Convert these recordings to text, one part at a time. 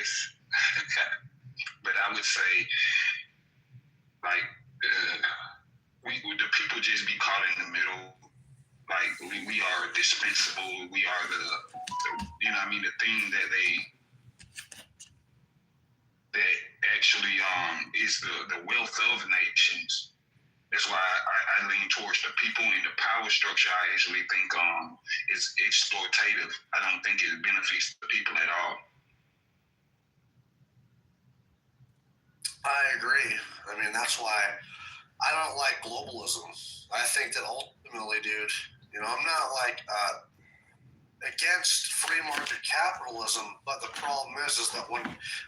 guess. But I would say, like, the people just be caught in the middle. Like, we are dispensable. We are the you know what I mean, the thing that actually is the wealth of nations. That's why I lean towards the people in the power structure. I actually think it's exploitative. I don't think it benefits the people at all. I agree. I mean, that's why I don't like globalism. I think that ultimately, dude, you know, I'm not like against free market capitalism, but the problem is that when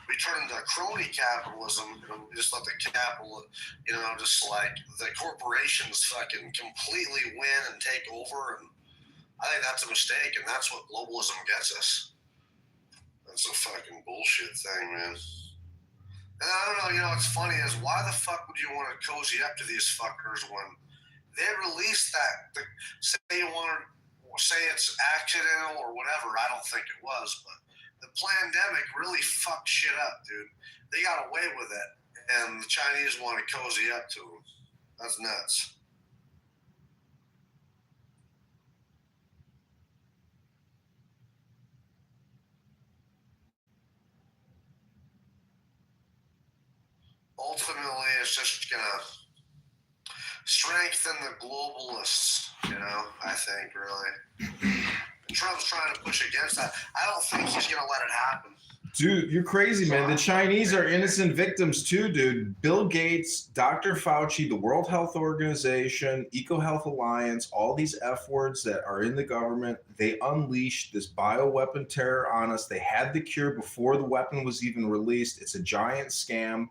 we turn into crony capitalism, you know, we just let the capital, you know, just like the corporations fucking completely win and take over, and I think that's a mistake, and that's what globalism gets us. That's a fucking bullshit thing, man. And I don't know, you know, what's funny is why the fuck would you want to cozy up to these fuckers when they released that, say it's accidental or whatever, I don't think it was, but the pandemic really fucked shit up, dude. They got away with it, and the Chinese want to cozy up to them. That's nuts. Ultimately, it's just gonna strengthen the globalists, you know, I think, really. And Trump's trying to push against that. I don't think he's gonna let it happen. Dude, you're crazy, man. The Chinese are innocent victims too, dude. Bill Gates, Dr. Fauci, the World Health Organization, EcoHealth Alliance, all these F words that are in the government, they unleashed this bioweapon terror on us. They had the cure before the weapon was even released. It's a giant scam.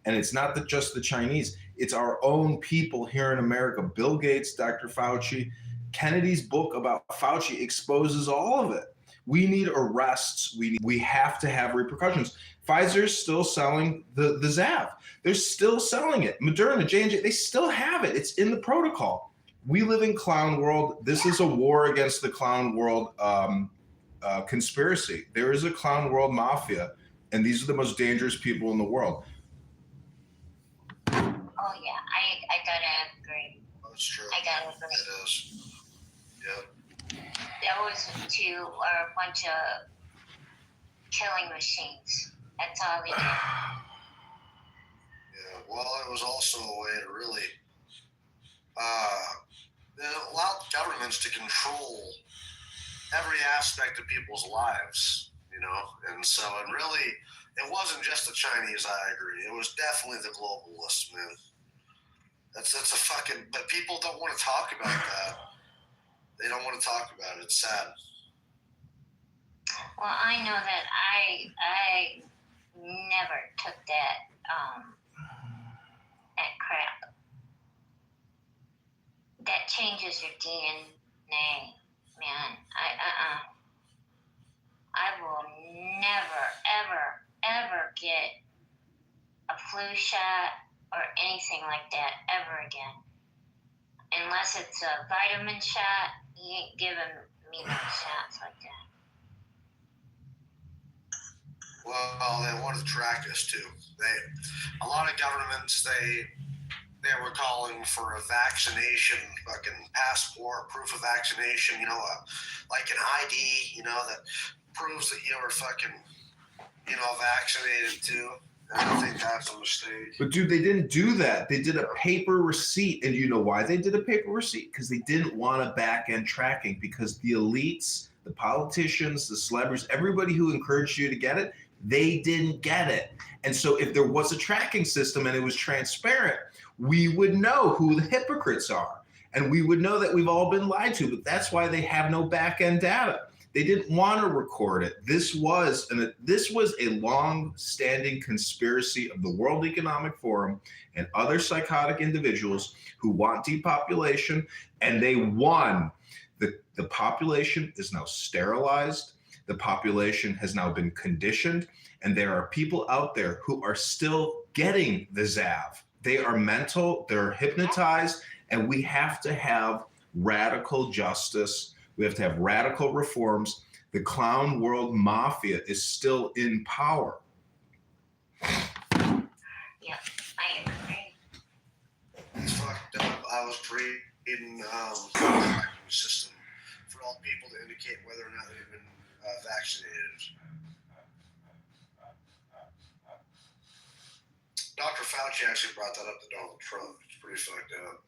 And it's not just the Chinese, it's our own people here in America. Bill Gates, Dr. Fauci, Kennedy's book about Fauci exposes all of it. We need arrests. We have to have repercussions. Pfizer's still selling the Zav. They're still selling it. Moderna, J&J, they still have it. It's in the protocol. We live in clown world. This is a war against the clown world conspiracy. There is a clown world mafia, and these are the most dangerous people in the world. Oh yeah, I gotta agree. That's true. I gotta agree. It is. Yep. Those two are a bunch of killing machines. That's all they do. Yeah. Well, it was also a way to really allow governments to control every aspect of people's lives, you know, and so it really. It wasn't just the Chinese, I agree. It was definitely the globalists, man. That's a fucking, but people don't want to talk about that. They don't want to talk about it. It's sad. Well, I know that I never took that crap. That changes your DNA, man. I will never, ever get a flu shot or anything like that ever again. Unless it's a vitamin shot, he ain't giving me no shots like that. Well, they want to track us too. A lot of governments, they were calling for a vaccination, fucking passport, proof of vaccination, you know, like an ID, you know, that proves that you were fucking, you know, vaccinated too. And I think that's a mistake. But dude, they didn't do that. They did a paper receipt. And you know why they did a paper receipt? Because they didn't want a back-end tracking, because the elites, the politicians, the celebrities, everybody who encouraged you to get it, they didn't get it. And so if there was a tracking system and it was transparent, we would know who the hypocrites are. And we would know that we've all been lied to. But that's why they have no back-end data. They didn't want to record it. This was a long-standing conspiracy of the World Economic Forum and other psychotic individuals who want depopulation, and they won. The population is now sterilized. The population has now been conditioned, and there are people out there who are still getting the Zav. They are mental, they're hypnotized, and we have to have radical justice. We have to have radical reforms. The clown world mafia is still in power. Yep, I agree. It's fucked up. I was reading system for all people to indicate whether or not they've been vaccinated. Dr. Fauci actually brought that up to Donald Trump. It's pretty fucked up.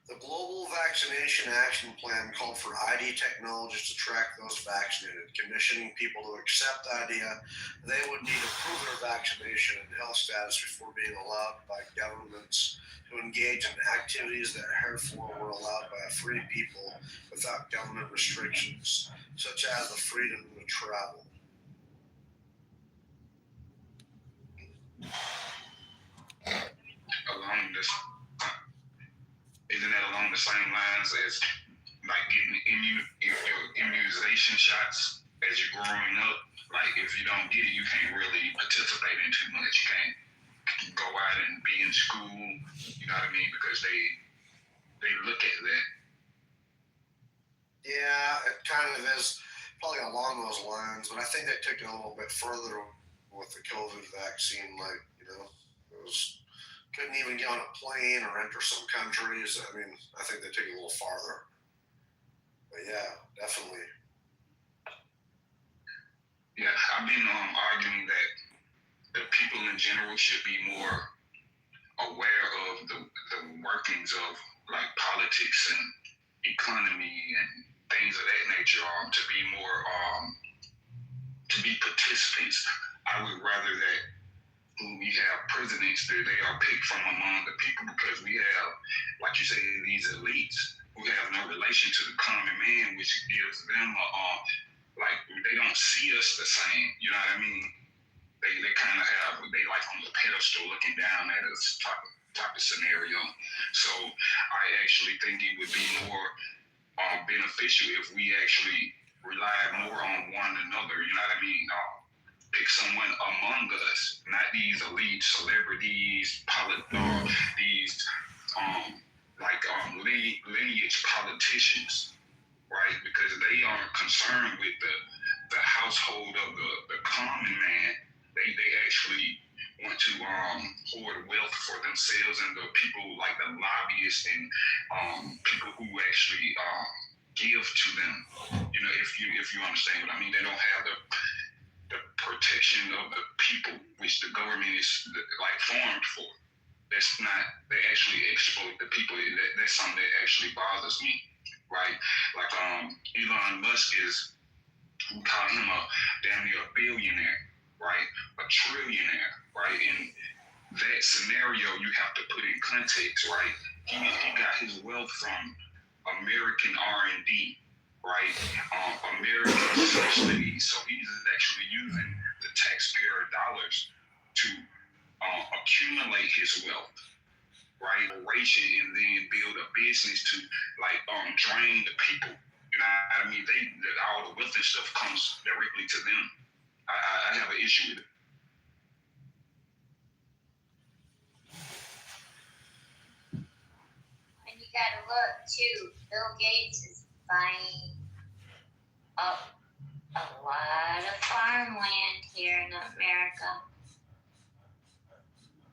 The Global Vaccination Action Plan called for ID technologies to track those vaccinated, conditioning people to accept the idea they would need to prove their vaccination and health status before being allowed by governments to engage in activities that heretofore were allowed by a free people without government restrictions, such as the freedom to travel. Isn't that along the same lines as like getting your immunization shots as you're growing up? Like if you don't get it, you can't really participate in too much. You can't go out and be in school. You know what I mean? Because they look at that. Yeah, it kind of is probably along those lines, but I think they took it a little bit further with the COVID vaccine. Like, you know, it was couldn't even get on a plane or enter some countries. I mean, I think they took it a little farther. But yeah, definitely. Yeah, I've been arguing that the people in general should be more aware of the workings of like politics and economy and things of that nature, to be more to be participants. I would rather that when we have presidents that they are picked from among the people, because we have, like you say, these elites who have no relation to the common man, which gives them like they don't see us the same. You know what I mean? They kind of have, they like on the pedestal looking down at us type of scenario. So I actually think it would be more beneficial if we actually rely more on one another. You know what I mean? Pick someone among us, not these elite celebrities, these lineage politicians, right? Because they aren't concerned with the household of the common man. They actually want to hoard wealth for themselves and the people like the lobbyists and people who actually give to them. You know, if you understand what I mean, they don't have the protection of the people, which the government is like formed for. That's not, they actually exploit the people. That's something that actually bothers me, right? Like Elon Musk is, we call him a damn near a billionaire, right? A trillionaire, right? In that scenario, you have to put in context, right? He got his wealth from American R&D, right? American subsidies. So he's actually using the taxpayer dollars to accumulate his wealth, right? And then build a business to like drain the people. You know what I mean? All the wealth and stuff comes directly to them. I have an issue with it. And you gotta look too. Bill Gates is buying up a lot of farmland here in America.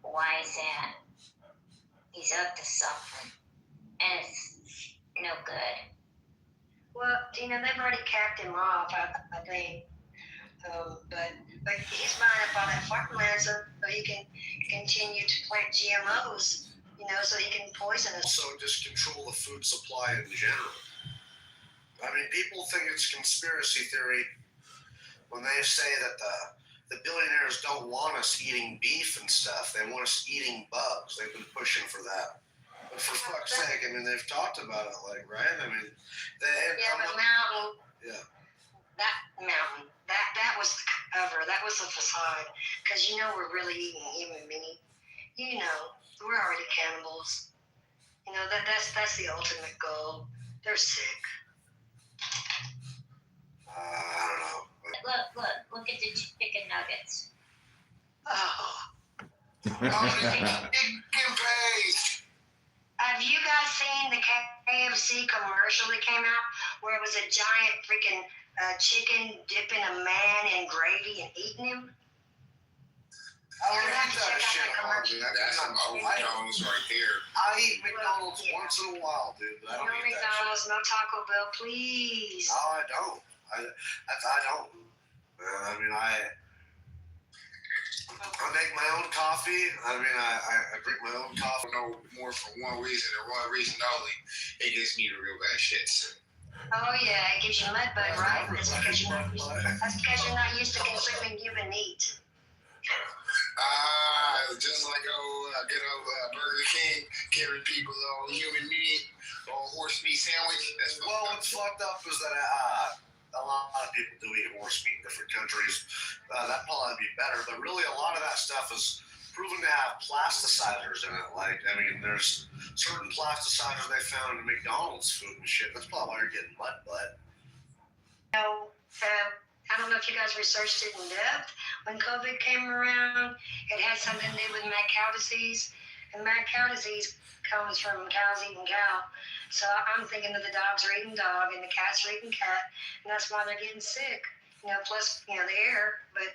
Why is that? He's up to something, and it's no good. Well, you know, they've already capped him off, I think. But he's buying up all that farmland so he can continue to plant GMOs, you know, so he can poison us. Also, just control the food supply in general. I mean, people think it's conspiracy theory when they say that the billionaires don't want us eating beef and stuff. They want us eating bugs. They've been pushing for that. But for fuck's sake, I mean, they've talked about it, like, right? I mean, The mountain. Yeah. That mountain. That was the cover. That was the facade. Because you know we're really eating human meat. You know, we're already cannibals. You know, that's the ultimate goal. They're sick. I don't know. Look at the chicken nuggets. Oh. Give Have you guys seen the KFC commercial that came out where it was a giant freaking chicken dipping a man in gravy and eating him? I don't You have eat to that check out shit, that Harvey. commercial. That's some old Jones right there. I eat McDonald's Yeah. once in a while, dude, but I No don't eat that shit. McDonald's, no Taco Bell, please. No, I don't. I don't. I mean, I make my own coffee. I mean, I drink my own coffee. No more for one reason and one reason only. It gives me the real bad shits. Oh yeah, it gives you mud bug, right? That's because you're not used to consuming human meat. Just like Burger King giving people human meat or horse meat sandwich. That's Well, what's fucked up is that a lot of people do eat horse meat in different countries. That'd probably be better, but really a lot of that stuff is proven to have plasticizers in it. Like, I mean, there's certain plasticizers they found in McDonald's food and shit. That's probably why you're getting mud butt. No, I don't know if you guys researched it in depth. When COVID came around, it had something to do with mad cow disease, and mad cow disease comes from cows eating cow. So I'm thinking that the dogs are eating dog and the cats are eating cat, and that's why they're getting sick. Plus the air. But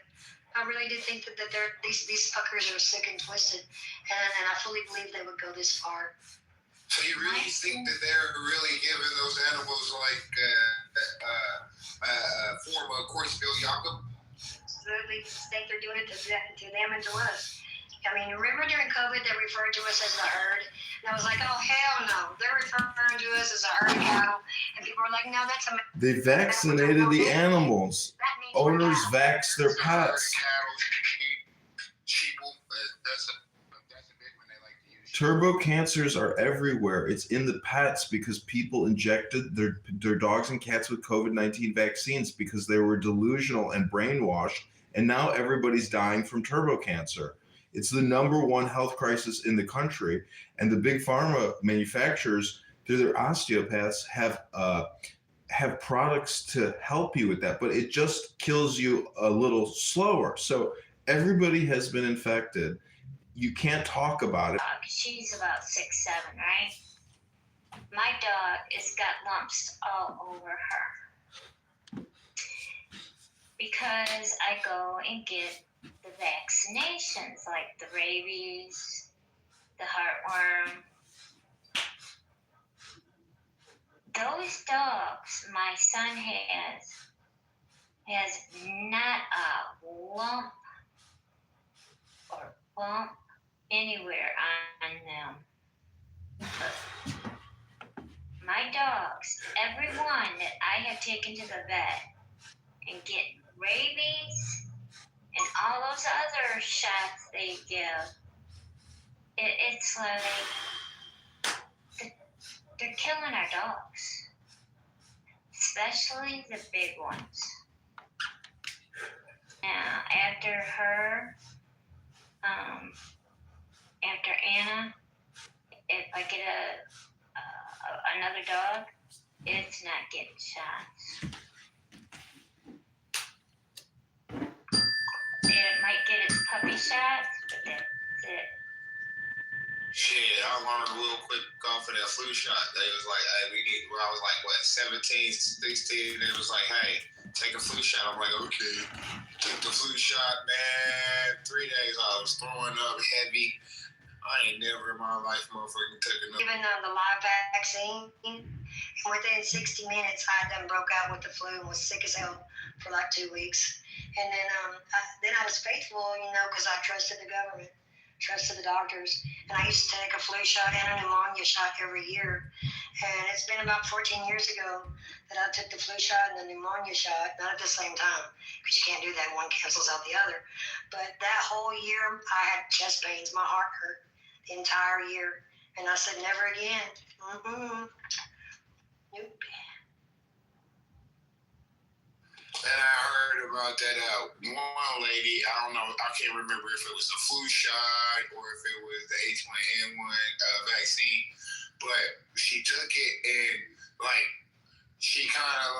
I really did think that these fuckers are sick and twisted, and I fully believe they would go this far. So you really think that they're really giving those animals like a form of cornmeal yakum? Absolutely think they're doing it to them and to us. I mean, remember during COVID they referred to us as the herd? And I was like, oh, hell no. They're referring to us as a herd of cattle. And people were like, no, that's a... They vaccinated the animals. That means we're Owners cattle. vax their pets. Cattle, sheep. That's a big one they like to use. Turbo cancers are everywhere. It's in the pets because people injected their dogs and cats with COVID-19 vaccines because they were delusional and brainwashed. And now everybody's dying from turbo cancer. It's the #1 health crisis in the country. And the big pharma manufacturers, through their osteopaths, have products to help you with that. But it just kills you a little slower. So everybody has been infected. You can't talk about it. She's about 6'7", right? My dog has got lumps all over her because I go and get the vaccinations like the rabies, the heartworm. Those dogs my son has not a lump or bump anywhere on them. But my dogs, every one that I have taken to the vet and get rabies and all those other shots they give, it's like they're killing our dogs, especially the big ones. Now, after her, after Anna, if I get another dog, it's not getting shots. It might get its puppy shots, but that's it. Shit, I learned real quick off of that flu shot. They was like, hey, when I was like, 17, 16, and it was like, hey, take a flu shot. I'm like, okay. Took the flu shot, man. 3 days I was throwing up heavy. I ain't never in my life motherfucking took enough. Even the live vaccine, within 60 minutes, I done broke out with the flu and was sick as hell for like 2 weeks. And then I was faithful, because I trusted the government, trusted the doctors. And I used to take a flu shot and a pneumonia shot every year. And it's been about 14 years ago that I took the flu shot and the pneumonia shot, not at the same time, because you can't do that. One cancels out the other. But that whole year, I had chest pains. My heart hurt the entire year. And I said, never again. Nope. And I heard about that one lady, I don't know, I can't remember if it was a flu shot or if it was the H1N1 vaccine, but she took it and, she kind of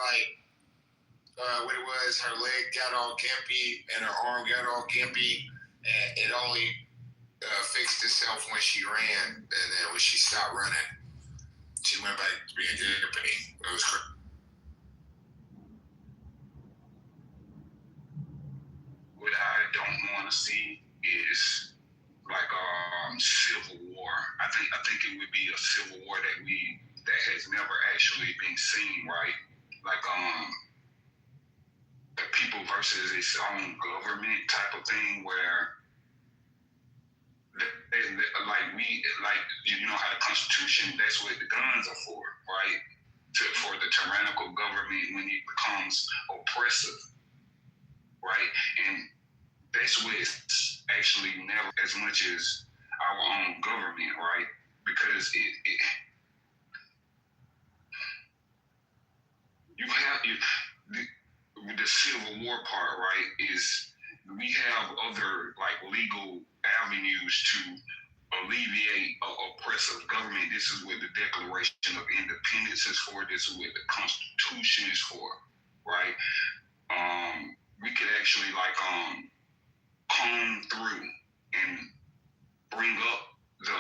what it was, her leg got all gimpy and her arm got all gimpy, and it only fixed itself when she ran, and then when she stopped running, she went back to being gimpy. It was crazy. to see is like civil war. I think it would be a civil war that has never actually been seen, right? Like the people versus its own government type of thing, where like you know how the Constitution, that's what the guns are for, right? For the tyrannical government when it becomes oppressive, right? And that's what it's actually never as much as our own government, right? Because the Civil War part, right, is we have other like legal avenues to alleviate oppressive government. This is what the Declaration of Independence is for. This is what the Constitution is for, right? We could actually like comb through and bring up the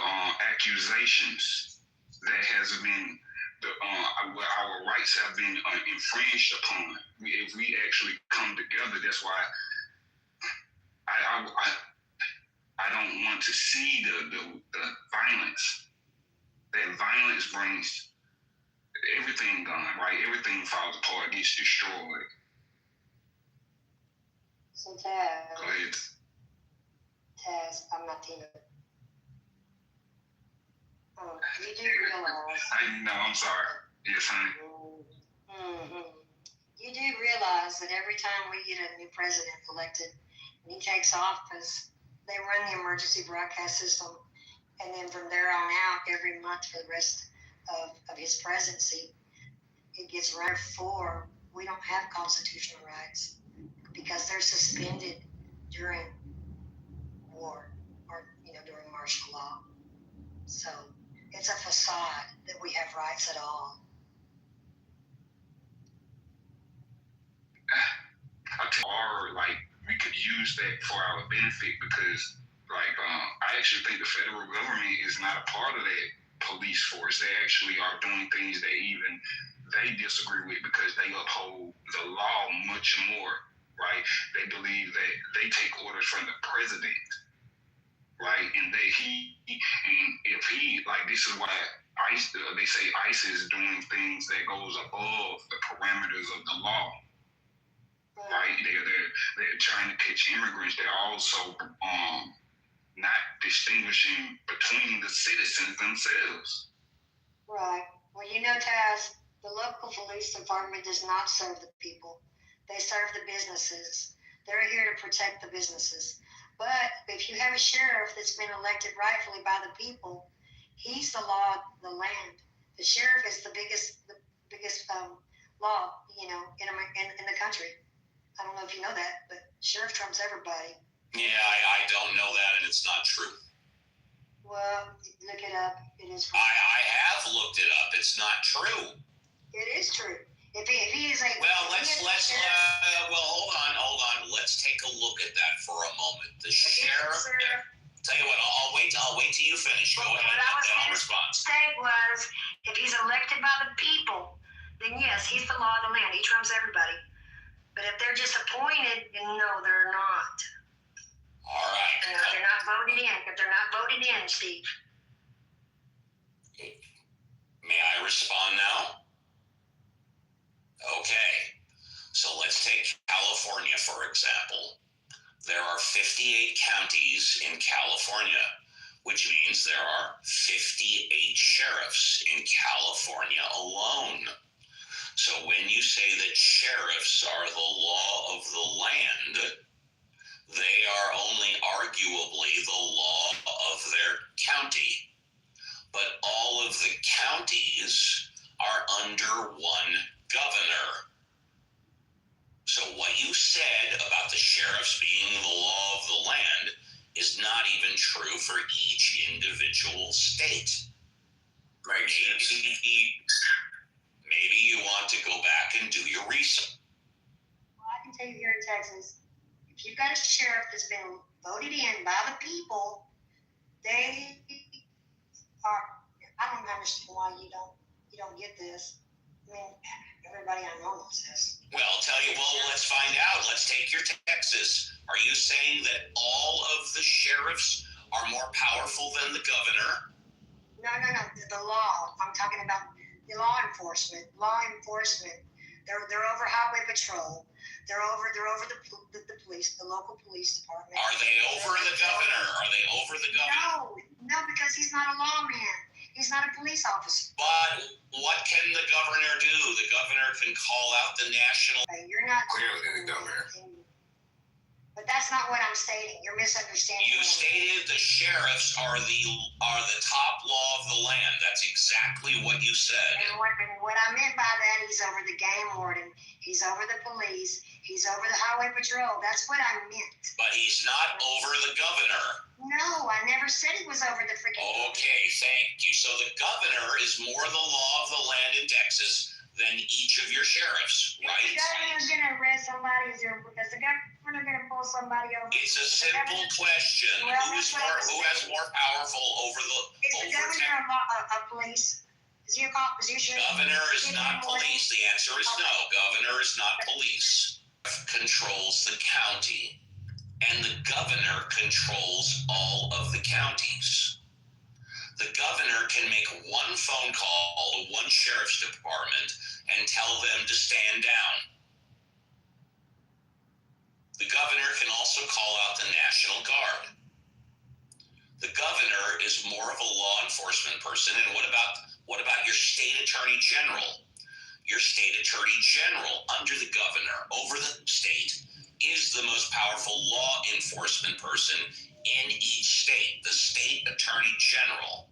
accusations that has been where our rights have been infringed upon. If we actually come together, that's why I don't want to see the violence. That violence brings everything gone, right? Everything falls apart, gets destroyed. So Go ahead. Taz, I'm not Tina. You do realize. I know, I'm sorry. Yes, honey. Mm-hmm. You do realize that every time we get a new president elected and he takes office, they run the emergency broadcast system, and then from there on out, every month for the rest of his presidency, it gets run for. We don't have constitutional rights because they're suspended during war or during martial law. So it's a facade that we have rights at all. Like we could use that for our benefit because like I actually think the federal government is not a part of that police force. They actually are doing things that even they disagree with because they uphold the law much more, right? They believe that they take orders from the president, right? And if he like this is why they say ICE is doing things that goes above the parameters of the law. Right, they're trying to catch immigrants. They're also not distinguishing between the citizens themselves. Right. Well, Taz, the local police department does not serve the people. They serve the businesses. They're here to protect the businesses. But if you have a sheriff that's been elected rightfully by the people, he's the law of the land. The sheriff is the biggest law, in the country. I don't know if you know that, but sheriff trumps everybody. Yeah, I don't know that, and it's not true. Well, look it up. It is. I have looked it up. It's not true. It is true. If he is a well, hold on. Let's take a look at that for a moment. The sheriff. Tell you what, I'll wait till you finish. Go ahead, then I'll respond. What I was was, if he's elected by the people, then yes, he's the law of the land. He trumps everybody. But if they're just appointed, then no, they're not. All right. They're not voted in. If they're not voted in, Steve. May I respond now? Okay. So let's take California, for example. There are 58 counties in California, which means there are 58 sheriffs in California alone. So when you say that sheriffs are the law of the land, they are only arguably the law of their county. But all of the counties are under one governor. So what you said about the sheriffs being the law of the land is not even true for each individual state. Right. Maybe you want to go back and do your research. Well, I can tell you here in Texas, if you've got a sheriff that's been voted in by the people, they are. I don't understand why you don't get this. I mean, Everybody I know knows this. Well, let's find out. Let's take your Texas. Are you saying that all of the sheriffs are more powerful than the governor? No. The law. I'm talking about the law enforcement. They're over highway patrol. They're over the police, the local police department. Are they over the governor? Are they over the governor? No, because he's not a lawman. He's not a police officer. But what can the governor do? The governor can call out the national. You're not Clearly the governor. But that's not what I'm stating. You're misunderstanding. You stated the sheriffs are the top law of the land. That's exactly what you said. And what I meant by that, he's over the game warden. He's over the police. He's over the highway patrol. That's what I meant. But he's not over the governor. No, I never said he was over the freaking. Okay, thank you. So the governor is more the law of the land in Texas than each of your sheriffs, right? If the governor's going to arrest somebody, is the governor going to pull somebody over? It's a simple question. Well, Who has more powerful over the Is the governor a police? Is he a cop? Is he a sheriff? Governor is not police. The answer is no. Governor is not police. Controls the county, and the governor controls all of the counties. The governor can make one phone call to one sheriff's department and tell them to stand down. The governor can also call out the National Guard. The governor is more of a law enforcement person. And what about your state attorney general? Your state attorney general under the governor over the state is the most powerful law enforcement person in each state, the state attorney general.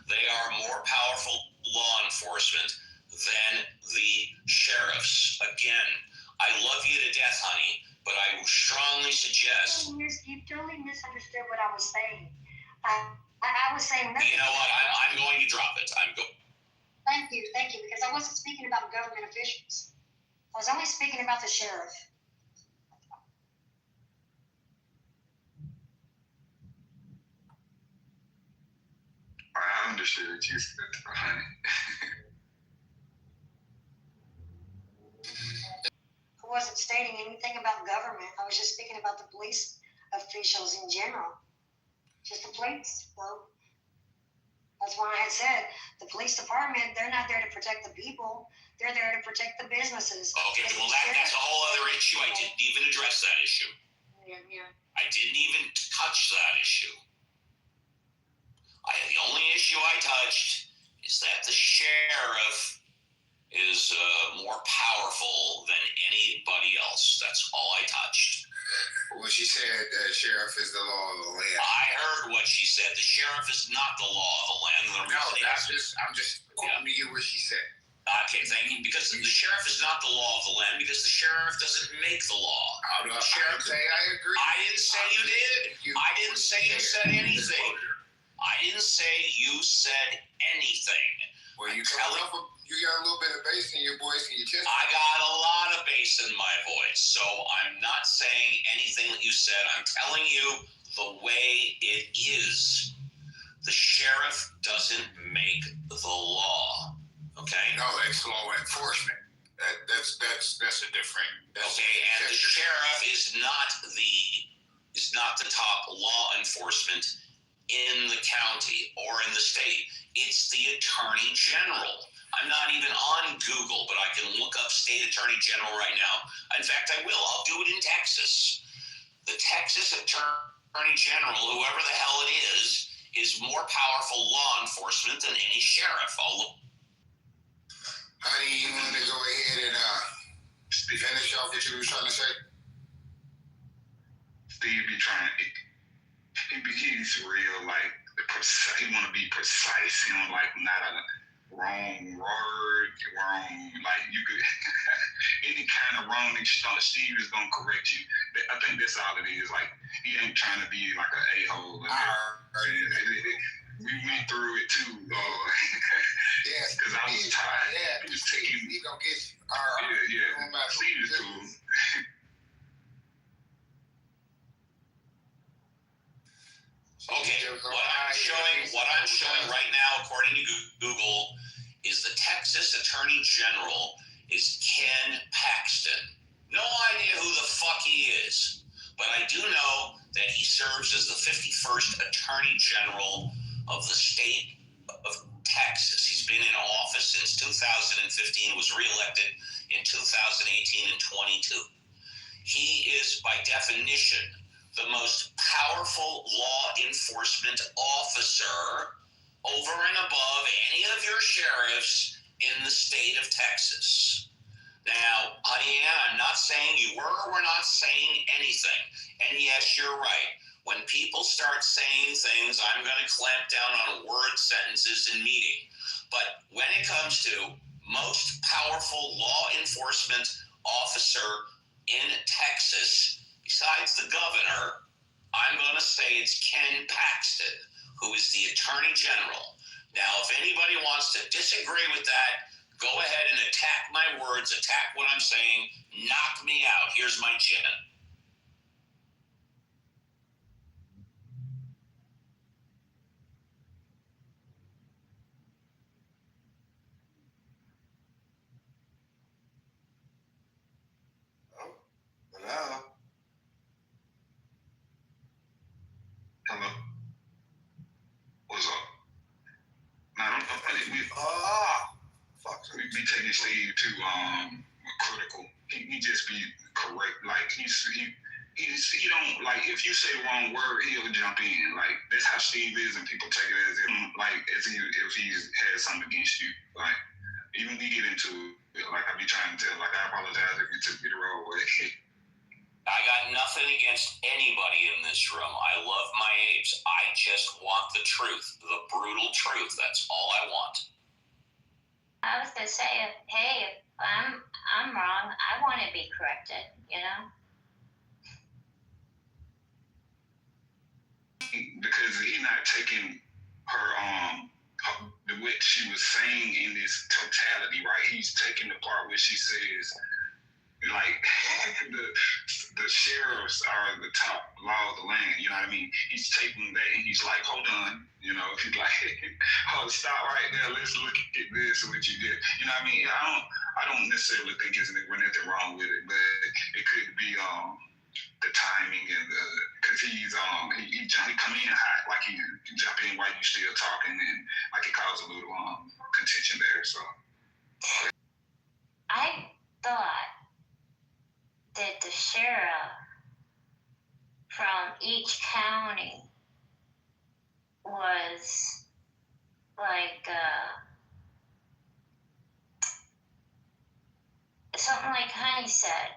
They are more powerful law enforcement than the sheriffs. Again, I love you to death, honey, but I strongly suggest. You totally misunderstood what I was saying. I was saying nothing. You know what? I'm going to drop it. Thank you, because I wasn't speaking about government officials. I was only speaking about the sheriff. I understood what you said, honey. I wasn't stating anything about government. I was just speaking about the police officials in general. Just the police. Well, that's why I had said the police department, they're not there to protect the people. They're there to protect the businesses. Okay, well, that's a whole other issue. I didn't even address that issue. Yeah. I didn't even touch that issue. The only issue I touched is that the sheriff is more powerful than anybody else. That's all I touched. Well, she said the sheriff is the law of the land. I heard what she said. The sheriff is not the law of the land. I'm just quoting to you what she said. Okay, thank you. Because the sheriff is not the law of the land, because the sheriff doesn't make the law. I say I agree. I didn't say you did. I didn't say you said anything. I didn't say you said anything. Well, you got a little bit of bass in your voice and your chest. I got a lot of bass in my voice, so I'm not saying anything that you said. I'm telling you the way it is. The sheriff doesn't make the law. Okay? No, it's law enforcement. That's a different. Okay, and the sheriff is not the top law enforcement in the county or in the state. It's the attorney general. I'm not even on Google, but I can look up state attorney general right now. In fact, I will. I'll do it in Texas. The Texas attorney general, whoever the hell it is more powerful law enforcement than any sheriff. Honey, you want to go ahead and finish off what you were trying to say? Steve be trying. He's real, like, he want to be precise. He don't like not a wrong word, like you could, any kind of wrong stuff, Steve is going to correct you. I think that's all it is. Like, he ain't trying to be like an a-hole. We went through it too. Yes. Because I was tired. Yeah. He was taking. He gonna get you. Yeah. Steve is cool. Okay, what I'm showing right now, according to Google, is the Texas Attorney General is Ken Paxton. No idea who the fuck he is, but I do know that he serves as the 51st Attorney General of the state of Texas. He's been in office since 2015, was reelected in 2018 and 22. He is, by definition, the most powerful law enforcement officer over and above any of your sheriffs in the state of Texas. Now, honey, I'm not saying you were or we're not saying anything. And yes, you're right. When people start saying things, I'm going to clamp down on word sentences in meeting. But when it comes to most powerful law enforcement officer in Texas, besides the governor, I'm going to say it's Ken Paxton, who is the Attorney General. Now, if anybody wants to disagree with that, go ahead and attack my words, attack what I'm saying, knock me out. Here's my chin. Hello? Hello? What's up? Now, Fuck. we taking Steve to critical. He just be correct. Like he don't like if you say the wrong word, he'll jump in. Like that's how Steve is, and people take it as if he has something against you. Like even we get into it, like I be trying to tell, like I apologize if you took me the wrong way. I got nothing against anybody in this room. I love my apes. I just want the truth, the brutal truth. That's all I want. I was gonna say, hey, if I'm wrong, I want to be corrected. You know. Because he's not taking what she was saying in this totality, right? He's taking the part where she says, like, the sheriffs are the top law of the land, you know what I mean? He's taking that and he's like, hold on, you know, he's like, oh, stop right there, let's look at this, what you did. You know what I mean? I don't necessarily think there's anything wrong with it, but it could be the timing and because he come in hot, like he jump in while you still talking, and like it caused a little contention there. So I thought that the sheriff from each county was like something like Honey said.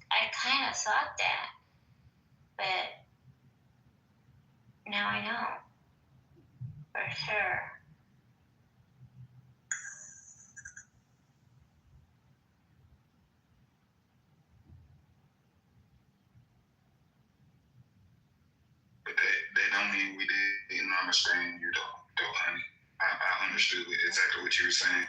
I kind of thought that, but now I know for sure. but that don't mean we didn't understand you though, honey. I understood exactly what you were saying.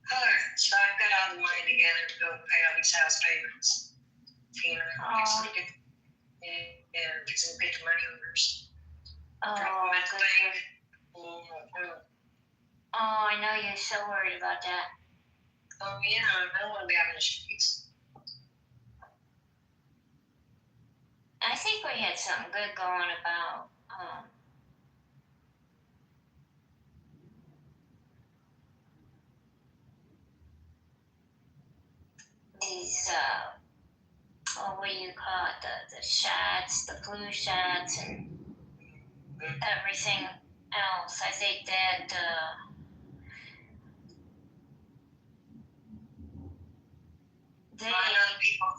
Alright, so I've got all the money together to go pay all these house payments. You know, get some big money orders. Oh, Drop them at the good. bank. Oh, I know you're so worried about that. Oh yeah, I don't want to be out in the streets. I think we had something good going about these what do you call it, the shots, the flu shots, and everything else. I think that they. I know the people.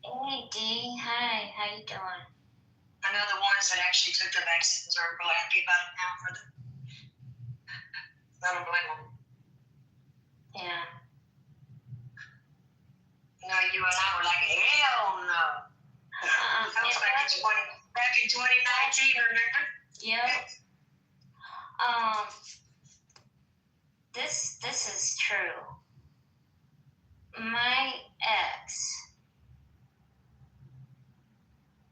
Hey Dee, hi, how you doing? I know the ones that actually took the vaccines are real happy about it now for them. I don't blame them. Yeah. You know, you and I were like, hell no. That was back in 2019, remember? Yep. This is true. My ex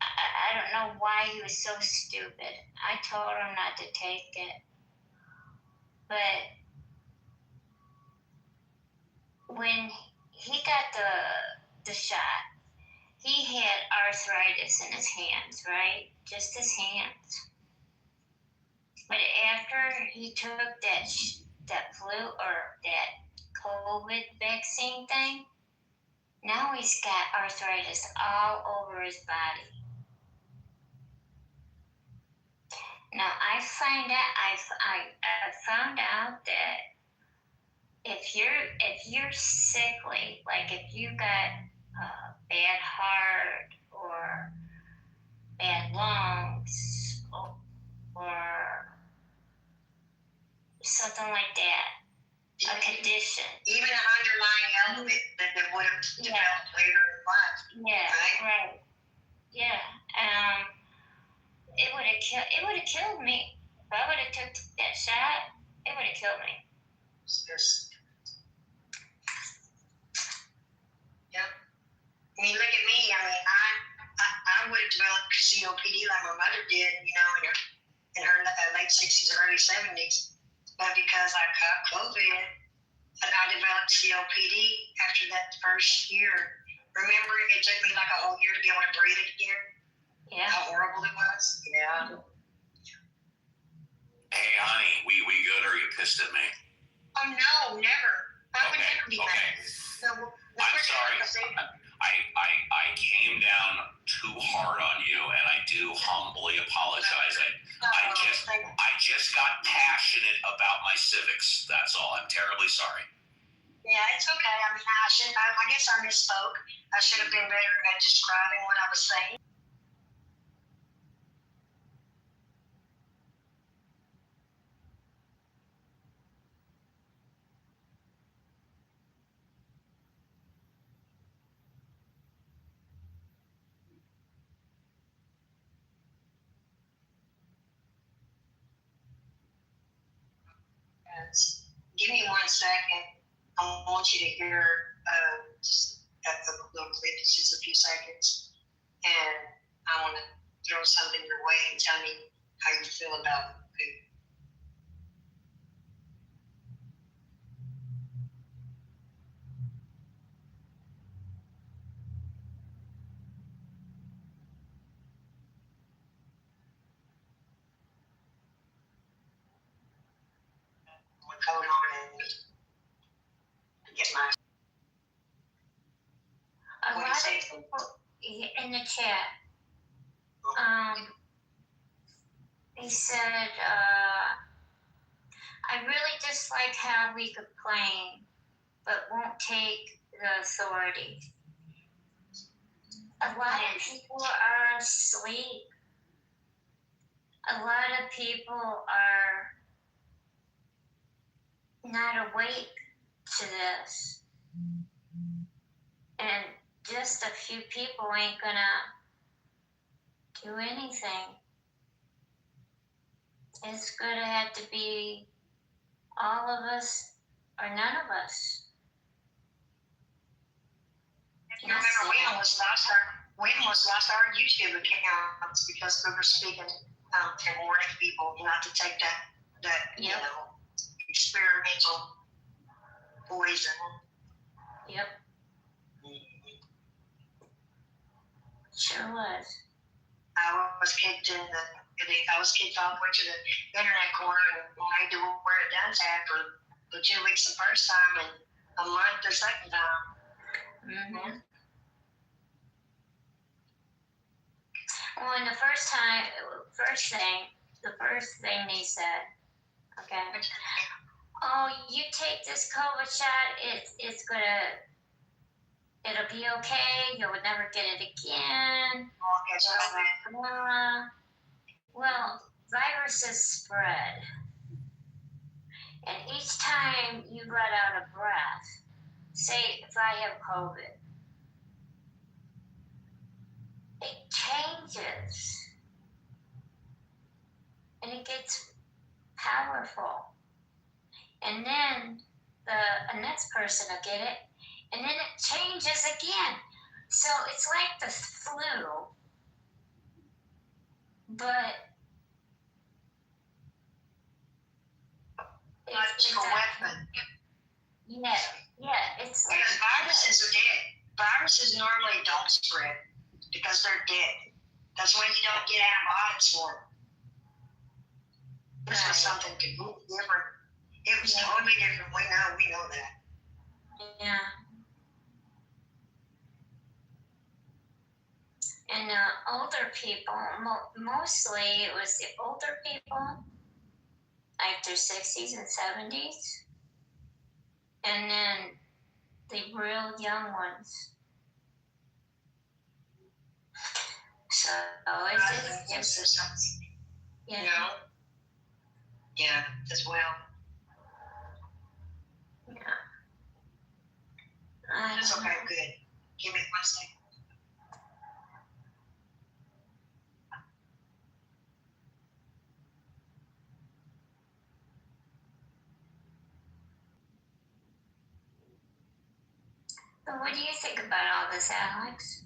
I don't know why he was so stupid. I told him not to take it. But when he got the shot, he had arthritis in his hands, right? Just his hands. But after he took that flu or that COVID vaccine thing, now he's got arthritis all over his body. Now I found out that if you're sickly, like if you got bad heart or bad lungs or something like that, a condition. Even an underlying element that would have developed later in life. Yeah, right. Yeah. It would have killed me. If I would have took that shot, it would have killed me. Yes. Yep. I mean, look at me. I mean, I would have developed COPD like my mother did, in her late 60s, early 70s. But because I got COVID, and I developed COPD after that first year. Remember, it took me like a whole year to be able to breathe again. Yeah. How horrible it was. Yeah. Hey, honey, we good or are you pissed at me? Oh no, never. I would never be mad. No, I'm sorry. I came down too hard on you, and I do humbly apologize. I just got passionate about my civics. That's all. I'm terribly sorry. Yeah, it's okay. I mean, I guess I misspoke. I should have been better at describing what I was saying. Give me 1 second. I want you to hear just a little clip, just a few seconds. And I want to throw something your way and tell me how you feel about it. I'm going on and get my. A lot of people in the chat, he said, I really dislike how we complain, but won't take the authority. A lot of people are asleep. A lot of people are not awake to this. And just a few people ain't gonna do anything. It's gonna have to be all of us or none of us. You remember we almost lost our YouTube accounts because we were speaking and warning people not to take that Yep. Experimental poison. Yep. Sure was. I was kicked off the way to the internet corner and made to wear a dun tag for 2 weeks the first time and a month the second time. Mm-hmm. Well, and the first thing they said, okay, oh, you take this COVID shot, it'll be okay, you'll never get it again. Well, viruses spread. And each time you let out a breath, say if I have COVID, it changes. And it gets powerful. And then the next person will get it, and then it changes again. So it's like the flu. but Biological weapon. Yeah, it's like Because viruses are dead. Viruses normally don't spread because they're dead. That's why you don't get antibiotics for them. This was something completely different. It was totally different. We know that. Yeah. And older people, mostly it was the older people, like their 60s and 70s, and then the real young ones. So it's just You know? Yeah, as well. Yeah. That's okay, good. Give me 1 second. But what do you think about all this, Alex?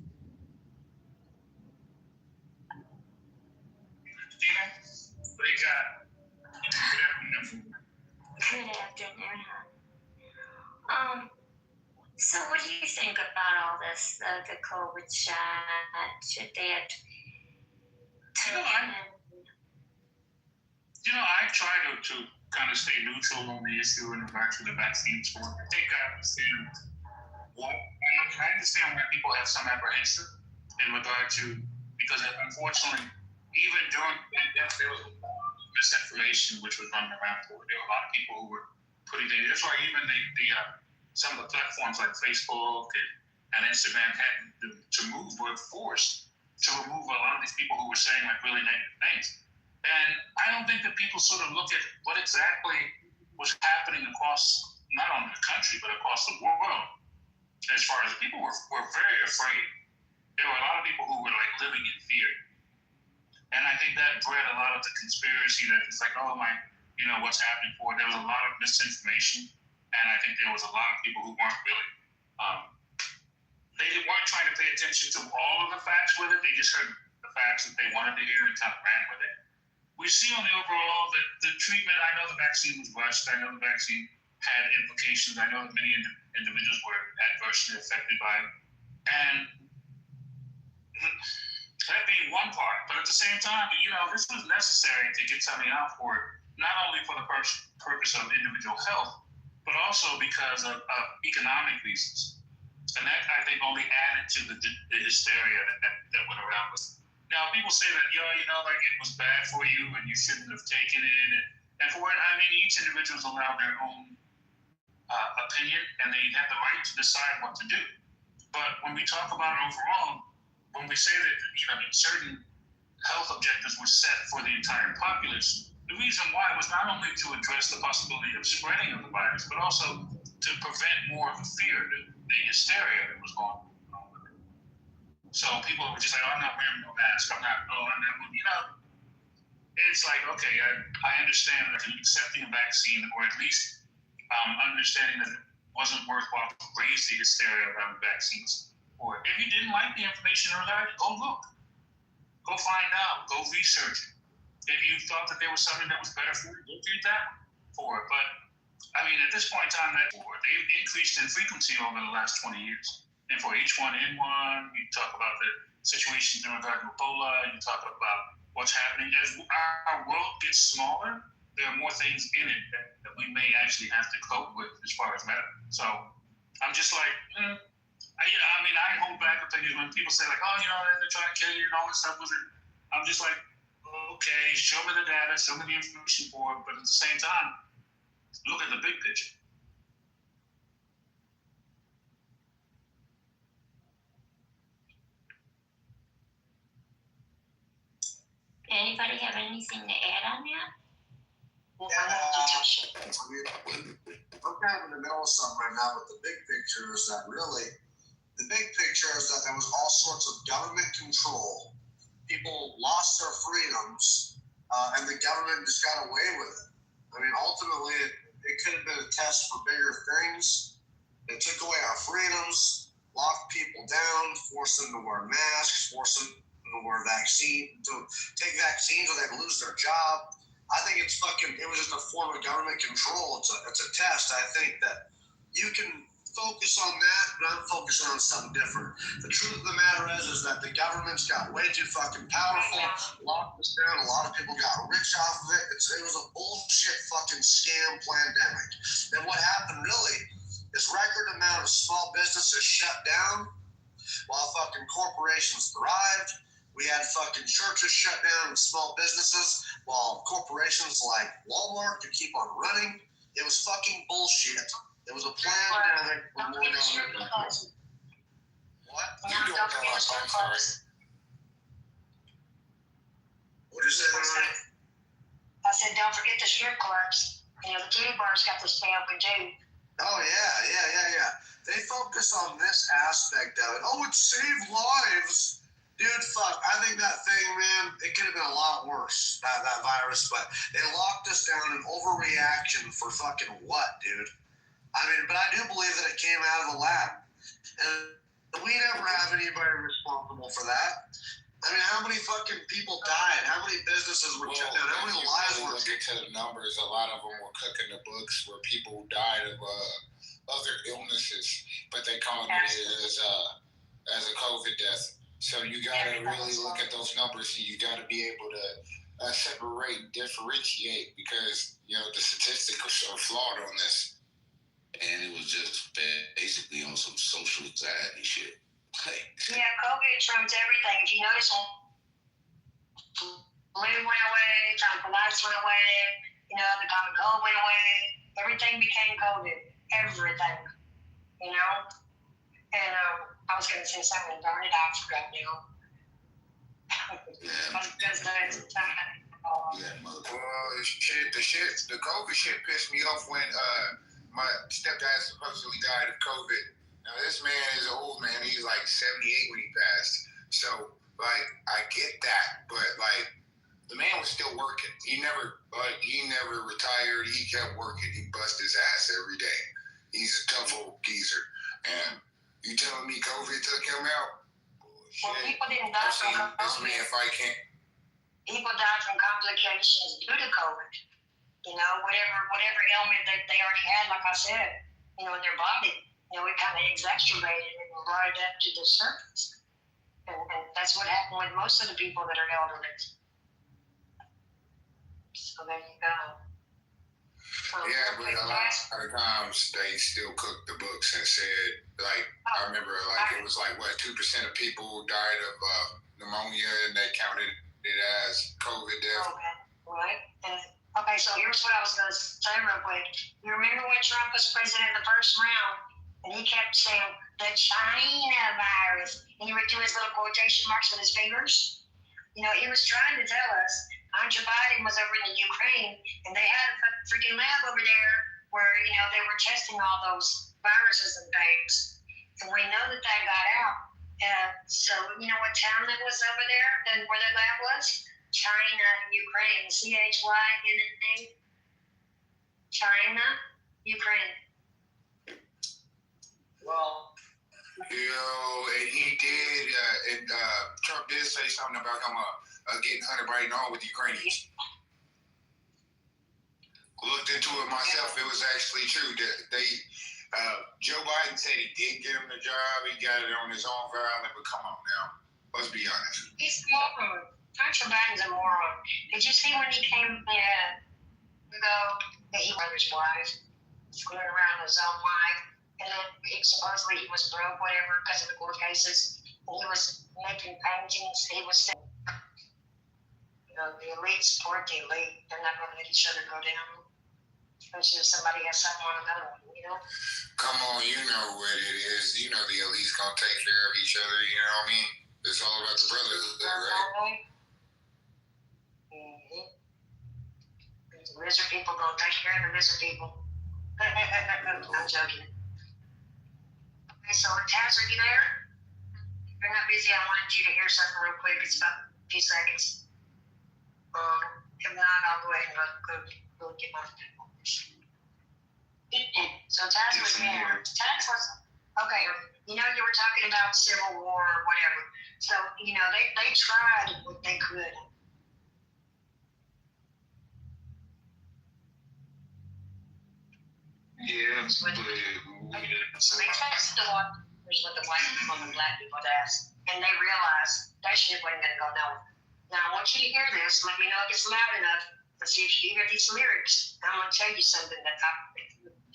Tina, what do you got? Good afternoon. So what do you think about all this, the COVID shot? Should they have taken it? I try to kind of stay neutral on the issue in regard to the vaccines. I think I understand I understand why people have some apprehension in regard to, because unfortunately, even during there was misinformation which was running around. There were a lot of people who were putting things. That's why even some of the platforms like Facebook and Instagram had to move, were forced to remove a lot of these people who were saying like really negative things. And I don't think that people sort of look at what exactly was happening across not only the country but across the world. As far as people were very afraid. There were a lot of people who were like living in fear. And I think that bred a lot of the conspiracy that it's like, oh my, what's happening for. There was a lot of misinformation. And I think there was a lot of people who weren't really, they weren't trying to pay attention to all of the facts with it. They just heard the facts that they wanted to hear and kind of ran with it. We see on the overall that the treatment, I know the vaccine was rushed. I know the vaccine had implications. I know that many individuals were adversely affected by it. And that being one part, but at the same time, this was necessary to get something out for it, not only for the purpose of individual health, but also because of economic reasons. And that, I think, only added to the hysteria that went around with it. Now, people say that, like it was bad for you and you shouldn't have taken it. And for it, I mean, each individual is allowed their own opinion and they have the right to decide what to do. But when we talk about it overall, when we say that, certain health objectives were set for the entire populace, the reason why was not only to address the possibility of spreading of the virus, but also to prevent more of the fear, the hysteria that was going on. So people were just like, oh, I'm not wearing no mask. I'm not, it's like, okay, I understand that accepting a vaccine, or at least understanding that it wasn't worthwhile to raise the hysteria around vaccines. Or if you didn't like the information regarding it, go look. Go find out. Go research it. If you thought that there was something that was better for it, go get that for it. But, I mean, at this point in time, they've increased in frequency over the last 20 years. And for H1N1, you talk about the situations in regard to Ebola, you talk about what's happening. As our world gets smaller, there are more things in it that we may actually have to cope with as far as medical. So I'm just like, I hold back opinions when people say like, oh, they're trying to kill you and all this stuff. I'm just like, okay, show me the data, show me the information for it, but at the same time, look at the big picture. Anybody have anything to add on that? I'm kind of in the middle of something right now, but the big picture is that there was all sorts of government control. People lost their freedoms, and the government just got away with it. I mean, ultimately, it could have been a test for bigger things. It took away our freedoms, locked people down, forced them to wear masks, forced them or to take vaccines or they lose their job. I think it was just a form of government control. It's a test. I think that you can focus on that, but I'm focusing on something different. The truth of the matter is that the government's got way too fucking powerful, locked us down. A lot of people got rich off of it. It was a bullshit fucking scam pandemic. And what happened really is record amount of small businesses shut down while fucking corporations thrived. We had fucking churches shut down and small businesses while corporations like Walmart could keep on running. It was fucking bullshit. It was a pandemic. Don't forget the strip clubs. What? No, don't forget the strip clubs. What did you say? I said, don't forget the strip clubs. You know, the titty bars got to stay open too. Oh, yeah. They focus on this aspect of it. Oh, it saved lives. Dude, fuck. I think that thing, man, it could have been a lot worse, that virus, but they locked us down in overreaction for fucking what, dude? I mean, but I do believe that it came out of the lab. And we never have anybody responsible for that. I mean, how many fucking people died? How many businesses were shut down? How many lives were taken? Look into the numbers. A lot of them were cooking the books where people died of other illnesses, but they called it as a COVID death. So you gotta really look at those numbers, and you gotta be able to separate and differentiate, because you know the statistics are flawed on this. And it was just basically on some social anxiety shit. Yeah, COVID trumps everything. If you notice, flu went away, tonsillitis went away, you know, the common cold went away. Everything became COVID. Everything, you know. And I was going to say something, darn it, I forgot now. The COVID shit pissed me off when my stepdad supposedly died of COVID. Now this man is an old man. He's like 78 when he passed. So like I get that, but like the man was still working. He never retired. He kept working. He bust his ass every day. He's a tough old geezer. And you telling me COVID took him out? Bullshit. Well, people didn't die from COVID. This man fight People died from complications due to COVID. You know, whatever ailment that they already had, like I said, you know, in their body, you know, it kind of exacerbated it and brought it up to the surface. And that's what happened with most of the people that are elderly. So there you go. Yeah, but a lot of times they still cooked the books and said, like, I remember, like, it was like, what, 2% of people died of pneumonia, and they counted it as COVID death. Okay, right. And, okay, so here's what I was going to say real quick. You remember when Trump was president in the first round, and he kept saying, the China virus, and he would do his little quotation marks with his fingers? You know, he was trying to tell us Hunter Biden was over in the Ukraine, and they had a freaking lab over there where, you know, they were testing all those viruses and things. And we know that got out. So, you know what town that was over there and where the lab was? China, Ukraine, Chyna. China, Ukraine. Well, and he did, Trump did say something about him getting Hunter Biden on with the Ukrainians. Looked into it myself. It was actually true. Joe Biden said he did get him the job. He got it on his own violence, but come on now. Let's be honest. He's a moron. Hunter Biden's a moron. Did you see when he came that he was his wife, screwing around his own wife, and then supposedly he was broke, whatever, because of the court cases. And he was making paintings. He was saying, you know, the elite support the elite. They're not going to let each other go down. Especially if somebody has something on another one, you know? Come on, you know what it is. You know the elite's going to take care of each other, you know what I mean? It's all about the brotherhood, right? Mm-hmm. The lizard people going to take care of the lizard people. I'm joking. Okay, so Taz, are you there? If you're not busy, I wanted you to hear something real quick. It's about a few seconds. If not, I'll go ahead and go get my people. So Taz was there. Taz was Okay, you know, you were talking about Civil War or whatever. So, you know, they tried what they could. Yeah, but So they touched the waters with the white people and the black people asked, and they realized that shit wasn't going to go nowhere. Now, I want you to hear this. Let me know if it's loud enough. Let's see if you hear these lyrics. I'm going to tell you something that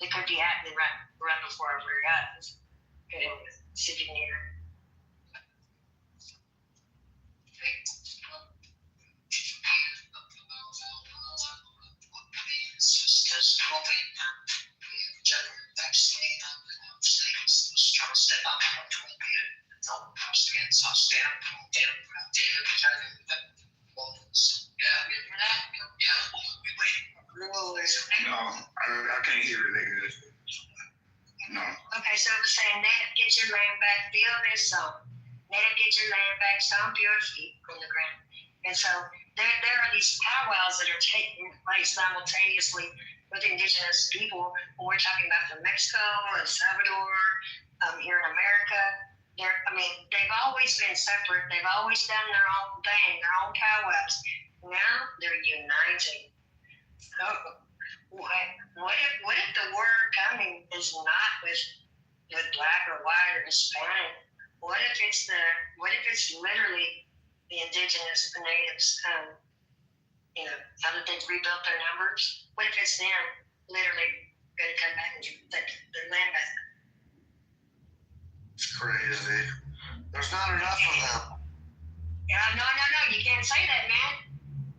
it could be happening right before our very eyes. Okay, see if you can hear it. no, I can't hear it that good. No. Okay, so it was saying, Native, get your land back, feel this song. Native, get your land back, stomp your feet from the ground. And so there are these powwows that are taking place simultaneously with indigenous people. When we're talking about from Mexico, El Salvador, here in America. They've always been separate. They've always done their own thing, their own powwows. Now they're uniting. So what if the word coming is not with black or white or Hispanic? What if it's literally the indigenous, the natives, now that they've rebuilt their numbers? What if it's them literally going to come back and get their land back? It's crazy. There's not enough of them. Yeah, no, you can't say that, man,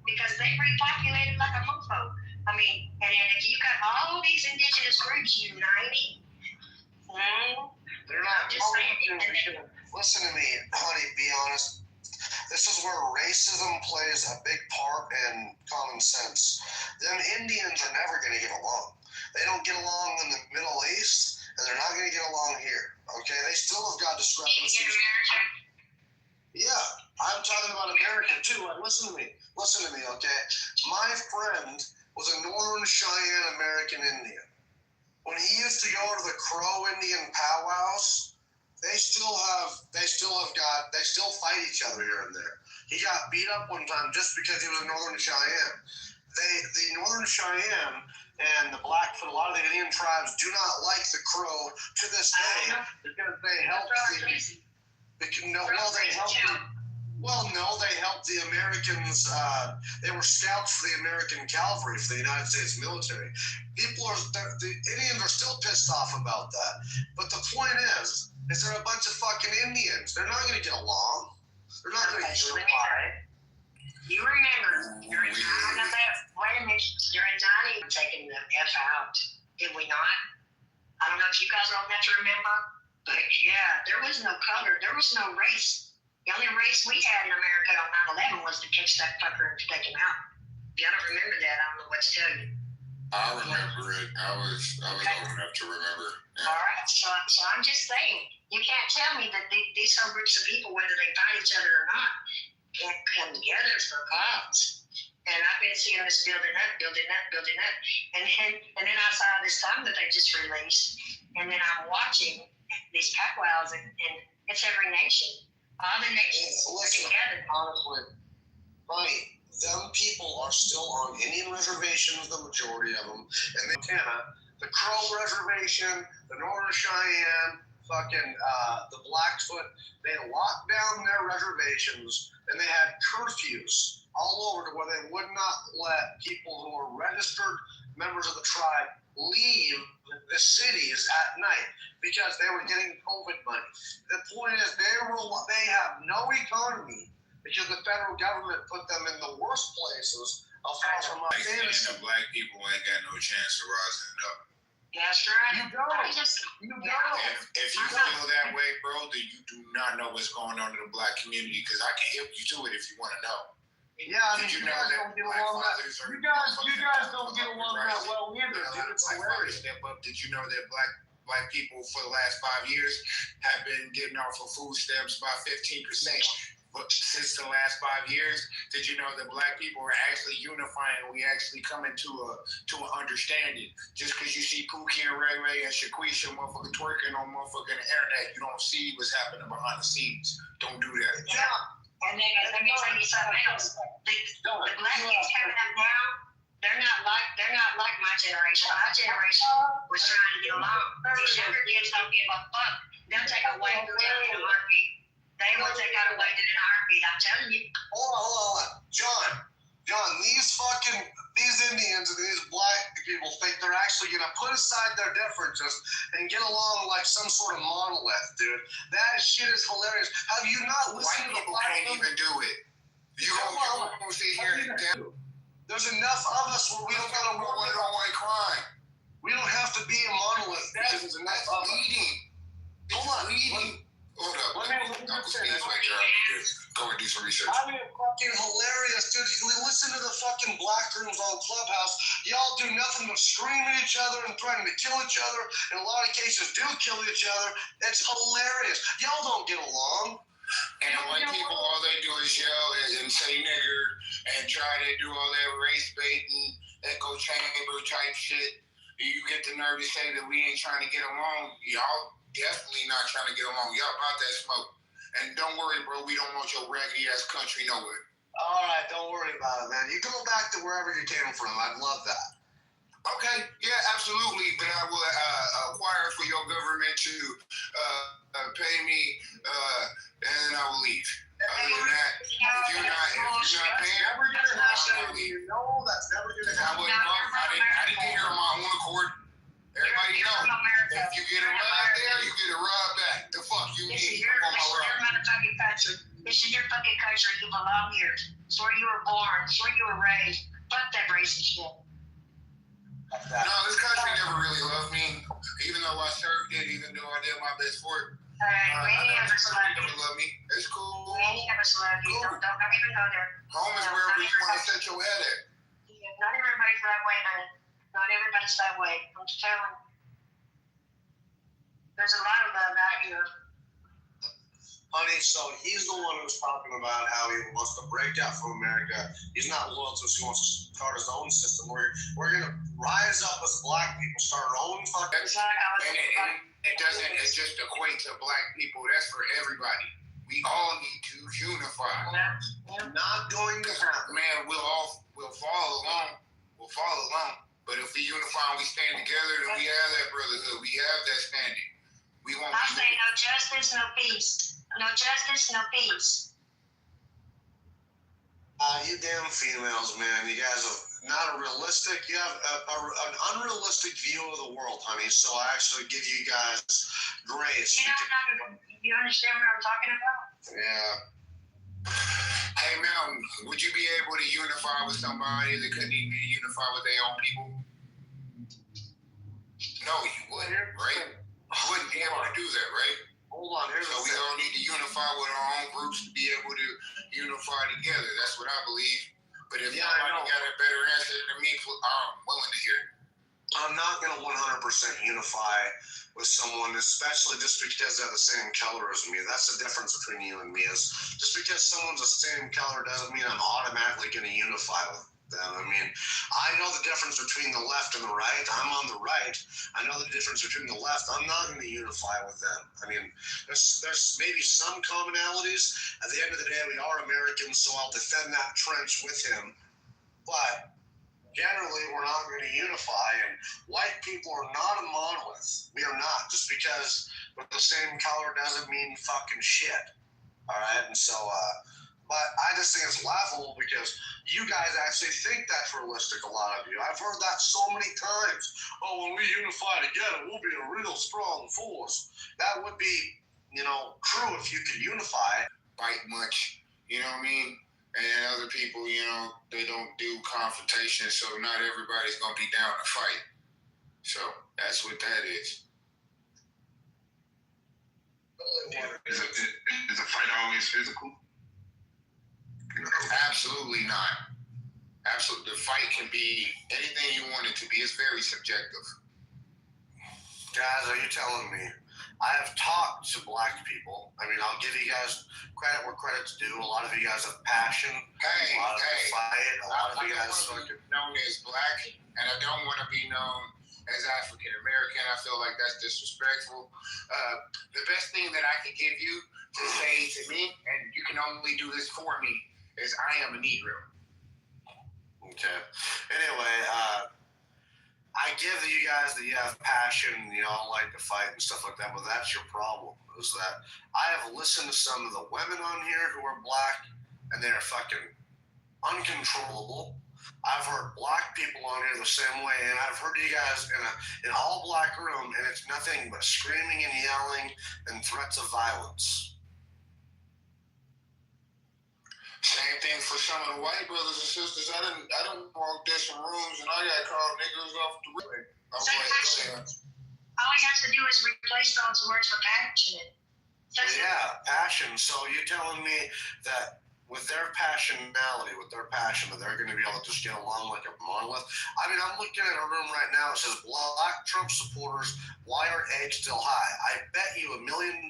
because they repopulated like a mofo. And if you got all these indigenous groups uniting, They're not just saying. Listen to me, honey, be honest. This is where racism plays a big part in common sense. Them Indians are never going to get along. They don't get along in the Middle East, and they're not going to get along here. Okay, they still have got discrepancies. Yeah, I'm talking about America too. Like, listen to me, okay? My friend was a Northern Cheyenne American Indian. When he used to go to the Crow Indian powwows, they still fight each other here and there. He got beat up one time just because he was a Northern Cheyenne. The Northern Cheyenne and the Blackfoot, a lot of the Indian tribes do not like the Crow to this day because they helped they helped the Americans. They were scouts for the American cavalry for the United States military. The Indians are still pissed off about that. But the point is they're a bunch of fucking Indians. They're not going to get along. They're not going to unify. You remember during 9/11, wait a minute, during 9/11 taking the F out, did we not? I don't know if you guys are old enough to remember, but yeah, there was no color, there was no race. The only race we had in America on 9/11 was to catch that fucker and to take him out. If y'all don't remember that, I don't know what to tell you. I remember it. I was old enough to remember. Yeah. All right, so I'm just saying, you can't tell me that these are groups of people, whether they fight each other or not, can't come together for a cause. And I've been seeing this building up. And then I saw this song that they just released. And then I'm watching these powwows, and it's every nation. All the nations together. Honestly, funny, them people are still on Indian reservations, the majority of them. And Montana, the Crow Reservation, the Northern Cheyenne, the Blackfoot, they locked down their reservations and they had curfews all over to where they would not let people who were registered members of the tribe leave the cities at night because they were getting COVID money. The point is they have no economy because the federal government put them in the worst places far from Afghanistan. The black people ain't got no chance of rising up. That's right. You don't. If you feel that way, bro, then you do not know what's going on in the black community, because I can help you to it if you want to know. Yeah, you guys don't get along that. You guys don't get along that well either. It's hilarious. Step up. Did you know that black people for the last 5 years have been getting off of food stamps by 15%? But since the last 5 years, did you know that black people are actually unifying? We actually coming to an understanding. Just because you see Pookie and Ray Ray and Shaquisha motherfucking twerking on motherfucking internet, you don't see what's happening behind the scenes. Don't do that. Yeah. And then let me tell you something else. The black kids coming up now, they're not like my generation. My generation was trying to get along. These younger kids don't give a fuck. They'll take a white dude down in a heartbeat. They will take out a white dude in a heartbeat. I'm telling you. Hold on. John, these Indians and these black people think they're actually gonna put aside their differences and get along like some sort of monolith, dude. That shit is hilarious. Have you not listened to the White people black can't even do it. You don't sit here and down. There's enough of us where we don't gotta worry about one crime. we don't have to be a monolith. That's leading. Hold on. Leading. Hold up. Let me Uncle finish. Steve's right there. I need to go and do some research. I mean, fucking hilarious, dude. We listen to the fucking black rooms on Clubhouse. Y'all do nothing but scream at each other and threaten to kill each other. In a lot of cases, do kill each other. It's hilarious. Y'all don't get along. And the white people, all they do is yell and say nigger and try to do all that race baiting, echo chamber type shit. You get the nerve to say that we ain't trying to get along. Y'all definitely not trying to get along. Y'all about that smoke. And don't worry, bro. We don't want your raggedy ass country nowhere. All right, don't worry about it, man. You go back to wherever you came from. I'd love that. Okay, yeah, absolutely. But I will acquire for your government to pay me, and I will leave. Other than that, if you're not paying, Never gonna happen. You know that's never gonna happen. I didn't get here on my own accord. Everybody knows. If you get a ride there, you get a ride back. The fuck you This need? is your motherfucking country. This is your fucking country. You belong here. It's where you were born. It's where you were raised. Fuck that racist shit. No, this country never really loved me, even though I served it, even though I did my best for it. We ain't ever loved Never you. loved me. It's cool. We ain't ever loved you. Don't even go there. Home is wherever you want to set your head at. Not everybody's that way, honey. Not everybody's that way. I'm just telling you. There's a lot of love out here. Honey, so he's the one who's talking about how he wants to break out from America. He's not loyal to us. He wants to start his own system. We're going to rise up as black people, start our own fucking... It's not how it's It doesn't just equate to black people. That's for everybody. We all need to unify. Not going to happen. Man, we'll follow along. We'll follow along. But if we unify and we stand together, then we have that brotherhood. We have that standing. We won't I say no justice, no peace. No justice, no peace. You damn females, man. You guys are not realistic. You have an unrealistic view of the world, honey. So I actually give you guys grace. You understand what I'm talking about? Yeah. Hey, Mountain, would you be able to unify with somebody that couldn't even unify with their own people? No, you wouldn't, right? You wouldn't be able to do that, right? Hold on. Here's So we all need to unify with our own groups to be able to unify together. That's what I believe. But if somebody got a better answer than me, I'm willing to hear it. I'm not going to 100% unify with someone, especially just because they're the same color as me. That's the difference between you and me. Is just because someone's the same color doesn't mean I'm automatically going to unify with them. I mean, I know the difference between the left and the right. I'm on the right. I know the difference between the left. I'm not going to unify with them. I mean, there's maybe some commonalities. At the end of the day, we are Americans, so I'll defend that trench with him. But generally, we're not going to unify, and white people are not a monolith. We are not. Just because we're the same color doesn't mean fucking shit. All right? And so, but I just think it's laughable because you guys actually think that's realistic, a lot of you. I've heard that so many times. Oh, when we unify together, we'll be a real strong force. That would be, true if you could unify. Fight much, you know what I mean? And other people, they don't do confrontation, so not everybody's going to be down to fight. So that's what that is. Is a fight always physical? Absolutely not. Absolutely. The fight can be anything you want it to be. It's very subjective. Guys, are you telling me I have talked to black people. I mean, I'll give you guys credit where credit's due. A lot of you guys have passion. Hey, a lot of you fight. A lot of you guys I don't want to be known as black, and I don't want to be known as African American. I feel like that's disrespectful. The best thing that I can give you to say to me, and you can only do this for me, is I am a Negro. Okay. Anyway, I give you guys that you have passion, you know, like to fight and stuff like that, but that's your problem. Is that I have listened to some of the women on here who are black, and they are fucking uncontrollable. I've heard black people on here the same way, and I've heard you guys in an all black room, and it's nothing but screaming and yelling and threats of violence. Same thing for some of the white brothers and sisters. I done walked in some rooms and I got called niggas off the road. All he has to do is replace those words with passion. Yeah, passion. So you're telling me that with their passionality, with their passion, that they're going to be able to just get along like a monolith? I mean, I'm looking at a room right now. It says black Trump supporters, why are eggs still high? I bet you $1 million.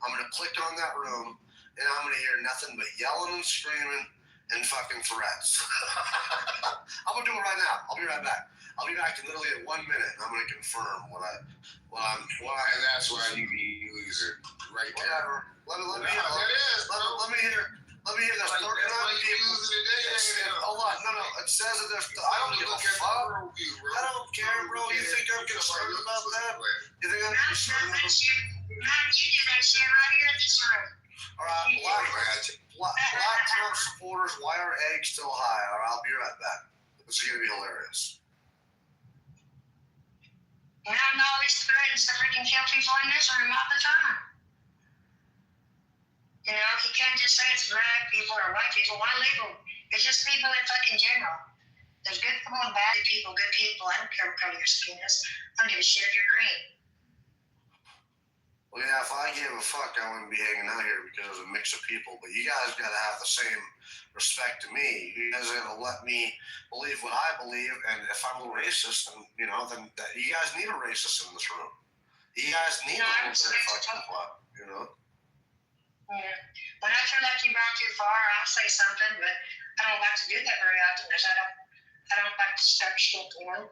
I'm going to click on that room, and I'm going to hear nothing but yelling and screaming and fucking threats. I'm going to do it right now. I'll be right back. I'll be back in literally in 1 minute, and I'm going to confirm what I'm. And that's why you be losing right there. Whatever. Let me hear. Let me hear this. 39 people. Hold on. No. It says that there's. I don't give a fuck. I don't care, bro. You think I'm concerned about that? You think I'm concerned about that? All right, black Trump supporters, why are eggs still high? All right, I'll be right back. This is going to be hilarious. And I'm always threatening to freaking kill people in this room all the time. You know, you can't just say it's black people or white people. Why label? It's just people in fucking general. There's good people and bad people, good people. I don't care what color your skin is. I don't give a shit if you're green. Well, yeah, if I gave a fuck, I wouldn't be hanging out here because there's a mix of people. But you guys got to have the same respect to me. You guys got to let me believe what I believe. And if I'm a racist, then, you know, then you guys need a racist in this room. You guys need a little bit of fucking plot, you know? Yeah. When I feel like you've gone too far, I'll say something, but I don't like to do that very often because I don't like to start shit, you know?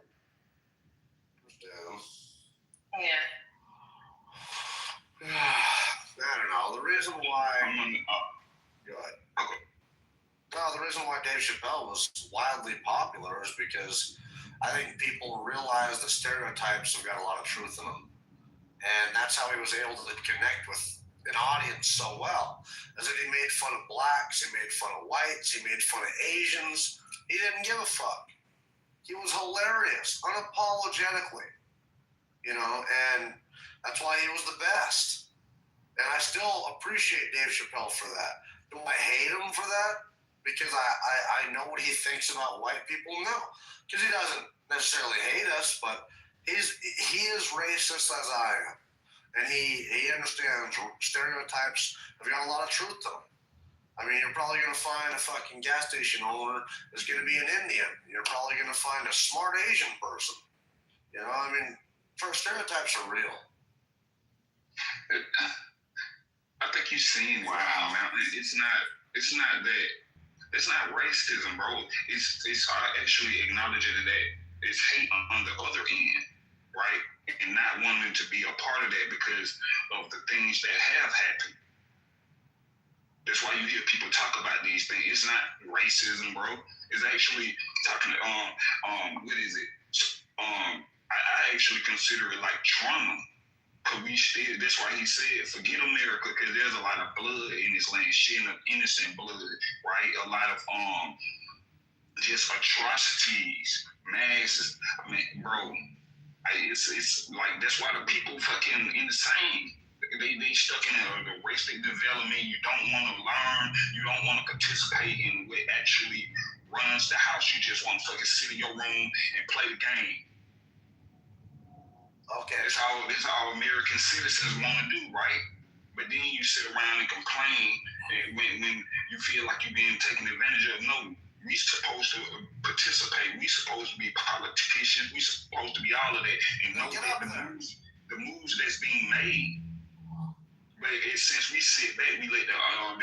Yeah. I don't know. The reason why. Go ahead. Okay. No, the reason why Dave Chappelle was wildly popular is because I think people realize that stereotypes have got a lot of truth in them. And that's how he was able to connect with an audience so well. As that he made fun of blacks, he made fun of whites, he made fun of Asians. He didn't give a fuck. He was hilarious, unapologetically. You know, and that's why he was the best. And I still appreciate Dave Chappelle for that. Do I hate him for that? Because I know what he thinks about white people? No. Because he doesn't necessarily hate us, but he is racist as I am. And he understands stereotypes have got a lot of truth to them. I mean, you're probably going to find a fucking gas station owner is going to be an Indian. You're probably going to find a smart Asian person. You know, I mean, stereotypes are real. I think you've seen it. Wow, man. It's not racism, bro. It's actually acknowledging that it's hate on the other end, right? And not wanting to be a part of that because of the things that have happened. That's why you hear people talk about these things. It's not racism, bro. It's actually talking what is it? I actually consider it like trauma. Cause that's why he said, forget America, because there's a lot of blood in this land, shedding of innocent blood, right? A lot of just atrocities, masses. I mean, bro, it's like that's why the people fucking insane. They stuck in the race they development. You don't want to learn. You don't want to participate in what actually runs the house. You just want to fucking sit in your room and play the game. Okay. That's all American citizens want to do, right? But then you sit around and complain when you feel like you're being taken advantage of. No, we supposed to participate. We supposed to be politicians. We supposed to be all of that. And no, the moves that's being made. But since we sit back, we let them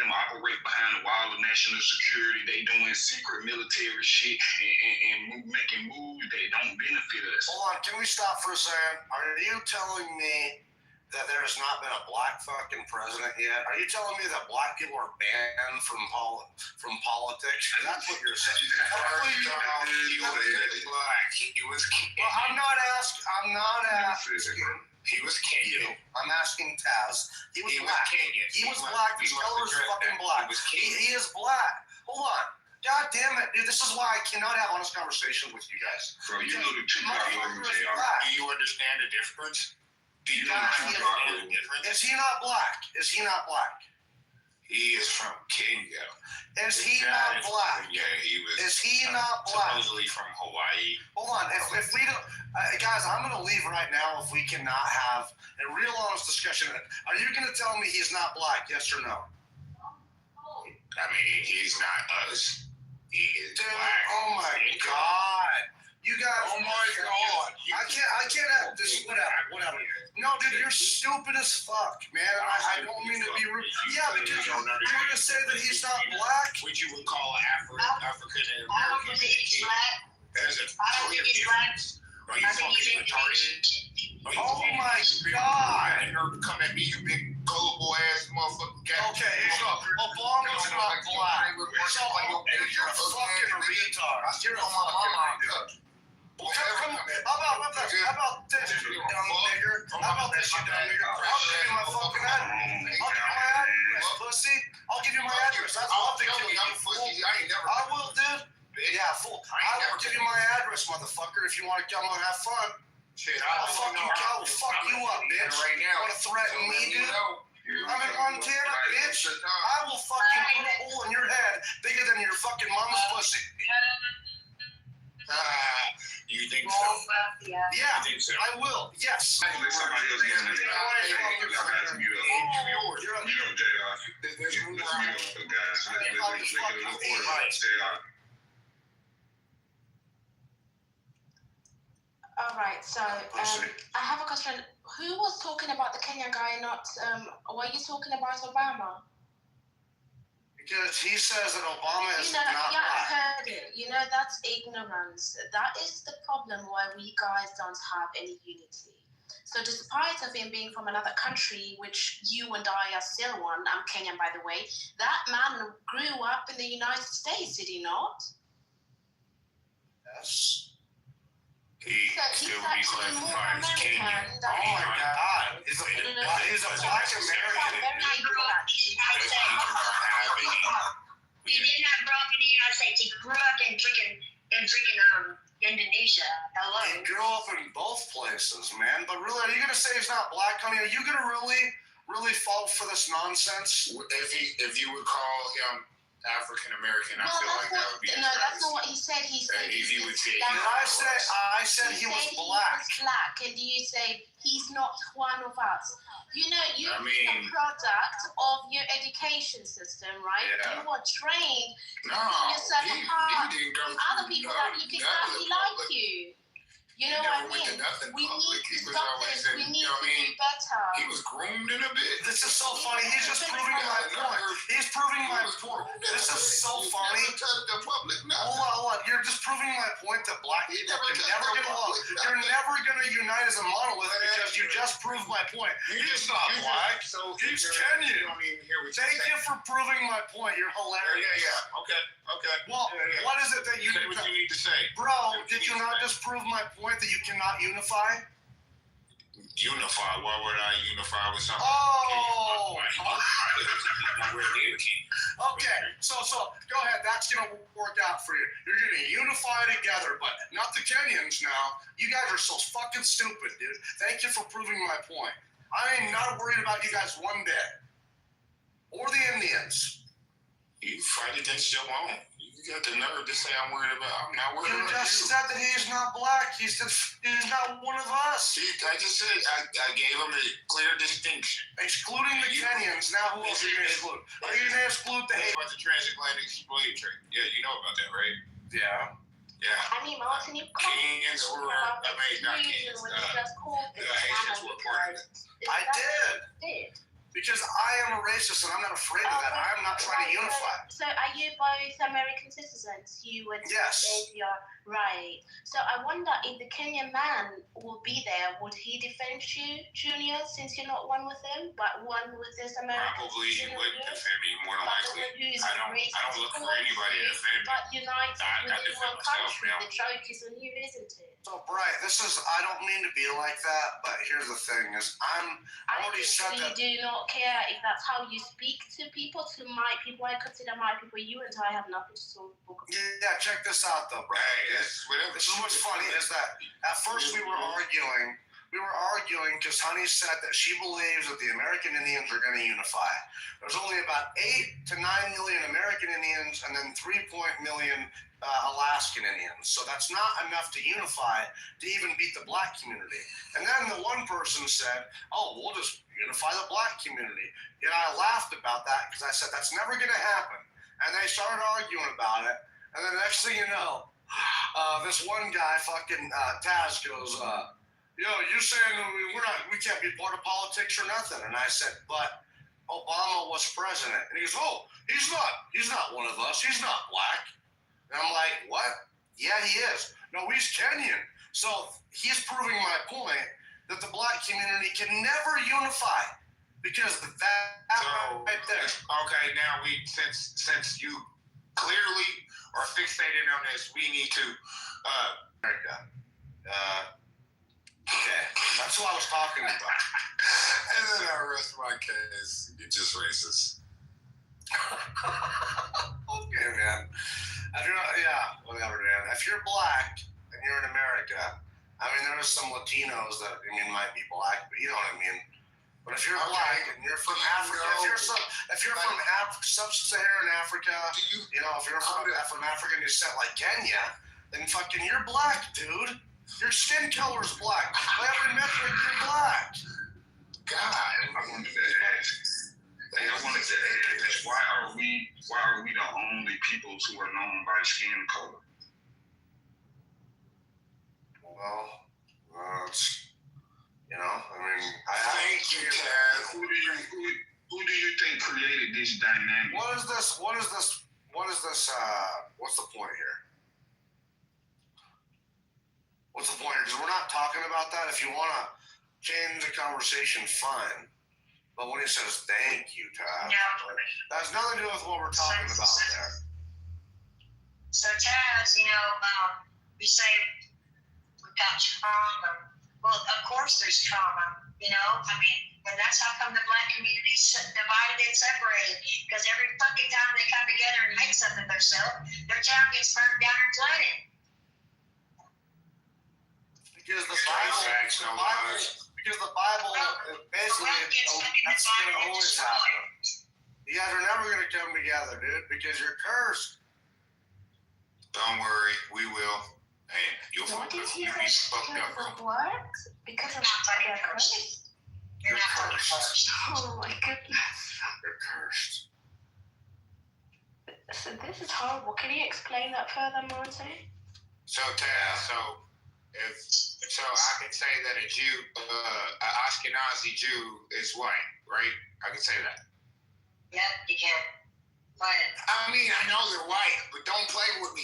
operate behind the wall of national security. They doing secret military shit and making moves that don't benefit us. Hold on, can we stop for a second? Are you telling me that there has not been a black fucking president yet? Are you telling me that black people are banned from politics? That's what you're saying. First off, he was black. He was Kenyan. Well, I'm not asking. He was Kenyan. I'm asking Taz. He was He was black. Kenyan. He was black. His color is fucking black. He is black. Hold on. God damn it, dude. This is why I cannot have honest conversations with you guys. Bro, you know the two Motherfucker is JR. black. Do you understand the difference? Do you God, understand the difference? Is he not black? Is he not black? He is from Kenya. Is he His not dad is- black? Yeah, he was. Is he not black? Supposedly from Hawaii. Hold on. If we don't, guys, I'm going to leave right now if we cannot have a real honest discussion. Are you going to tell me he's not black? Yes or no? I mean, he's not us. He is Dude, black. oh my God. You guys. Oh my God. I can't have this. Whatever. No, dude, you're stupid as fuck, man. I don't mean to be rude. Yeah, because you're going to say that he's not black. What you would call African American. I don't think he's black. There's a I don't think he's black. Are you I think he's fucking retarded? Asian. Oh my God. You nerve to come at me, you big gullible ass motherfucking cat. Okay, so Obama's not black. So you're a fucking retard. You're a fucking retard. How about this, you dumb nigger? How about this, you dumb nigger? I'll give you my fucking address. I'll give you my address, pussy. I'll give you my address. I'd love to kill you, fool. I will, dude. Yeah, fool. I will give you my address, motherfucker, if you want to come and have fun. Shit, I'll fuck you up, bitch. Right now. Want to threaten me, dude? I'm in Montana, bitch. I will fucking put a hole in your head bigger than your fucking mama's pussy. You think so? Yeah. Yeah, You think so? I will. Yes. Let somebody else get in there. Y'all got to mute up. You're a Mute up, JR. There's room Let's around. mute up, guys. Let's get it in order. JR. All right, so I have a question. Who was talking about the Kenyan guy? Not were you talking about Obama? Because he says that Obama is You know, not yeah, I black. heard it. You know, that's ignorance. That is the problem why we guys don't have any unity. So despite of him being from another country, which you and I are still one, I'm Kenyan by the way, that man grew up in the United States, did he not? Yes. He So still he's be actually more classified as Kenyan. American Oh than my God. He's a black American. He did not grow up in the United States. He grew up in freaking Indonesia. Hello. He grew up in both places, man. But really, are you gonna say he's not black, honey? Are you gonna really fall for this nonsense? If you would call him African American, I feel like that would be that's not what he said. He said If you would say black. I said he was black. He was black, and you say he's not one of us. You know, you're I mean- a product of your education system, right? Yeah. You were trained no, yourself he apart didn't go from other people that look exactly like you. You know what I mean? We need to stop this. We need to do better. He was groomed in a bit. This is so funny. He's just proving my point. He's proving my point. This is so funny. The public, Hold on. You're just proving my point that black people are never gonna love. You're never gonna unite as a monolith because you just proved my point. He's not black. So He's you Kenyan. don't even hear what Thank you for proving my point. You're hilarious. Yeah. Okay. Well, what is it that you Say what you need to say. Bro, did you not just prove my point that you cannot unify? Unify. Why would I unify with something? Oh. We're the king. Okay, so go ahead. That's gonna work out for you. You're gonna unify together, but not the Kenyans now. You guys are so fucking stupid, dude. Thank you for proving my point. I am not worried about you guys one bit. Or the Indians. You fight against your own. You got the nerve to say I'm not worried You about just you. said that he's not black. He's not one of us. See, I just said I gave him a clear distinction. Excluding the Kenyans. Now who else are you gonna exclude? Are you gonna exclude the hate? About the transatlantic slave trade. Yeah, you know about that, right? Yeah. Yeah. I mean, Martin, you've Kenyans were, not Kenyans. when you just called the Haitians were part of it. I did. Because I am a racist and I'm not afraid of that. I'm not trying to unify. So are you both American citizens? You and Yes. Xavier, right. So I wonder if the Kenyan man will be there, would he defend you, Junior, since you're not one with him, but one with this American Probably he citizen? would defend me, more than likely. I don't look for anybody to defend me. But united I within defend one myself country, now. the joke is on you, isn't it? So, Bright, I don't mean to be like that, but here's the thing is I already said that. Do not care if that's how you speak to people, my people. I consider my people. You and I have nothing to talk about. Yeah, check this out though, Bright. Hey, This is what's funny is that at first we were arguing because Honey said that she believes that the American Indians are going to unify. There's only about 8 to 9 million American Indians and then 3 million Alaskan Indians. So that's not enough to unify to even beat the black community. And then the one person said, oh, we'll just unify the black community. And I laughed about that because I said, that's never going to happen. And they started arguing about it. And then the next thing you know, this one guy, fucking Taz, goes, you're saying we can't be part of politics or nothing. And I said, but Obama was president. And he goes, oh, he's not one of us. He's not black. And I'm like, what? Yeah, he is. No, he's Kenyan. So he's proving my point that the black community can never unify because right there. Okay, now since you clearly are fixated on this, we need to America. Okay, that's what I was talking about. and then I rest my case. You're just racist. Okay, man. Whatever, man. If you're black and you're in America, I mean, there are some Latinos that might be black, but you know what I mean. But if you're black and you're from Africa, if you're from sub-Saharan Africa, if you're from African descent like Kenya, then fucking you're black, dude. Your skin color's black. By every metric, you're black. God, I wanted to ask, why are we the only peoples who are known by skin color? Well, it's, Thank you, Taz. Who do you think created this dynamic? What is this? What's the point here? What's the point here? Because we're not talking about that. If you want to change the conversation, fine. But when he says, thank you, Taz, that has nothing to do with what we're talking about there. So, Taz, we say we've got trauma. Well, of course there's trauma, and that's how come the black community's divided and separated. Because every fucking time they come together and make something of themselves, their town gets burned down and flooded. Because the Bible, basically, that's going to always happen. You guys are never going to come together, dude, because you're cursed. Don't worry, we will. Hey, you'll What did he be say? fucked up. What? Because of their curse? You're cursed. Oh my goodness. You're cursed. So this is horrible. Can you explain that further, Monty? So, Taz, I can say that a Jew, an Ashkenazi Jew is white, right? I can say that. Yep, you can. But I mean, I know they're white, but don't play with me.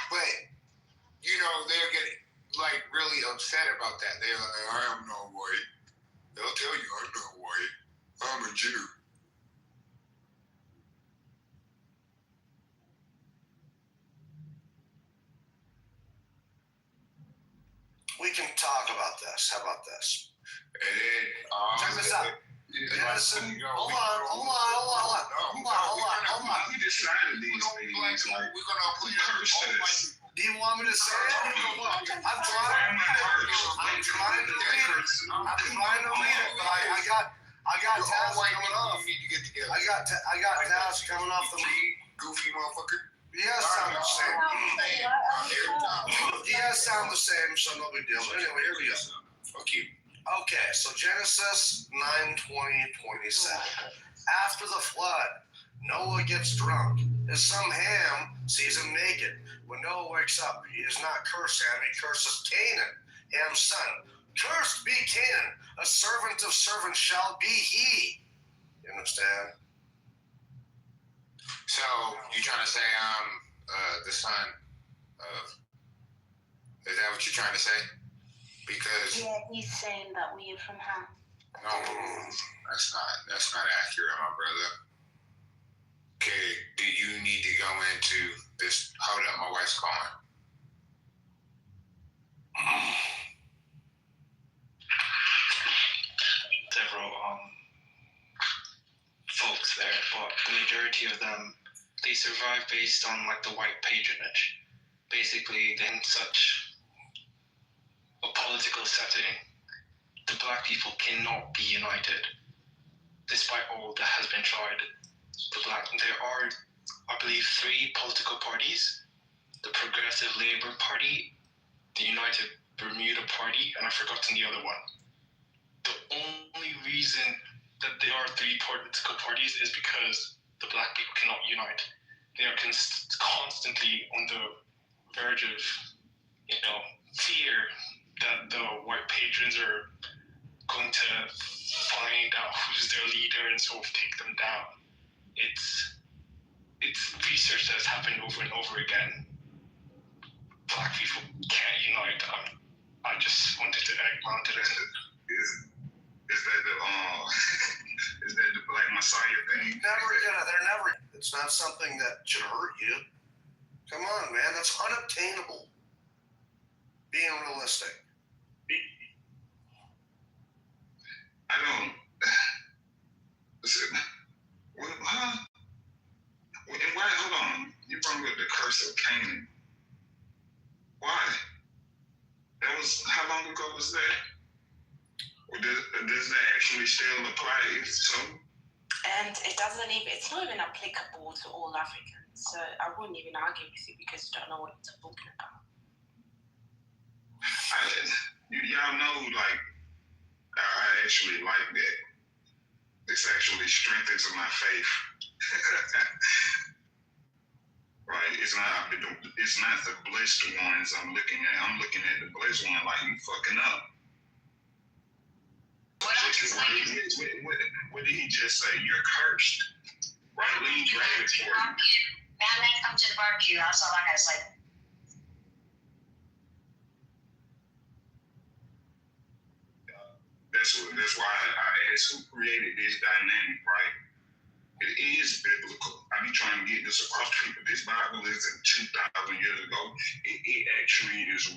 But, they're getting, really upset about that. They're like, I am not white. They'll tell you I'm not white. I'm a Jew. We can talk about this. How about this? And then, Check this out. Listen, hold on. We decided these things. We're gonna put curse Do you want me to say it? I'm trying to read it, but I got Taz coming off. You need to get together. I got Taz coming off the. Goofy motherfucker. You guys sound the same. You guys sound the same, so no big deal. But anyway, here we go. Fuck you. Okay, so Genesis 9:20-27. After the flood, Noah gets drunk. His son Ham sees him naked. When Noah wakes up, he does not curse Ham, he curses Canaan, Ham's son. Cursed be Canaan, a servant of servants shall be he. You understand? So you trying to say the son of? Is that what you're trying to say? Because Yeah, he's saying that we are from Ham. no, that's not accurate, my brother. Okay, do you need to go into this? Hold up, my wife's calling. Several folks there, but the majority of them, they survive based on like the white patronage. Basically, in such a political setting, the black people cannot be united, despite all that has been tried. There are, I believe, 3 political parties: the Progressive Labour Party, the United Bermuda Party, and I've forgotten the other one. The only reason that there are 3 political parties is because the black people cannot unite. They are constantly on the verge of, fear that the white patrons are going to find out who's their leader and sort of take them down. It's research that's happened over and over again. Black people can't unite. I just wanted to add on to that. Is that the is that the Black Messiah thing? They're never. It's not something that should hurt you. Come on, man. That's unobtainable. Being realistic. I don't. Listen. Huh? And why? Hold on. You brought up the curse of Canaan. Why? That was how long ago was that? Or does that actually still apply? If so, And it's not even applicable to all Africans. So I wouldn't even argue with you because you don't know what you're talking about. y'all know, like, I actually like that. This actually strengthens my faith. Right? It's not the blessed ones I'm looking at. I'm looking at the blessed one like, you fucking up. What did he just say? You're cursed. Right? Lean right for you. Man, next come to the barbecue. That's all I gotta say. That's why I asked who created this dynamic, right? It is biblical. I be trying to get this across to people. This Bible isn't 2,000 years ago. It actually is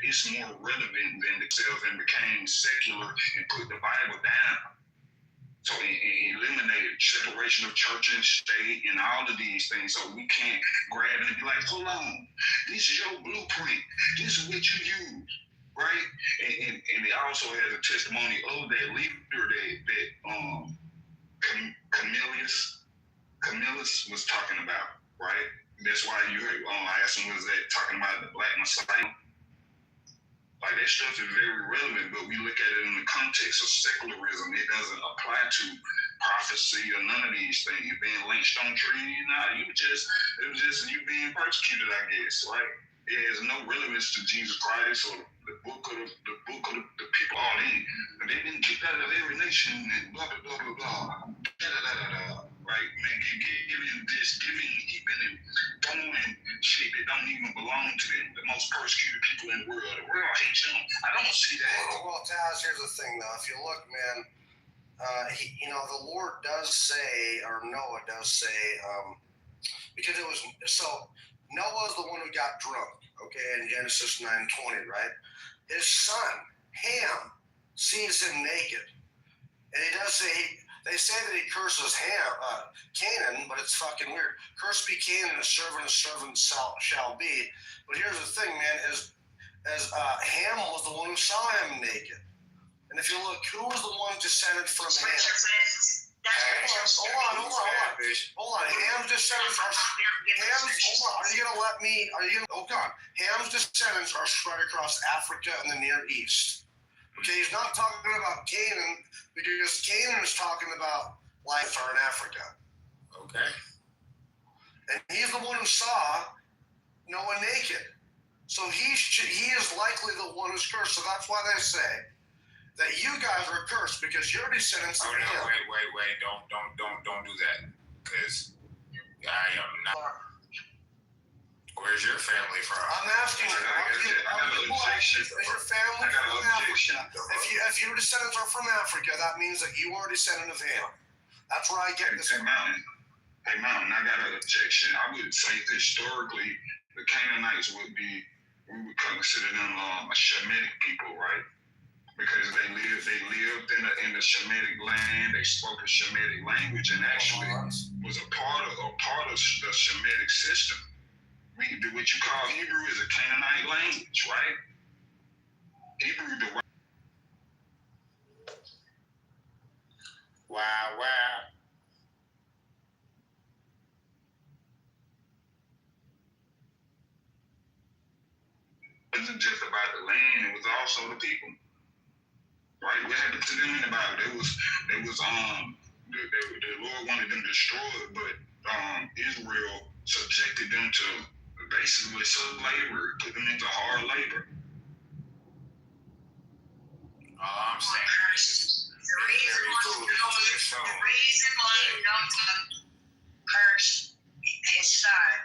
it's more relevant than itself and became secular and put the Bible down. So it eliminated separation of church and state and all of these things. So we can't grab it and be like, hold on, this is your blueprint. This is what you use. Right? And it also has a testimony of that leader that Camillus was talking about, right? That's why you heard, I asked him, was that talking about the Black Messiah? Like, that stuff is very relevant, but we look at it in the context of secularism. It doesn't apply to prophecy or none of these things. You're being lynched on trees, it was just you being persecuted, I guess, right? It has no relevance to Jesus Christ or the book of the people all in. But they've been kicked out of every nation and blah, blah, blah, blah, blah. Right? Man, giving this, giving, heaping, and throwing shit that don't even belong to them. The most persecuted people in the world. The world hates them. I don't see that. Well, Taz, here's the thing, though. If you look, man, the Lord does say, or Noah does say, because it was, so Noah's the one who got drunk, okay, in Genesis 9:20, right? His son, Ham, sees him naked. And he does say, they say that he curses Canaan, but it's fucking weird. Cursed be Canaan, a servant shall be. But here's the thing, man, as Ham was the one who saw him naked. And if you look, who was the one descended from Ham? Hold on. Ham's descendants are Ham's descendants are spread across Africa and the Near East. Okay, he's not talking about Canaan because Canaan is talking about life in Africa. Okay. And he's the one who saw Noah naked. So he is likely the one who's cursed. So that's why they say that you guys are cursed because you're descendants of Oh no! him. Wait! Don't do that. Because I am not. Where's your family from? I'm asking you, is your family from Africa? If your descendants are from Africa, that means that you are a descendant of him. That's where I get this from. Hey, Mountain, I got an objection. I would say historically, the Canaanites we would consider them a Shemitic people, right? Because they lived in the Shemitic land. They spoke a Shemitic language, and actually was a part of the Shemitic system. What you call Hebrew is a Canaanite language, right? Hebrew, Wow. It wasn't just about the land; it was also the people, right? What happened to them in the Bible? The Lord wanted them destroyed, but Israel subjected them to basically slavery, put them into hard labor. All I'm saying is The reason why Noah cursed his son,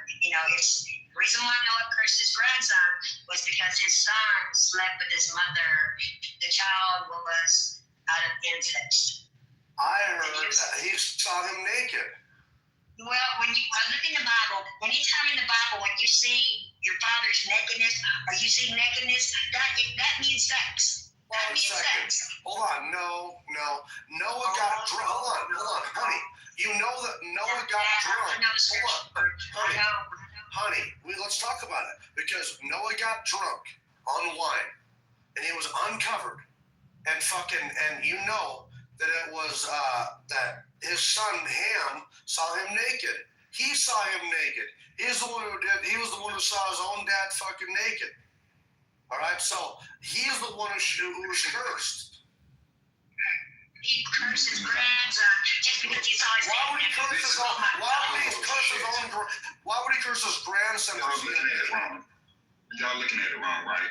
it's the reason why Noah cursed his grandson was because his son slept with his mother. The child was out of incest. I heard that he saw him naked. Well, when you look in the Bible, anytime in the Bible when you see your father's nakedness or you see nakedness, that means sex. That means sex. Hold on, no. Noah got drunk. Hold on, honey. You know that Noah got drunk. I know the scripture. Honey, let's talk about it. Because Noah got drunk on wine, and he was uncovered, and you know that it was that his son Ham saw him naked. He saw him naked. He's the one who did. He was the one who saw his own dad fucking naked. All right, so he's the one who was cursed. He cursed his grandson just because he saw his. Why would he curse his own? Why would he curse his grandson? Y'all looking at it wrong, right?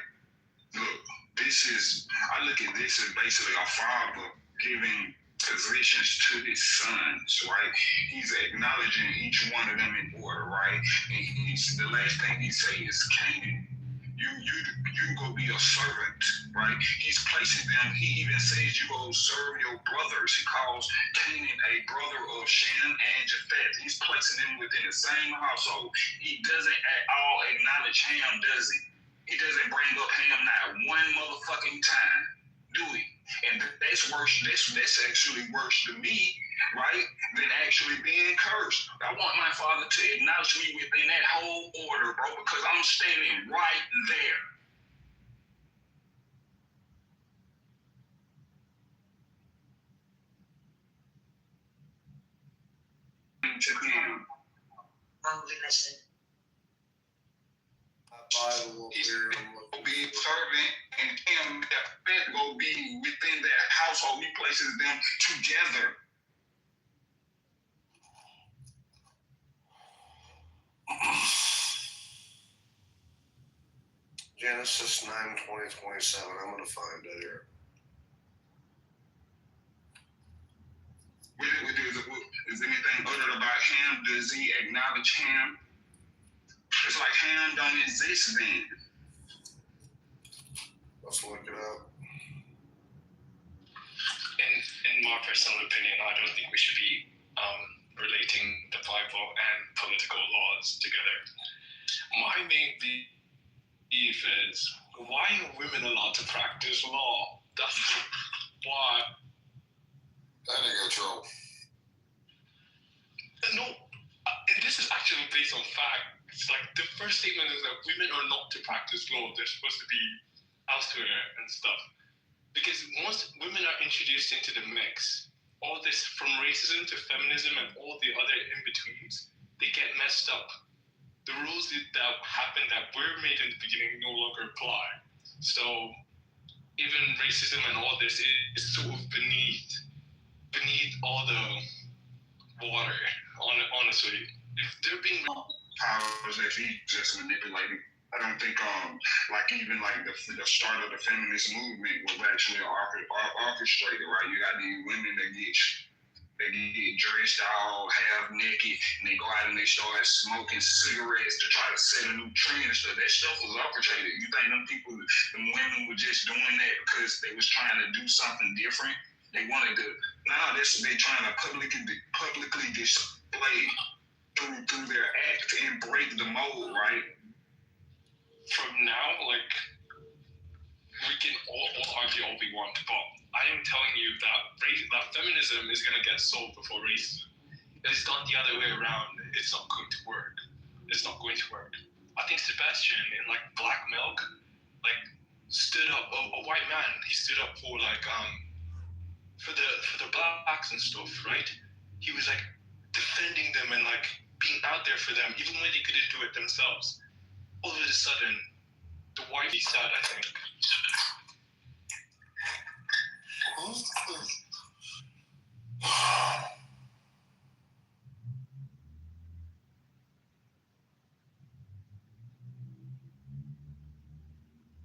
Look, I look at this as basically a father giving positions to his sons, right? He's acknowledging each one of them in order, right? And the last thing he say is Canaan. You go be a servant, right? He's placing them. He even says you go serve your brothers. He calls Canaan a brother of Shem and Japheth. He's placing them within the same household. He doesn't at all acknowledge Ham, does he? He doesn't bring up Ham not one motherfucking time, do he? And that's worse. That's actually worse to me, right, than actually being cursed. I want my father to acknowledge me within that whole order, bro, because I'm standing right there. To him. I'm listening. He's go be a servant, and him that go be within that household. He places them together. Genesis 9:20-27. I'm going to find it here. Is anything uttered about him? Does he acknowledge him? It's like Ham don't exist then. Let's look it up. In my personal opinion, I don't think we should be relating the Bible and political laws together. My main beef is, why are women allowed to practice law? That's why. That nigga troll. No, this is actually based on fact. It's like the first statement is that women are not to practice law. They're supposed to be elsewhere and stuff. Because once women are introduced into the mix, all this from racism to feminism and all the other in-betweens, they get messed up. The rules that happened that were made in the beginning no longer apply. So even racism and all this is sort of beneath all the water, honestly. If they're being powers that be just manipulating. I don't think like even like the start of the feminist movement was actually orchestrated, right? You got these women that get dressed all half naked and they go out and they start smoking cigarettes to try to set a new trend and stuff. That stuff was orchestrated. You think them women were just doing that because they was trying to do something different? They wanted to. Now they trying to publicly display through their act and break the mold, right? From now, like, we can all argue all we want, but I am telling you that feminism is going to get solved before racism. If it's done the other way around, it's not going to work. It's not going to work. I think Sebastian in like Black Milk, like, stood up, a white man, he stood up for like for the blacks and stuff, right? He was like defending them and like being out there for them, even when they couldn't do it themselves. All of a sudden, the white said, I think.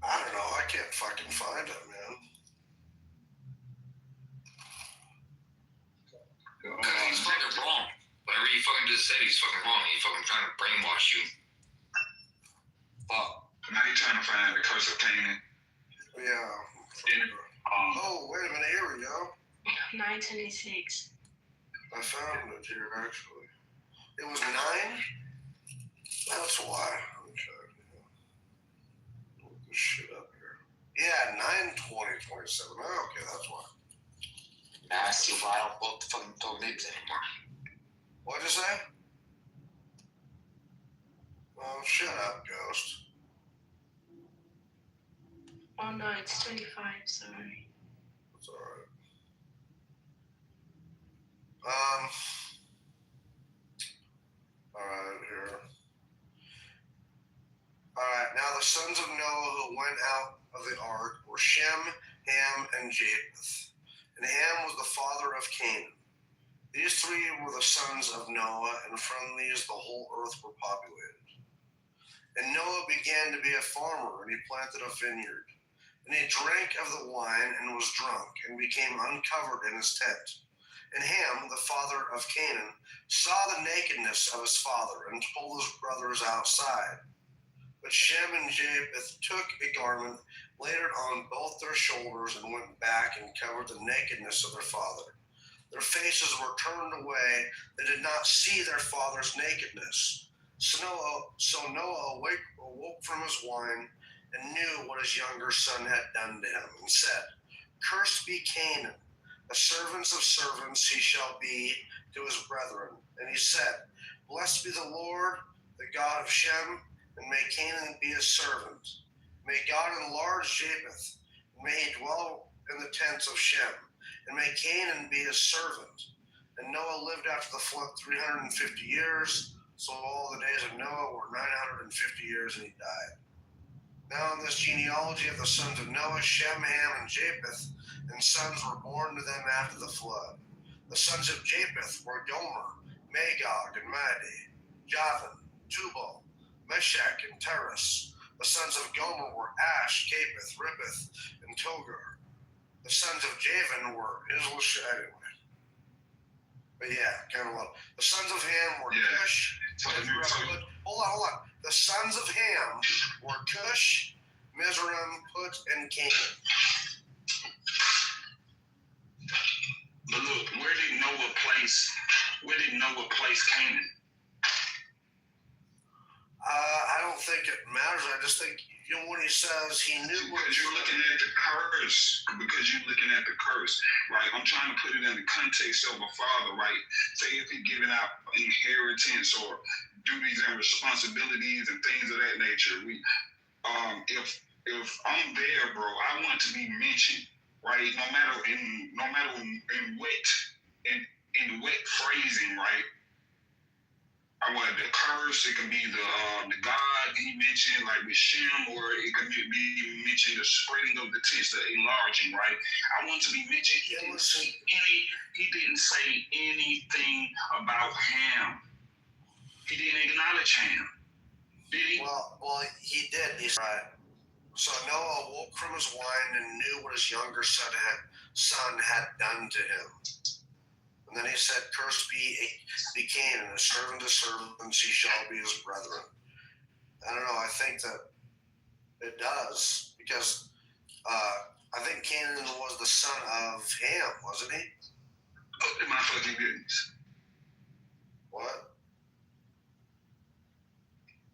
I don't know. I can't fucking find it, man. He's fucking wrong. Whatever you fucking just said, he's fucking wrong. He's fucking trying to brainwash you. Fuck. Now he's trying to find the curse of Canaan. Yeah. Oh, wait a minute. Here we go. 926. I found it here, actually. It was 9? That's why. Okay. Look this shit up here. Yeah, 9/20/27. Okay, that's why. Now I see why I don't book fucking throw names anymore. What'd you say? Oh, shut up, Ghost. Oh no, it's 25, sorry. It's alright. Alright, here. Alright, now the sons of Noah who went out of the ark were Shem, Ham, and Japheth. And Ham was the father of Canaan. These three were the sons of Noah, and from these the whole earth were populated. And Noah began to be a farmer, and he planted a vineyard. And he drank of the wine and was drunk, and became uncovered in his tent. And Ham, the father of Canaan, saw the nakedness of his father, and told his brothers outside. But Shem and Japheth took a garment, laid it on both their shoulders, and went back and covered the nakedness of their father. Their faces were turned away, they did not see their father's nakedness. So Noah awoke from his wine, and knew what his younger son had done to him, and said, Cursed be Canaan, the servants of servants he shall be to his brethren. And he said, Blessed be the Lord, the God of Shem, and may Canaan be his servant. May God enlarge Japheth, and may he dwell in the tents of Shem, and may Canaan be his servant. And Noah lived after the flood 350 years, so all the days of Noah were 950 years, and he died. Now in this genealogy of the sons of Noah, Shem, Ham, and Japheth, and sons were born to them after the flood. The sons of Japheth were Gomer, Magog, and Madai, Javan, Tubal, Meshach, and Teres. The sons of Gomer were Ash, Japheth, Ribeth, and Togar. The sons of Javan were anyway. But yeah, kind of low. The sons of Ham were Cush. Hold on. The sons of Ham were Cush, Mizraim, Put, and Canaan. But look, where did Noah place Canaan? I don't think it matters. I just think, when he says he knew because you're looking at the curse. Right? I'm trying to put it in the context of a father, right? Say if he's giving out inheritance or duties and responsibilities and things of that nature. If I'm there, bro, I want to be mentioned, right? No matter in wet phrasing, right? I want the curse. It can be the God he mentioned, like with Shem, or it could be mentioned the spreading of the tents, the enlarging, right? I want to be mentioned. He didn't say anything about Ham. He didn't acknowledge Ham. Did he? Well, he did. He's right. So Noah woke from his wine and knew what his younger son had done to him. And then he said, "Cursed be Canaan, a servant of servants, he shall be his brethren." I don't know. I think that it does because I think Canaan was the son of Ham, wasn't he? Oh, my fucking goodness. What?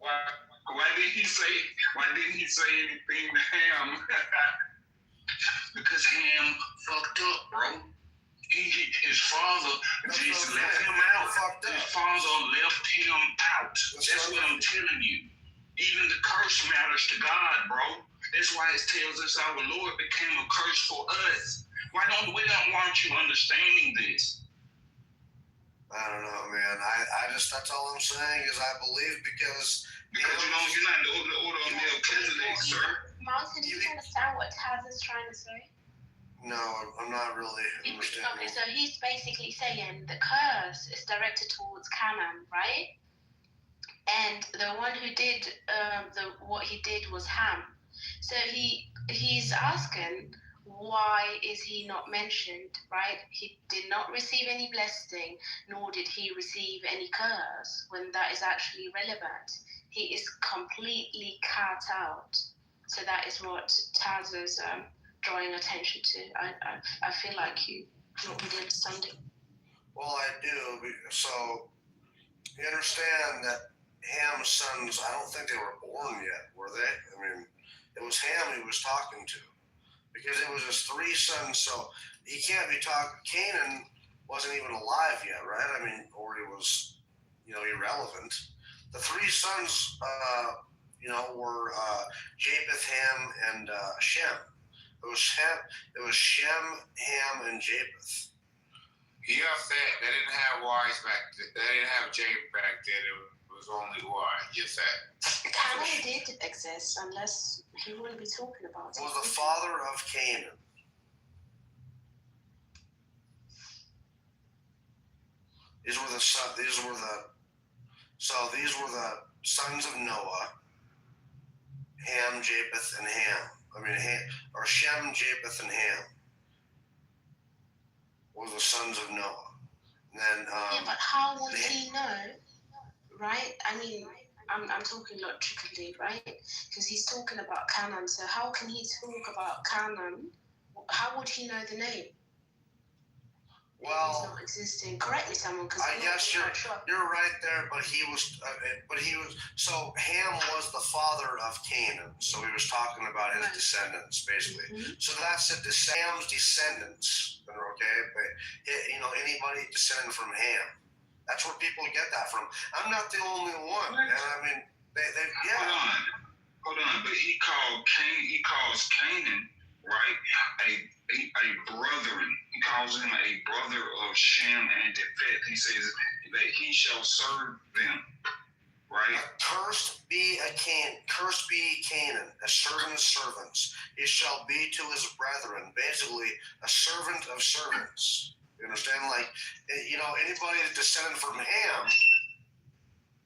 Why didn't he say anything to Ham? Because Ham fucked up, bro. His father just left him out. His father left him out. That's what I'm telling you. Even the curse matters to God, bro. That's why it tells us our Lord became a curse for us. Why don't you understanding this? I don't know, man. I just, that's all I'm saying is I believe because you're not the order of Melchizedek, sir. Martin, do you understand what Taz is trying to say? No, I'm not really understanding. Okay, so he's basically saying the curse is directed towards Canaan, right? And the one who did what he did was Ham. So he's asking, why is he not mentioned, right? He did not receive any blessing, nor did he receive any curse, when that is actually relevant. He is completely cut out. So that is what Taz is drawing attention to. I feel like you don't really understand it. Well, I do. So you understand that Ham's sons, I don't think they were born yet, were they? I mean, it was Ham he was talking to. Because it was his three sons, so he can't be talking. Canaan wasn't even alive yet, right? I mean, or he was, irrelevant. The three sons, were Japheth, Ham, and Shem. It was Shem, Ham, and Japheth. You got that. They didn't have wives back then. They didn't have Japheth back then. It was only wives. Get that. Canaan did exist, unless he wouldn't be talking about it. Was the father of Canaan. These were the sons of Noah, Ham, Japheth, and Ham. Or Shem, Japheth, and Ham were the sons of Noah. And then, but how would he know, right? I mean, I'm talking logically, right? Because he's talking about Canaan. So how can he talk about Canaan? How would he know the name? Well, it's not existing. Correct me, someone. I guess you're right there, but he was. So Ham was the father of Canaan. So he was talking about his descendants, basically. Mm-hmm. So that's Ham's descendants. Okay, but anybody descended from Ham. That's where people get that from. I'm not the only one. And I mean, they Hold on. But he calls Canaan, right? A brethren. He calls him a brother of Shem and Japheth. He says that he shall serve them, right? Cursed be Canaan, a servant of servants. He shall be to his brethren, basically a servant of servants. You understand? Like, anybody that's descended from Ham,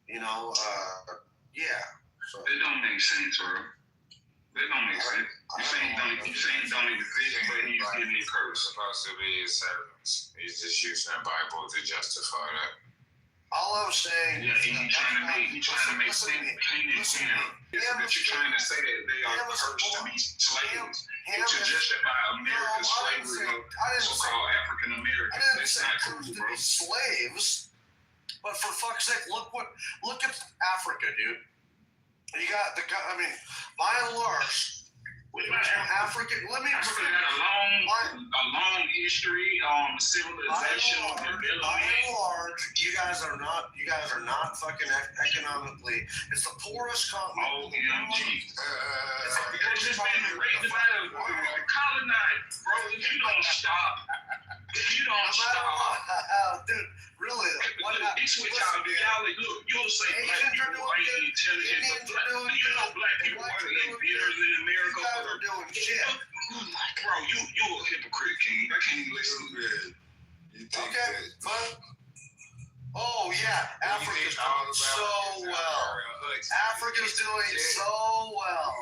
yeah. So. It don't make sense, bro. That don't make sense. You saying he don't exist, but he's getting it cursed. Supposed to be his servants. He's just using the Bible to justify that. All I'm saying is he's trying to make Canaan Ham. But you're trying to say that they are cursed to be slaves. To justify America's slavery of so-called African Americans. That's not cool, bro. Slaves, but for fuck's sake, look at Africa, dude. You got by and large, Africa. Africa got a long history, civilization. By and large, you guys are not fucking economically. It's the poorest continent. OMG. Because it's been raped by the colonized, bro. If you don't stop, dude, really. It's what y'all do. You'll say black people ain't intelligent, but black people are leaders in America. You guys are doing shit. Bro, you a hypocrite, King. I can't even listen to that. Okay, fine. Oh yeah, Africa's doing so well. Africa's doing so well.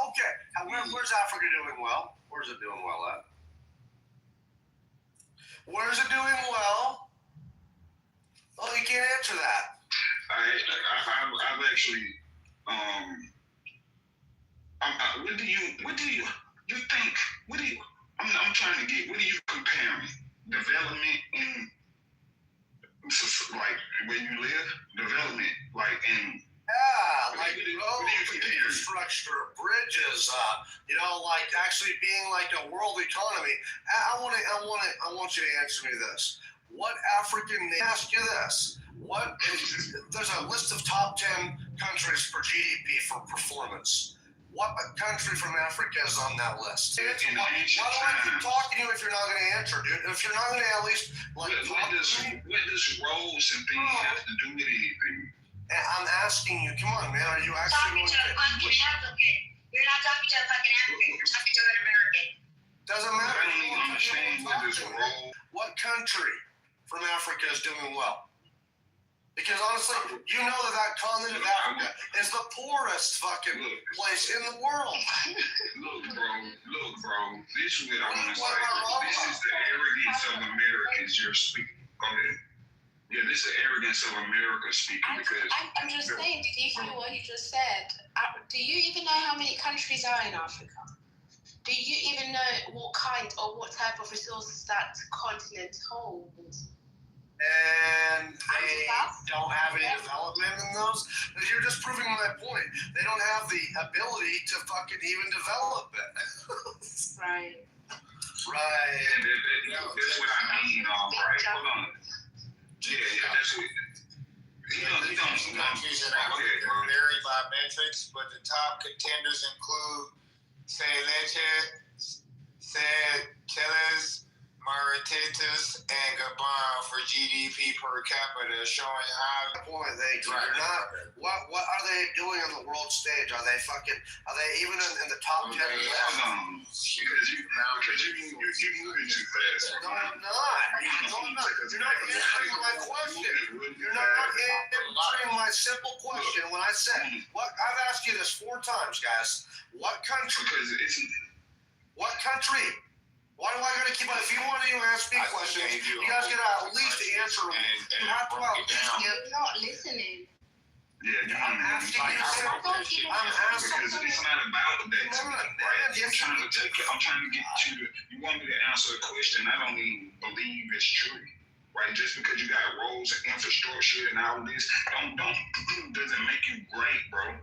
Okay, where's Africa doing well? Where's it doing well at? Where's it doing well? Oh, you can't answer that. I've actually, what do you think? I'm trying to get, what are you comparing? Development and, like, where you live? Development, like, in... Yeah, like infrastructure, bridges, like actually being like a world economy. I want you to answer me this. What African, ask you this. There's a list of top 10 countries for GDP for performance. What country from Africa is on that list? Why do I keep talking to you if you're not going to answer, dude? If you're not going to at least, like, what does roles and things have to do with anything? I'm asking you, come on, man, are you actually talking to a fucking African? You're not talking to a fucking African. You're talking to an American. Doesn't matter. I don't even understand what this role. What country from Africa is doing well? Because honestly, you know that continent of Africa is the poorest fucking place in the world. Look, bro. This is what I want to say. This is the arrogance of Americans you're speaking. Go ahead. Yeah, this is the arrogance of America speaking because... I'm just saying, did you hear what he just said? Do you even know how many countries are in Africa? Do you even know what kind or what type of resources that continent holds? And they don't have any development in those. You're just proving my point. They don't have the ability to fucking even develop it. Right. Right. That's what I mean, all right. Hold on. Yeah, that's what. Some countries in Africa vary by metrics, but the top contenders include Seychelles, Mauritius, and Gabon for GDP per capita, showing how the point they're not. What are they doing on the world stage? Are they even in the top 10? Because you moving too fast. No, I'm not. You're not answering my question. You're not answering my simple question. When I said, I've asked you this 4 times, guys. What country? What country? Why do I gotta keep on? If you want to ask me questions, you guys gotta at least answer them. You have to at least answer. You're not listening. Yeah, I'm asking you. Because it's not about that. Right? I'm trying to get you to. You want me to answer a question I don't even believe is true. Right? Just because you got roads and infrastructure and all this, don't doesn't make you great, bro.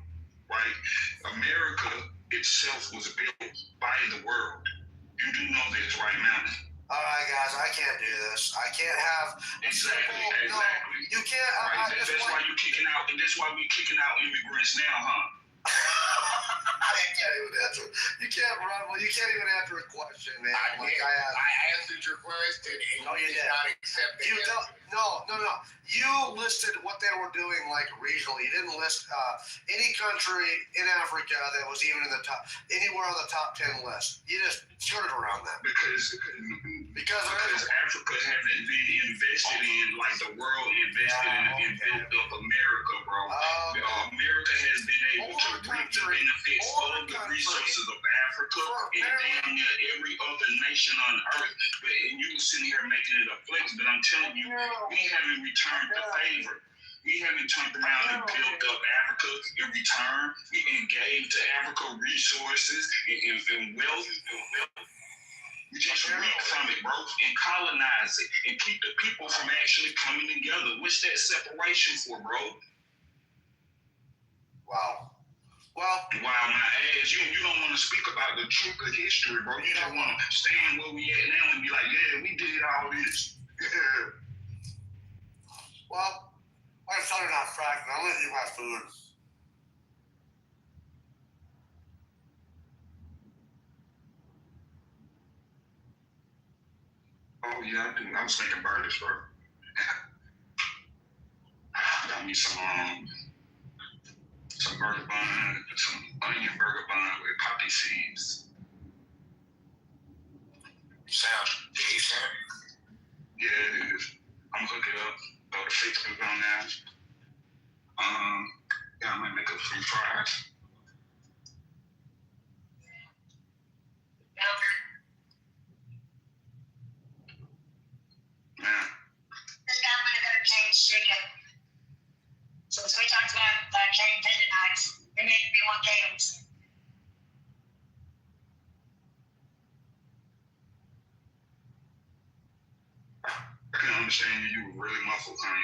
Right? America itself was built by the world. You do know this right now. All right, guys, I can't do this. I can't have exactly. No, you can't. Right, that's why you kicking out, and that's why we kicking out immigrants now, huh? You can't run. Well, you can't even answer a question, man. I answered your question, and you did not accept it. No. You listed what they were doing, like, regionally. You didn't list any country in Africa that was even in the top, anywhere on the top 10 list. You just skirted around that. Because Africa hasn't been invested in like the world invested in built up America, bro. America has been able to reap the benefits of the resources of Africa and damn near every other nation on earth. And you sitting here making it a flex, but I'm telling you, we haven't returned the favor. We haven't turned around and built up Africa in return. We gave to Africa resources and wealth. We just reap from it, bro, and colonize it and keep the people from actually coming together. What's that separation for, bro? Wow. Well, my ass, you don't want to speak about the truth of history, bro. You just want to stand where we at now and be like, yeah, we did all this. Yeah. Well, I'm sorry not fracking. I'm gonna eat my food. Oh yeah, I was making burgers, bro. Got me some burger bun, some onion burger bun with poppy seeds. Sounds decent. Yeah, it is. fixings on there. Yeah, I might make a few fries. Man. This guy wanted to go to Kane's Chicken. Since we talked about Kane tendonitis, it made me want Kane's. I can understand you. You were really muffled, honey.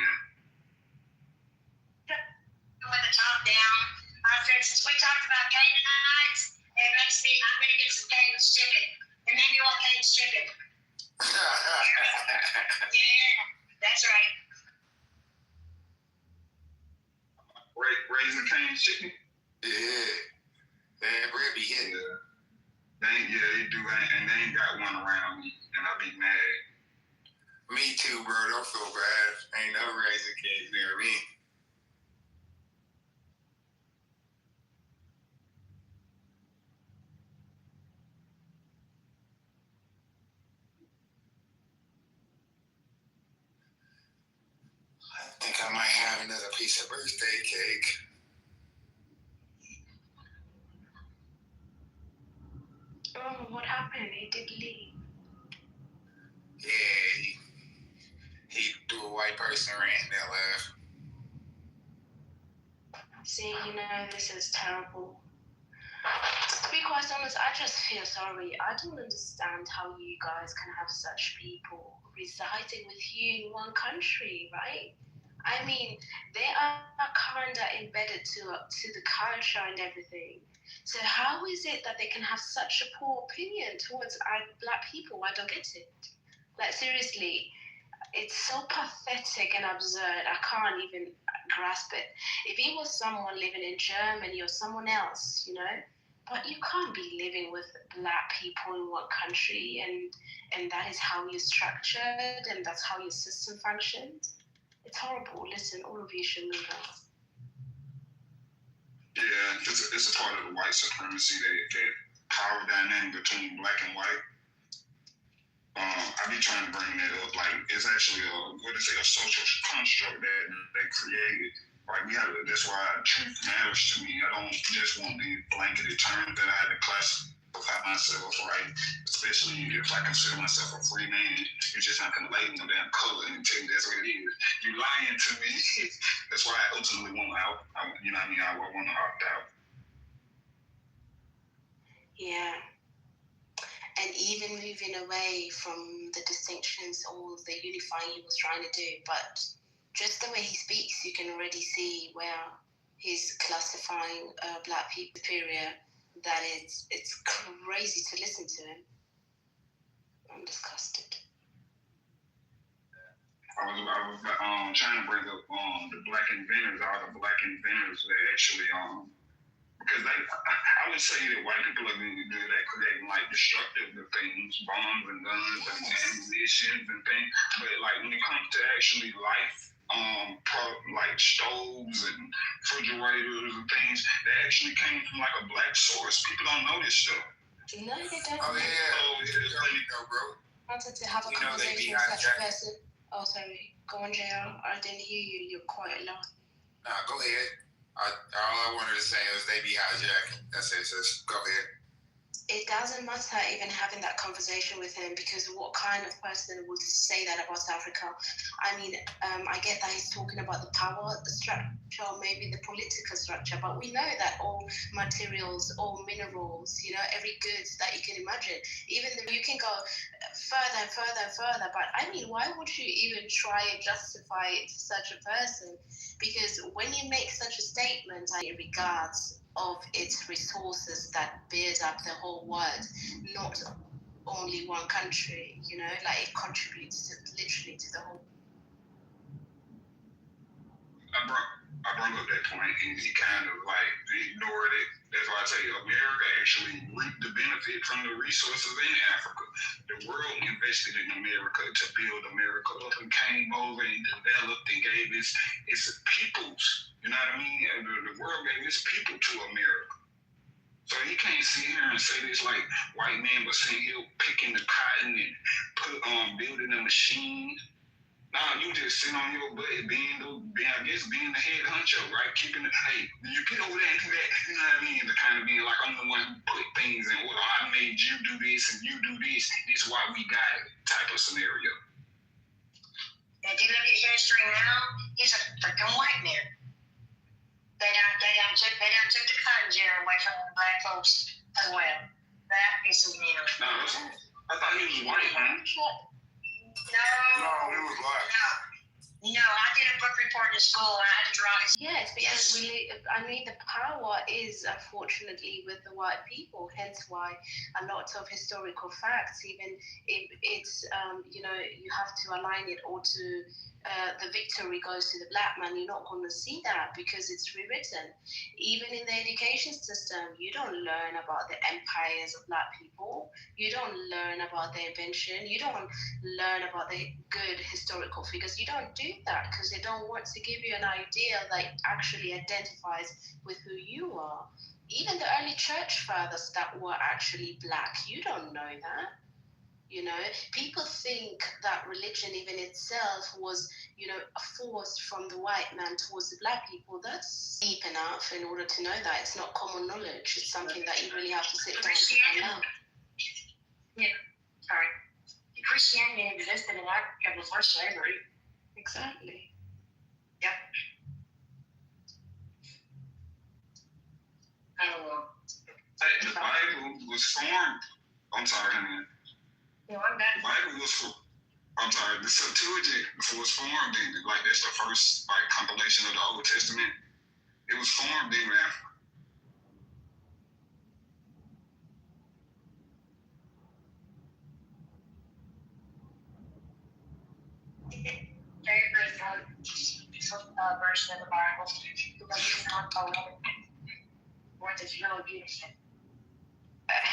With the top down, I said, since we talked about Canaanites, it makes me, I'm going to get some Cane's chicken. It made me want Cane's chicken. Yeah, that's right. Raising Cane's chicken? Yeah. Man, Brad be hitting. Yeah, they do, and they ain't got one around me, and I be mad. Me too, bro. Don't feel bad. Ain't no raising kids near me. I think I might have another piece of birthday cake. Oh, what happened? He did leave. Yeah, he do a white person rant that laugh. See, this is terrible. To be quite honest, I just feel sorry. I don't understand how you guys can have such people residing with you in one country, right? I mean, they are kind of embedded to the culture and everything. So how is it that they can have such a poor opinion towards black people? I don't get it. Like, seriously, it's so pathetic and absurd. I can't even grasp it. If it was someone living in Germany or someone else, but you can't be living with black people in one country, and that is how you're structured, and that's how your system functions. It's horrible. Listen, all of you should move on. Yeah, it's a part of the white supremacy, that power dynamic between black and white. I be trying to bring that up. Like, it's actually a social construct that they created. Like, that's why truth matters to me. I don't just want the blanketed terms that I had to classify myself, right? Especially if I consider myself a free man. You're just not going to label no damn color and tell me that's what it is. You're lying to me. That's why I ultimately want out. I want to opt out. Yeah. And even moving away from the distinctions or the unifying he was trying to do. But just the way he speaks, you can already see where he's classifying black people superior, that it's crazy to listen to him. I'm disgusted. I was trying to bring up the black inventors, all the black inventors that actually because I would say that white people are good at creating like destructive things, bombs and guns and ammunition and things. But like when it comes to actually life, like stoves and refrigerators and things, that actually came from like a black source. People don't know this stuff. No, they don't. Oh yeah, bro. I wanted to have a conversation with such a person. Oh, sorry. Go on, JR. I didn't hear you. You're quite loud. Nah, go ahead. All I wanted to say was they be hijacking. That's it, sis. Go ahead. It doesn't matter even having that conversation with him, because what kind of person would say that about Africa? I mean, I get that he's talking about the power, the structure, or maybe the political structure, but we know that all materials, all minerals, every goods that you can imagine, even though you can go further and further and further, but I mean, why would you even try and justify it to such a person? Because when you make such a statement in regards of its resources that build up the whole world, not only one country, like it contributes literally to the whole. I brought up that point, and he kind of like ignored it. That's why I say America actually reaped the benefit from the resources in Africa. The world invested in America to build America up and came over and developed and gave its peoples. You know what I mean? The world gave its people to America. So you can't sit here and say this like white man was sitting here picking the cotton and building a machine. Nah, you just sit on your butt, being the head honcho, right? Keeping it, hey, you get over there and do that, you know what I mean? The kind of being like, I'm the one who put things in order. I made you do this and you do this. This is why we got it type of scenario. If you look at history now, he's a freaking white man. They done took the cotton gin away from the black folks as well. That is him. No, I thought he was white, man. No, he was black. No, I did a book report in school and I had to draw his. Yes, because really, I mean, the power is unfortunately with the white people. Hence why a lot of historical facts, even if it's, you know, you have to align it or to the victory goes to the black man, you're not going to see that because it's rewritten. Even in the education system, you don't learn about the empires of black people. You don't learn about their invention. You don't learn about the good historical figures. You don't do that because they don't want to give you an idea that actually identifies with who you are. Even the early church fathers that were actually black, you don't know that. You know, people think that religion even itself was, you know, forced from the white man towards the black people. That's deep enough in order to know that. It's not common knowledge. It's something that you really have to sit down and find out. Yeah, sorry. Christianity existed in Africa before slavery. Exactly. Yep. I don't know. Hey, the Bible was formed. I'm sorry, man. No, I'm The Bible was for. I'm sorry. The Septuagint was formed in like that's the first like compilation of the Old Testament. It was formed in Africa. favorite version of the Bible because it's not poetic. It's really beautiful.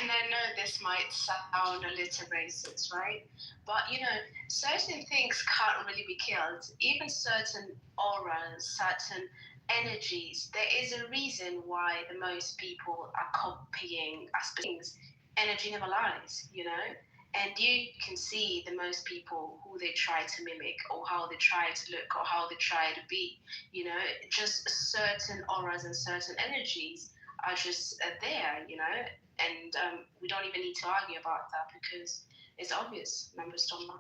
And I know this might sound a little racist, right? But you know, certain things can't really be killed. Even certain auras, certain energies. There is a reason why the most people are copying things. Energy never lies, you know? And you can see the most people who they try to mimic or how they try to look or how they try to be, you know, just certain auras and certain energies are just there, you know? And we don't even need to argue about that because it's obvious. Numbers don't lie.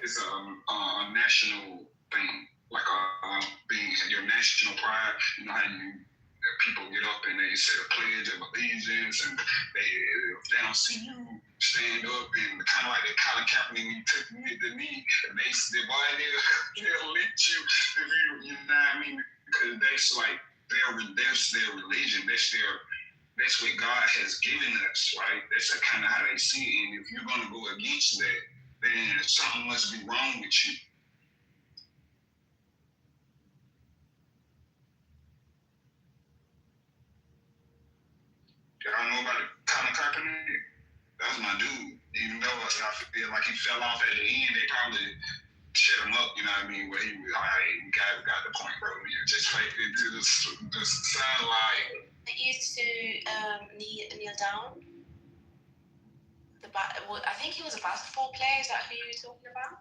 It's a national thing, like being your national pride. You know how people get up and they say a pledge of allegiance, and if they don't see you stand up and kind of like that Colin Kaepernick when you took the knee, they'll let you if you know what I mean, because that's like their religion, that's what God has given us, right? That's kind of how they see it, and if you're gonna go against that, then something must be wrong with you. Y'all know about Colin Kaepernick? That was my dude. Even though I feel like he fell off at the end, they probably shut him up, you know what I mean? Where he was, all right, you guys got the point, bro. You just like, it just sound like. They used to kneel down. I think he was a basketball player. Is that who you were talking about?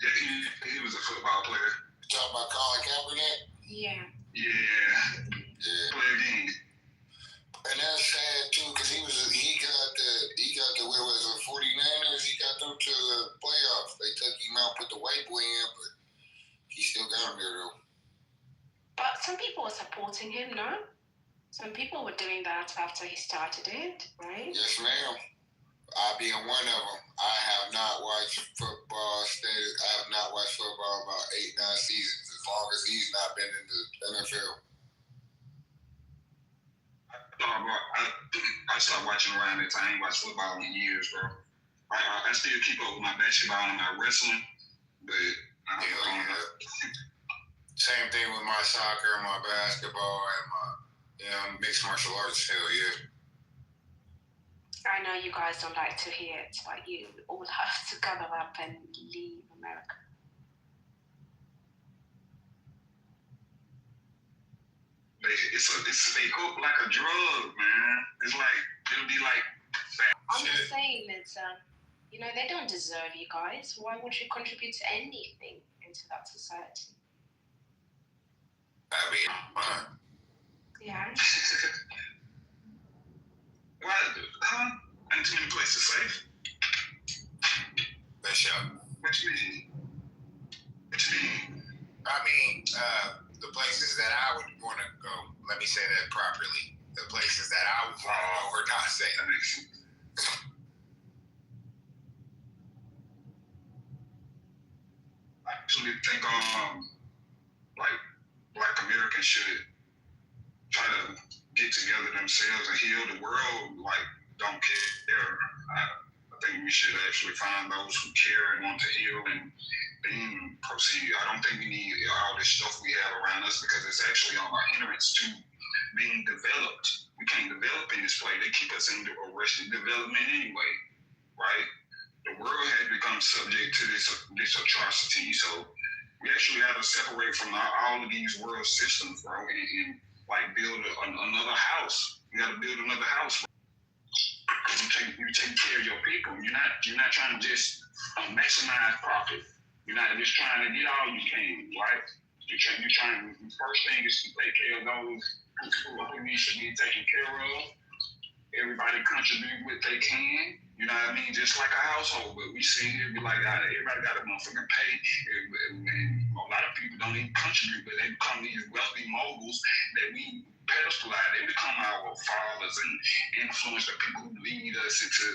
Yeah, he was a football player. You talking about Colin Kaepernick? Yeah. Yeah. Play again. And that's sad too, because he got the where was it, 49ers? He got them to the playoffs. They took him out, put the white boy in, but he still got him there though. But some people were supporting him, no? Some people were doing that after he started it, right? Yes, ma'am. I being one of them. I have not watched football. I have not watched football about 8-9 seasons, as long as he's not been in the NFL. I started watching around that time. I ain't watched football in years, bro. I still keep up with my basketball and my wrestling, but I don't know. Same thing with my soccer, my basketball, and my mixed martial arts. Hell yeah. I know you guys don't like to hear it, but you all have to gather up and leave America. They hook like a drug, man. It's like it'll be like. I'm just saying that, they don't deserve you guys. Why would you contribute to anything into that society? I mean, Yeah. Why? Huh? Ain't too many places safe. that's y'all. What you mean? I mean, the places that I would want to go, let me say that properly. The places that I would want to go are not safe. That makes sense. I actually think like Black Americans should try to get together themselves and heal the world. Like, don't care. I think we should actually find those who care and want to heal and then proceed. I don't think we need all this stuff we have around us because it's actually a hindrance to being developed. We can't develop in this way. They keep us in arrested development anyway, right? The world has become subject to this atrocity. So we actually have to separate from all of these world systems, bro, and like build another house. You got to build another house. You take care of your people. You're not trying to just maximize profit. You're not just trying to get all you can, right? You're trying. First thing is to take care of those who need to be taken care of. Everybody contribute what they can. You know what I mean? Just like a household, but we sit here be like, everybody got a motherfucking pay. And a lot of people don't even contribute, but they become these wealthy moguls that we pedestalize. They become our fathers and influence the people who lead us into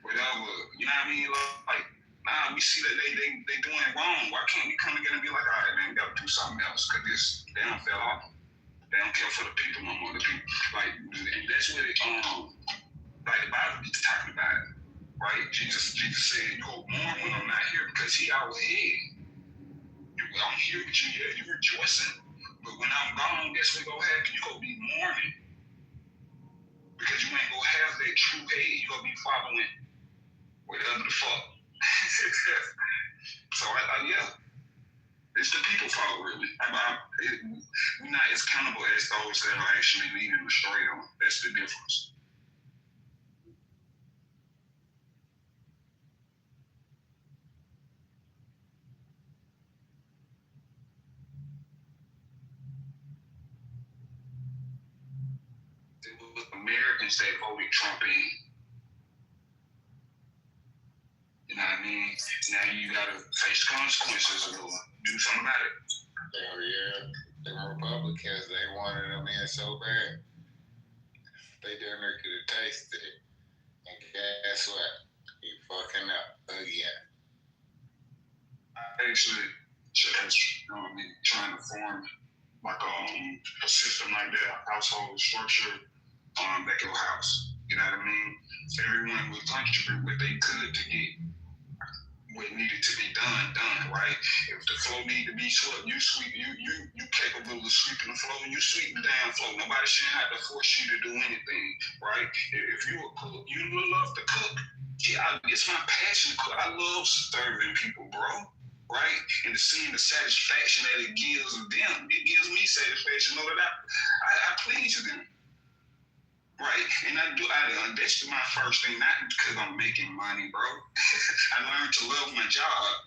whatever. You know what I mean? Like, nah, we see that they doing it wrong. Why can't we come together and be like, all right, man, we got to do something else because they don't fell off. They don't care for the people no more. The people, like, and that's what it, like the Bible is talking about it, right? Jesus said, you go mourn when I'm not here because he our head. I'm here with you, yeah, you're rejoicing. But when I'm gone, guess what gonna happen? You gonna be mourning. Because you ain't gonna have that true head. You gonna be following whatever the fuck. So, yeah. It's the people fault, really. We're not as accountable as those that are actually leading astray on. That's the difference. It was Americans that voted Trump in. You know what I mean? Now you gotta face consequences or do something about it. Hell yeah. The Republicans, they wanted them in so bad. They damn near could have tasted it. And guess what? He fucking up again. I actually trying to form like a system like that, a household structure back your house. You know what I mean? Everyone would contribute what they could to get what needed to be done, right? If the floor need to be swept, you sweep. You capable of sweeping the floor, you sweep the damn floor. Nobody shouldn't have to force you to do anything, right? If you a cook, you love to cook. It's my passion to cook. I love serving people, bro. Right? And seeing the satisfaction that it gives them, it gives me satisfaction. Know that I please them. Right? And that's my first thing, not because I'm making money, bro. I learned to love my job.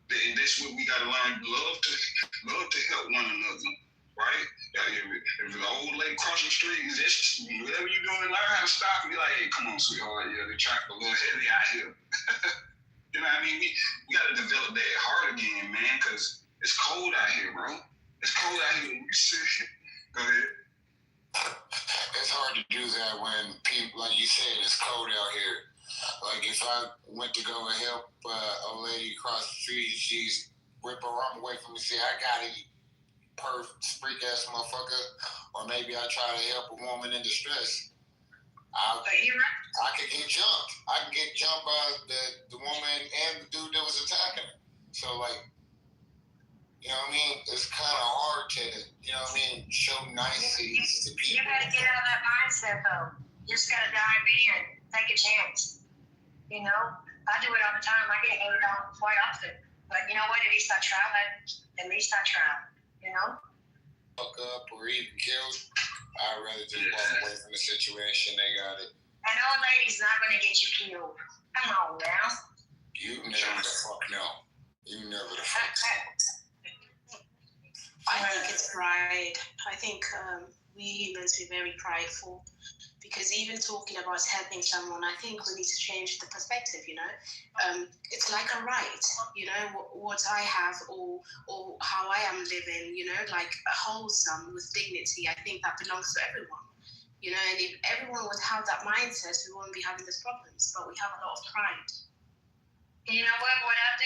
And that's what we gotta learn, love to help one another. Right? If the old lady crossing the street, just whatever you're doing, learn how to stop and be like, hey, come on, sweetheart, yeah, the traffic a little heavy out here. You know what I mean? We got to develop that heart again, man, because it's cold out here, bro. It's cold out here. Go ahead. It's hard to do that when people, like you said, it's cold out here. Like if I went to go and help a lady across the street, she's rip her arm away from me, say, I got it, freak ass motherfucker. Or maybe I try to help a woman in distress. I could get jumped. I can get jumped by the woman and the dude that was attacking her. So, like, you know what I mean? It's kind of hard to, you know what I mean, show niceties to people. You gotta get out of that mindset, though. You just gotta dive in, take a chance. You know? I do it all the time. I get hated on quite often. But you know what? At least I try. You know? fuck up or even killed, I'd rather just walk away from the situation. They got it. An old lady's not going to get you killed. Come on now. You never the fuck know. You never the fuck know. I think it's pride. I think we humans are very prideful, because even talking about helping someone, I think we need to change the perspective, you know. It's like a right, you know, what I have or how I am living, you know, like wholesome with dignity. I think that belongs to everyone, you know, and if everyone would have that mindset, we wouldn't be having these problems, but we have a lot of pride. You know what I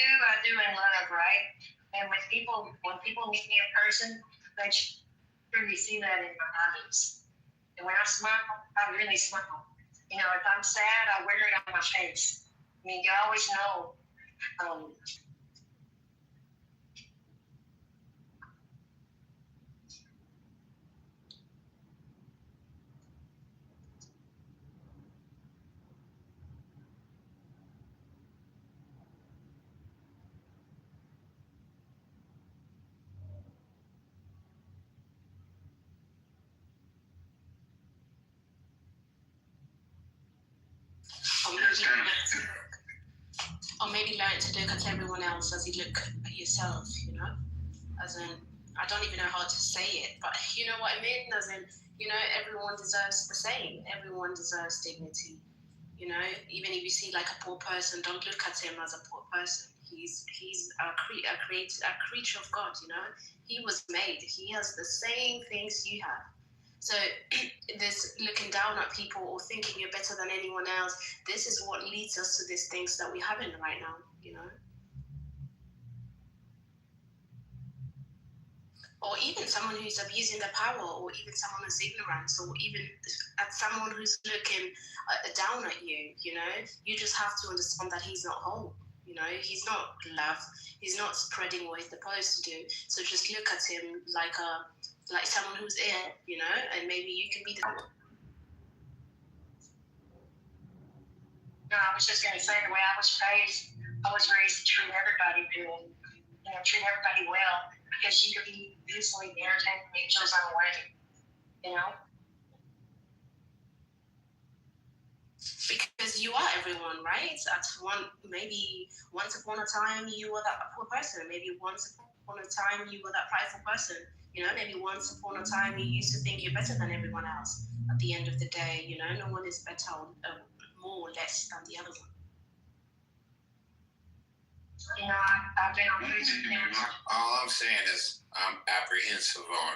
do in love, right? And when people meet me in person, they truly see that in my eyes. And when I smile, I really smile. You know, if I'm sad, I wear it on my face. I mean, you always know. Or maybe learn to look at everyone else as you look at yourself, you know? As in, I don't even know how to say it, but you know what I mean? As in, you know, everyone deserves the same. Everyone deserves dignity. You know, even if you see like a poor person, don't look at him as a poor person. He's a creature of God, you know? He was made. He has the same things you have. So this looking down at people or thinking you're better than anyone else, this is what leads us to these things that we're having right now, you know? Or even someone who's abusing their power, or even someone who's ignorant, or even at someone who's looking down at you, you know? You just have to understand that he's not whole, you know? He's not love. He's not spreading what he's supposed to do. So just look at him like someone who's ill, you know, and maybe you can be the. No, I was just going to say, the way I was raised to treat everybody good, you know, treat everybody well, because you could be easily irritating angels on the way, you know. Because you are everyone, right? Maybe once upon a time you were that poor person. Maybe once upon a time you were that prideful person. You know, maybe once upon a time you used to think you're better than everyone else. At the end of the day, you know, no one is better more or less than the other one. You know, I've been on Facebook. All I'm saying is I'm apprehensive on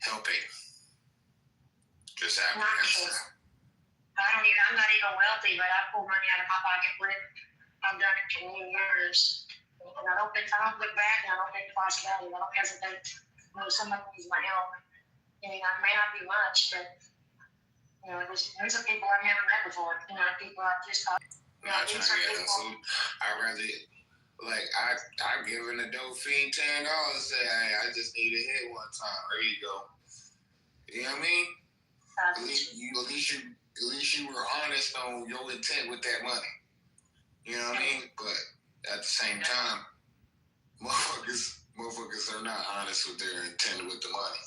helping. Just apprehensive. I'm not even wealthy, but I pull money out of my pocket with it. I've done it for many years. And I don't look back, and I don't think twice about it. I don't hesitate. You know, somebody needs my help. I mean, it may not be much, but, you know, there's some people I've never met before. You know, people I've just thought, you know, these are people. I'd rather, like, I've given a dope fiend $10 and say, hey, I just need a hit one time. There you go. You know what I mean? At least you were honest on your intent with that money. You know what I mean? But at the same time, motherfuckers are not honest with their intent with the money.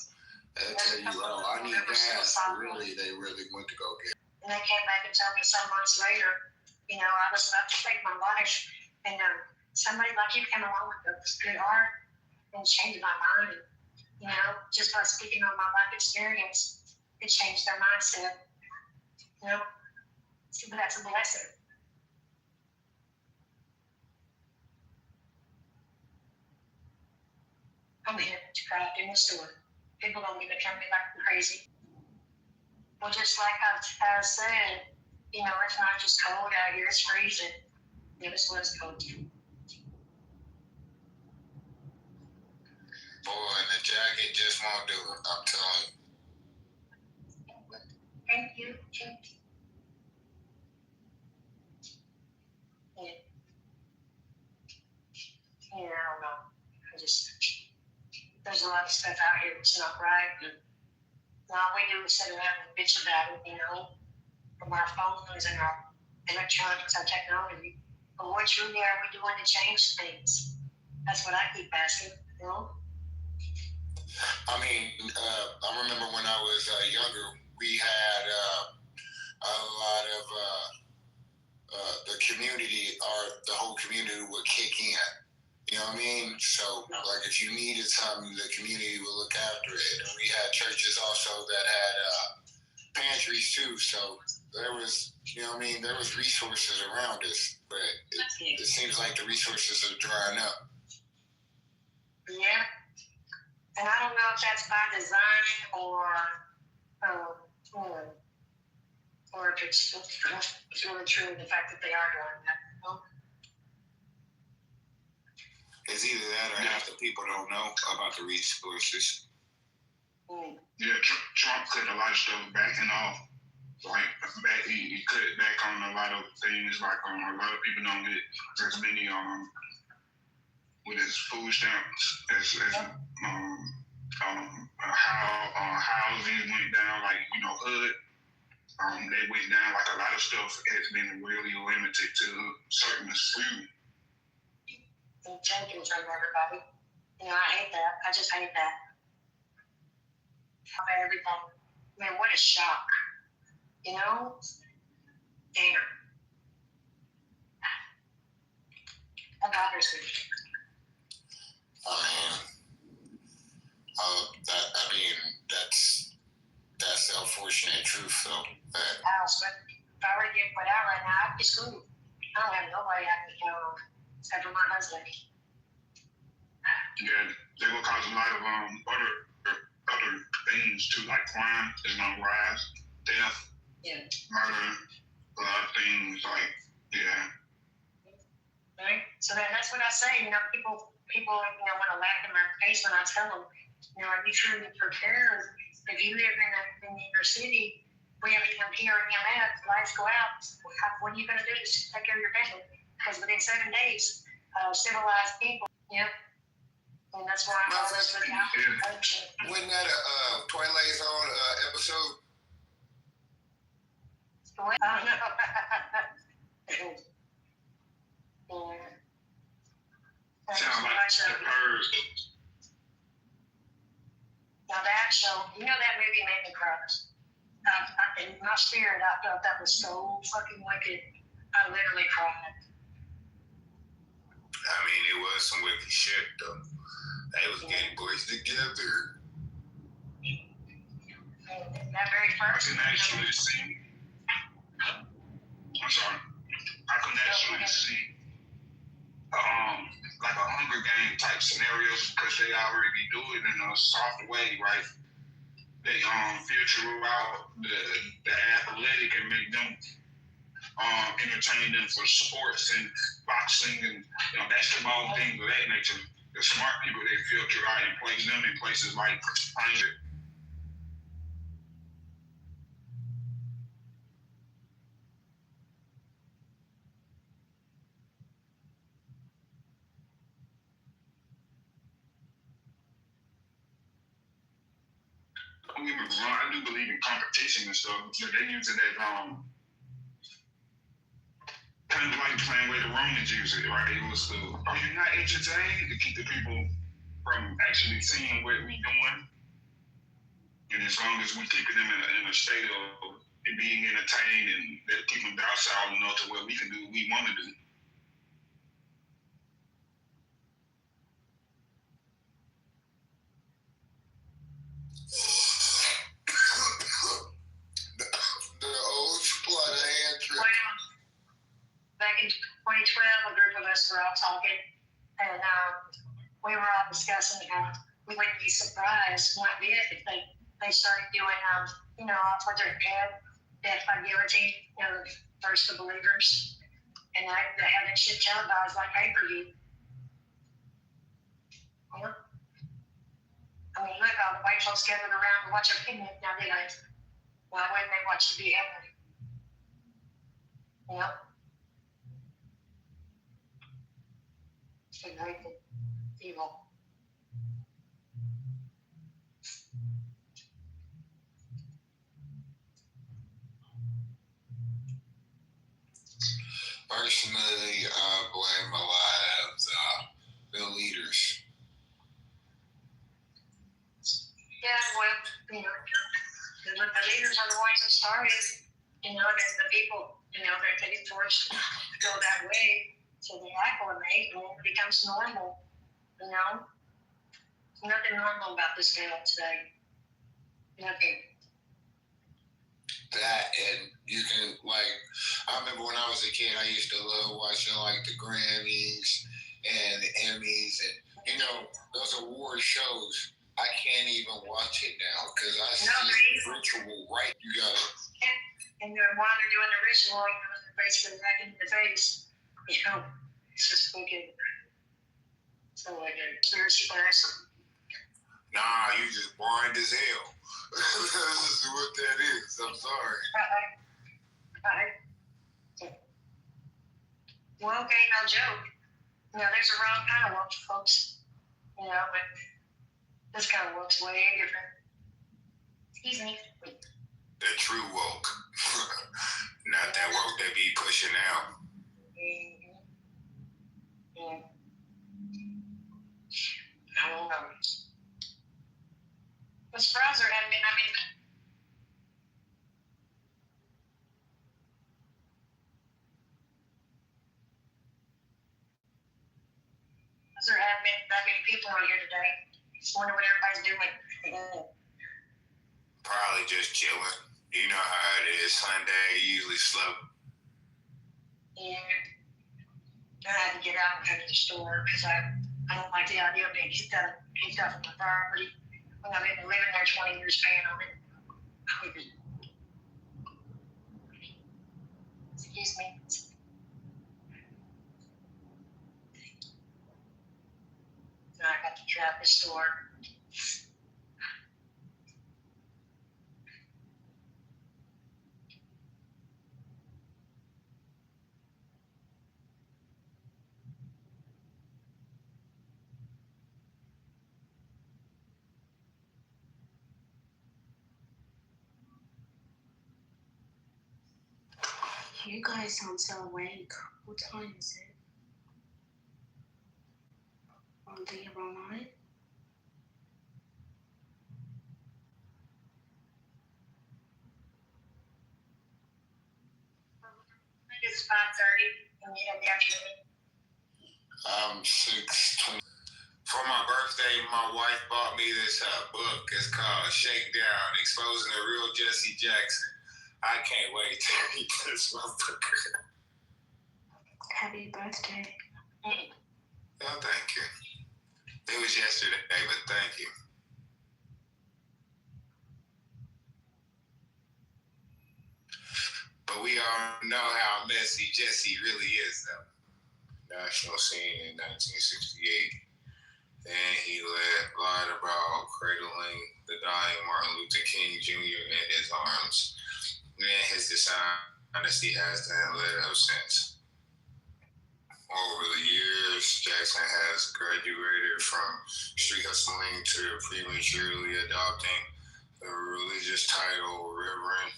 They'll tell you, oh, I need gas. They really went to go get it. And they came back and told me some months later, you know, I was about to take my life, and somebody like you came along with this good art and changed my mind. You know, just by speaking on my life experience, it changed their mindset. You know, so that's a blessing. I'm here to craft in the store. People don't get to turn me like I'm crazy. Well, just like I said, you know, it's not just cold out here, it's freezing. This was cold. Boy, and the jacket just won't do it, I'm telling you. Thank you. Yeah, I don't know. There's a lot of stuff out here that's not right. And all we do is sit around and bitch about it, you know, from our phones and our electronics, our technology. But what truly are we doing to change things? That's what I keep asking, you know? I mean, I remember when I was younger, we had a lot of the community, or the whole community would kick in. You know what I mean? So, like, if you needed something, the community would look after it. And we had churches also that had pantries too. So there was, you know what I mean? There was resources around us, but it seems like the resources are drying up. Yeah. And I don't know if that's by design or if it's really true, the fact that they are doing that. It's either that or half the people don't know about the resources. Yeah, Trump cut a lot of stuff back and off. Like, he cut it back on a lot of things. Like, a lot of people don't get as many with his food stamps as housing went down. Like, HUD. They went down. Like, a lot of stuff has been really limited to certain few. Jenkins from everybody. I hate that. I just hate that. Everything. Man, what a shock. Damn. That bothers me. That's the unfortunate truth, though. House, but if I were to get put out right now, I'd be screwed. I don't have nobody I can count on except for my husband. Yeah, they will cause a lot of other things too, like crime is gonna rise, theft, murder, a lot of things like Right. So that's what I say. People want to laugh in my face when I tell them, are you truly prepared? If you live in your city, we have here in EMS, lights go out. What are you going to do to take care of your family? Because within 7 days, civilized people, and that's why I'm always looking out for the culture. Wasn't that a Twilight Zone episode? I don't know. sound like the Purge. Now that show, that movie made me cry. In my spirit, I felt that was so fucking wicked. I literally cried. I mean, it was some wicked shit, though. They was getting boys together. That very first. I can actually see. I'm sorry. I can actually see. Like a Hunger Game type scenarios, because they already do it in a soft way, right? They filter out the athletic and make them entertain them for sports and boxing and basketball, things of that nature. The smart people, they filter out and place them in places like Hunger. Don't get me wrong, I do believe in competition and stuff, but they use it as kind of like the same way the Romans use it, right? It was are you not entertained, to keep the people from actually seeing what we doing? And as long as we keeping them in a state of being entertained and keep them docile enough to where we can do what we want to do. Back in 2012, a group of us were all talking, and we were all discussing how we wouldn't be surprised what if they started doing, off with their head, death by guillotine, the first of believers, and they had that shit televised like pay-per-view. I mean, look, all the white folks gathered around to watch a picnic. Now, why wouldn't they watch the beheading? United evil. Personally, I blame a lot of the leaders. You know, the leaders are the ones that started. You know, and the people, you know, they get forced to go that way, so they acclimate, and it becomes normal. You know, there's nothing normal about this world today. Nothing. That, and you can, like, I remember when I was a kid, I used to love watching like the Grammys and the Emmys, and you know those award shows. I can't even watch it now because I see the ritual right. You got it. And while they're doing the ritual, you know, they're basically back into the face. You know, it's just wicked. So like a conspiracy class. Nah, you just blind as hell. This is what that is. I'm sorry. Well, okay, no joke. You know, there's a wrong kind of woke, folks. You know, but this kind of woke's way different. Excuse me. The true woke. Not that woke they be pushing out. Mm-hmm. I don't know. The surprise there hadn't been, there haven't been that many people on here today. Just wonder what everybody's doing. Probably just chilling. You know how it is. Sunday, usually slow. And I had to get out and go to the store because I don't like the idea of being kicked out from the property when I've been living there 20 years paying on it. Excuse me. And I got to drive the store. You guys sound so awake. What time is it? On the wrong night? I think it's 5:30 in the afternoon. I'm 6'20". For my birthday, my wife bought me this book. It's called Shakedown, Exposing the Real Jesse Jackson. I can't wait to read this motherfucker. Happy birthday. Oh, thank you. It was yesterday, but thank you. But we all know how messy Jesse really is, though. National scene in 1968. And he lied about cradling the dying Martin Luther King Jr. in his arms. And his dishonesty has been led up since. Over the years, Jackson has graduated from street hustling to prematurely adopting the religious title Reverend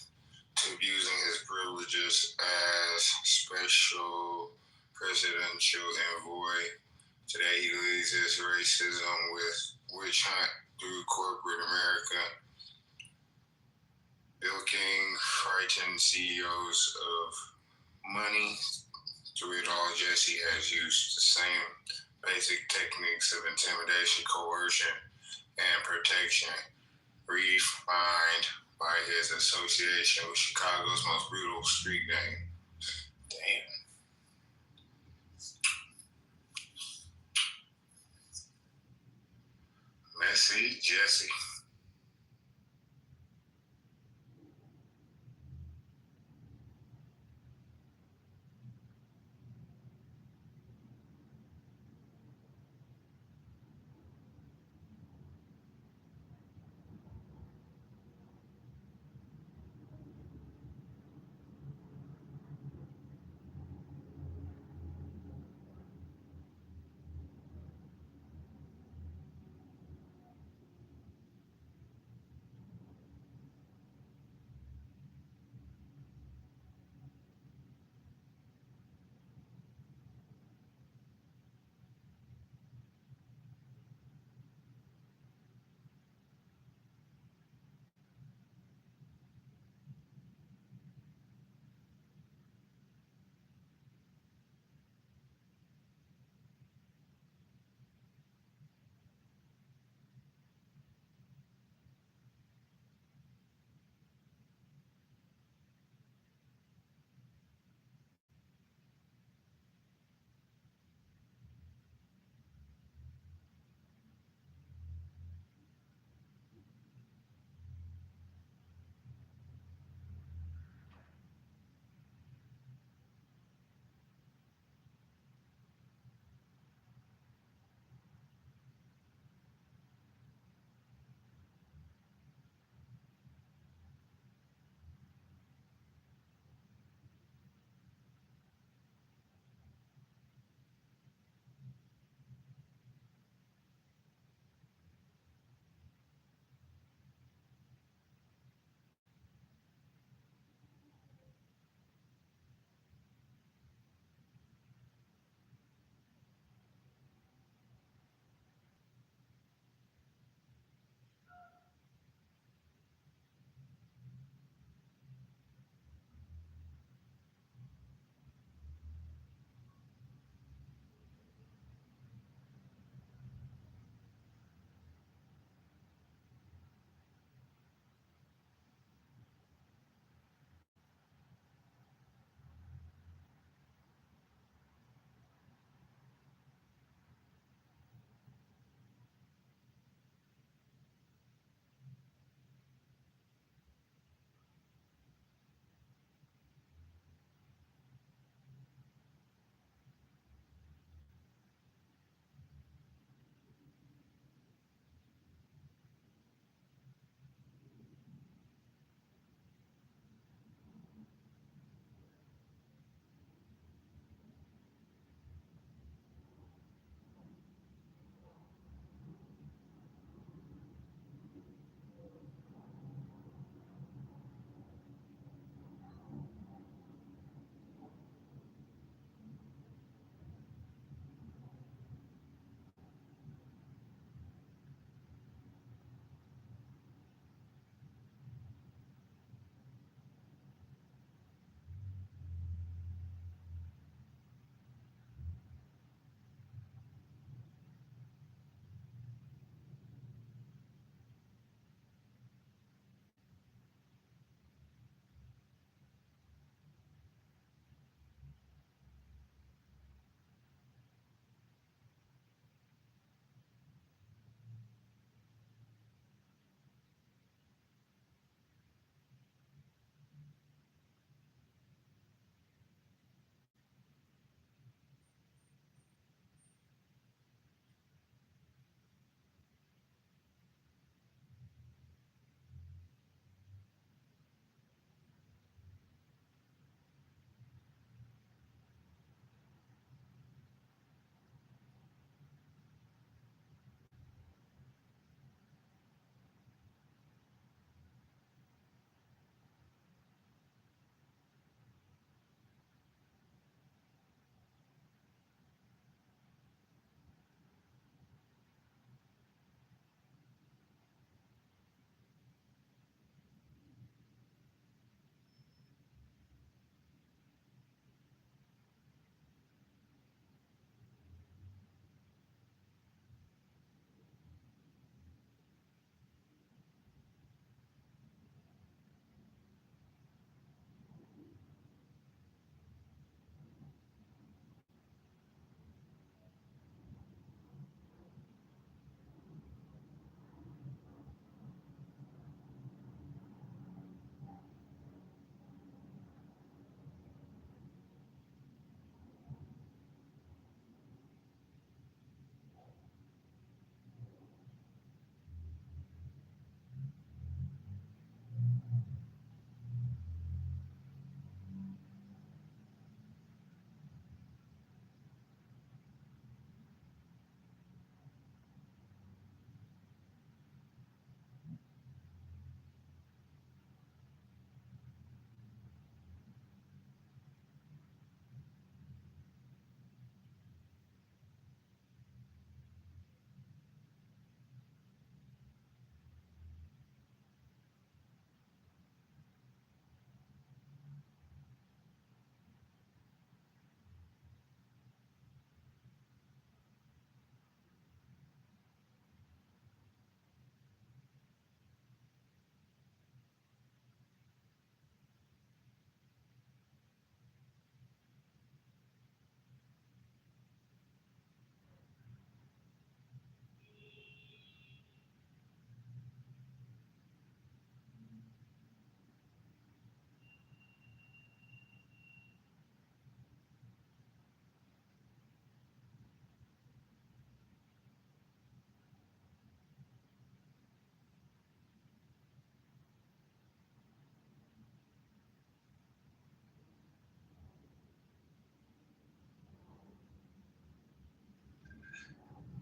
to abusing his privileges as special presidential envoy. Today he leads his racism with witch hunt through corporate America, bilking frightened CEOs of money. Through it all, Jesse has used the same basic techniques of intimidation, coercion, and protection, refined by his association with Chicago's most brutal street gang. Damn. Messy Jesse.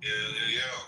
Yeah. Yo.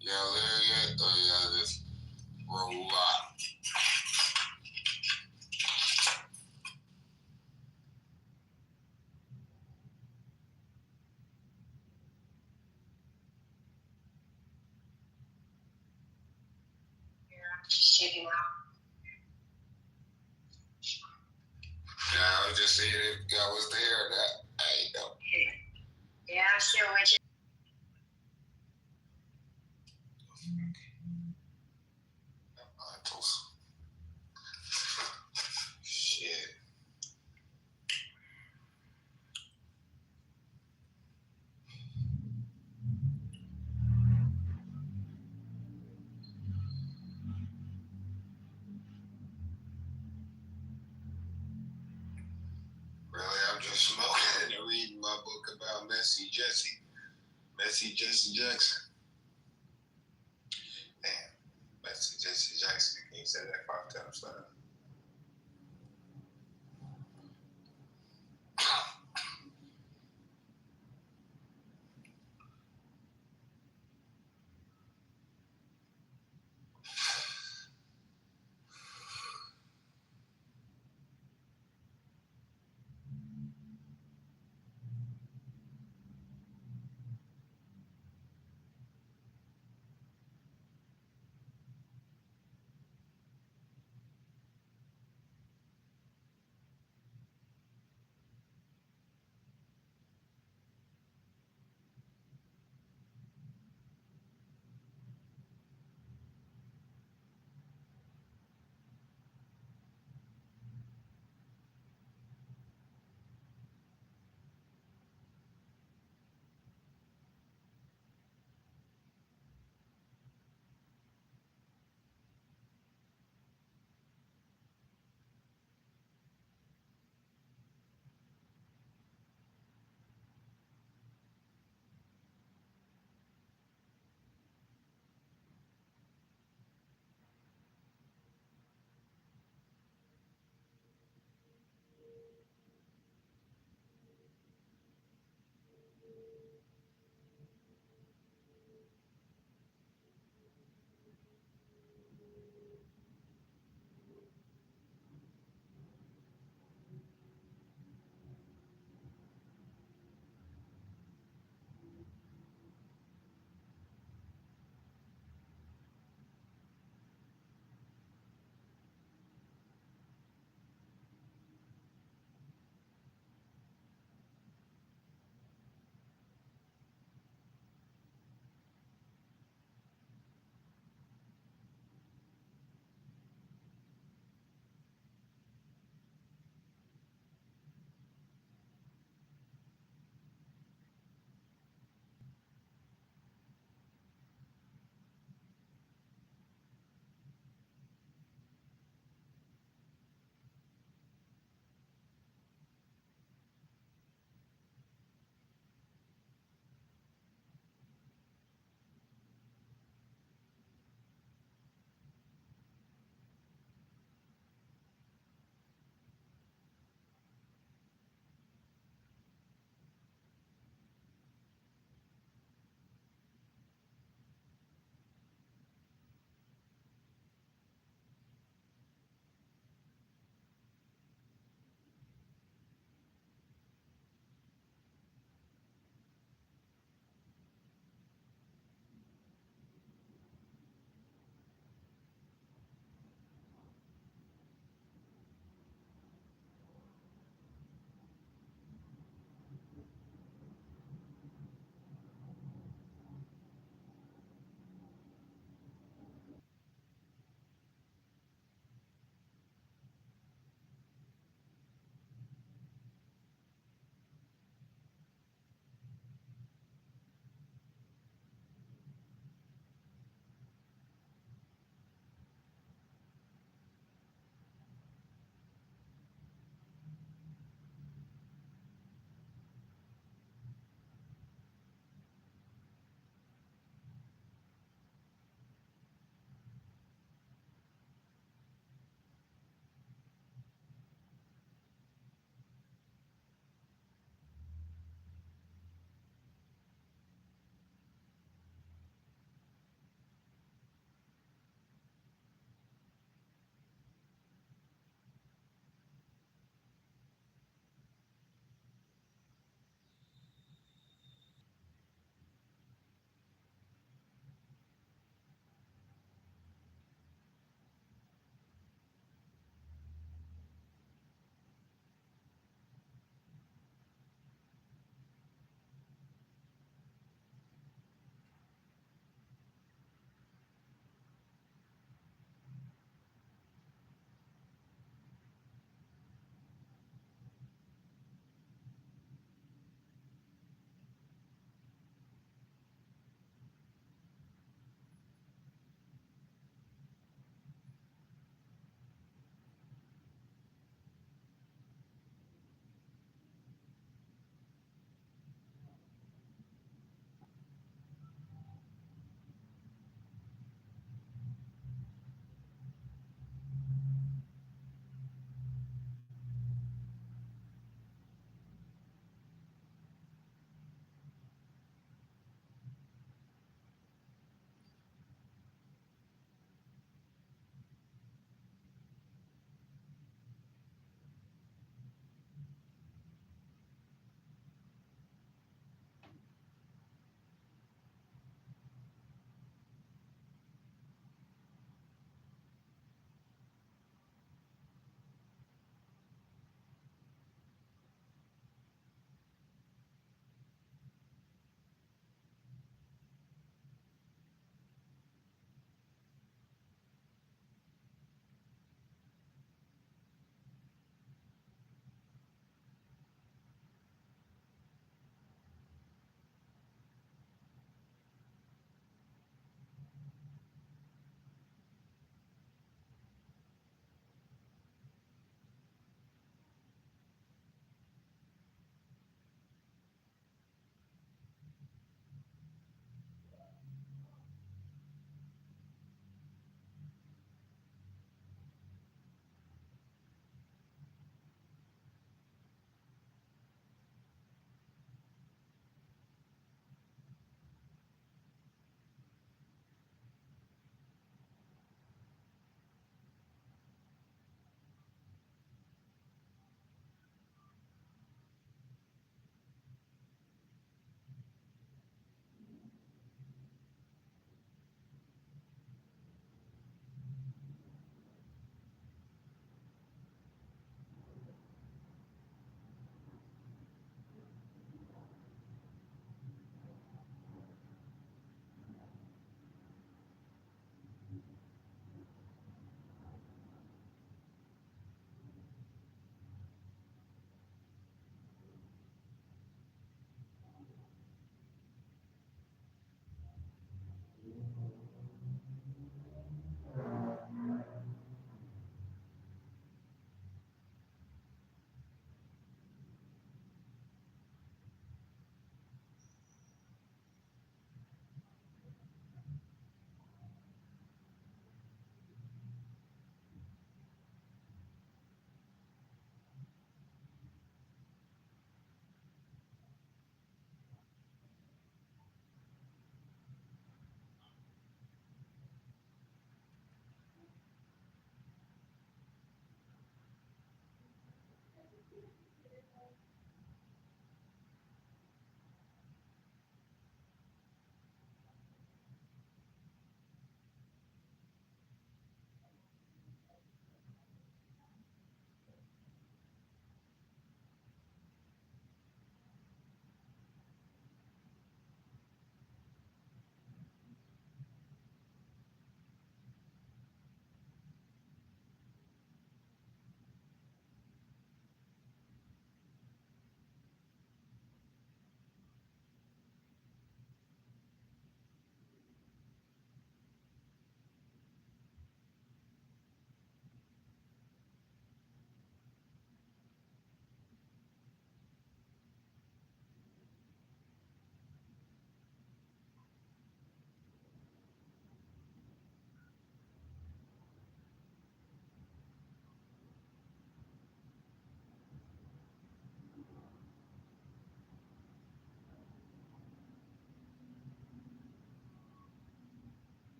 Y'all there yet? Or y'all just roll out? Just checking out. Yeah, I was just saying if y'all was there or not. I ain't know. Yeah, I'm still with you. Lentils. Shit. Really, I'm just smoking and reading my book about Messy Jesse Jackson. Damn, Messy Jesse Jackson. Can you say that 5 times fast?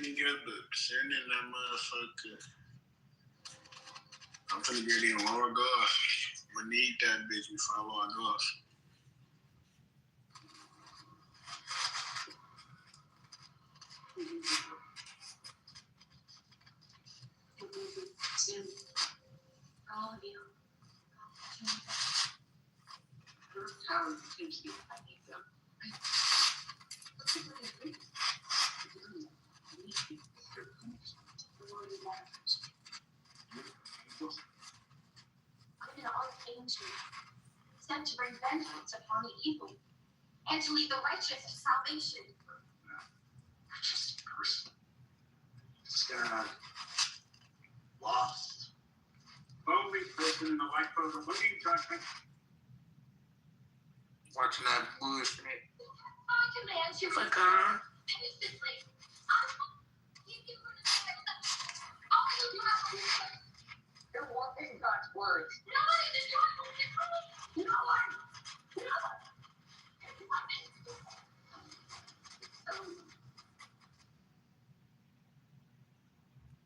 together, send in that motherfucker. I'm finna get in Laura Goff. I'm gonna need that bitch before I log off. All of you. How thank you. I need them. I'm an archangel sent to bring vengeance upon the evil and to lead the righteous to salvation. You're just a person. Scared. Lost. Only person in the lifeboat are looking judgment. Watching that bullshit. I command you. Fuck on. Finish this race. You can run You're warping God's words. No one is in No one.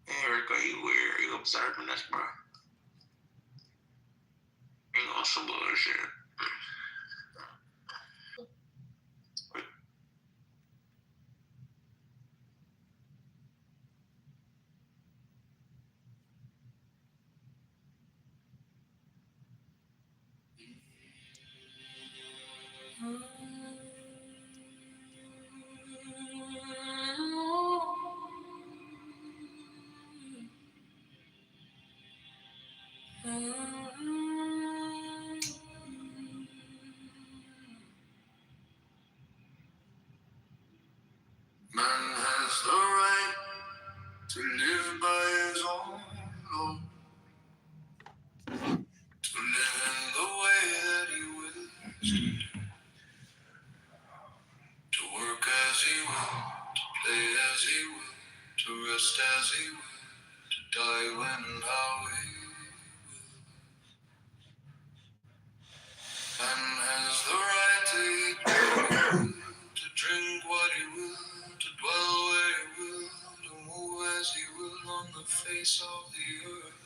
Erica, you weird. You observing us, bro. Ain't on some bullshit. Man has the right to live by his own law, to live in the way that he wills, to work as he will, to play as he will, to rest as he will, to die when and how he will. Man has the right to eat what he will, to drink what he will, to dwell where he will, to move as he will on the face of the earth.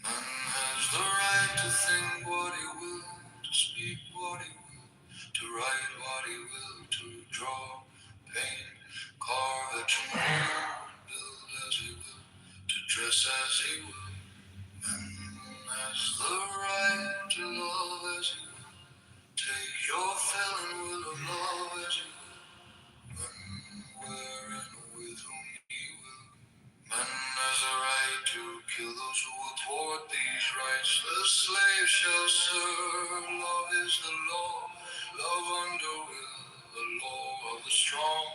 Man has the right to think what he will, to speak what he will, to write what he will, to draw, paint, carve at your will, build as he will, to dress as he will. Man has the right to love as he will, take your fill and will of love as he will, when, where, and with whom he will. Man has a right to kill those who will thwart these rights. The slave shall serve. Love is the law. Love under will. The law of the strong.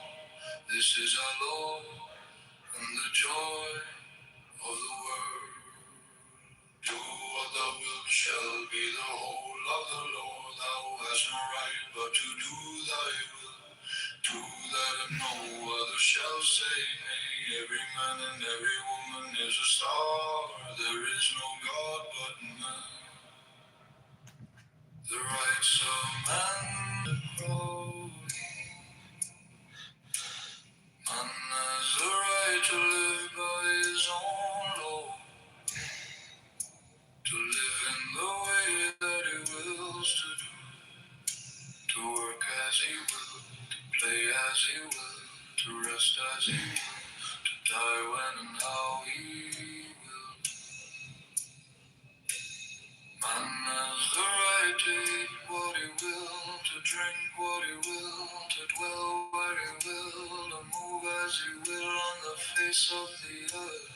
This is our law and the joy of the world. Do what thou wilt shall be the whole of the law. Thou hast no right but to do thy will. Do that and no other shall say nay. Every man and every woman is a star. There is no God but man. The rights of man and growing. Man has the right to live by his own law, to live in the way that he wills to do, to work as he will, to play as he will, to rest as he will, to die when and how he will. Man has the right to eat what he will, to drink what he will, to dwell where he will, to move as he will on the face of the earth.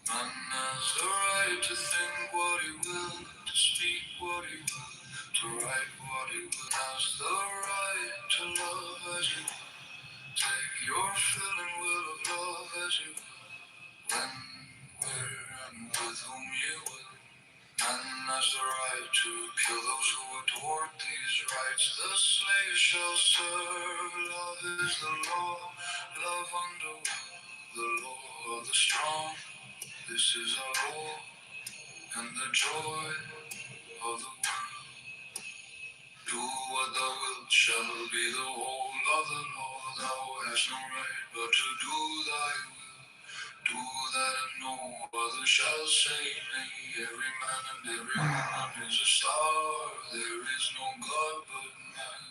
Man has the right to think what he will, to speak what he will, to write what he will. Has the right to love as you will. Take your fill and will of love as you will. When, where, and with whom you will. Man has the right to kill those who would thwart these rights. The slave shall serve. Love is the law. Love under the law of the strong. This is our law and the joy of the world. Do what thou wilt shall be the whole of the law. Thou hast no right but to do thy will. Do that and no other shall say nay. Every man and every woman is a star. There is no God but man.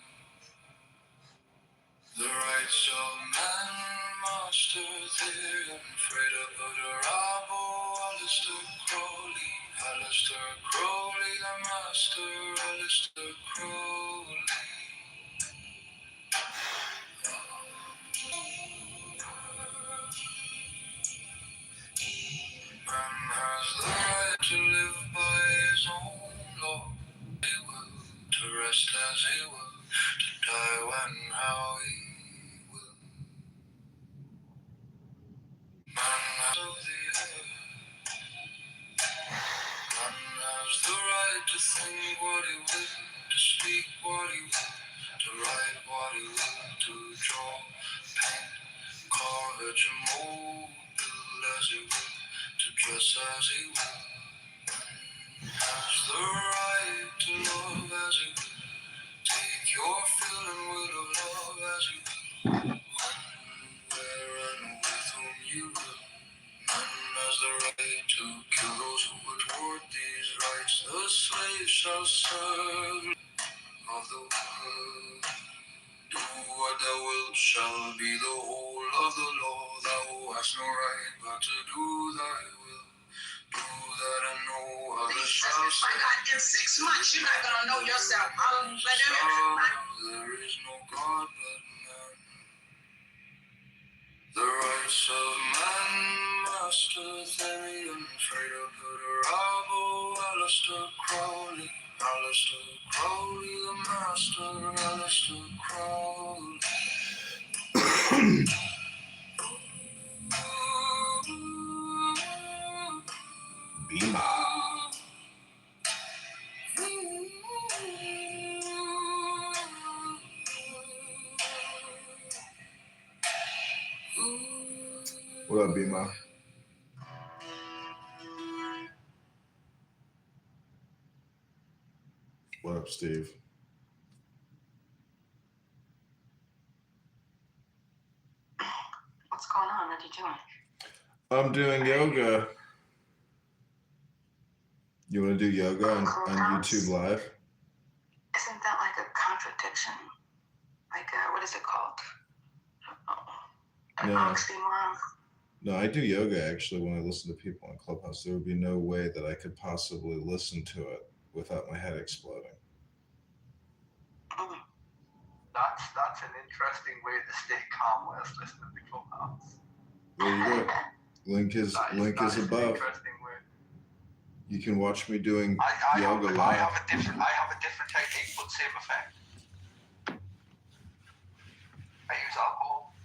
The rights of man, master therein, afraid of Rabo, Alistair Crowley, the master, Alistair Crowley. Man has the right to live by his own law. He will, to rest as he will, to die when and how he will. Man has of the earth. Man has the right to think what he will, to speak what he will, to write what he will, to draw, paint, carve, etch, and mold, build as he will, to dress as he will. Man has the right to love as he will, take your fill and will of love as he will, when, where, and with whom you will. Man has the right to kill those who would thwart these rights. The slave shall serve of the world. Do what thou wilt shall be the whole of the law. Thou hast no right but to do thy will. Do that and no other shall say. In 6 months, you're not gonna know yourself. There is no God but man. The rights of man, master Therian, afraid of Rabo, Alistair Crowley, the master, Alistair Crowley. Bima. What up, Bima? What up, Steve? What's going on? What are you doing? I'm doing yoga. You want to do yoga on YouTube Live? Isn't that like a contradiction? Like, what is it called? An oxymoron? No, I do yoga actually when I listen to people on Clubhouse. There would be no way that I could possibly listen to it without my head exploding. That's an interesting way to stay calm whilst listening to Clubhouse. There you go. Link is above. An interesting way. You can watch me doing yoga live. I have a different technique, but same effect. I use alcohol.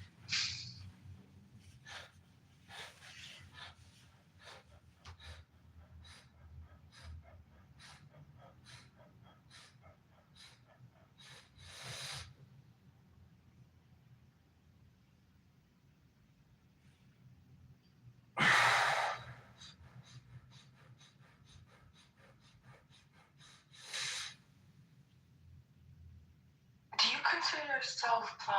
Do you consider yourself, I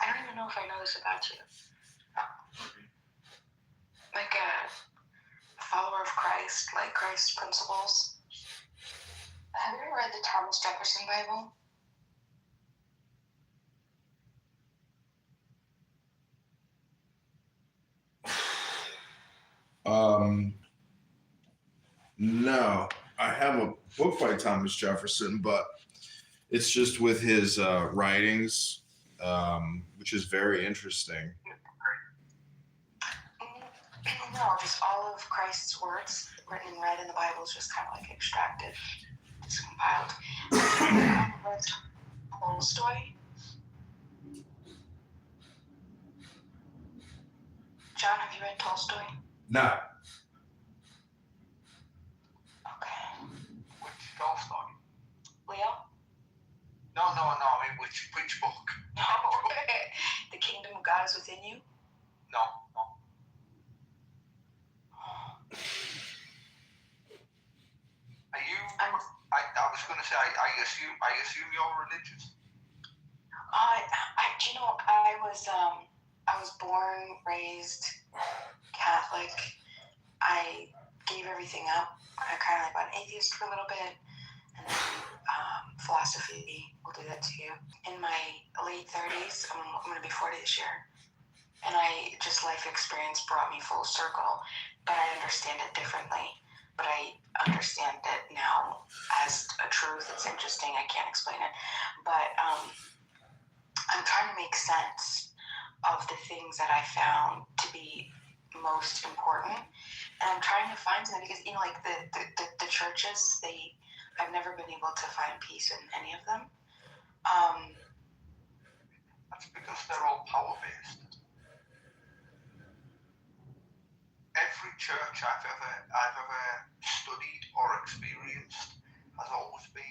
don't even know if I know this about you. Like a follower of Christ, like Christ's principles? Have you ever read the Thomas Jefferson Bible? No, I have a book by Thomas Jefferson, but it's just with his writings, which is very interesting. No, just all of Christ's words written in red in the Bible is just kind of like extracted, it's compiled. Have you read Tolstoy? John, have you read Tolstoy? No. Okay. Which Tolstoy? Leo? No. I mean, which book? No. The Kingdom of God is within you? No. Are you? I was going to say, I assume you're religious. I was born, raised Catholic. I gave everything up. I kind of like an atheist for a little bit, and then philosophy will do that to you. In my late 30s, I'm going to be 40 this year, and life experience brought me full circle, but I understand it differently. But I understand it now as a truth. It's interesting. I can't explain it, but I'm trying to make sense of the things that I found to be most important, and I'm trying to find that because like the churches, I've never been able to find peace in any of them. That's because they're all power-based. Every church I've ever studied or experienced has always been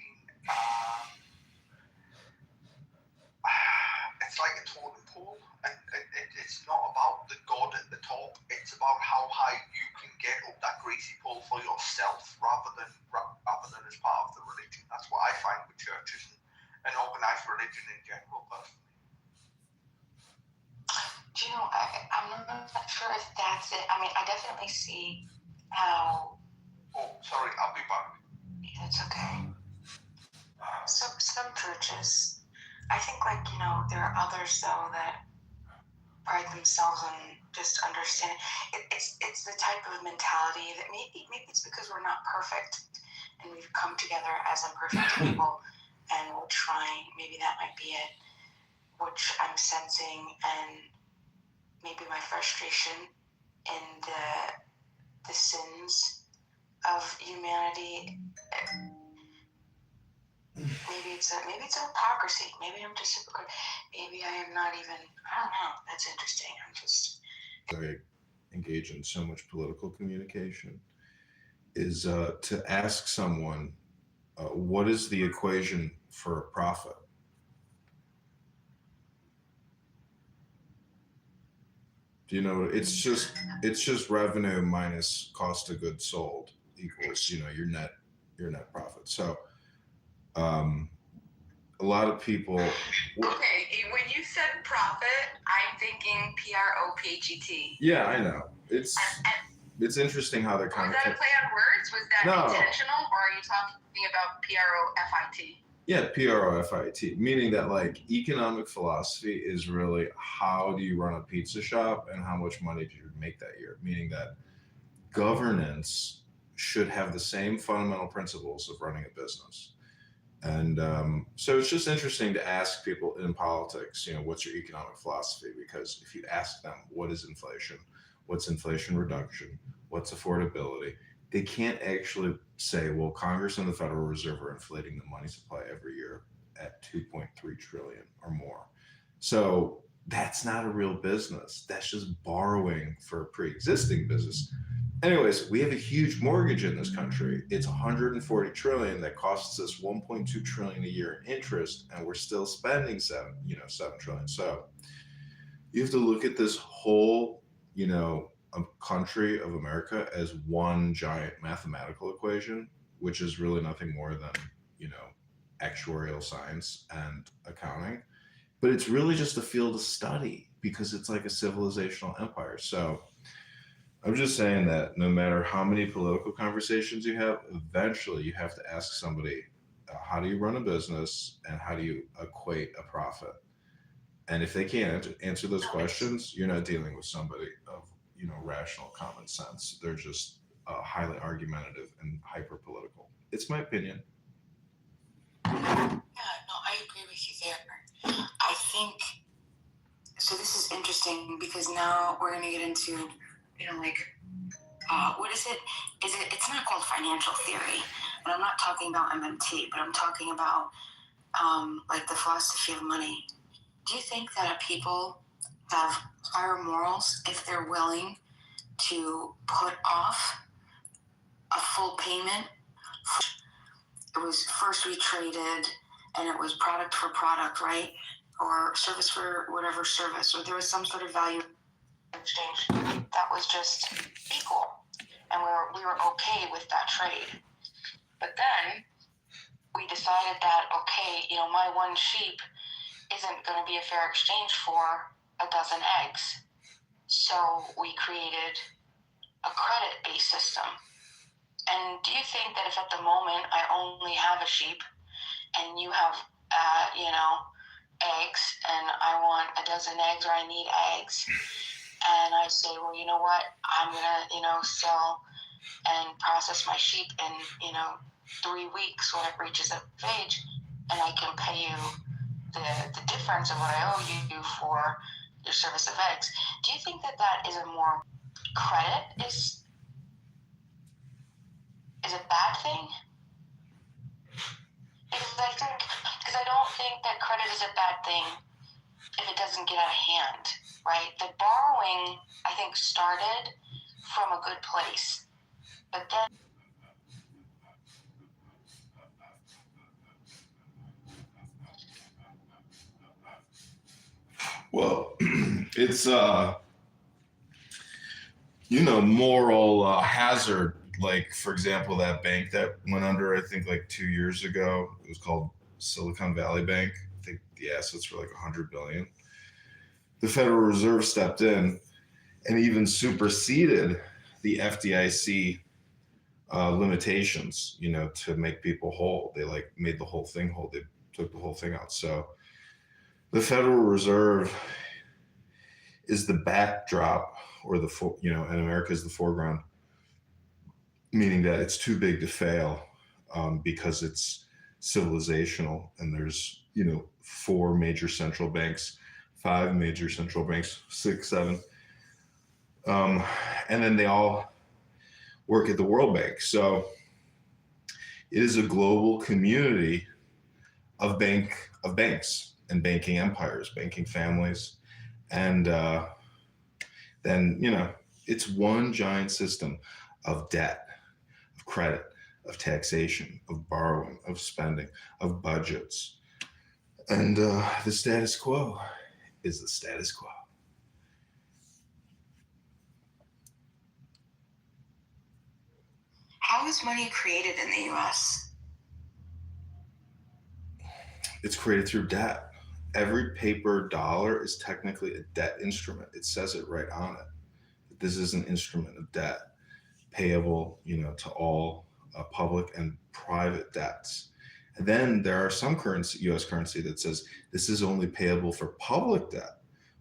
it's like a totem pole, and it's not about the God at the top. It's about how high you can get up that greasy pole for yourself, rather than as part of the religion. That's what I find with churches and organized religion in general, personally. Do you know, I'm not sure if that's it. I mean, I definitely see how... Oh, sorry, I'll be back. It's okay. Some churches, I think, like, there are others, though, that pride themselves on just understanding. It's the type of mentality that maybe it's because we're not perfect, and we've come together as imperfect people, and we're trying, maybe that might be it, which I'm sensing, and maybe my frustration in the sins of humanity. Maybe it's an hypocrisy. Maybe I'm just hypocrite. Maybe I am not even. I don't know. That's interesting. I'm just. I engage in so much political communication is to ask someone, what is the equation for profit? Do you know? It's just revenue minus cost of goods sold equals your net profit. So a lot of people. Okay, when you said profit, I'm thinking PROPHET. Yeah, I know. It's interesting how they're kind Was of. that a play on words? Was that intentional, or are you talking about PROFIT? Yeah, PROFIT, meaning that like economic philosophy is really how do you run a pizza shop and how much money do you make that year? Meaning that governance should have the same fundamental principles of running a business. And so it's just interesting to ask people in politics, what's your economic philosophy? Because if you ask them, what is inflation? What's inflation reduction? What's affordability? They can't actually say, well, Congress and the Federal Reserve are inflating the money supply every year at 2.3 trillion or more. So that's not a real business. That's just borrowing for a pre-existing business. Anyways, we have a huge mortgage in this country. It's 140 trillion that costs us 1.2 trillion a year in interest, and we're still spending 7 trillion. So you have to look at this whole, a country of America as one giant mathematical equation, which is really nothing more than, actuarial science and accounting. But it's really just a field of study because it's like a civilizational empire. So I'm just saying that no matter how many political conversations you have, eventually you have to ask somebody, how do you run a business and how do you equate a profit? And if they can't answer those questions, you're not dealing with somebody of, rational common sense. They're just highly argumentative and hyper political. It's my opinion. Yeah, no, I agree with you there. I think, so this is interesting because now we're going to get into, what is it? It's not called financial theory, and I'm not talking about MMT, but I'm talking about like the philosophy of money. Do you think that people have higher morals if they're willing to put off a full payment? It was first we traded, and it was product for product, right? Or service for whatever service, or there was some sort of value exchange that was just equal, and we were okay with that trade. But then we decided that, okay, my one sheep isn't going to be a fair exchange for a dozen eggs. So we created a credit-based system. And do you think that if at the moment I only have a sheep and you have, eggs and I want a dozen eggs or I need eggs, and I say, well, you know what, I'm going to, sell and process my sheep in, 3 weeks when it reaches that age, and I can pay you the difference of what I owe you for your service of eggs. Do you think that is a more credit is a bad thing? Because I don't think that credit is a bad thing if it doesn't get out of hand, right? The borrowing, I think, started from a good place, but then Well, it's moral hazard. Like, for example, that bank that went under, I think, like 2 years ago. It was called Silicon Valley Bank. I think the assets were like 100 billion. The Federal Reserve stepped in and even superseded the FDIC limitations, to make people whole. They made the whole thing whole. They took the whole thing out. So the Federal Reserve is the backdrop, or and America is the foreground, meaning that it's too big to fail, because it's civilizational, and there's 4 major central banks, 5 major central banks, 6, 7, and then they all work at the World Bank. So it is a global community of banks and banking empires, banking families, and then it's one giant system of debt, of credit, of taxation, of borrowing, of spending, of budgets. And the status quo is the status quo. how is money created in the U.S.? It's created through debt. Every paper dollar is technically a debt instrument. It says it right on it. This is an instrument of debt, payable, to all public and private debts. And then there are some U.S. currency that says this is only payable for public debt,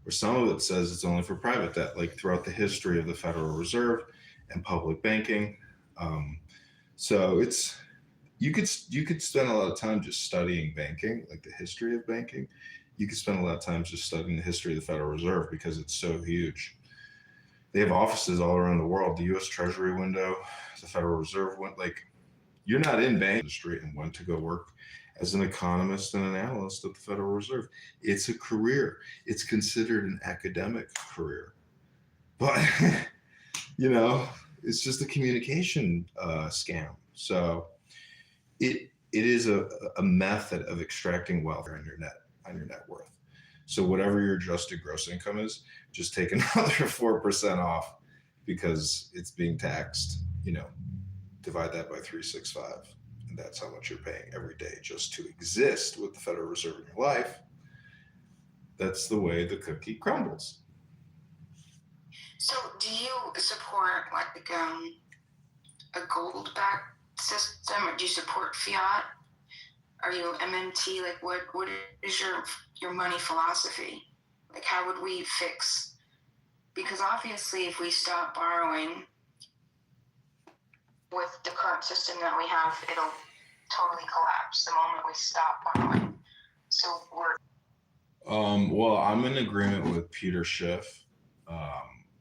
or some of it says it's only for private debt, like throughout the history of the Federal Reserve and public banking. So you could spend a lot of time just studying banking, like the history of banking. You could spend a lot of time just studying the history of the Federal Reserve because it's so huge. They have offices all around the world. The U.S. Treasury window, the Federal Reserve went you're not in bank industry and went to go work as an economist and an analyst at the Federal Reserve. It's a career. It's considered an academic career, but it's just a communication scam. So it is a method of extracting wealth on your net worth. So whatever your adjusted gross income is, just take another 4% off because it's being taxed. Divide that by 365, and that's how much you're paying every day just to exist with the Federal Reserve in your life. That's the way the cookie crumbles. So do you support a gold-backed system, or do you support fiat? Are you MMT? What is your money philosophy? How would we fix? Because obviously if we stop borrowing with the current system that we have, it'll totally collapse the moment we stop borrowing. So well, I'm in agreement with Peter Schiff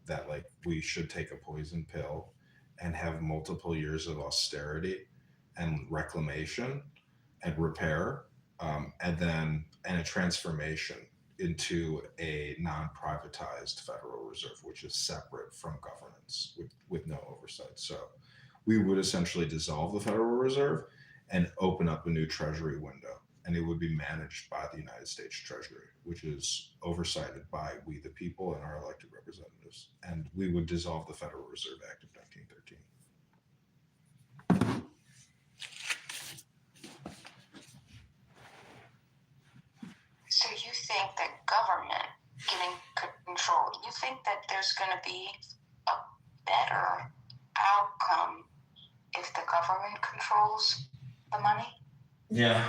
that we should take a poison pill and have multiple years of austerity and reclamation and repair, and a transformation into a non-privatized Federal Reserve, which is separate from governance with no oversight. So we would essentially dissolve the Federal Reserve and open up a new treasury window, and it would be managed by the United States Treasury, which is oversighted by we the people and our elected representatives. And we would dissolve the Federal Reserve Act of 1913. think that there's going to be a better outcome if the government controls the money? Yeah,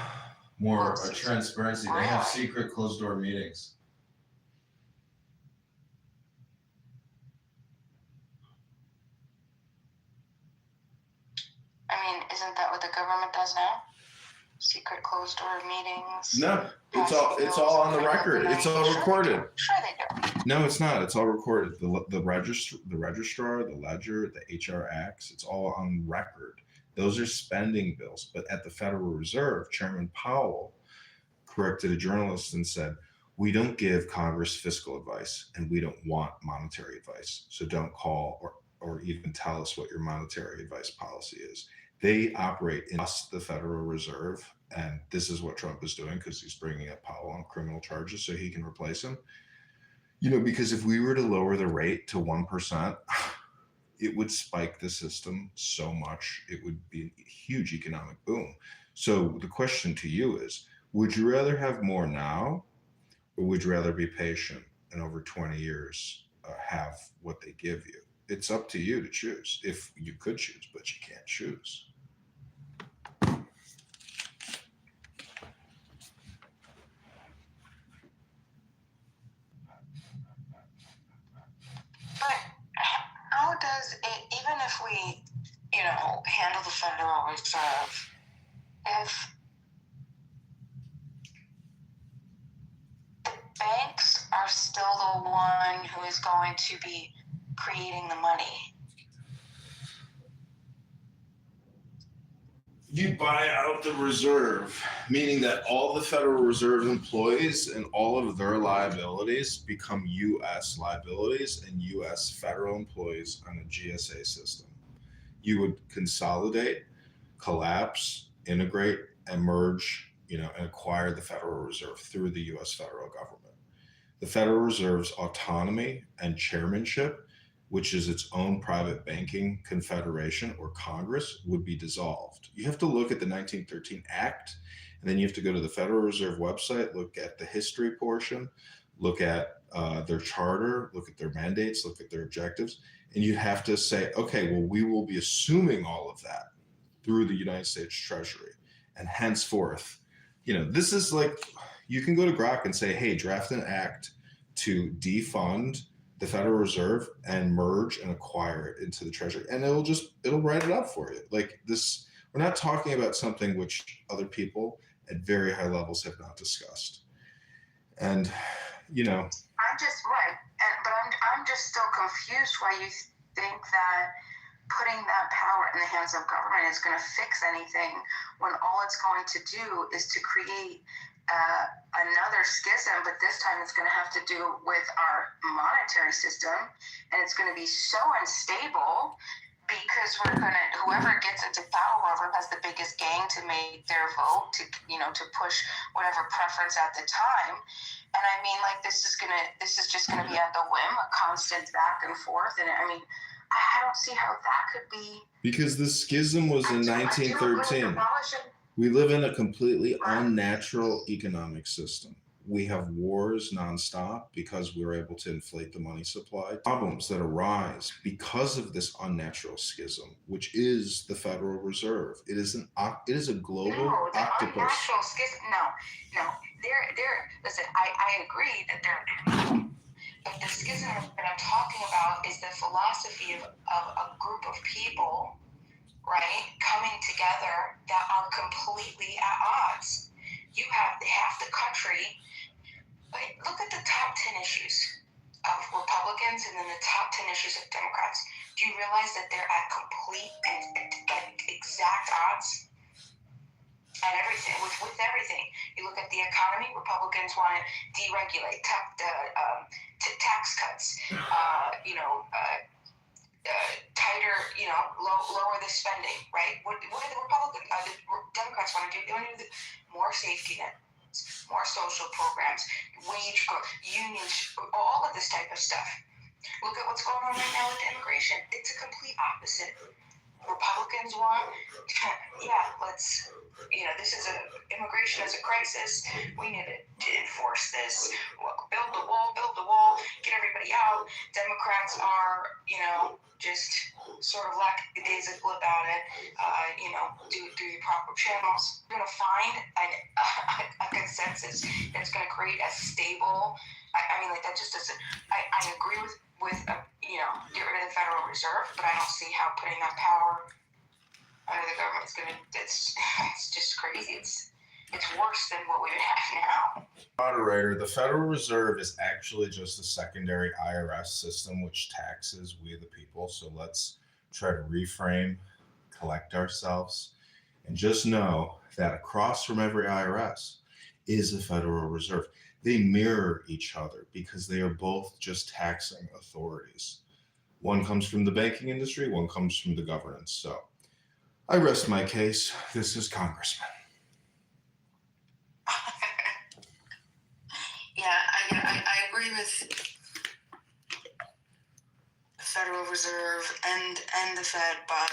more transparency. They have Really? secret closed door meetings. I mean, isn't that what the government does now? Secret closed door meetings. No, it's all on the record. It's all recorded. Sure they do. No, it's not. It's all recorded. The registrar, the ledger, the HR acts. It's all on record. Those are spending bills. But at the Federal Reserve, Chairman Powell corrected a journalist and said, "We don't give Congress fiscal advice, and we don't want monetary advice. So don't call or even tell us what your monetary advice policy is." They operate in the Federal Reserve, and this is what Trump is doing because he's bringing up Powell on criminal charges so he can replace him. Because if we were to lower the rate to 1%, it would spike the system so much. It would be a huge economic boom. So the question to you is, would you rather have more now, or would you rather be patient and over 20 years have what they give you? It's up to you to choose, if you could choose, but you can't choose. But how does it, even if we, handle the Federal Reserve, if the banks are still the one who is going to be creating the money? You buy out the reserve, meaning that all the Federal Reserve employees and all of their liabilities become U.S. liabilities and U.S. federal employees on a GSA system. You would consolidate, collapse, integrate, and merge, and acquire the Federal Reserve through the U.S. federal government. The Federal Reserve's autonomy and chairmanship, which is its own private banking confederation or Congress, would be dissolved. You have to look at the 1913 Act, and then you have to go to the Federal Reserve website, look at the history portion, look at their charter, look at their mandates, look at their objectives, and you have to say, okay, well, we will be assuming all of that through the United States Treasury. And henceforth, this is like, you can go to Grok and say, hey, draft an act to defund the Federal Reserve and merge and acquire it into the Treasury. And it'll write it up for you. Like this, we're not talking about something which other people at very high levels have not discussed. And, I'm just right. But I'm just still confused why you think that putting that power in the hands of government is going to fix anything when all it's going to do is to create another schism, but this time it's going to have to do with our monetary system, and it's going to be so unstable because whoever gets into power, whoever has the biggest gang to make their vote to push whatever preference at the time. And I mean, like, this is just gonna be at the whim, a constant back and forth. And I mean, I don't see how that could be. Because the schism was in 1913. We live in a completely unnatural economic system. We have wars nonstop because we're able to inflate the money supply. Problems that arise because of this unnatural schism, which is the Federal Reserve. It is a global octopus. Unnatural schism. No. Listen, I agree that they're. But the schism that I'm talking about is the philosophy of a group of people, right, coming together that are completely at odds. You have half the country. Look at the top 10 issues of Republicans and then the top 10 issues of Democrats. Do you realize that they're at complete and exact odds? At everything, with everything. You look at the economy, Republicans want to deregulate, tax cuts, tighter, lower the spending, right? What do the Democrats want to do? They want to do more safety net, more social programs, wage growth, unions, all of this type of stuff. Look at what's going on right now with immigration. It's a complete opposite. Republicans want, this is immigration is a crisis. We need to enforce this. Build the wall, get everybody out. Democrats are, just sort of lackadaisical about it. Do your proper channels. We're going to find a consensus that's going to create a stable. That just doesn't. I agree with get rid of the Federal Reserve, but I don't see how putting that power under the government is going to. It's just crazy. It's worse than what we would have now. Moderator, the Federal Reserve is actually just a secondary IRS system which taxes we the people. So let's try to reframe, collect ourselves, and just know that across from every IRS is the Federal Reserve. They mirror each other because they are both just taxing authorities. One comes from the banking industry, one comes from the governance. So I rest my case. This is Congressman. Yeah, I agree with the Federal Reserve and the Fed, but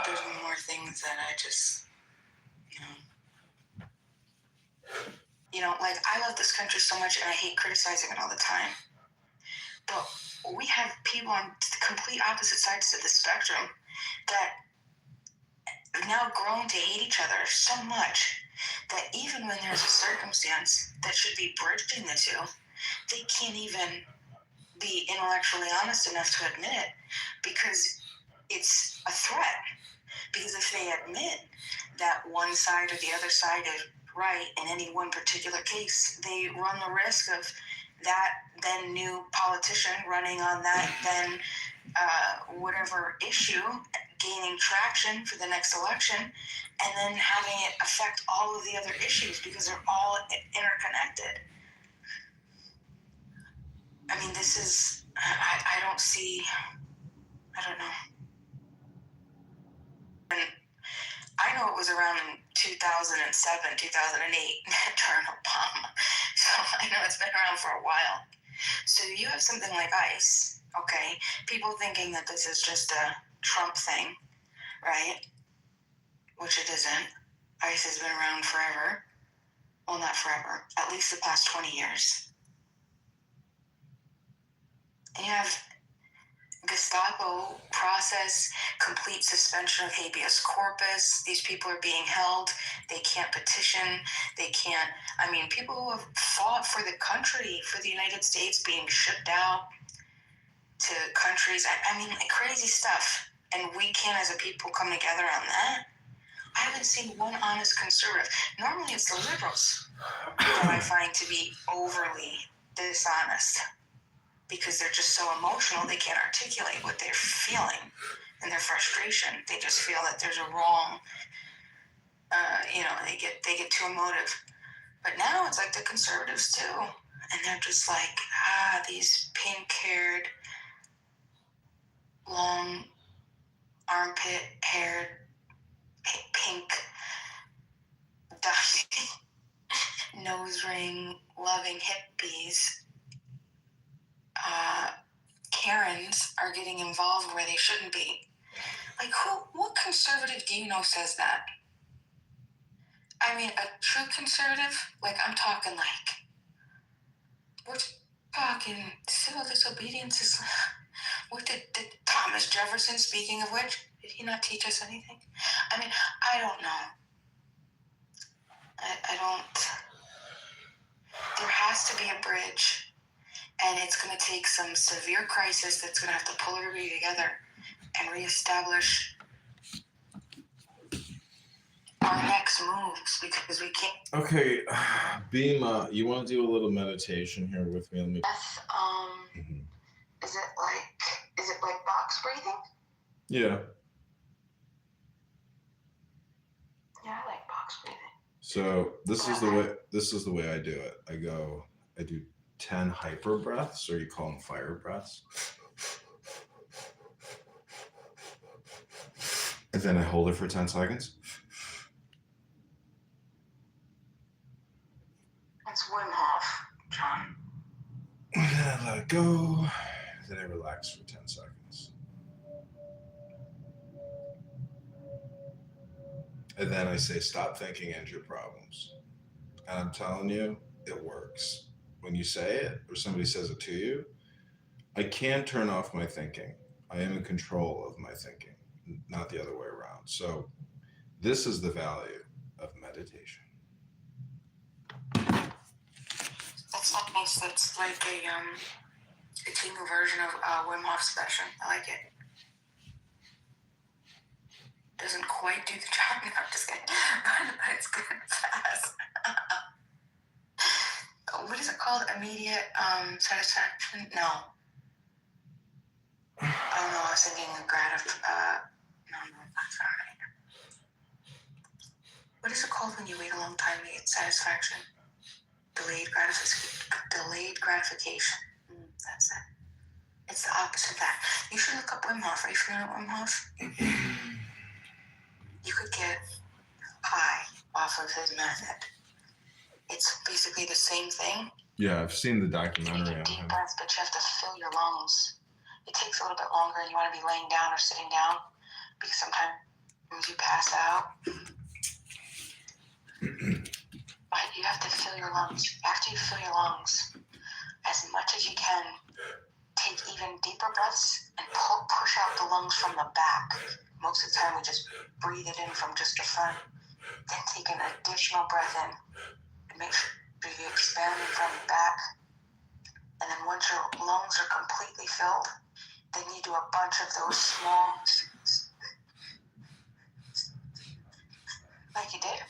there's more things that I just, I love this country so much and I hate criticizing it all the time. But we have people on complete opposite sides of the spectrum that have now grown to hate each other so much that even when there's a circumstance that should be bridging the two, they can't even be intellectually honest enough to admit it because it's a threat. Because if they admit that one side or the other side is right in any one particular case, they run the risk of that then new politician running on that then whatever issue gaining traction for the next election and then having it affect all of the other issues because they're all interconnected. This is, I don't see, I don't know. And I know it was around in 2007, 2008 during Obama. So I know it's been around for a while. So you have something like ICE, okay? People thinking that this is just a Trump thing, right? Which it isn't. ICE has been around forever. Well, not forever. At least the past 20 years. And you have Gestapo process, complete suspension of habeas corpus. These people are being held. They can't petition. They can't. People who have fought for the country, for the United States, being shipped out to countries. Crazy stuff. And we can, as a people, come together on that. I haven't seen one honest conservative. Normally, it's the liberals that I find to be overly dishonest. Because they're just so emotional, they can't articulate what they're feeling and their frustration. They just feel that there's a wrong, they get too emotive. But now it's like the conservatives too. And they're just like, these pink-haired, long, armpit-haired, pink, dusty, nose ring, loving hippies. Karens are getting involved where they shouldn't be. What conservative do you know says that? A true conservative, I'm talking we're talking civil disobedience is, what did Thomas Jefferson, speaking of which, did he not teach us anything? I don't know. I don't, there has to be a bridge. And it's going to take some severe crisis that's going to have to pull everybody together and reestablish our next moves because we can't. Okay, Bima, you want to do a little meditation here with me? Is it like box breathing? Yeah. Yeah, I like box breathing. So this is the way I do it. I do 10 hyper breaths, or you call them fire breaths. And then I hold it for 10 seconds. That's Wim Hof, John. And then I let it go. Then I relax for 10 seconds. And then I say, stop thinking, end your problems. And I'm telling you, it works. When you say it or somebody says it to you, I can turn off my thinking. I am in control of my thinking, not the other way around. So this is the value of meditation. That's nice. That's like a tingle version of Wim Hof session. I like it. Doesn't quite do the job. No, I'm just kidding. But it's good and fast. What is it called? Immediate satisfaction? No. Oh no, I was thinking no, that's not right. What is it called when you wait a long time to get satisfaction? Delayed gratification. That's it. It's the opposite of that. You should look up Wim Hof. Are you familiar with Wim Hof? You could get high off of his method. It's basically the same thing. Yeah, I've seen the documentary on Deep him. breaths, but you have to fill your lungs. It takes a little bit longer, and you want to be laying down or sitting down because sometimes you pass out. But you have to fill your lungs. After you fill your lungs, as much as you can, take even deeper breaths and push out the lungs from the back. Most of the time, we just breathe it in from just the front. Then take an additional breath in and make sure you expand from the back. And then once your lungs are completely filled, then you do a bunch of those small, like you did.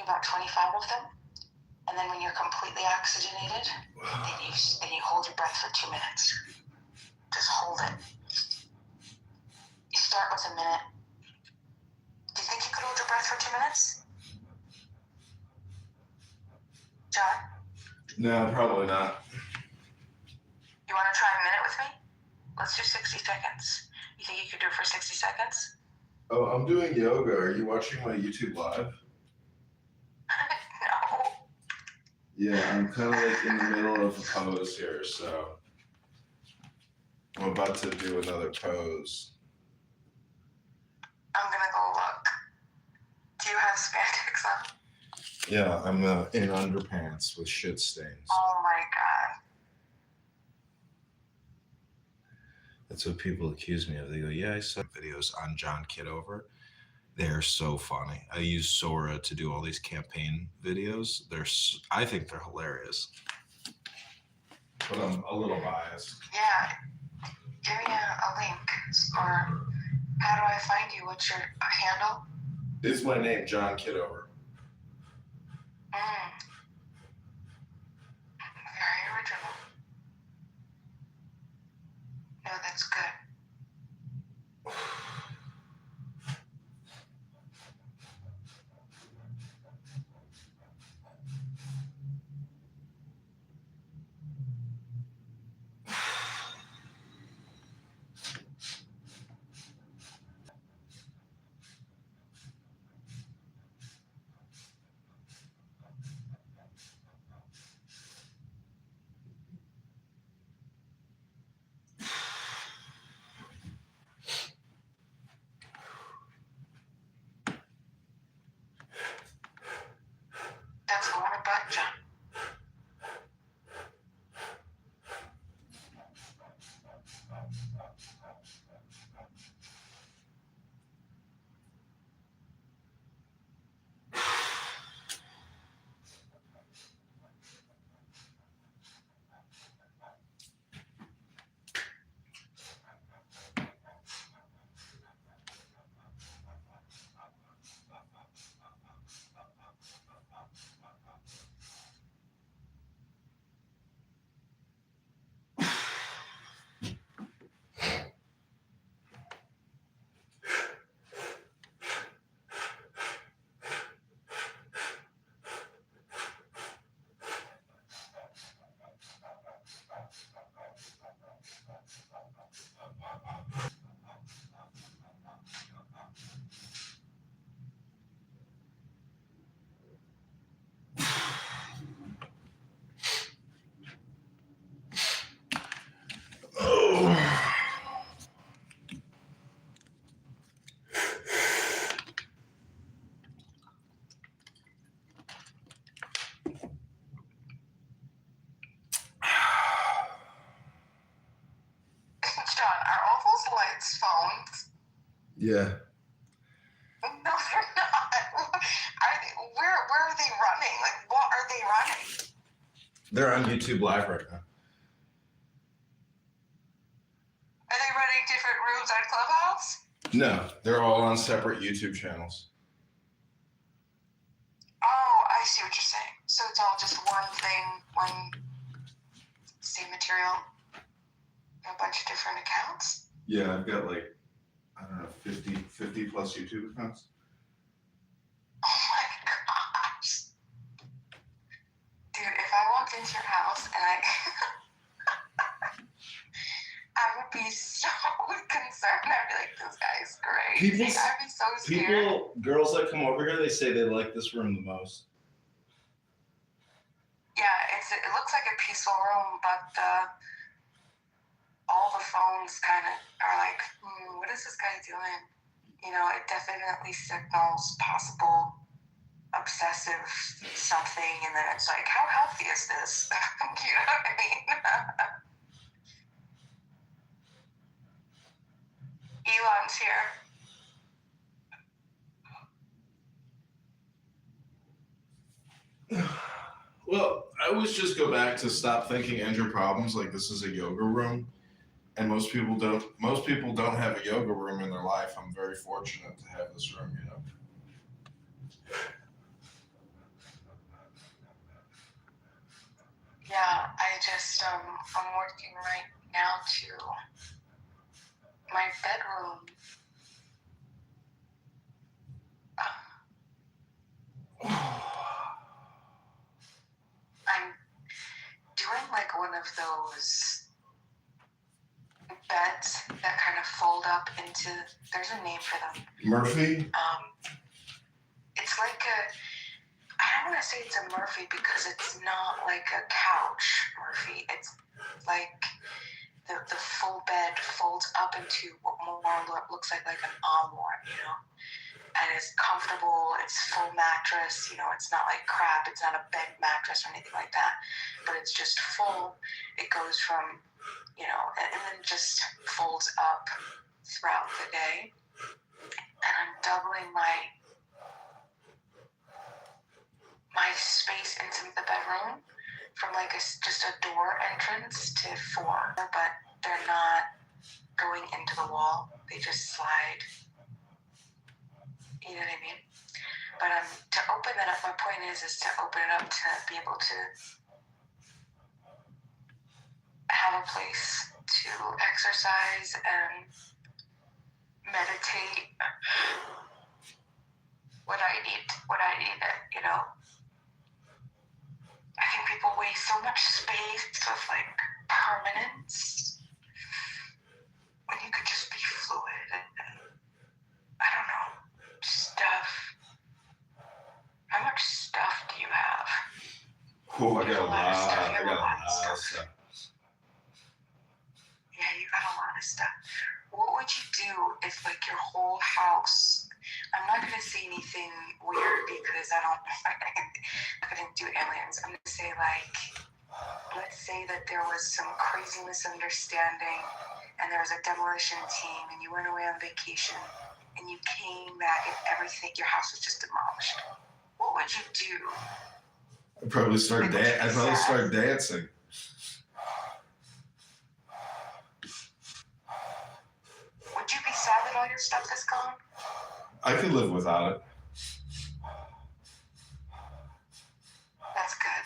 About 25 of them. And then when you're completely oxygenated, then you hold your breath for 2 minutes. Just hold it. You start with a minute. Do you think you could hold your breath for 2 minutes? John? No, probably not. You want to try a minute with me? Let's do 60 seconds. You think you could do it for 60 seconds? Oh, I'm doing yoga. Are you watching my YouTube live? No. Yeah, I'm kind of like in the middle of a pose here, so I'm about to do another pose. I'm gonna go look. Do you have spandex on? Yeah, I'm in underpants with shit stains. Oh my god. That's what people accuse me of. They go, yeah, I saw videos on John Kitover. They're so funny. I use Sora to do all these campaign videos. I think they're hilarious. But I'm a little biased. Yeah. Give me a link. Or how do I find you? What's your handle? It's my name, John Kitover. Very original. No, that's good. Yeah. No, they're not. Where are they running? Like, what are they running? They're on YouTube Live right now. Are they running different rooms on Clubhouse? No, they're all on separate YouTube channels. Oh, I see what you're saying. So it's all just one thing, one same material, a bunch of different accounts? Yeah, I've got like, I don't know, 50 plus YouTube accounts. Oh my gosh. Dude, if I walked into your house and I would be so concerned. I'd be like, this guy's crazy. I'd be so scared. Girls that come over here, they say they like this room the most. Yeah, it looks like a peaceful room, but all the phones kind of are like, what is this guy doing? You know, it definitely signals possible obsessive something, and then it's like, how healthy is this? You know what I mean? Elon's here. Well, I always just go back to stop thinking end your problems like this is a yoga room. And most people don't have a yoga room in their life. I'm very fortunate to have this room, you know. Yeah, I just I'm working right now to my bedroom. I'm doing like one of those beds that kind of fold up into, there's a name for them. Murphy? It's like I don't want to say it's a Murphy because it's not like a couch Murphy. It's like the full bed folds up into what more looks like an armoire, you know? And it's comfortable, it's full mattress, you know, it's not like crap, it's not a bed mattress or anything like that, but it's just full. It goes from, you know, and then just folds up throughout the day. And I'm doubling my space into the bedroom from like just a door entrance to 4, but they're not going into the wall, they just slide. You know what I mean? But to open that up, my point is to open it up to be able to have a place to exercise and meditate. What I need, you know. I think people waste so much space with like permanence when you could just be fluid and I don't know, stuff. How much stuff do you have? Oh, I got a lot of stuff. Yeah, you got a lot of stuff. What would you do if like your whole house, I'm not going to say anything weird because I'm not going to do aliens. I'm going to say like, let's say that there was some crazy misunderstanding and there was a demolition team and you went away on vacation and you came back and everything, your house was just demolished. What would you do? I'd probably start dancing. Would you be sad that all your stuff is gone? I could live without it. That's good.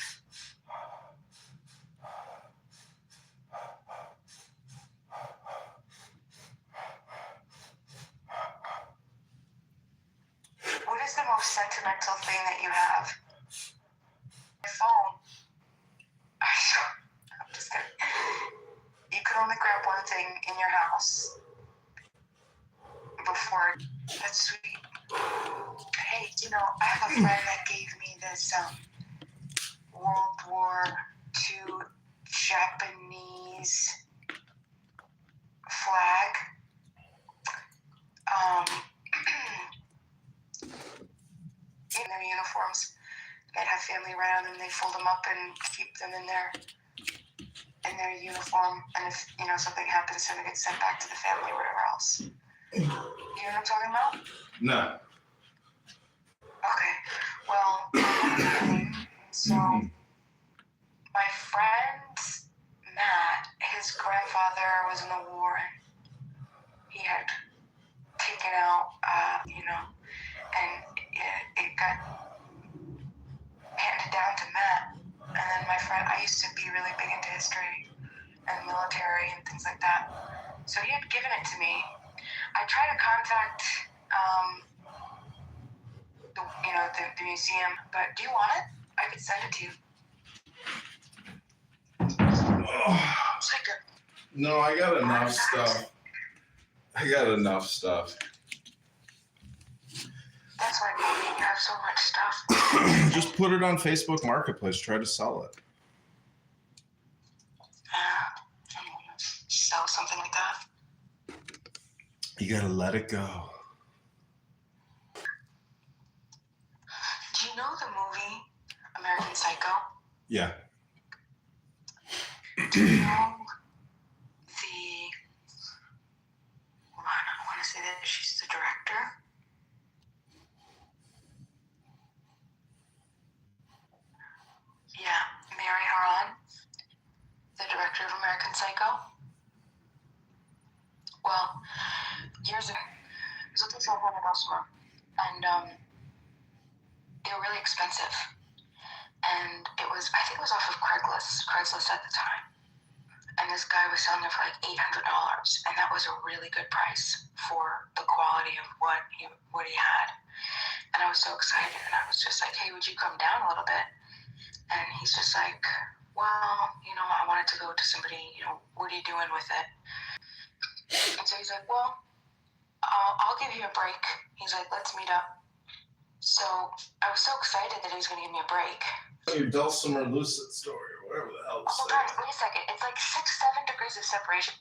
What is the most sentimental thing that you have? My phone. I'm just kidding. You could only grab one thing in your house before. That's sweet. Hey, you know, I have a friend that gave me this World War II Japanese flag. In their uniforms, they'd have family around them. They fold them up and keep them in their uniform. And if you know something happens, then it gets sent back to the family or whatever else. You know what I'm talking about? No. Okay. Well, so my friend Matt, his grandfather was in the war. He had taken out, and it got handed down to Matt. And then my friend, I used to be really big into history and military and things like that. So he had given it to me. I tried to contact, the museum, but do you want it? I could send it to you. No, I got enough stuff. That's why you have so much stuff. Just put it on Facebook Marketplace. Try to sell it. Sell something like that. You gotta let it go. Do you know the movie American Psycho? Yeah. Do you know hold on, I want to say that she's the director. Yeah, Mary Harlan, the director of American Psycho. Well, years ago, it was a place called Congressman, and they were really expensive. And I think it was off of Craigslist at the time. And this guy was selling it for like $800, and that was a really good price for the quality of what he had. And I was so excited, and I was just like, "Hey, would you come down a little bit?" And he's just like, "Well, I wanted to go to somebody. What are you doing with it?" And so he's like, "Well, I'll give you a break." He's like, "Let's meet up." So I was so excited that he was going to give me a break. Your Dulcimer Lucid story, or whatever the hell. Hold on, wait a second. It's like 6-7 degrees of separation.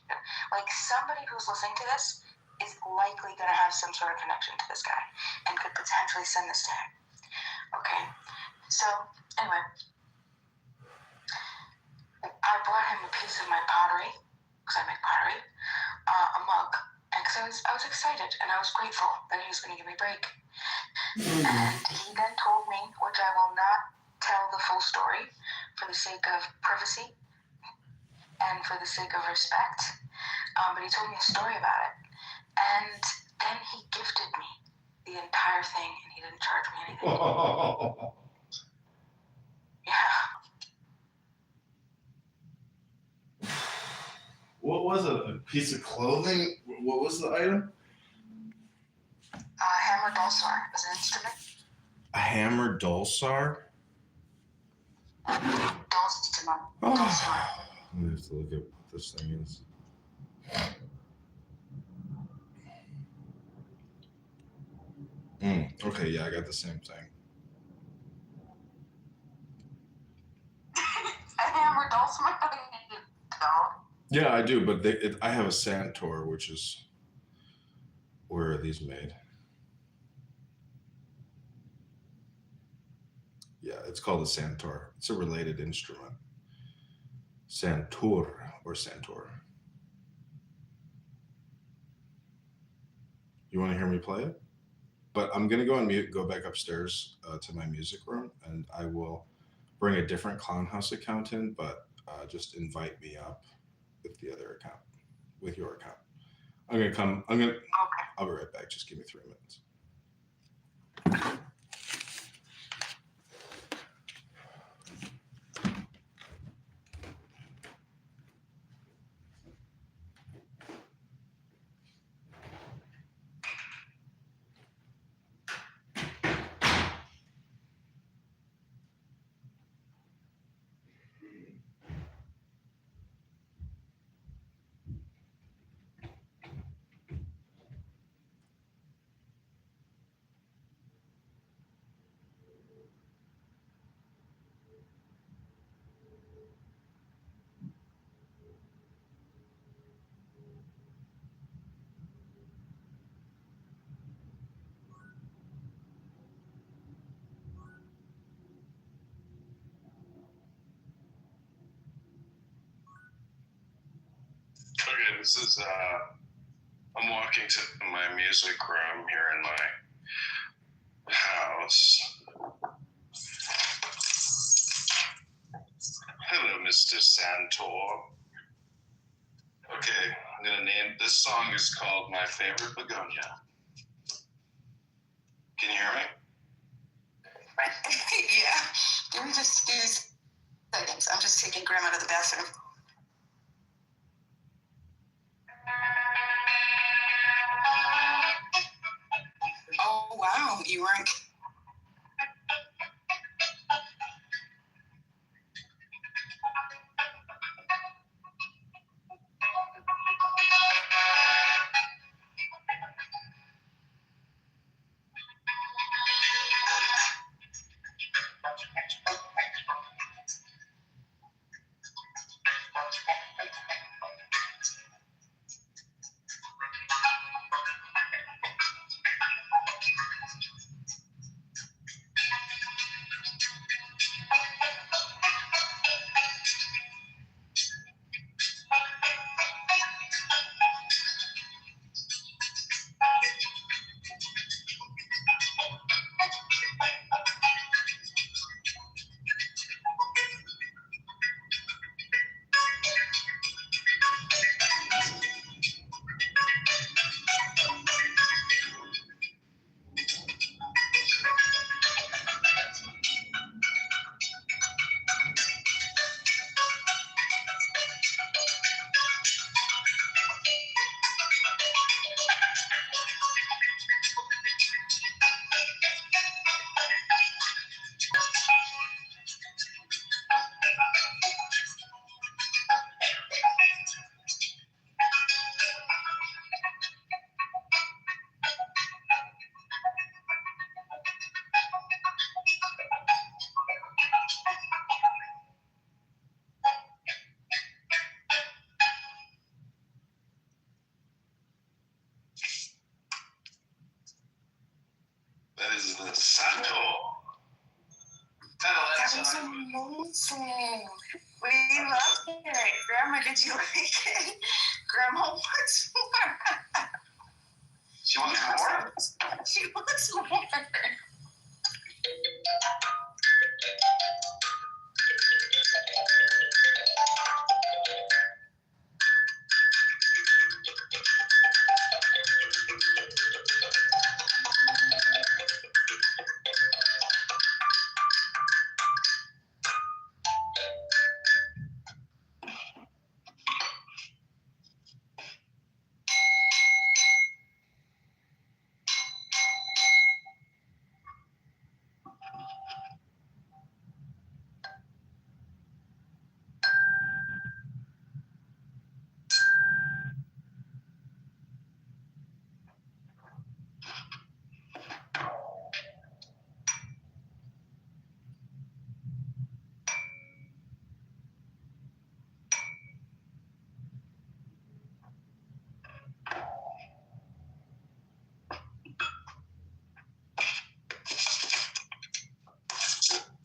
Like somebody who's listening to this is likely going to have some sort of connection to this guy and could potentially send this to him. Okay. So anyway, I brought him a piece of my pottery because I make pottery, a mug, and because I was excited and I was grateful that he was going to give me a break. And he then told me, which I will not tell the full story for the sake of privacy and for the sake of respect, but he told me a story about it, and then he gifted me the entire thing, and he didn't charge me anything. Yeah. What was it? A piece of clothing? What was the item? Hammer Dulsar was an instrument. A hammer Dulsar? Dulcimer. Oh. Dulcimer. I have to look at what this thing is. Okay, yeah, I got the same thing. A hammer Dulcimer? Yeah, I do, but I have a Santor, which is, where are these made? Yeah, it's called a Santor. It's a related instrument. Santur or Santor. You want to hear me play it? But I'm going to go on mute, go back upstairs to my music room, and I will bring a different Clown House account in, but just invite me up with the other account, with your account. Okay. I'll be right back. Just give me 3 minutes. Okay, this is I'm walking to my music room here in my house. Hello, Mr. Santor. Okay, I'm gonna name this song is called My Favorite Begonia. Can you hear me? Yeah. Give me just 2 seconds. I'm just taking Grandma to the bathroom. Oh, wow. You weren't. That is the Santor. That was amazing. We loved it. Grandma, did you like it? Grandma wants more. She wants more? She wants more.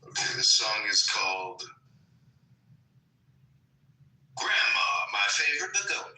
Okay, this song is called Grandma, My Favorite Begonia.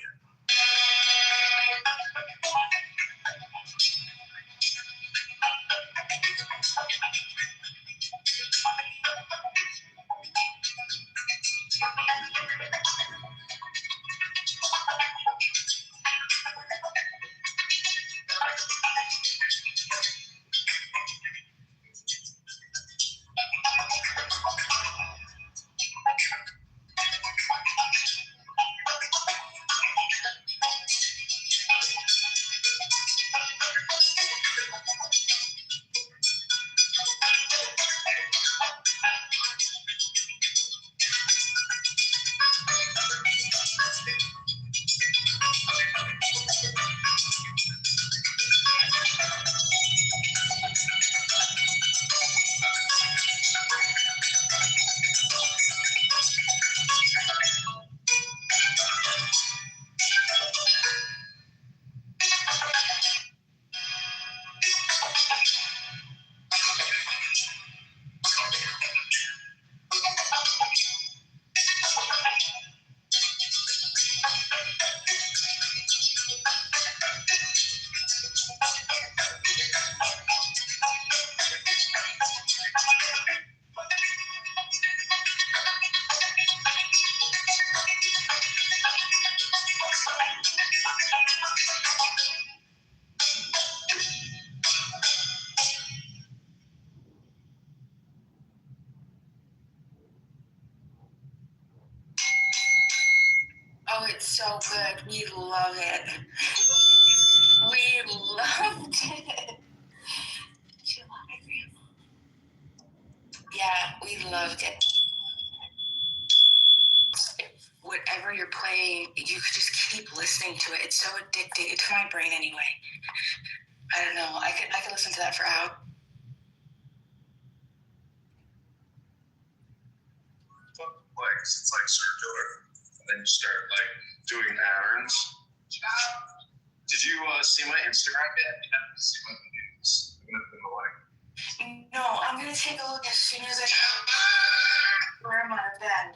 so good. We love it. We loved it. Did you love it, Grandma? Yeah, we loved it. Whatever you're playing, you could just keep listening to it. It's so addicting to my brain anyway. I don't know. I could listen to that for hours. Like it's like circular, and then you start like doing patterns. Did you see my Instagram yet? You haven't seen my videos. I'm gonna put the link. No, I'm gonna take a look as soon as I where I'm out of bed.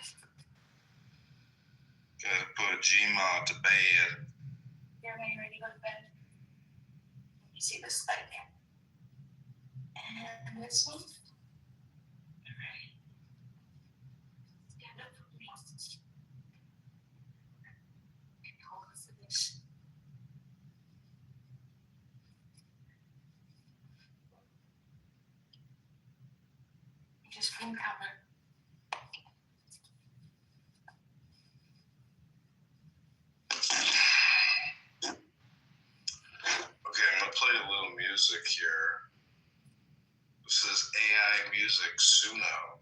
Gotta put Gma to bed. You're ready to go to bed. Let me see this light there. And this one. Alright. Stand up for me. Hold on for this. Just bring cover. Okay, I'm gonna play a little music here. This is AI Music Suno.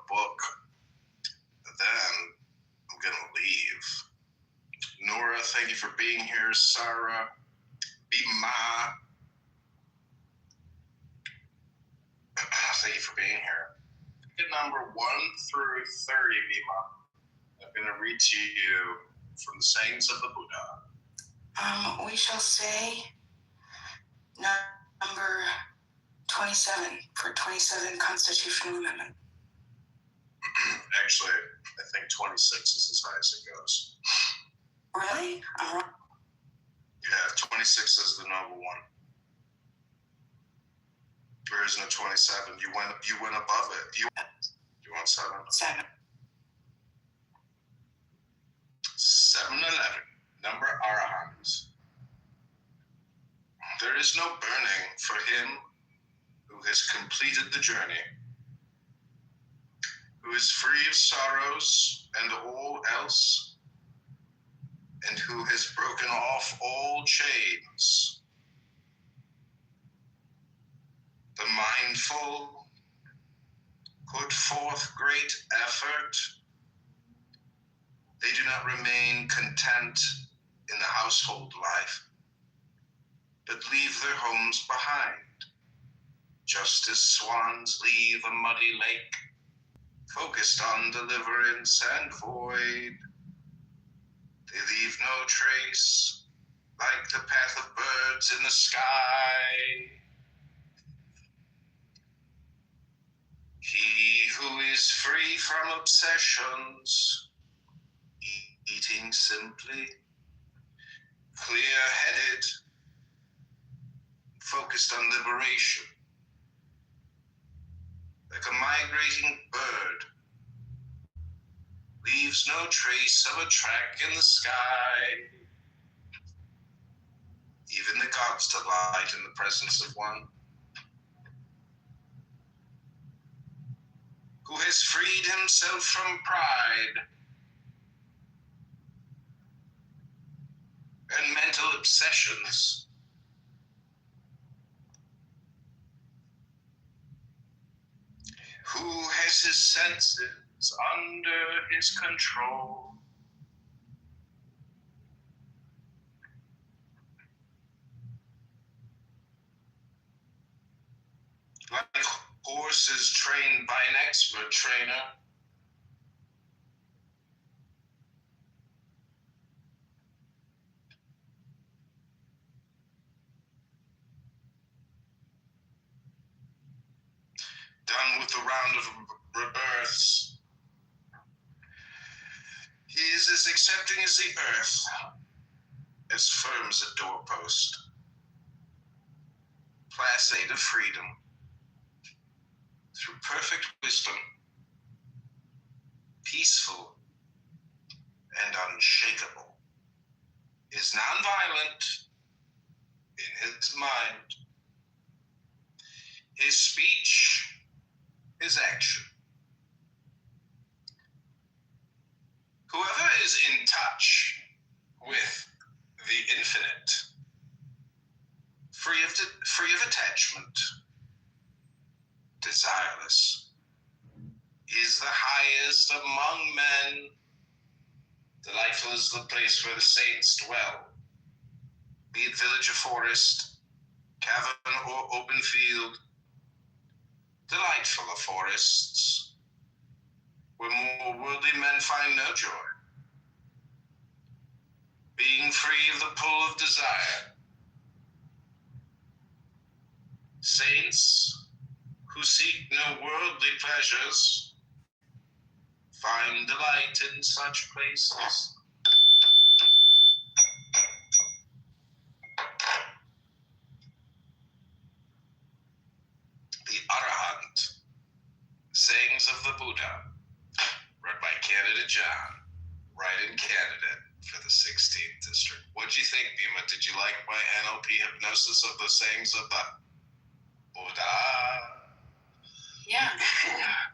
book, then I'm going to leave. Nora, thank you for being here. Sarah, Bima, thank you for being here. Pick a number 1 through 30, Bima. I'm going to read to you from the sayings of the Buddha. We shall say number 27 for 27 constitutional amendment. Actually, I think 26 is as high as it goes. Really? I'm wrong. Yeah, 26 is the number 1. There is no 27. You went above it. You want 7? 7. 7-11. Number Arahant. There is no burning for him who has completed the journey, who is free of sorrows and all else, and who has broken off all chains. The mindful put forth great effort. They do not remain content in the household life, but leave their homes behind, just as swans leave a muddy lake, focused on deliverance and void. They leave no trace, like the path of birds in the sky. He who is free from obsessions, eating simply, clear-headed, focused on liberation, like a migrating bird, leaves no trace of a track in the sky. Even the gods delight in the presence of one who has freed himself from pride and mental obsessions. Who has his senses under his control. Like horses trained by an expert trainer, done with the round of rebirths. He is as accepting as the earth, as firm as a doorpost, placid of freedom, through perfect wisdom, peaceful and unshakable, is nonviolent in his mind, his speech, his action. Whoever is in touch with the infinite, free of attachment, desireless, is the highest among men. Delightful is the place where the saints dwell, be it village or forest, cavern or open field. Delightful are forests, where more worldly men find no joy, being free of the pull of desire. Saints who seek no worldly pleasures find delight in such places. The Arahant, sayings of the Buddha, read by candidate John, write-in candidate for the 16th district. What'd you think, Bima? Did you like my NLP hypnosis of the sayings of the Buddha? Yeah,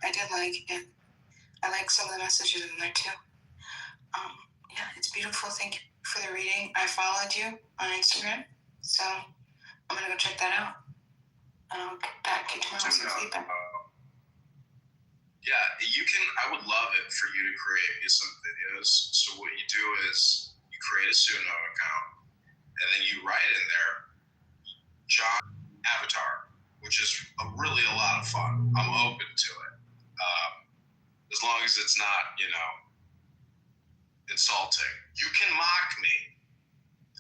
I did like it. I like some of the messages in there too. Yeah, it's beautiful. Thank you for the reading. I followed you on Instagram, so I'm gonna go check that out. And I'll get back to you tomorrow with some feedback. Yeah, you can. I would love it for you to create me some videos. So what you do is you create a Suno account, and then you write in there John Avatar, which is really a lot of fun. I'm open to it, as long as it's not, insulting. You can mock me.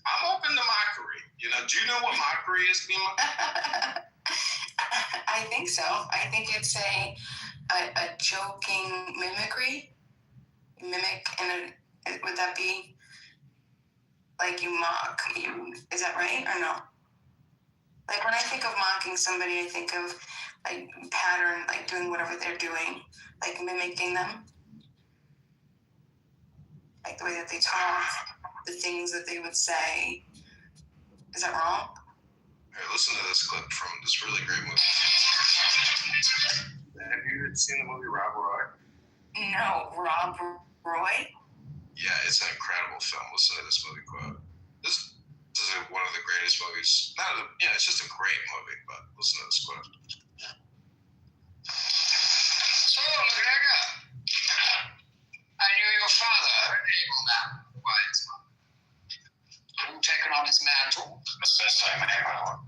I'm open to mockery. Do you know what mockery is, Bima? I think so. I think it's a joking mimicry. Mimic, and would that be like you mock? Is that right or no? Like when I think of mocking somebody, I think of like pattern, like doing whatever they're doing, like mimicking them, like the way that they talk, the things that they would say. Is that wrong? Here, listen to this clip from this really great movie. Have you seen the movie Rob Roy? No, Rob Roy? Yeah, it's an incredible film. Listen to this movie quote. This is one of the greatest movies. It's just a great movie, but listen to this quote. So, McGregor, I knew your father, an able man, wise one. You've taken on his mantle. That's the best time ever.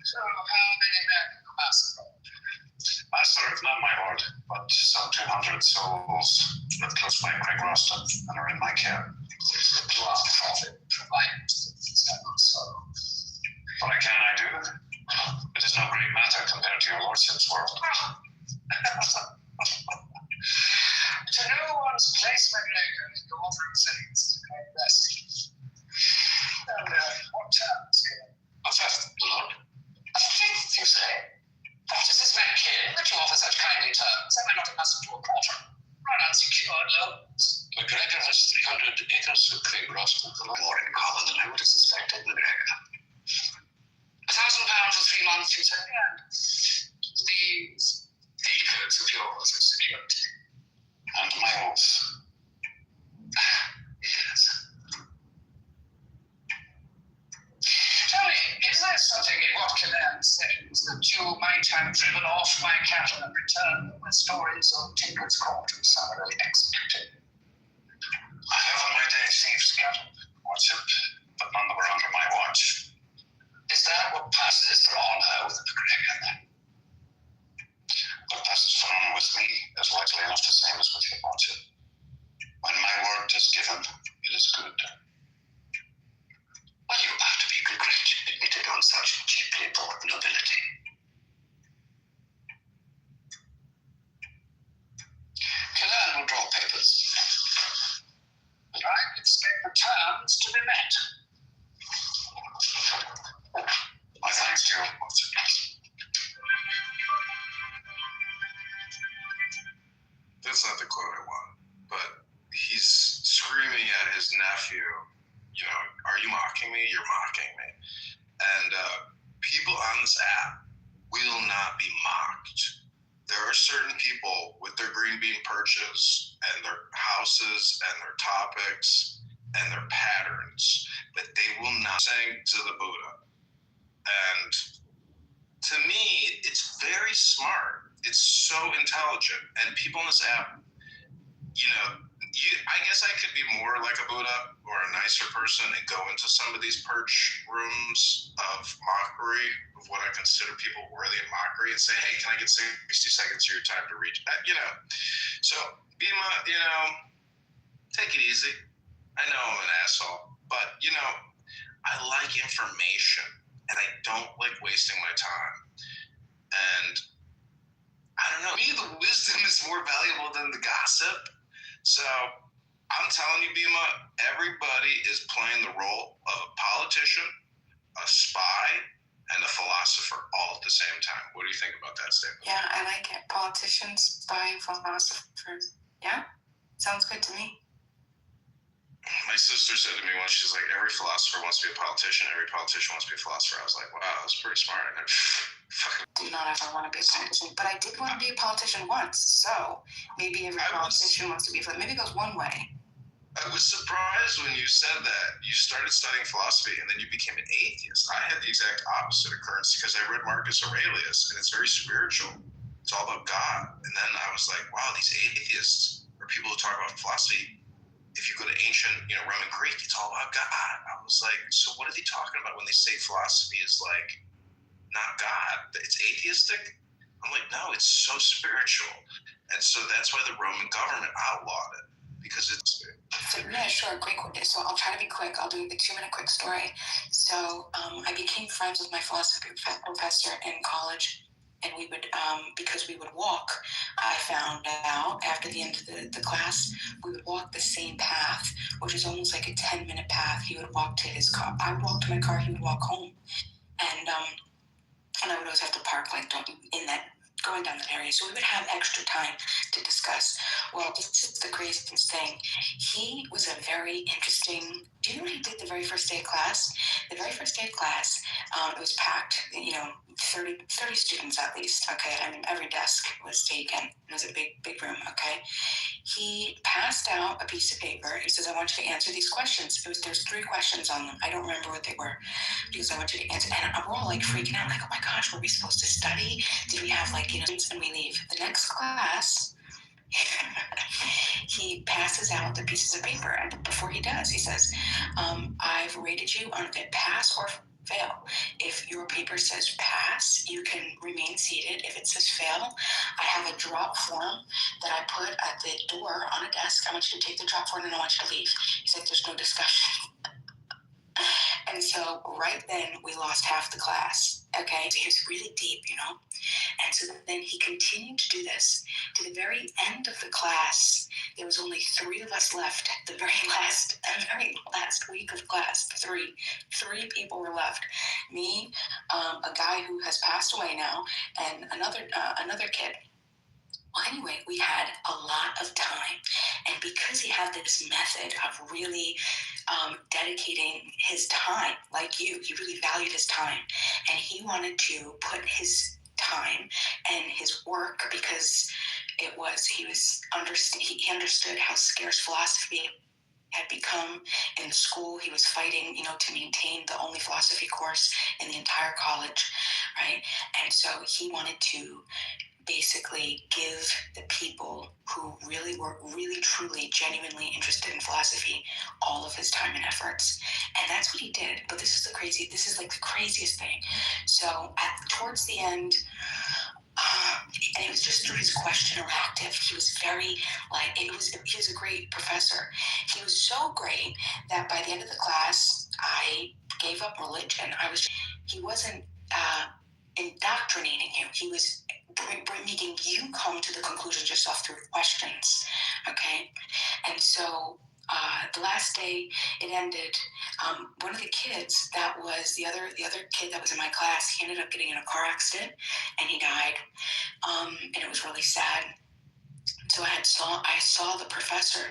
So, how many men in the massacre? Master, not my lord, but some 200 souls live close by Craig Roston and are in my care. You are the prophet, provided so. What can I do? It is no great matter compared to your lordship's world. To know one's place, McGregor, in the order of things is a great blessing. And what terms can A fifth, lord. A fifth, you say? What is this man kidding that you offer such kindly terms? Am I not accustomed to a quarter? Run unsecured loans. McGregor has 300 acres of Craig Roston, more in common than I would have suspected, McGregor. £1,000 for 3 months, you say, and these acres of yours are security. And my oath. Yes. Tell me, is there something in what Killam says that you might have driven off my cattle and returned with stories of Tinker's Court and summarily executed? I have on my day thieves' cattle, lordship, but none that were under my watch. Is that what passes for honor with McGregor then? What passes for honor with me is likely enough the same as with your lordship. When my word is given, it is good. Well, you have to be congratulated on such cheaply bought nobility. Killam will draw papers. But I expect the terms to be met. My thanks to you, lordship. That's not the quote I want, but he's screaming at his nephew, are you mocking me? You're mocking me. And people on this app will not be mocked. There are certain people with their green bean perches and their houses and their topics and their patterns that they will not sing to the Buddha. And to me, it's very smart. It's so intelligent. And people on this app, I guess I could be more like a Buddha or a nicer person and go into some of these perch rooms of mockery, of what I consider people worthy of mockery, and say, hey, can I get 60 seconds of your time to reach that? So, Bima, take it easy. I know I'm an asshole, but, I like information, and I don't like wasting my time. And I don't know, maybe the wisdom is more valuable than the gossip. So I'm telling you, Bima, everybody is playing the role of a politician, a spy, and a philosopher all at the same time. What do you think about that statement? Yeah, I like it. Politicians, spy, philosophers. Yeah, sounds good to me. My sister said to me once, she's like, every philosopher wants to be a politician, every politician wants to be a philosopher. I was like, wow, that's pretty smart. I never fucking did not ever want to be a politician, but I did want to be a politician once. So maybe every politician wants to be. Maybe it goes one way. I was surprised when you said that you started studying philosophy and then you became an atheist. I had the exact opposite occurrence because I read Marcus Aurelius and it's very spiritual. It's all about God. And then I was like, wow, these atheists or people who talk about philosophy, if you go to ancient, Roman Greek, it's all about God. I was like, so what are they talking about when they say philosophy is like not God? It's atheistic? I'm like, no, it's so spiritual. And so that's why the Roman government outlawed it because it's So, yeah, sure. Great. So I'll try to be quick. I'll do the 2-minute quick story. So I became friends with my philosophy professor in college. And we would, because we would walk, I found out after the end of the class, we would walk the same path, which is almost like a 10-minute path. He would walk to his car. I would walk to my car. He would walk home. And I would always have to park in that going down that area. So we would have extra time to discuss. Well, this is the craziest thing. He was a very interesting. Do you know what he did the very first day of class? The very first day of class, it was packed, 30 students at least, okay? I mean, every desk was taken. It was a big room, okay? He passed out a piece of paper. He says, I want you to answer these questions. There's 3 questions on them. I don't remember what they were because I want you to answer. And we're all like freaking out, like, oh my gosh, were we supposed to study? Did we have and we leave. The next class, he passes out the pieces of paper. And before he does, he says, I've rated you on a pass or fail. If your paper says pass, you can remain seated. If it says fail, I have a drop form that I put at the door on a desk. I want you to take the drop form and I want you to leave. He's like, there's no discussion. And so right then we lost half the class. Okay, so he was really deep, And so then he continued to do this to the very end of the class. There was only 3 of us left. The very last week of class, three people were left. Me, a guy who has passed away now, and another kid. Well, anyway, we had a lot of time. And because he had this method of really dedicating his time, like he really valued his time. And he wanted to put his time and his work because he understood how scarce philosophy had become in the school. He was fighting, to maintain the only philosophy course in the entire college, right? And so he wanted to basically give the people who really were truly genuinely interested in philosophy all of his time and efforts. And that's what he did. But this is like the craziest thing. So towards the end, and it was just through his question interactive. He was very he was a great professor. He was so great that by the end of the class, I gave up religion. He wasn't indoctrinating you. He was making you come to the conclusions yourself through questions. Okay, and so the last day it ended. One of the kids that was the other kid that was in my class, he ended up getting in a car accident and he died. And it was really sad. So I saw the professor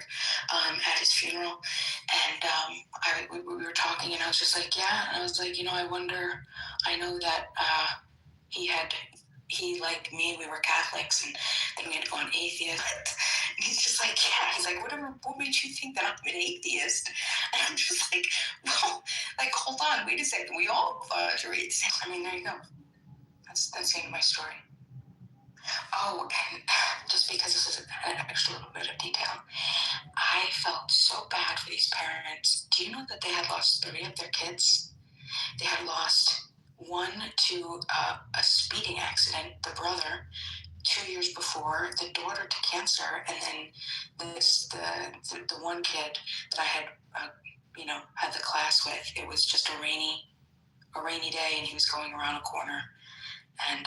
at his funeral, and we were talking, and I was just like, yeah. And I was like, I wonder. I know that he like me, we were Catholics, and then we had to go on atheist. And he's just like, yeah. He's like, what made you think that I'm an atheist? And I'm just like, well, like, hold on, wait a second. We all thought you're atheist. I mean, there you go. That's the end of my story. Oh, and just because this is an extra little bit of detail, I felt so bad for these parents. Do you know that they had lost 3 of their kids? They had lost one to a speeding accident, the brother, 2 years before, the daughter to cancer, and then the one kid that I had had the class with. It was just a rainy day, and he was going around a corner, and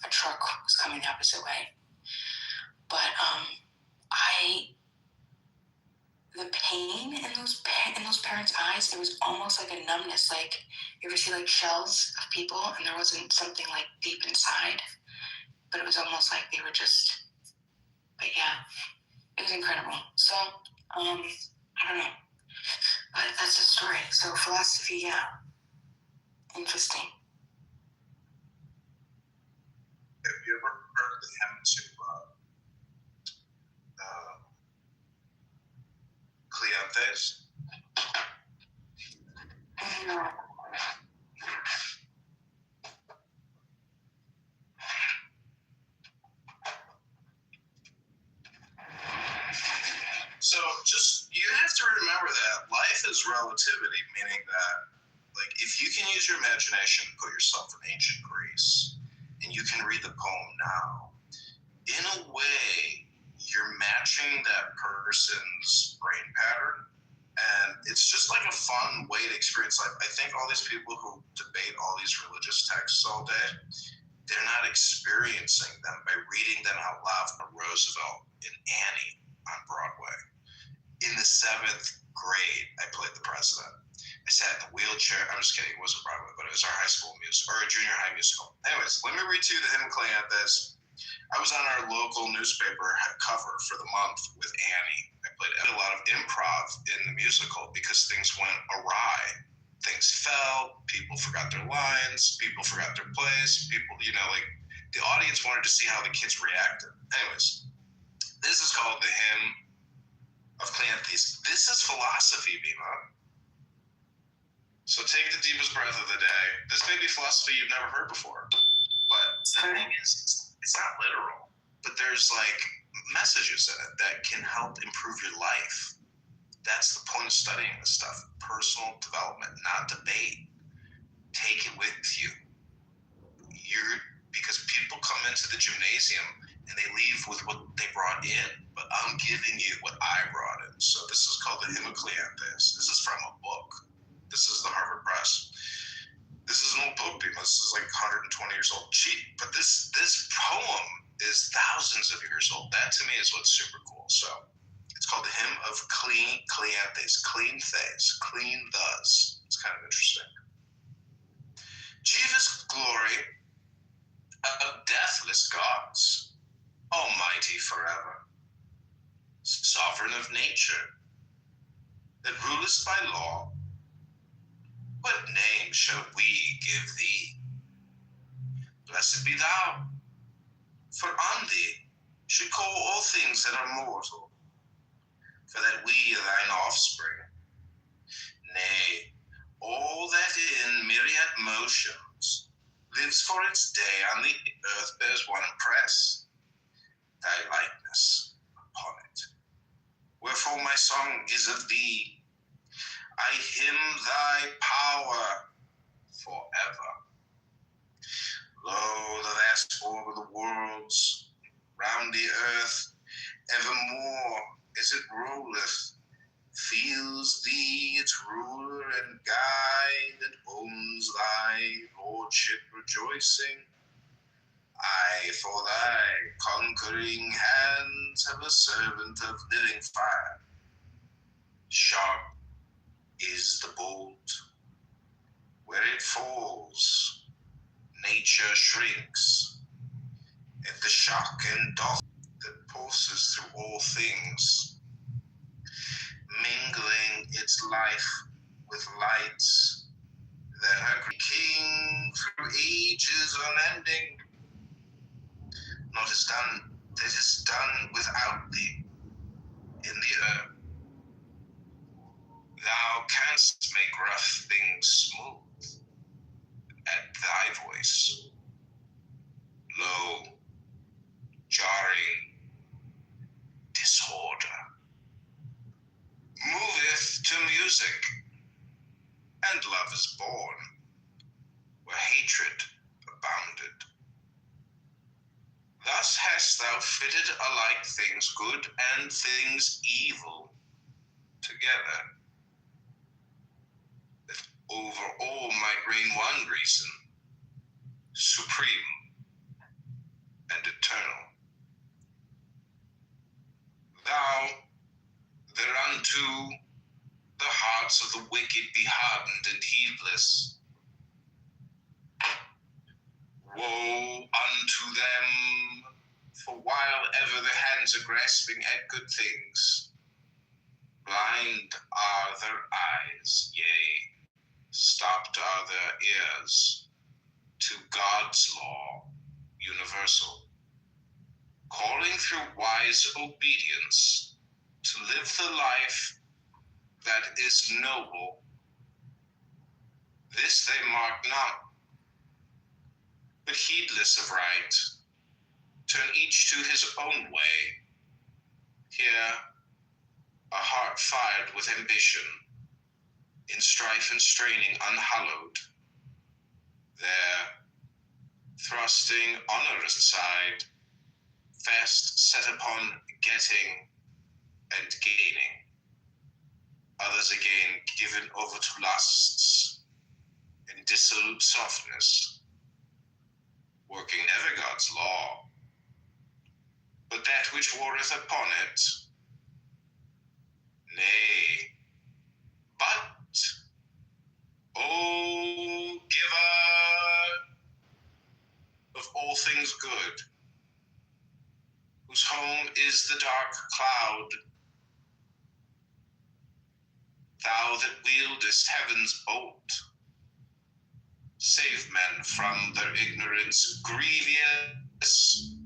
a truck was coming the opposite way. But the pain in those parents' eyes, it was almost like a numbness. Like, you ever see like shells of people, and there wasn't something like deep inside, but it was almost like they were just. But yeah, it was incredible. So I don't know, but that's the story. So philosophy, yeah, interesting. Have you ever heard the hymn to Cleanthe? is relativity, meaning that, like, if you can use your imagination to put yourself in ancient Greece, and you can read the poem now, in a way, you're matching that person's brain pattern. And it's just like a fun way to experience life. I think all these people who debate all these religious texts all day, they're not experiencing them by reading them out loud from Roosevelt and Annie on Broadway. In the 7th grade, I played the president. I sat in the wheelchair. I'm just kidding. It wasn't Broadway, but it was our high school musical, or a junior high musical. Anyways, let me read to you the hymn of Cleanthes. I was on our local newspaper cover for the month with Annie. I played a lot of improv in the musical because things went awry. Things fell, people forgot their lines, people forgot their plays, people, like the audience wanted to see how the kids reacted. Anyways, this is called the hymn of Cleanthes. This is philosophy, Bima. So take the deepest breath of the day. This may be philosophy you've never heard before, but the thing is, it's not literal, but there's like messages in it that can help improve your life. That's the point of studying this stuff. Personal development, not debate. Take it with you. Because people come into the gymnasium and they leave with what they brought in, but I'm giving you what I brought in. So this is called the Hymn of Cleanthes. This is from a book. This is the Harvard Press. This is an old book, because this is like 120 years old. Cheap, but this poem is thousands of years old. That to me is what's super cool. So it's called the Hymn of Cleanthes. Clean thus. It's kind of interesting. Chiefest glory of deathless gods, almighty forever, sovereign of nature, that rulest by law, what name shall we give thee? Blessed be thou, for on thee should call all things that are mortal, for that we are thine offspring. Nay, all that in myriad motions lives for its day on the earth bears one impress, thy likeness upon it. Wherefore my song is of thee. I hymn thy power forever. Lo, the vast orb of the worlds round the earth evermore as it rolleth feels thee its ruler and guide, that owns thy lordship rejoicing. I for thy conquering hands have a servant of living fire. Sharp is the bolt, where it falls, nature shrinks at the shock and doth that pulses through all things, mingling its life with lights that are king through ages unending. Not is done that is done without thee in the earth. Thou canst make rough things smooth at thy voice. Lo, jarring disorder moveth to music, and love is born where hatred abounded. Thus hast thou fitted alike things good and things evil together, that over all might reign one reason, supreme and eternal. Thou, thereunto the hearts of the wicked be hardened and heedless. Woe unto them, for while ever their hands are grasping at good things, blind are their eyes, yea, stopped are their ears to God's law universal, calling through wise obedience to live the life that is noble. This they mark not, but heedless of right, turn each to his own way. Here, a heart fired with ambition in strife and straining unhallowed, there, thrusting honour's side, fast set upon getting and gaining, others again given over to lusts in dissolute softness, working never God's law, but that which warreth upon it, nay, but, O giver of all things good, whose home is the dark cloud, thou that wieldest heaven's bolt, save men from their ignorance grievous,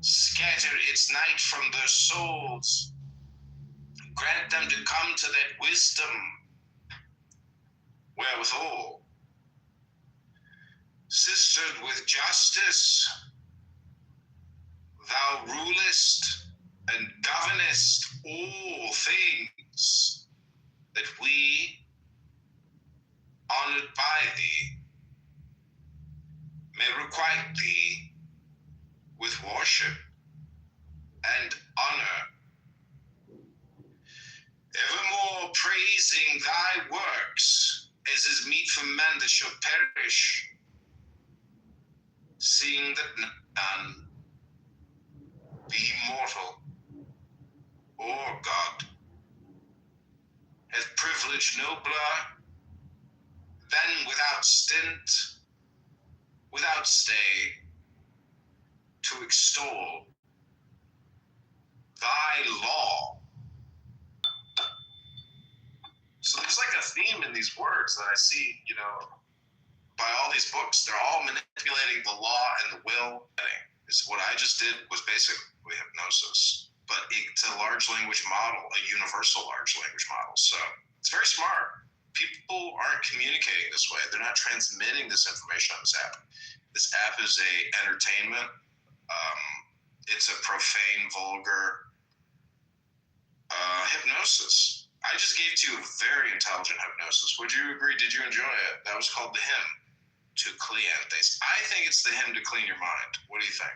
scatter its night from their souls, grant them to come to that wisdom wherewithal, sistered with justice, thou rulest and governest all things, that we, honored by thee, may requite thee with worship and honor, evermore praising thy works, as is meet for men that shall perish, seeing that none be mortal or God, hath privilege nobler than without stint, without stay, to extol thy law. So there's like a theme in these words that I see, by all these books. They're all manipulating the law and the will. It's what I just did was basically hypnosis, but it's a large language model, a universal large language model. So it's very smart. People aren't communicating this way. They're not transmitting this information on this app. This app is a entertainment. It's a profane, vulgar hypnosis. I just gave to you a very intelligent hypnosis. Would you agree? Did you enjoy it? That was called The Hymn to Cleanthes. I think it's the hymn to clean your mind. What do you think?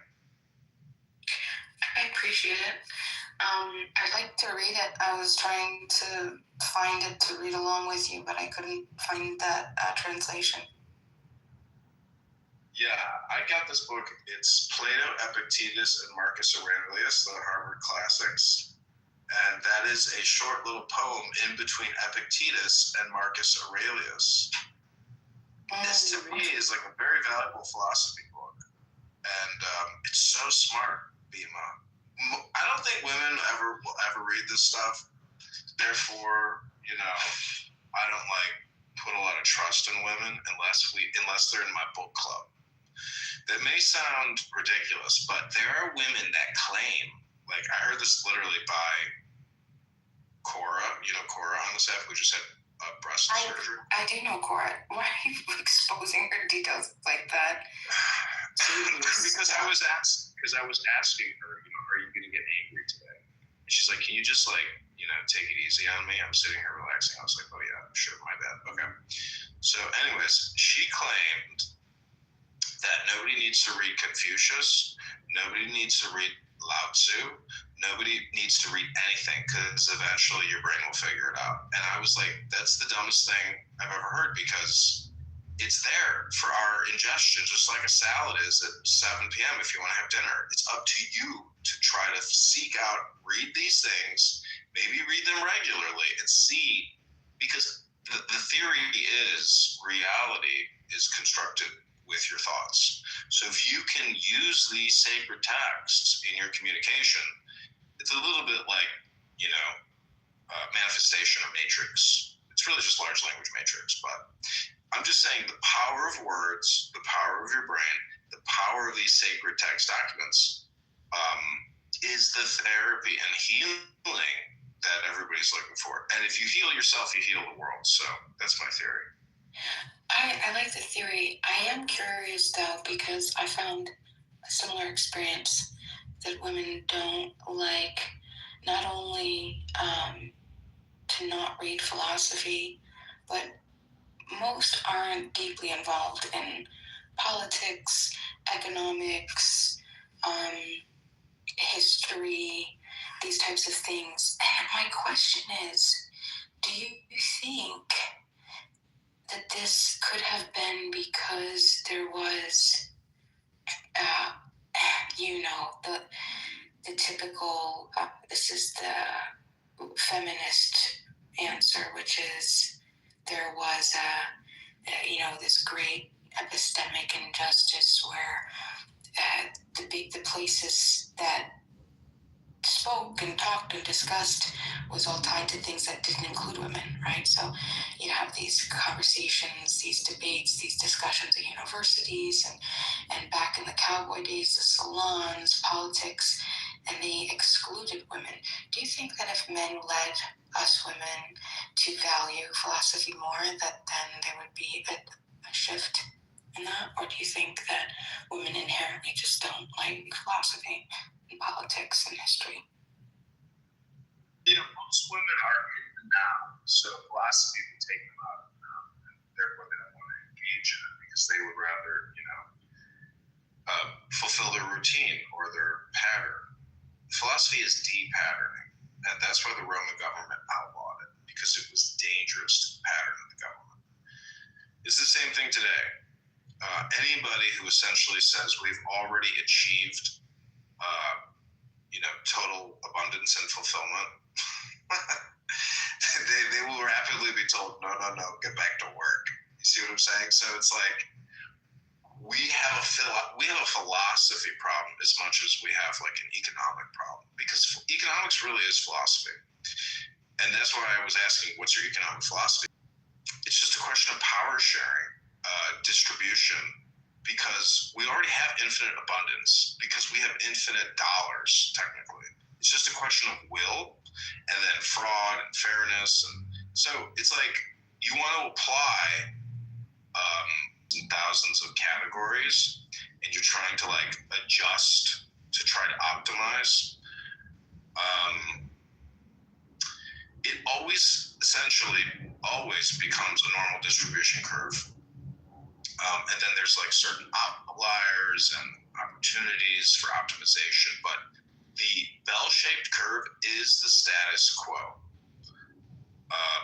I appreciate it. I'd like to read it. I was trying to find it to read along with you, but I couldn't find that translation. Yeah, I got this book. It's Plato, Epictetus, and Marcus Aurelius, the Harvard classics. And that is a short little poem in between Epictetus and Marcus Aurelius. This to me is like a very valuable philosophy book. And it's so smart, Bima. I don't think women will ever read this stuff. Therefore, I don't put a lot of trust in women unless they're in my book club. That may sound ridiculous, but there are women that claim, I heard this literally by Cora, Cora on this app who just had breast surgery. I do know Cora. Why are you exposing her details like that? Because I was asking her, are you going to get angry today? And she's like, can you just take it easy on me? I'm sitting here relaxing. I was like, oh yeah, sure, my bad. Okay. So anyways, she claimed that nobody needs to read Confucius. Nobody needs to read Lao Tzu. Nobody needs to read anything because eventually your brain will figure it out. And I was like, that's the dumbest thing I've ever heard, because it's there for our ingestion, just like a salad is at 7 p.m. if you want to have dinner. It's up to you to try to seek out, read these things, maybe read them regularly and see, because the theory is reality is constructed with your thoughts. So if you can use these sacred texts in your communication, it's a little bit like, manifestation or matrix. It's really just large language matrix, but I'm just saying the power of words, the power of your brain, the power of these sacred text documents is the therapy and healing that everybody's looking for. And if you heal yourself, you heal the world. So that's my theory. I like the theory. I am curious, though, because I found a similar experience that women don't like not only to not read philosophy, but most aren't deeply involved in politics, economics, history, these types of things. And my question is, do you think that this could have been because there was, the typical, this is the feminist answer, which is there was this great epistemic injustice where the places that spoke and talked and discussed was all tied to things that didn't include women, right? So you'd have these conversations, these debates, these discussions at universities and back in the cowboy days, the salons, politics, and they excluded women. Do you think that if men led us women to value philosophy more, that then there would be a shift in that? Or do you think that women inherently just don't like philosophy and politics and history? Most women are in the now, so philosophy will take them out of the now, and therefore they don't want to engage in it because they would rather, fulfill their routine or their pattern. Philosophy is de-patterning, and that's why the Roman government outlawed it, because it was dangerous to the pattern of the government. It's the same thing today. Anybody who essentially says we've already achieved, total abundance and fulfillment, they will rapidly be told, no, get back to work. You see what I'm saying? So it's like we have a philosophy problem as much as we have like an economic problem, because economics really is philosophy. And that's why I was asking, what's your economic philosophy? It's just a question of power sharing, distribution, because we already have infinite abundance, because we have infinite dollars, technically. It's just a question of will, and then fraud and fairness. And so it's like you want to apply thousands of categories, and you're trying to like adjust to try to optimize. It essentially always becomes a normal distribution curve. And then there's like certain outliers and opportunities for optimization, but the bell-shaped curve is the status quo.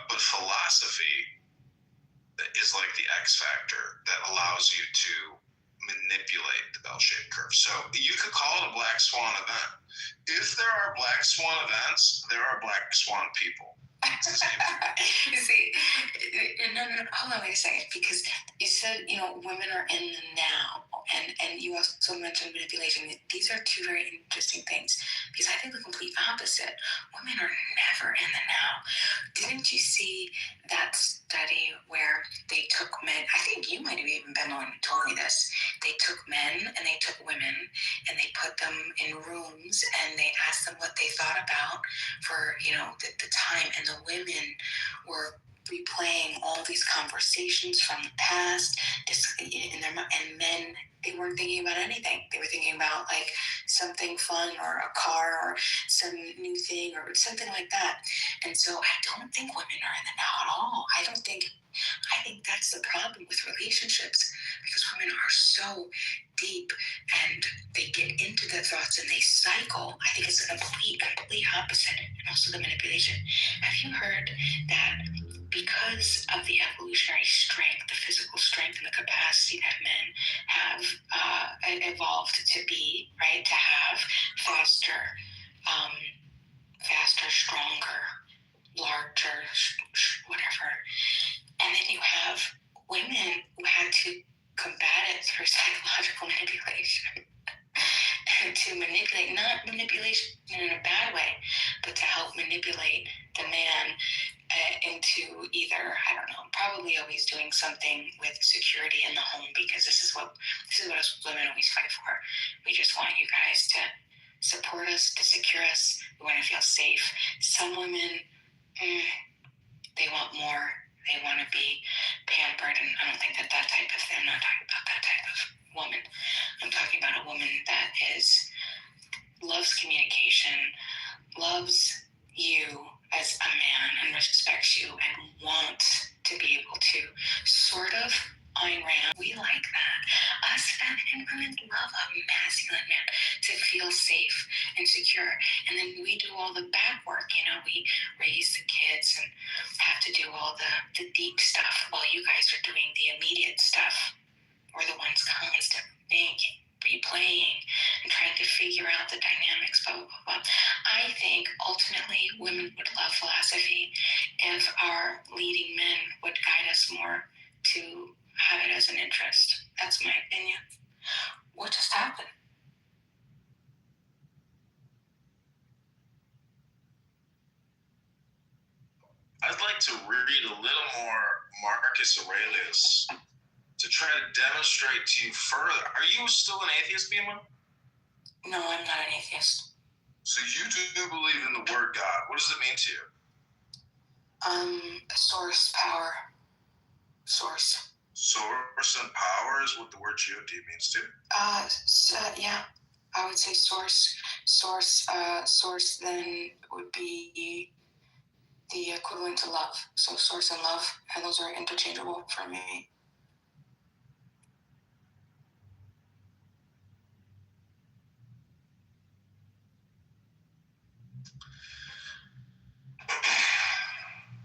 But philosophy is like the X factor that allows you to manipulate the bell-shaped curve. So you could call it a black swan event. If there are black swan events, there are black swan people. You see, no, hold on, wait a second, because you said, women are in the now, and you also mentioned manipulation. These are two very interesting things, because I think the complete opposite. Women are never in the now. Didn't you see that study where they took men? I think you might have even been the one who told me this. They took men and they took women and they put them in rooms and they asked them what they thought about for, the time, and the women were replaying all these conversations from the past in their mind, and men, they weren't thinking about anything. They were thinking about like something fun or a car or some new thing or something like that. And so I don't think women are in the now at all. I think that's the problem with relationships, because women are so deep and they get into their thoughts and they cycle. I think it's the complete opposite, and also the manipulation. Have you heard that because of the evolutionary strength, the physical strength and the capacity that men have evolved to be, right, to have faster, stronger, larger, whatever. And then you have women who had to combat it through psychological manipulation. To manipulate, not manipulation in a bad way, but to help manipulate the man into either, I don't know, probably always doing something with security in the home, because this is what us women always fight for. We just want you guys to support us, to secure us. We want to feel safe. Some women, they want more. They want to be pampered, and I don't think that type of thing. I'm not talking about that type of woman. I'm talking about a woman that loves communication, loves you as a man, and respects you, and wants to be able to sort of Ayn Rand. We like that. Us feminine women love a masculine man to feel safe and secure. And then we do all the back work, we raise the kids and have to do all the deep stuff while you guys are doing the immediate stuff. We're the ones constantly thinking, replaying, and trying to figure out the dynamics, blah, blah, blah. I think ultimately women would love philosophy if our leading men would guide us more to have it as an interest. That's my opinion. What just happened? I'd like to read a little more Marcus Aurelius to try to demonstrate to you further. Are you still an atheist, Beeman? No, I'm not an atheist. So you do believe in the word God. What does it mean to you? Source, power. Source. Source and power is what the word God means too? Yeah. I would say source. Source then would be the equivalent to love. So source and love, and those are interchangeable for me.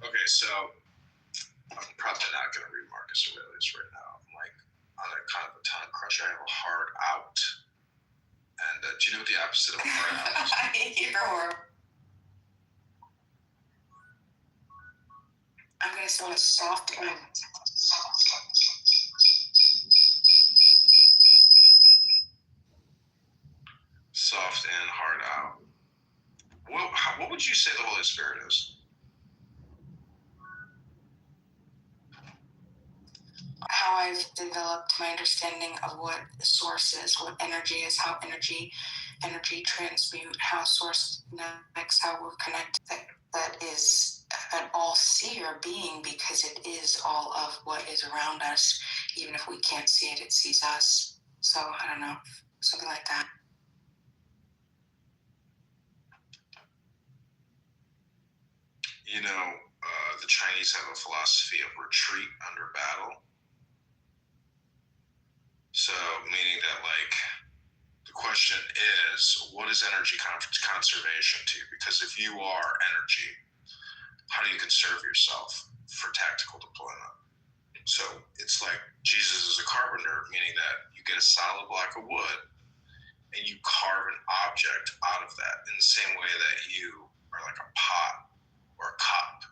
Okay, so I'm probably not going to read Marcus Aurelius right now. I'm like on a kind of a time crunch. I have a hard out. And do you know what the opposite of a hard out is? I hear her. I'm going to say a soft end. Soft and hard out. What would you say the Holy Spirit is? How I've developed my understanding of what the source is, what energy is, how energy transmute, how source connects, how we're connected. That is an all-seer being because it is all of what is around us. Even if we can't see it, it sees us. So I don't know, something like that. The Chinese have a philosophy of retreat under battle. So, meaning that, the question is, what is energy conservation to you? Because if you are energy, how do you conserve yourself for tactical deployment? So, it's like Jesus is a carpenter, meaning that you get a solid block of wood and you carve an object out of that in the same way that you are like a pot or a cup.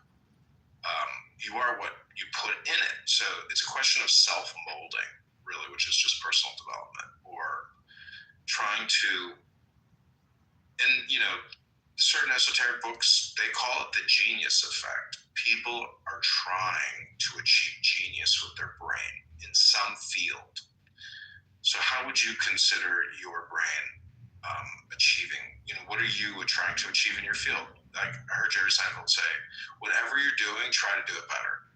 You are what you put in it. So it's a question of self-molding, really, which is just personal development, or trying to, and certain esoteric books, they call it the genius effect. People are trying to achieve genius with their brain in some field. So how would you consider your brain achieving? What are you trying to achieve in your field? Like I heard Jerry Seinfeld say, whatever you're doing, try to do it better.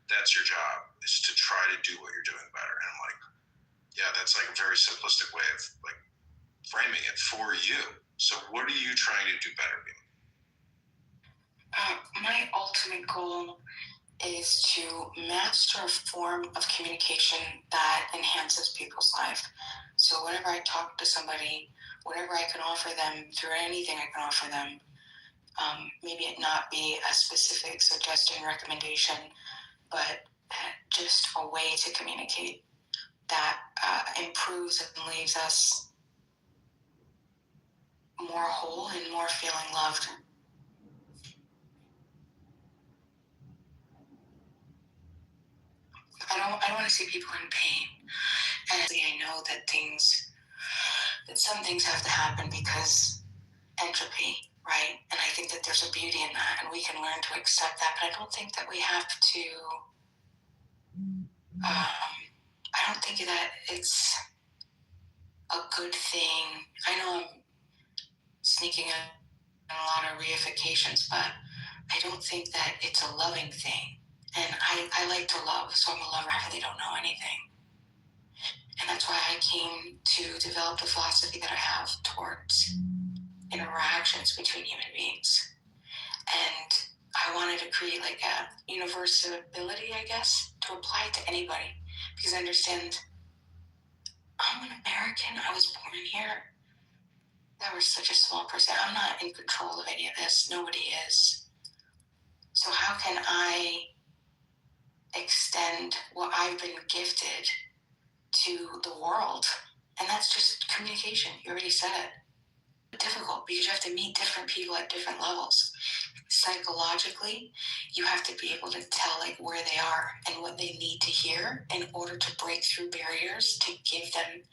That's your job, is to try to do what you're doing better. And I'm like, yeah, that's like a very simplistic way of framing it for you. So what are you trying to do better, Beam? My ultimate goal is to master a form of communication that enhances people's life. So whenever I talk to somebody, whatever I can offer them through anything I can offer them, maybe it not be a specific suggestion, recommendation, but just a way to communicate that improves and leaves us more whole and more feeling loved. I don't want to see people in pain. And I know that some things have to happen because entropy, right? And I think that there's a beauty in that, and we can learn to accept that. But I don't think that we have to. I don't think that it's a good thing. I know I'm sneaking in a lot of reifications, but I don't think that it's a loving thing. And I like to love, so I'm a lover. I really don't know anything. And that's why I came to develop the philosophy that I have towards interactions between human beings. And I wanted to create like a universality, I guess, to apply to anybody, because I understand I'm an American. I was born here. That was such a small percent. I'm not in control of any of this. Nobody is. So how can I extend what I've been gifted to the world? And that's just communication. You already said it. Difficult because you have to meet different people at different levels. Psychologically, you have to be able to tell like where they are and what they need to hear in order to break through barriers, to give them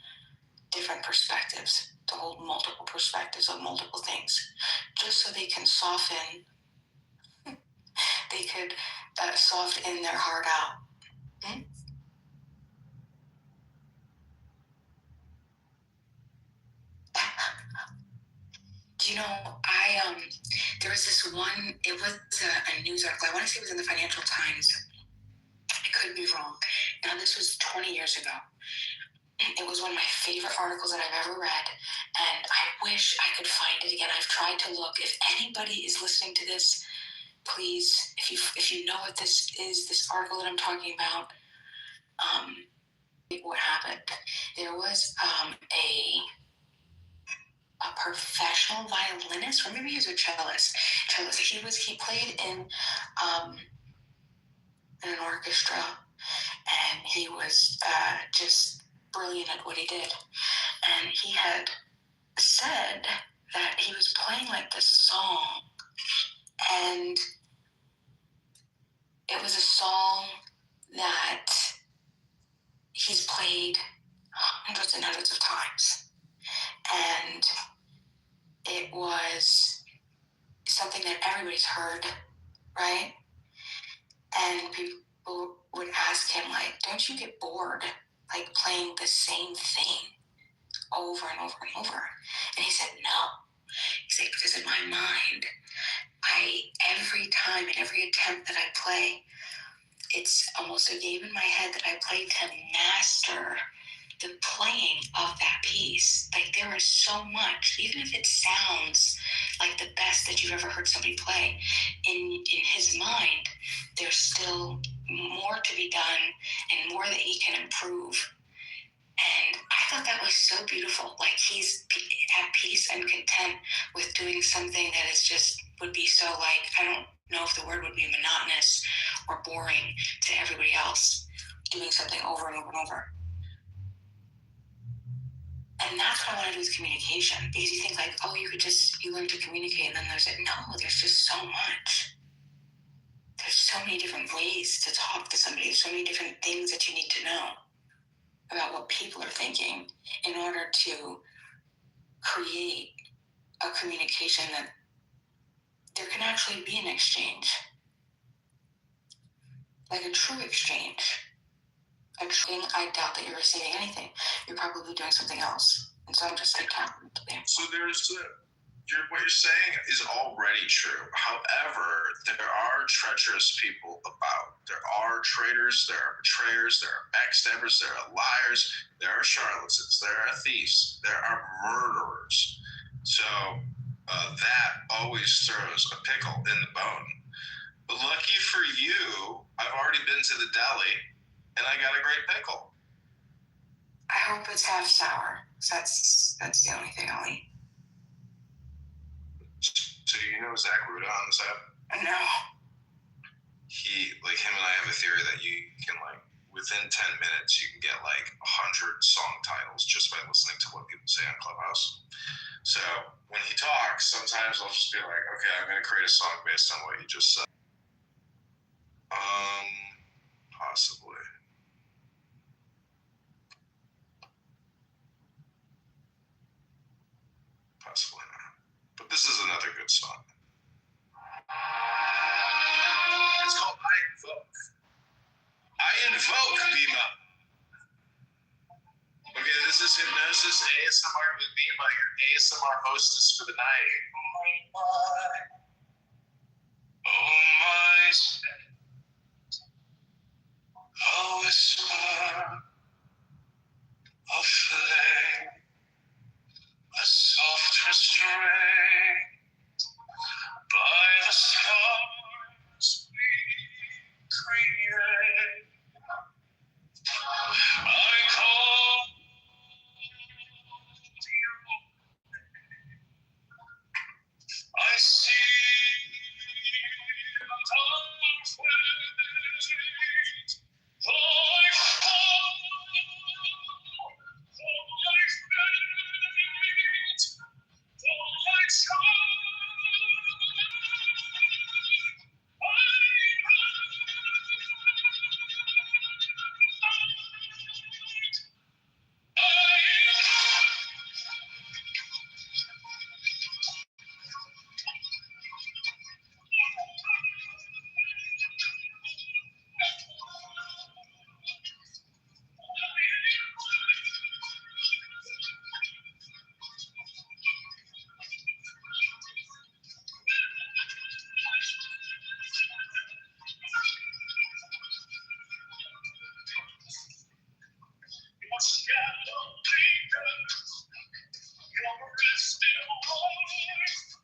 different perspectives, to hold multiple perspectives of multiple things, just so they can soften, they could soften their heart out. You know, there was this one, it was a news article, I want to say it was in the Financial Times. I could be wrong. Now, this was 20 years ago. It was one of my favorite articles that I've ever read, and I wish I could find it again. I've tried to look. If anybody is listening to this, please, if you know what this is, this article that I'm talking about, what happened. There was a professional violinist, or maybe he was a cellist. He played in an orchestra, and he was just brilliant at what he did. And he had said that he was playing like this song, and it was a song that he's played hundreds and hundreds of times, and it was something that everybody's heard, right? And people would ask him, like, don't you get bored, like, playing the same thing over and over and over? And he said, no. He said, because in my mind, every time, in every attempt that I play, it's almost a game in my head that I play to master the playing of that piece. Like, there is so much, even if it sounds like the best that you've ever heard somebody play, in his mind, there's still more to be done and more that he can improve. And I thought that was so beautiful. Like, he's at peace and content with doing something that is just, would be so, like, I don't know if the word would be monotonous or boring to everybody else, doing something over and over and over. And that's what I want to do with communication, because you think like, oh, you learn to communicate, and then there's like, no, there's just so much. There's so many different ways to talk to somebody, so many different things that you need to know about what people are thinking in order to create a communication that there can actually be an exchange, like a true exchange. I doubt that you're receiving anything. You're probably doing something else. And so I'm just like talking to them. So what you're saying is already true. However, there are treacherous people about. There are traitors, there are betrayers, there are backstabbers, there are liars, there are charlatans, there are thieves, there are murderers. So that always throws a pickle in the bone. But lucky for you, I've already been to the deli and I got a great pickle. I hope it's half sour. That's the only thing I'll eat. So you know Zach Ruda on this app? No. Him and I have a theory that you can, like, within 10 minutes, you can get like 100 song titles just by listening to what people say on Clubhouse. So when he talks, sometimes I'll just be like, okay, I'm going to create a song based on what you just said. Possibly. Possibly not. But this is another good song. It's called I Invoke. I Invoke, Bima. Okay, this is Hypnosis ASMR with Bima, your ASMR hostess for the night. Oh, my spirit. A whisper of flame, a soft restraint by the sky. create. I call you. I see the dark fate. Though I fall, though I faint, though I try, your shadow lingers, your resting voice,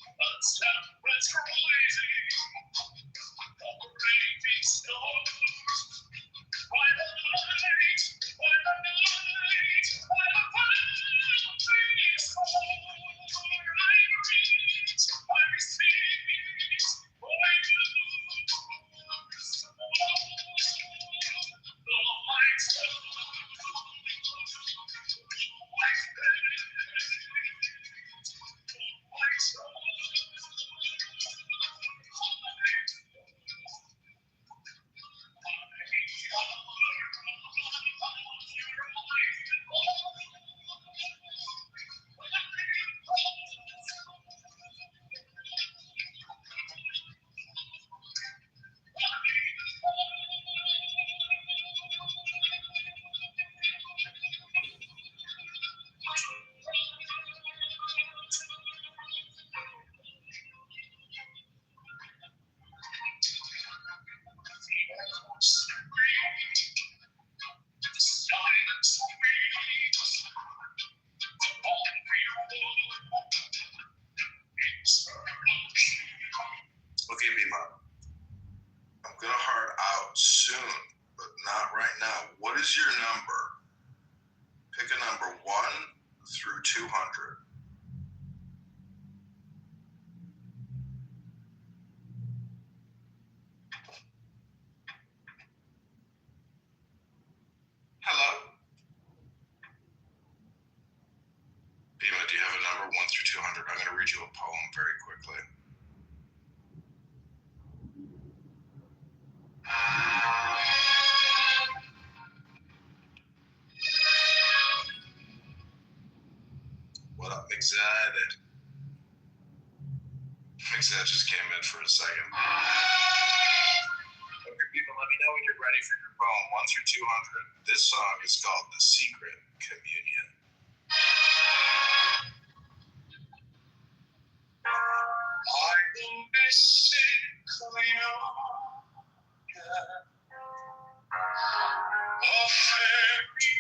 a tempest rising, a raging storm. By the light, by the night, by the boundaries for I reach, I receive, for I do. The light Okay, Bima. I'm gonna heart out soon, but not right now. What is your number? Pick a number 1 through 200. Hello? Bima, do you have a number 1 through 200? I'm gonna read you a poem very quickly. What up, Mixed? Mixed just came in for a second. Okay, people, let me know when you're ready for your poem, 1 through 200. This song is called The Secret Communion. I can be sickly a fairy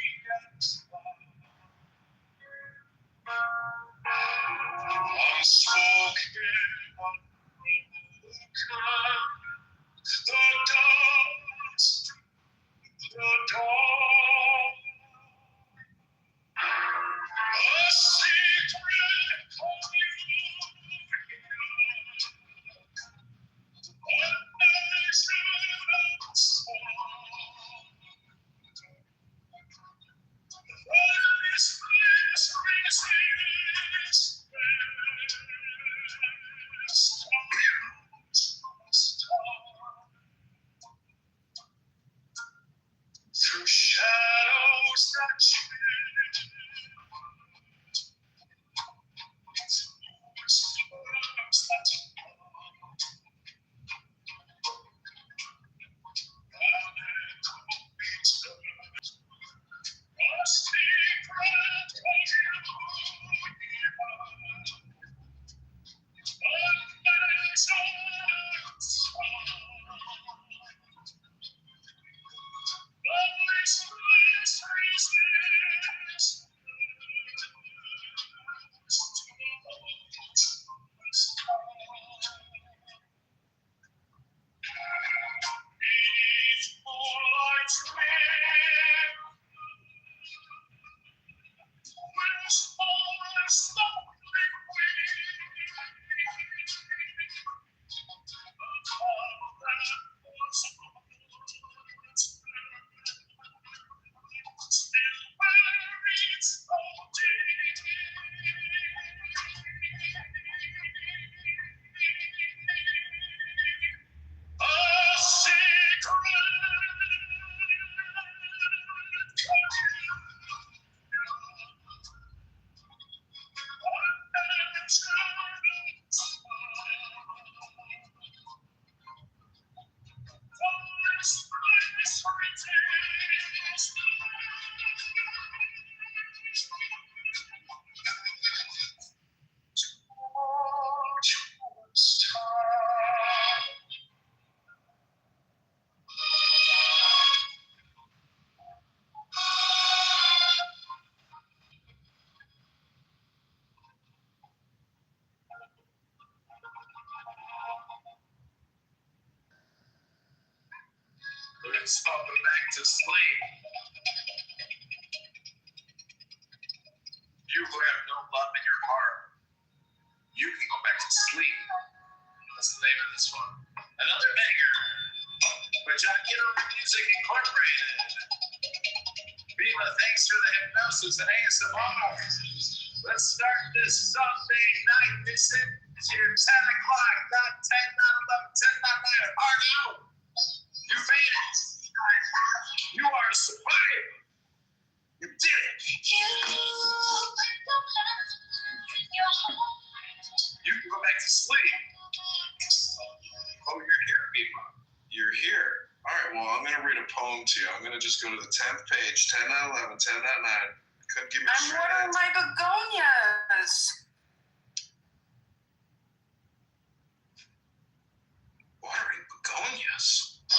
unspoken, the dust, the dawn, a secret just falling back to sleep. You who have no love in your heart, you can go back to sleep. That's the name of this one. Another banger by John Kitover Music Incorporated. Viva, thanks for the hypnosis and ASMR. Let's start this Sunday night. This is your 10 o'clock, not 10, not 11, 10, not 9. Hard out. You made it. You are a survivor. You did it. You can go back to sleep. Oh, you're here, Viva. You're here. All right, well, I'm going to read a poem to you. I'm going to just go to the 10th page, 10, not 11, 10, not 9. Couldn't give me a I'm straight watering answer. my begonias. Watering begonias. Go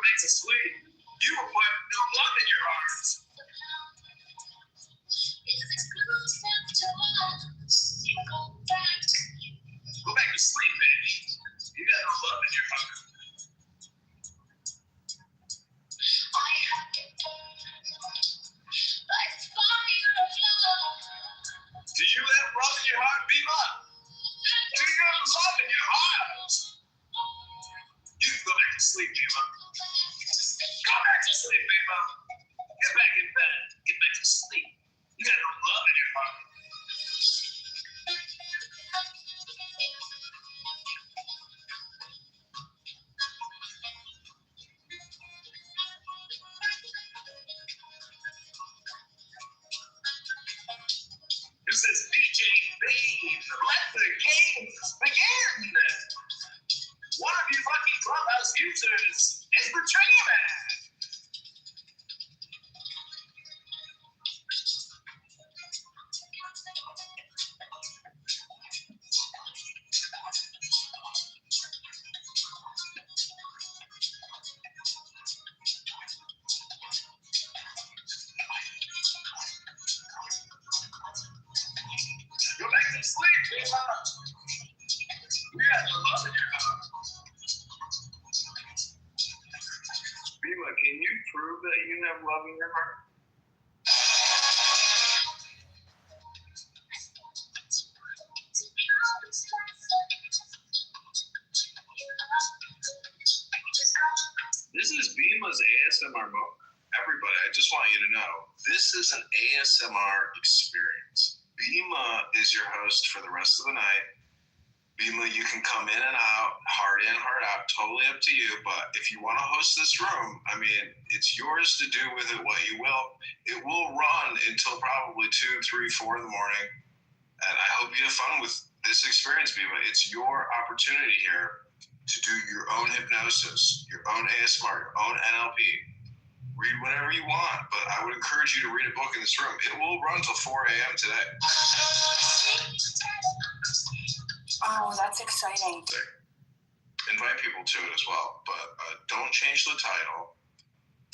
back to sleep. You have no love in your heart. Go back to sleep, baby. You got no love in your heart. Do you have love in your heart, Viva? Do you have love in your heart? You can go back to sleep, Viva. Go back to sleep, Viva. Get back in bed. Get back to sleep. You got no love in your heart. It says DJ Babe, let the games begin. One of you lucky Clubhouse users is the Trigger Man. Go back to sleep, Viva. We got no love in your heart. Viva, can you prove that you have love in your heart? This is Bima's ASMR moment. Everybody, I just want you to know, this is an ASMR experience. Bima is your host for the rest of the night. Bima, you can come in and out, hard in, hard out, totally up to you. But if you want to host this room, I mean, it's yours to do with it what you will. It will run until probably 2, 3, 4 in the morning. And I hope you have fun with this experience, Bima. It's your opportunity here to do your own hypnosis, your own ASMR, your own NLP. Read whatever you want, but I would encourage you to read a book in this room. It will run till 4 a.m. today. Oh, that's exciting. Invite people to it as well, but don't change the title.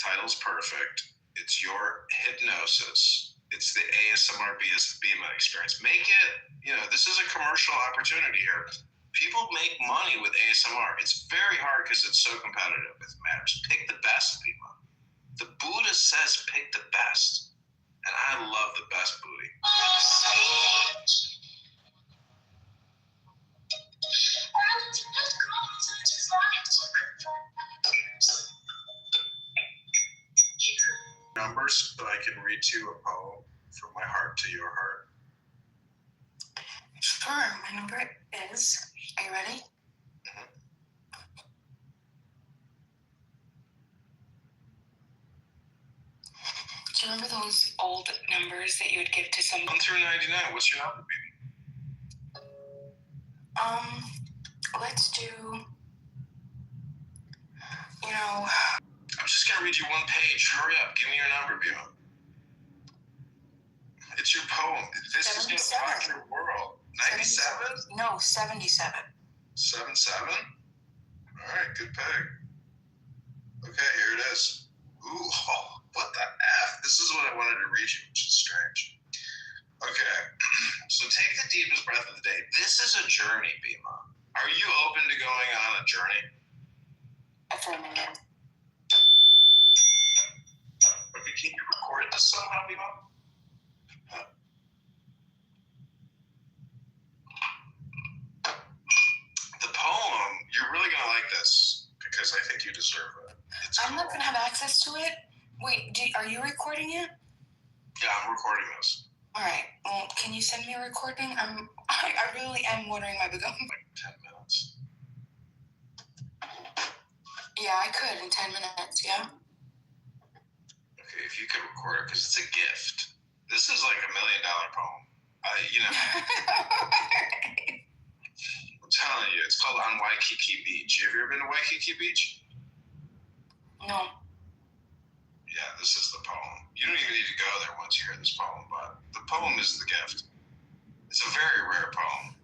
Title's perfect. It's your hypnosis. It's the ASMR Bima experience. Make it, this is a commercial opportunity here. People make money with ASMR. It's very hard because it's so competitive. It matters. Pick the best, Bima. The Buddha says pick the best. And I love the best booty. Numbers so I can read to you a poem from my heart to your heart. Sure, my number is, are you ready? Do you remember those old numbers that you would give to someone? 1 through 99. What's your number, baby? Let's do, I'm just gonna read you one page. Hurry up. Give me your number, Bima. It's your poem. This 77. Is gonna rock your world. 97? No, 77. 77? All right, good pick. Okay, here it is. Ooh, what the F? This is what I wanted to read you, which is strange. Okay, so take the deepest breath of the day. This is a journey, Bima. Are you open to going on a journey? filming it. Okay, can you record this somehow, Mimo? The poem, you're really gonna like this because I think you deserve it. I'm not gonna have access to it. Wait, are you recording it? Yeah, I'm recording this. All right. Well, can you send me a recording? I really am watering my begonia. Like 10 minutes. Yeah, I could in 10 minutes. Yeah. Okay, if you could record it, because it's a gift. This is like $1 million poem. I'm telling you, it's called On Waikiki Beach. Have you ever been to Waikiki Beach? No. Yeah, this is the poem. You don't even need to go there once you hear this poem, but the poem is the gift. It's a very rare poem.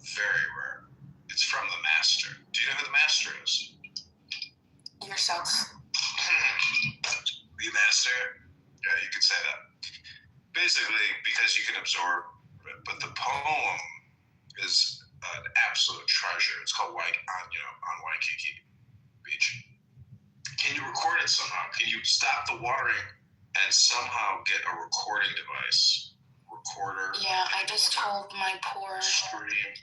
Very rare. It's from the master. Do you know who the master is? Yourself. The master? Yeah, you could say that. Basically, because you can absorb it, but the poem is an absolute treasure. It's called On Waikiki Beach. Can you record it somehow? Can you stop the watering and somehow get a recording device? Recorder. Yeah, I just told my poor, stream.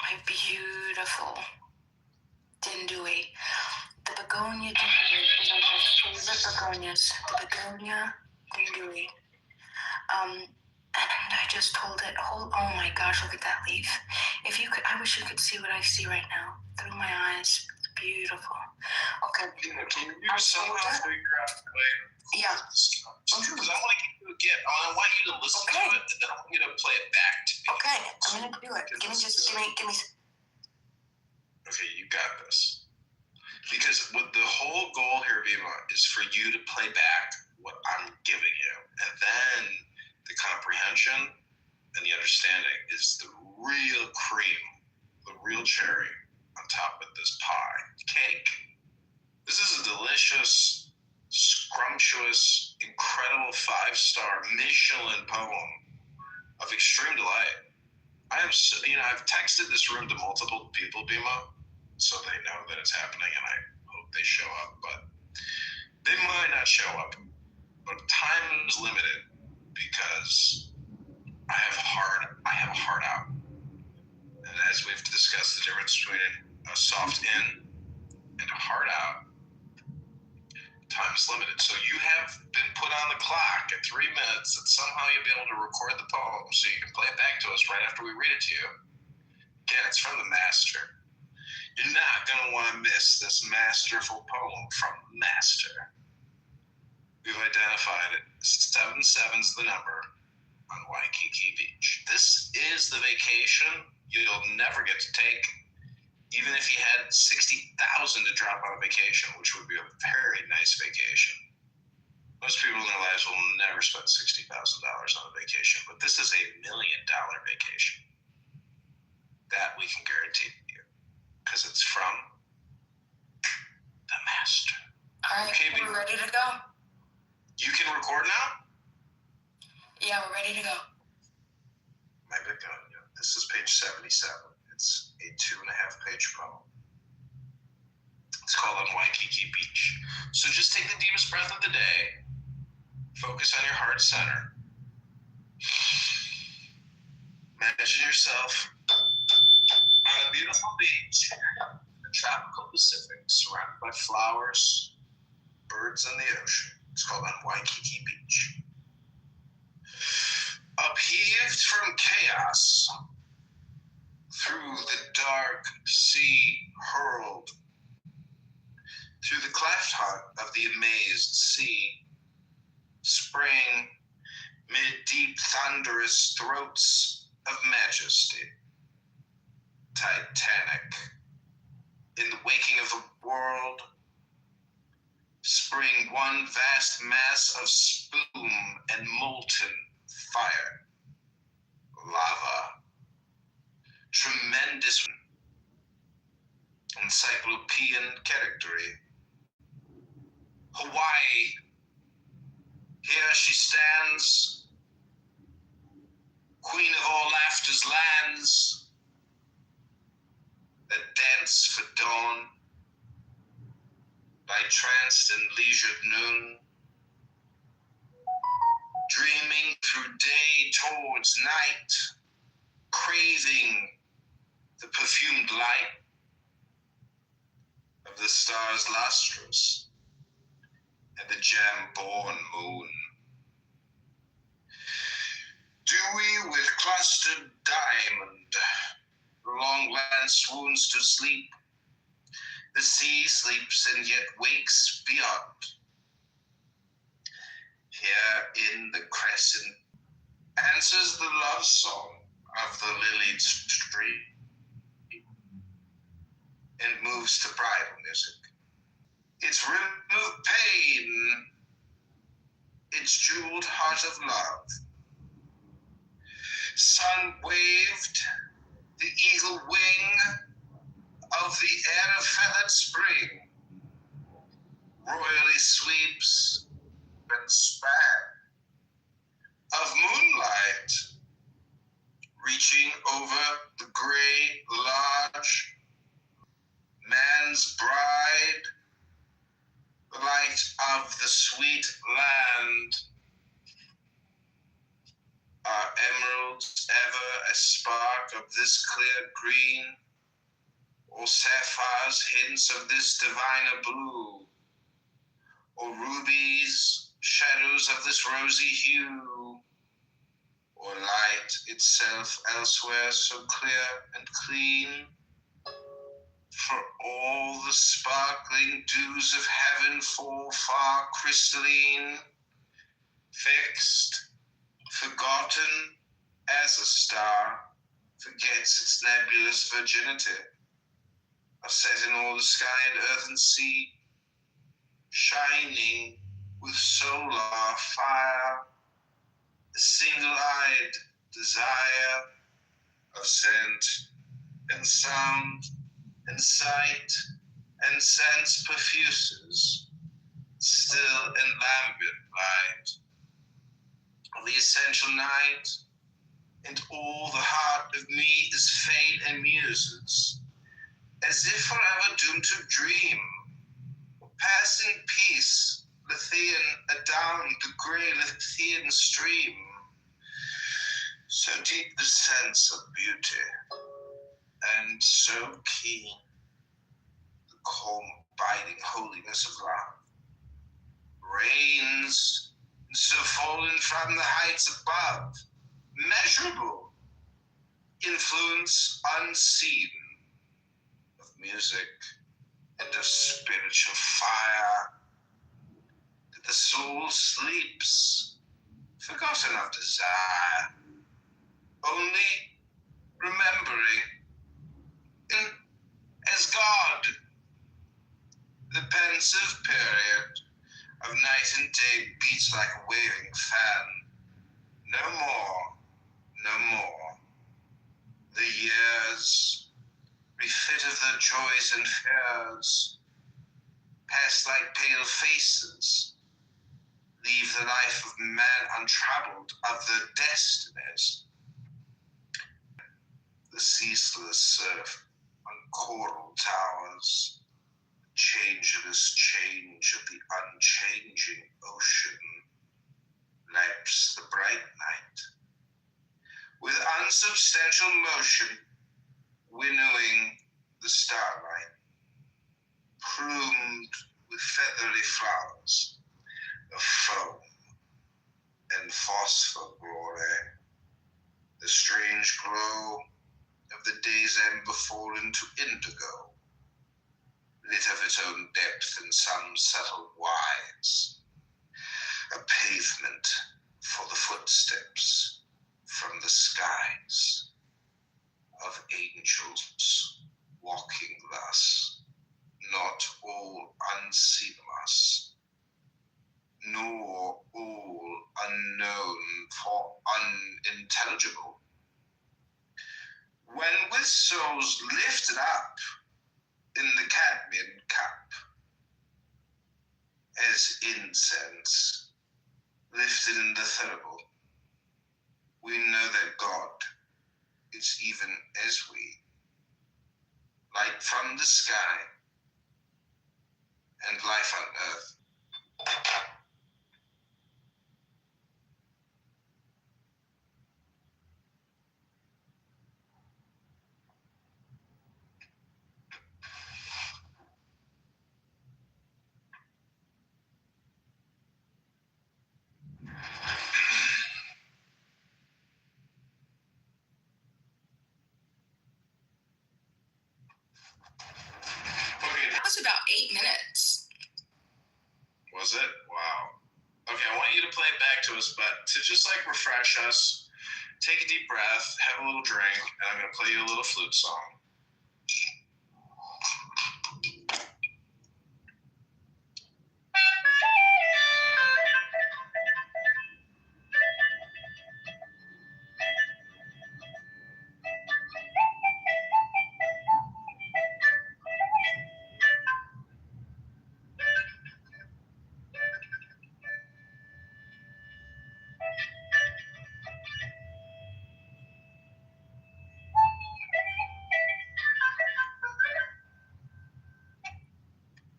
my beautiful Dindui. The begonia Dindui is one of my favorite begonias. The begonia Dindui. And I just told it, oh my gosh, look at that leaf. If you could, I wish you could see what I see right now through my eyes. It's beautiful. Okay. Can you somehow figure out a way? Yeah. Because I want to give you a gift. I want you to listen to it, and then I want you to play it back to me. Okay, I'm gonna do it. Give me. Okay, you got this. Because what the whole goal here, Bima, is for you to play back what I'm giving you, and then the comprehension and the understanding is the real cream, the real cherry on top of this pie cake. This is a delicious, scrumptious, incredible 5-star Michelin poem of extreme delight. I've texted this room to multiple people, Bima, so they know that it's happening, and I hope they show up. But they might not show up. But time is limited because I have a hard out. And as we've discussed, the difference between a soft in and a hard out, time is limited. So you have been put on the clock at 3 minutes that somehow you'll be able to record the poem so you can play it back to us right after we read it to you. Again, it's from the master. You're not going to want to miss this masterful poem from the master. We've identified it. 77's the number on Waikiki Beach. This is the vacation you'll never get to take, even if you had $60,000 to drop on a vacation, which would be a very nice vacation. Most people in their lives will never spend $60,000 on a vacation, but this is $1 million vacation. That we can guarantee you, because it's from the master. All right, we're ready to go. You can record now? Yeah, we're ready to go. My begonia. This is page 77. It's a 2.5-page poem. It's called On Waikiki Beach. So just take the deepest breath of the day. Focus on your heart center. Imagine yourself on a beautiful beach in the tropical Pacific, surrounded by flowers, birds, and the ocean. It's called On Waikiki Beach. Upheaved from chaos, through the dark sea hurled, through the cleft heart of the amazed sea, sprang mid deep thunderous throats of majesty, titanic, in the waking of the world, spring one vast mass of spume and molten fire, lava, tremendous encyclopedian charactery. Hawaii, here she stands, queen of all laughter's lands, that dance for dawn, by tranced and leisured noon, dreaming through day towards night, craving the perfumed light of the stars' lustrous and the gem-born moon. Dewy with clustered diamond, the long land swoons to sleep. The sea sleeps and yet wakes beyond. Here in the crescent answers the love song of the lilied stream and moves to bridal music. Its rhythm of pain, its jeweled heart of love. Sun waved the eagle wing of the air of feathered spring, royally sweeps and span of moonlight, reaching over the gray lodge, man's bride, the light of the sweet land. Are emeralds ever a spark of this clear green, or sapphires hints of this diviner blue, or rubies shadows of this rosy hue, or light itself elsewhere so clear and clean? For all the sparkling dews of heaven fall far crystalline, fixed, forgotten as a star forgets its nebulous virginity, are set in all the sky and earth and sea, shining with solar fire, the single-eyed desire of scent and sound and sight and sense perfuses, still and lambent light of the essential night, and all the heart of me is fate and muses, as if forever doomed to dream, or pass in peace, Lethean adown the grey Lethean stream. So deep the sense of beauty, and so keen the calm abiding holiness of love, reigns, and so fallen from the heights above, measurable, influence unseen of music and of spiritual fire, that the soul sleeps, forgotten of desire, only remembering as God, the pensive period of night and day beats like a waving fan. No more, no more. The years, refit of the joys and fears, pass like pale faces, leave the life of man untroubled of their destinies. The ceaseless surf on coral towers, changeless change of the unchanging ocean, laps the bright night. With unsubstantial motion, winnowing the starlight, plumed with feathery flowers of foam and phosphor glory, the strange glow of the day's ember fallen to indigo, lit of its own depth in some subtle wise, a pavement for the footsteps from the skies of angels walking thus, not all unseen of us, nor all unknown for unintelligible. When with souls lifted up in the cadmian cup, as incense lifted in the thurible, we know that God is even as we, light from the sky, and life on Earth. That was about 8 minutes. Was it? Wow. Okay, I want you to play it back to us, but to just like refresh us, take a deep breath, have a little drink, and I'm going to play you a little flute song.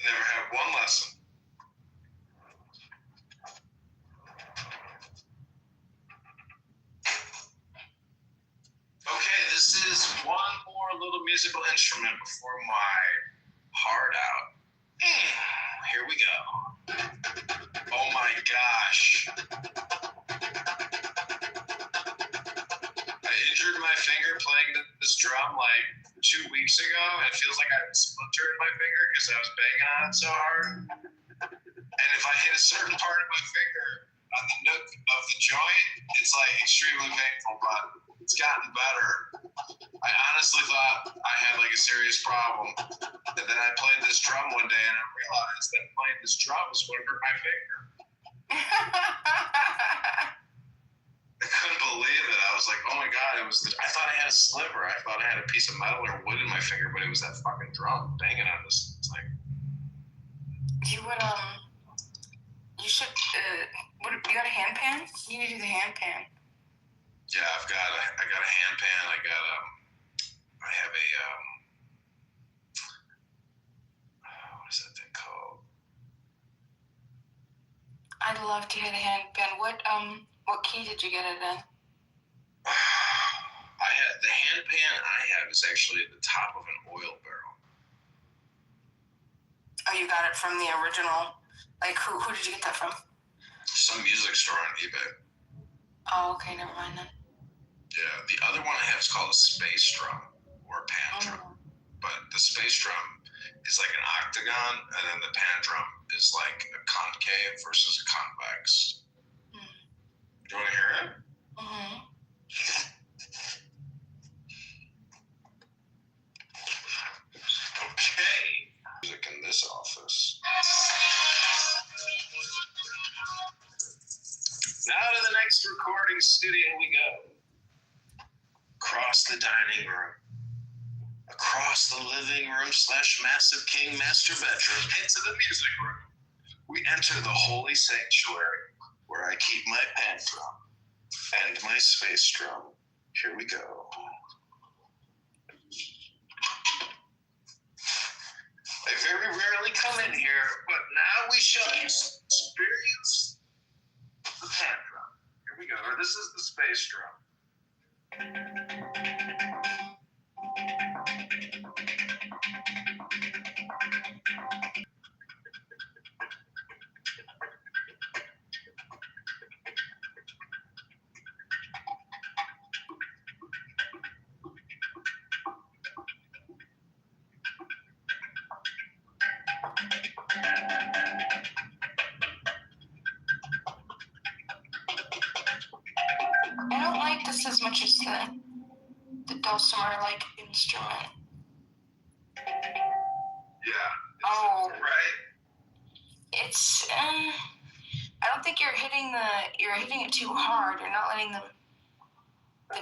Never had one lesson. Okay, this is one more little musical instrument before my heart out. Here we go. Oh my gosh. I injured my finger playing this drum like 2 weeks ago, and it feels like I have a splinter in my finger because I was banging on it so hard. And if I hit a certain part of my finger on the nook of the joint, it's like extremely painful, but it's gotten better. I honestly thought I had like a serious problem. And then I played this drum one day and I realized that playing this drum was what hurt my finger. I couldn't believe it. I was like, oh my God, I thought I had a sliver. I thought I had a piece of metal or wood in my finger, but it was that fucking drum banging on this thing. You would, you should, you got a hand pan? You need to do the hand pan. Yeah, I got a hand pan. I have a, what is that thing called? I'd love to get a hand pan. What key did you get it in? The hand pan I have is actually at the top of an oil barrel. Oh, you got it from the original. Like, who did you get that from? Some music store on eBay. Oh, okay, never mind then. Yeah, the other one I have is called a space drum or a pan drum. But the space drum is like an octagon, and then the pan drum is like a concave versus a convex. Do you want to hear it? Mm-hmm. Okay. Music in this office. Now to the next recording studio we go. Across the dining room. Across the living room / massive king master bedroom into the music room. We enter the holy sanctuary where I keep my pan drum and my space drum. Here we go. I very rarely come in here, but now we shall experience the pan drum. Here we go. Or this is the space drum. I don't like this as much as the dulcimer-like instrument. Yeah. Oh. Right? It's, I don't think you're hitting it too hard. You're not letting the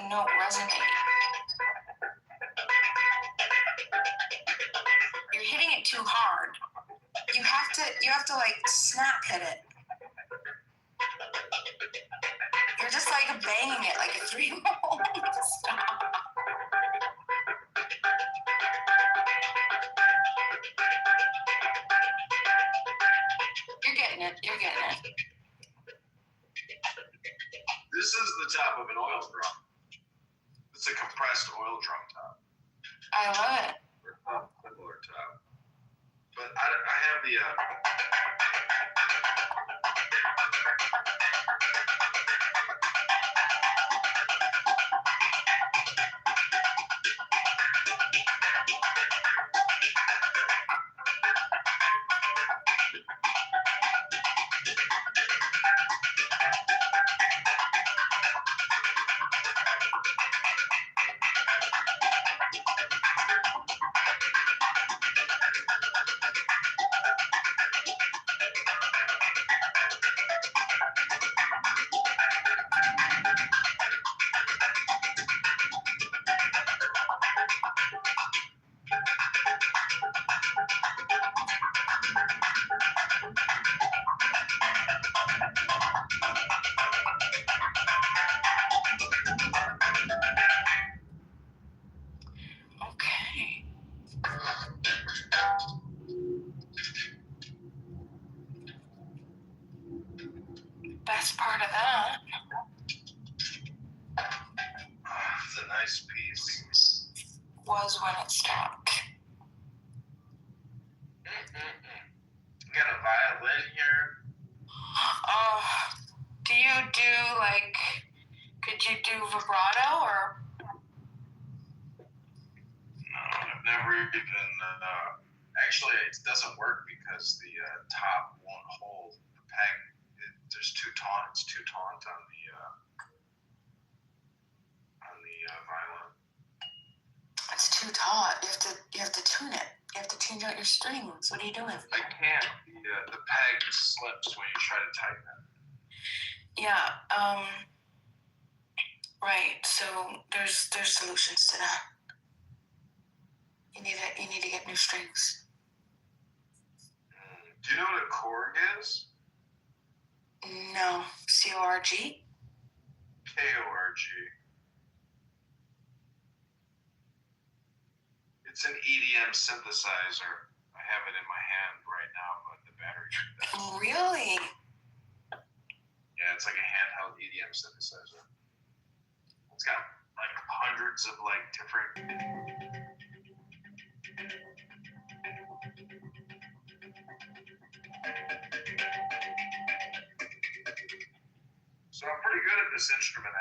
note resonate. You're hitting it too hard. You have to like snap hit it. You're just like banging it like a 3-year-old. Stop. This is the top of an oil drum. It's a compressed oil drum top. I love it. Or similar top. But I have the. Okay. Best part of that It's a nice piece. was when it stopped. You got a violin here. Oh, do you do like? Could you do vibrato or? No, I've never even. Actually, it doesn't work because the top won't hold the peg. There's two taunt. It's too taunt on the violin. It's too taut. You have to tune it. You have to change out your strings. What are you doing? I can't. The peg slips when you try to tighten it. Yeah. Right. So there's solutions to that. You need to get new strings. Do you know what a Korg is? No. C-O-R-G? K-O-R-G. It's an EDM synthesizer. I have it in my hand right now, but the battery. Really? Yeah, it's like a handheld EDM synthesizer. It's got like hundreds of like different. So I'm pretty good at this instrument,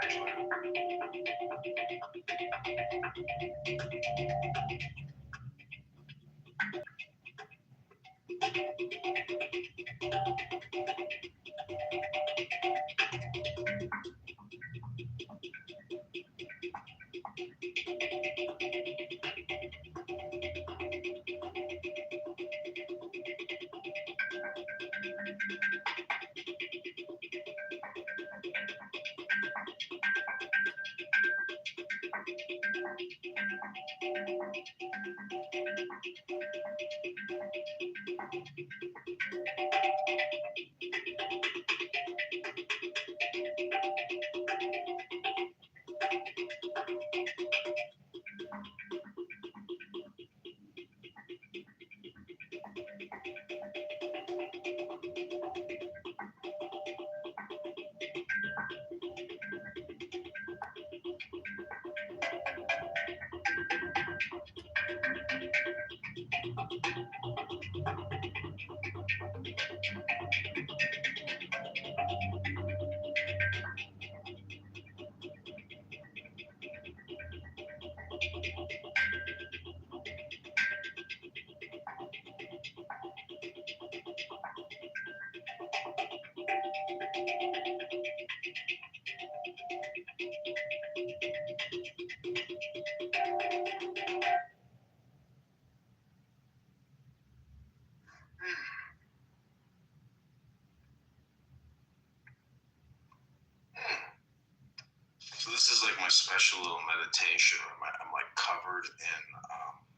So this is like my special little meditation. I'm like covered in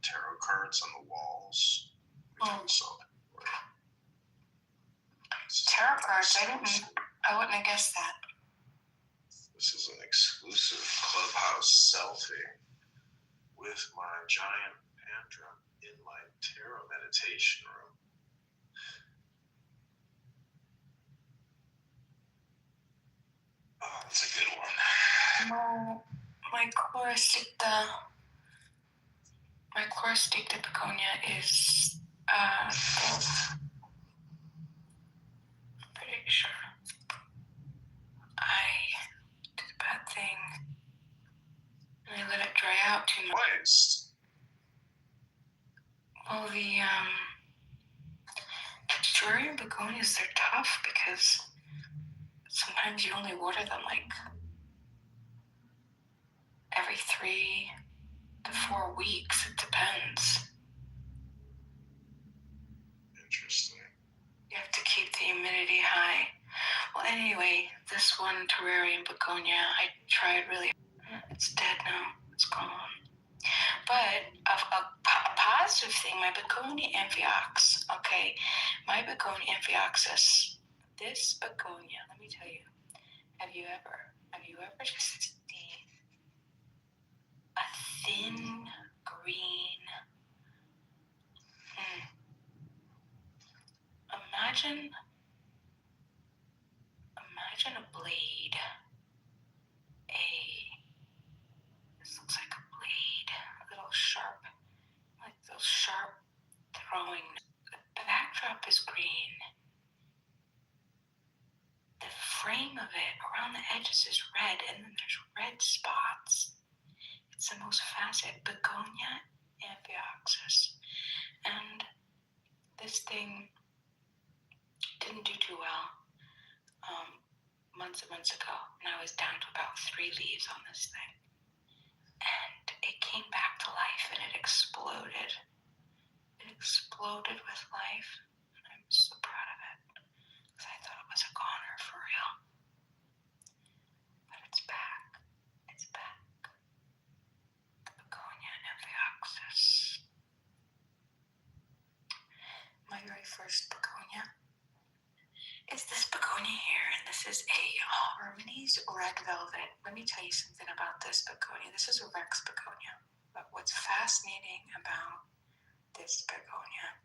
tarot cards on the walls. So tarot cards. I wouldn't have guessed that. This is an exclusive clubhouse selfie with my giant hand drum in my tarot meditation room. Oh, that's a good one. my chlorosticta begonia is both. I'm pretty sure I did a bad thing and I let it dry out too much. Waste. Well, the terrarium begonias, they're tough because sometimes you only water them like every 3 to 4 weeks. It depends. Interesting. You have to keep the humidity high. Well, anyway, this one terrarium begonia, I tried really. It's dead now. It's gone. But a positive thing, my begonia amphiox. Okay, my begonia amphioxus. This begonia, let me tell you. Have you ever just seen a thin green? Imagine a blade. This looks like a blade, a little sharp, like those sharp throwing. The backdrop is green. The frame of it around the edges is red, and then there's red spots. It's the most fascinating begonia amphioxus. And this thing didn't do too well months and months ago, and I was down to about 3 leaves on this thing. And it came back to life, and it exploded. It exploded with life, and I'm so proud of it, because I thought it was a goner for real. But it's back. It's back. The begonia amphioxus. My very first begonia is this begonia here, and this is a Harmony's Red Velvet. Let me tell you something about this begonia. This is a Rex begonia. But what's fascinating about this begonia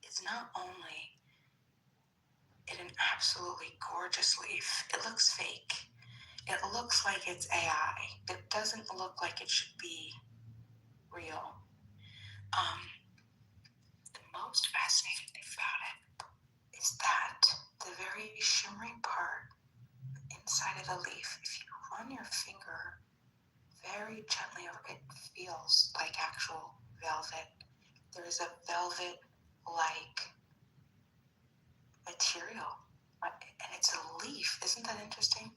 is not only it an absolutely gorgeous leaf, it looks fake. It looks like it's AI. It doesn't look like it should be real. The most fascinating thing about it is that the very shimmering part inside of the leaf, if you run your finger very gently over it, feels like actual velvet. There is a velvet-like material, and it's a leaf. Isn't that interesting?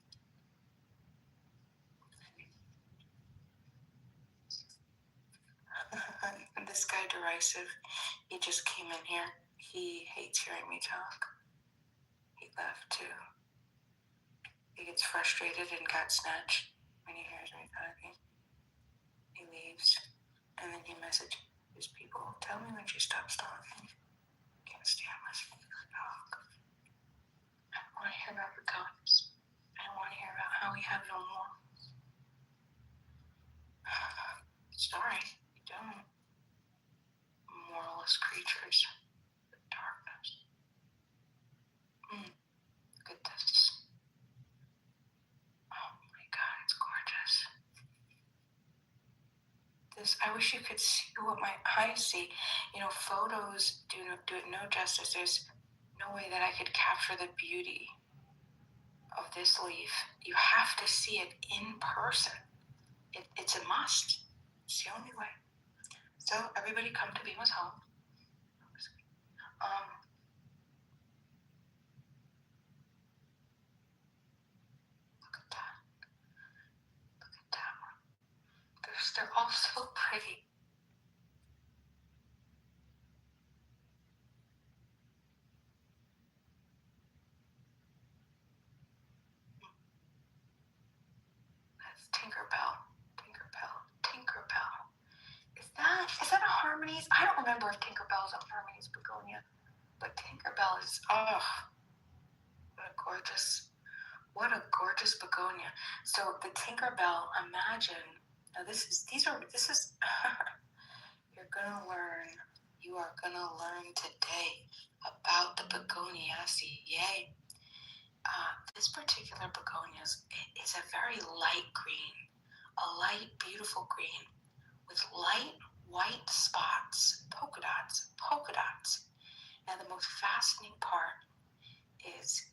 And this guy, Derisive, he just came in here. He hates hearing me talk. He left too. He gets frustrated and got snatched when he hears me talking. He leaves, and then he messages his people, tell me when she stops talking. Can't stand listening to her talk. I don't want to hear about the guns. I don't want to hear about how we have no more. Sorry, you don't. Moralless creatures. The darkness. Goodness. Oh my God, it's gorgeous. I wish you could see what my eyes see. You know, photos do it no justice. There's no way that I could capture the beauty of this leaf. You have to see it in person. It's a must. It's the only way. So everybody come to Bima's home. Look at that. Look at that one. They're all so pretty. That's Tinkerbell. Is that a Harmony's? I don't remember if Tinkerbell is a Harmony's begonia, but Tinkerbell is, what a gorgeous begonia. So the Tinkerbell, imagine, now you are gonna learn today about the begoniaceae. Yay. This particular begonia is a very light green, a light, beautiful green with light white spots, polka dots, polka dots. Now the most fascinating part is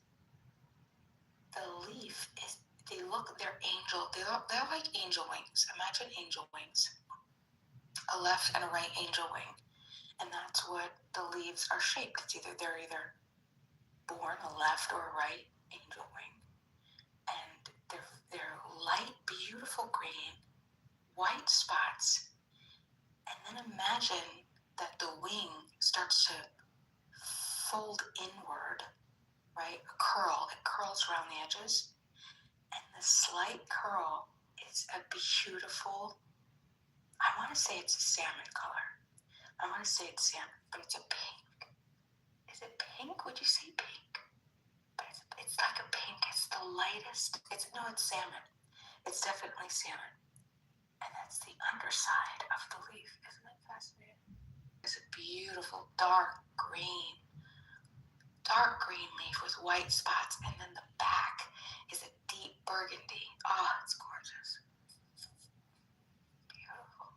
the leaf is, they're angel, they're like angel wings. Imagine angel wings, a left and a right angel wing. And that's what the leaves are shaped. They're either born a left or a right angel wing. And they're light, beautiful green, white spots. And then imagine that the wing starts to fold inward, right? It curls around the edges. And the slight curl is a beautiful, I want to say it's a salmon color. I want to say it's salmon, but it's a pink. Is it pink? Would you say pink? But it's like a pink. It's the lightest. It's salmon. It's definitely salmon. And that's the underside of the leaf. Isn't it fascinating? It's a beautiful dark green leaf with white spots. And then the back is a deep burgundy. Oh, it's gorgeous. Beautiful.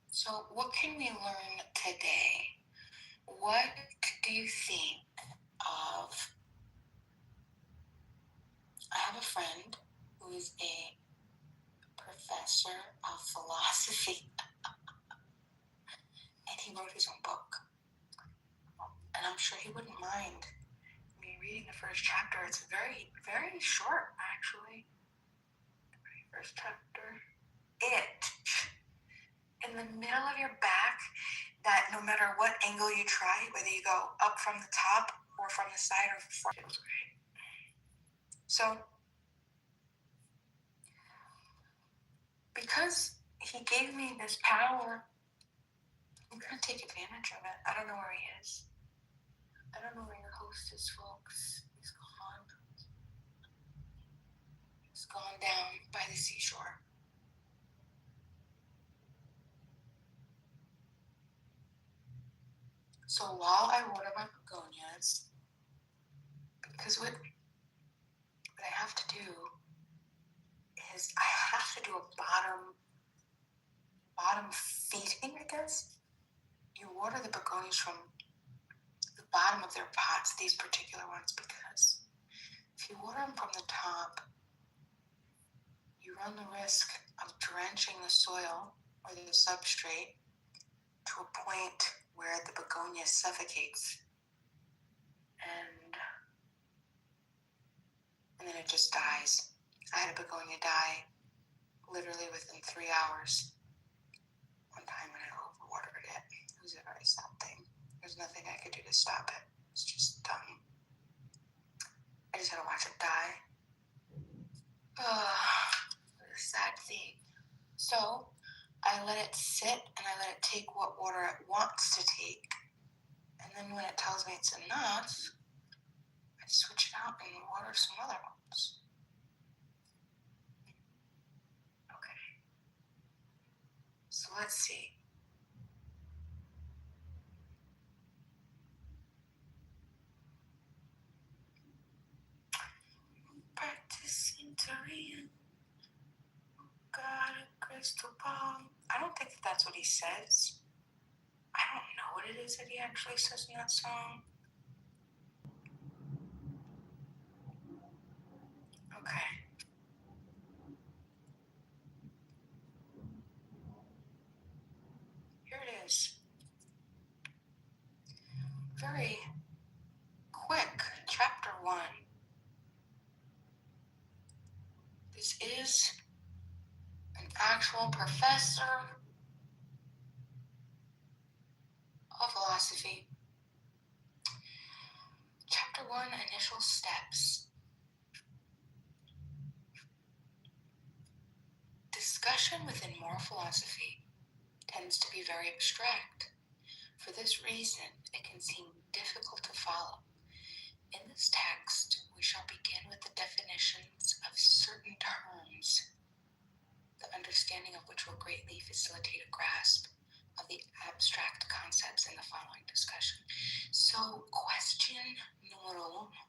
So what can we learn today? What do you think of? I have a friend who is a professor of philosophy, and he wrote his own book. And I'm sure he wouldn't mind me reading the first chapter. It's very, very short, actually. The very first chapter. In the middle of your back, that no matter what angle you try, whether you go up from the top or from the side or from the front, so because he gave me this power, I'm gonna take advantage of it. I don't know where he is. I don't know where your host is, folks. He's gone. He's gone down by the seashore. So while I water my begonias, because what I have to do is I have to do a bottom feeding, I guess. You water the begonias from the bottom of their pots, these particular ones, because if you water them from the top, you run the risk of drenching the soil or the substrate to a point where the begonia suffocates. And then it just dies. I had a begonia die literally within 3 hours. One time when I overwatered it. It was a very sad thing. There's nothing I could do to stop it. It's just done. I just had to watch it die. What a sad thing. So I let it sit and I let it take what water it wants to take. And then when it tells me it's enough, I switch it out and water some other ones. Okay. So let's see. Practicing to read. Got a crystal ball. I don't think that's what he says. I don't know what it is that he actually says in that song. Okay. Here it is. Very quick. Chapter 1. This is an actual professor of philosophy. Chapter 1, Initial Steps. discussion within moral philosophy tends to be very abstract. For this reason, it can seem difficult to follow. In this text, we shall begin with the definitions of certain terms, the understanding of which will greatly facilitate a grasp of the abstract concepts in the following discussion. So, question numero uno.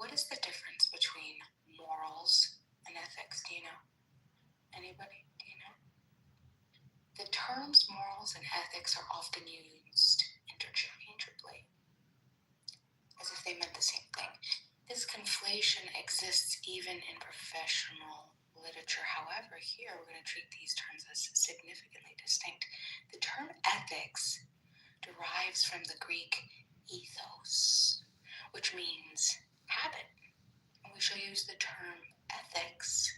What is the difference between morals and ethics? Do you know? Anybody? Do you know? The terms morals and ethics are often used interchangeably, as if they meant the same thing. This conflation exists even in professional literature. However, here we're going to treat these terms as significantly distinct. The term ethics derives from the Greek ethos, which means habit. And we shall use the term ethics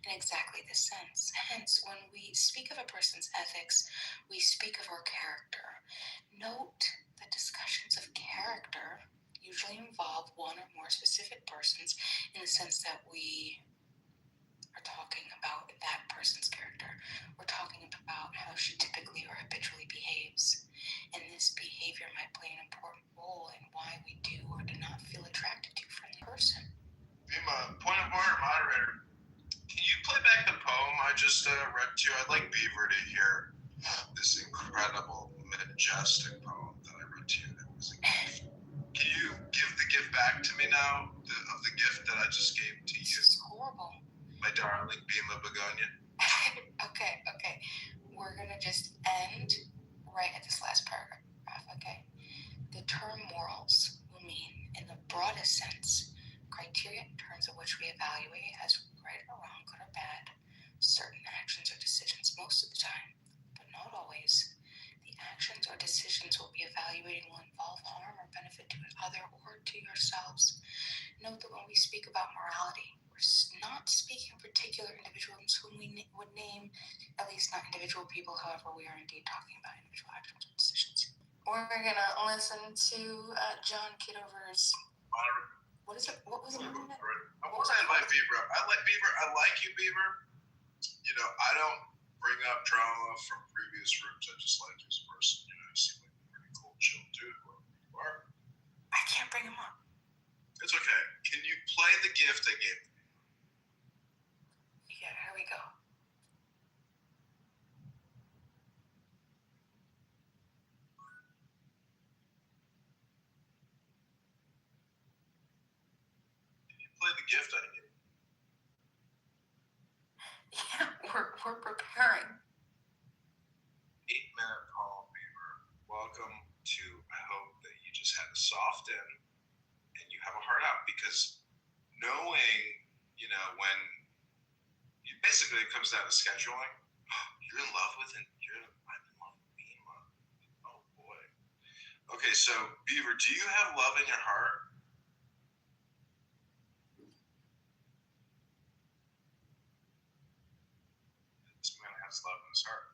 in exactly this sense. Hence, when we speak of a person's ethics, we speak of our character. Note that discussions of character usually involve one or more specific persons in the sense that we are talking about that person's character. We're talking about how she typically or habitually behaves. And this behavior might play an important role in why we do or do not feel attracted to a friendly person. Bima, point of order, moderator. Can you play back the poem I just read to you? I'd like Beaver to hear this incredible, majestic poem that I read to you. That was a gift. Can you give the gift back to me now, of the gift that I just gave to you? This is horrible. My darling Bima Begonia. Okay. We're going to just end right at this last paragraph, okay? The term morals will mean, in the broadest sense, criteria in terms of which we evaluate as right or wrong, good or bad, certain actions or decisions most of the time, but not always. The actions or decisions we'll be evaluating will involve harm or benefit to another or to yourselves. Note that when we speak about morality, we're not speaking of particular individuals whom we would name, at least not individual people. However, we are indeed talking about individual actions or decisions. We're going to listen to John Kitover's... What is it? What was it? I want to invite Beaver up. I like you, Beaver. You know, I don't bring up drama from previous rooms. I just like you as a person. You know, you seem like a pretty cool, chill dude. Whoever you are. I can't bring him up. It's okay. Can you play the gift I gave you? Yeah, here we go. Play the gift I gave you. Yeah, we're preparing. 8-minute poem, Beaver. Welcome to, I hope that you just had a soft in and you have a heart out, because knowing, you know, when you basically it comes down to scheduling, you're in love with it. I'm in love with Bima. Oh boy. Okay, so Beaver, do you have love in your heart? This man has love in his heart.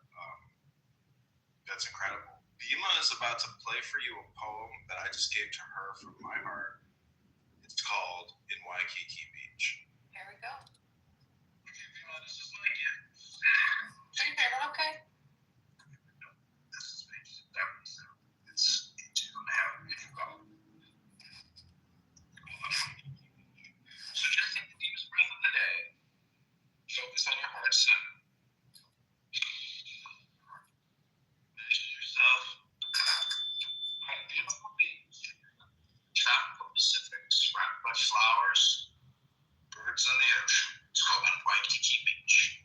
That's incredible. Bima is about to play for you a poem that I just gave to her from my heart. It's called In Waikiki Beach. Here we go. Okay, Bima, this is my gift. Are you feeling okay? No, this is me. It's into now. If you go. So just take the deepest breath of the day. Focus on your heart center. Imagine yourself on a beautiful beach, tropical Pacific, surrounded by flowers, birds on the ocean. It's called Waikiki Beach.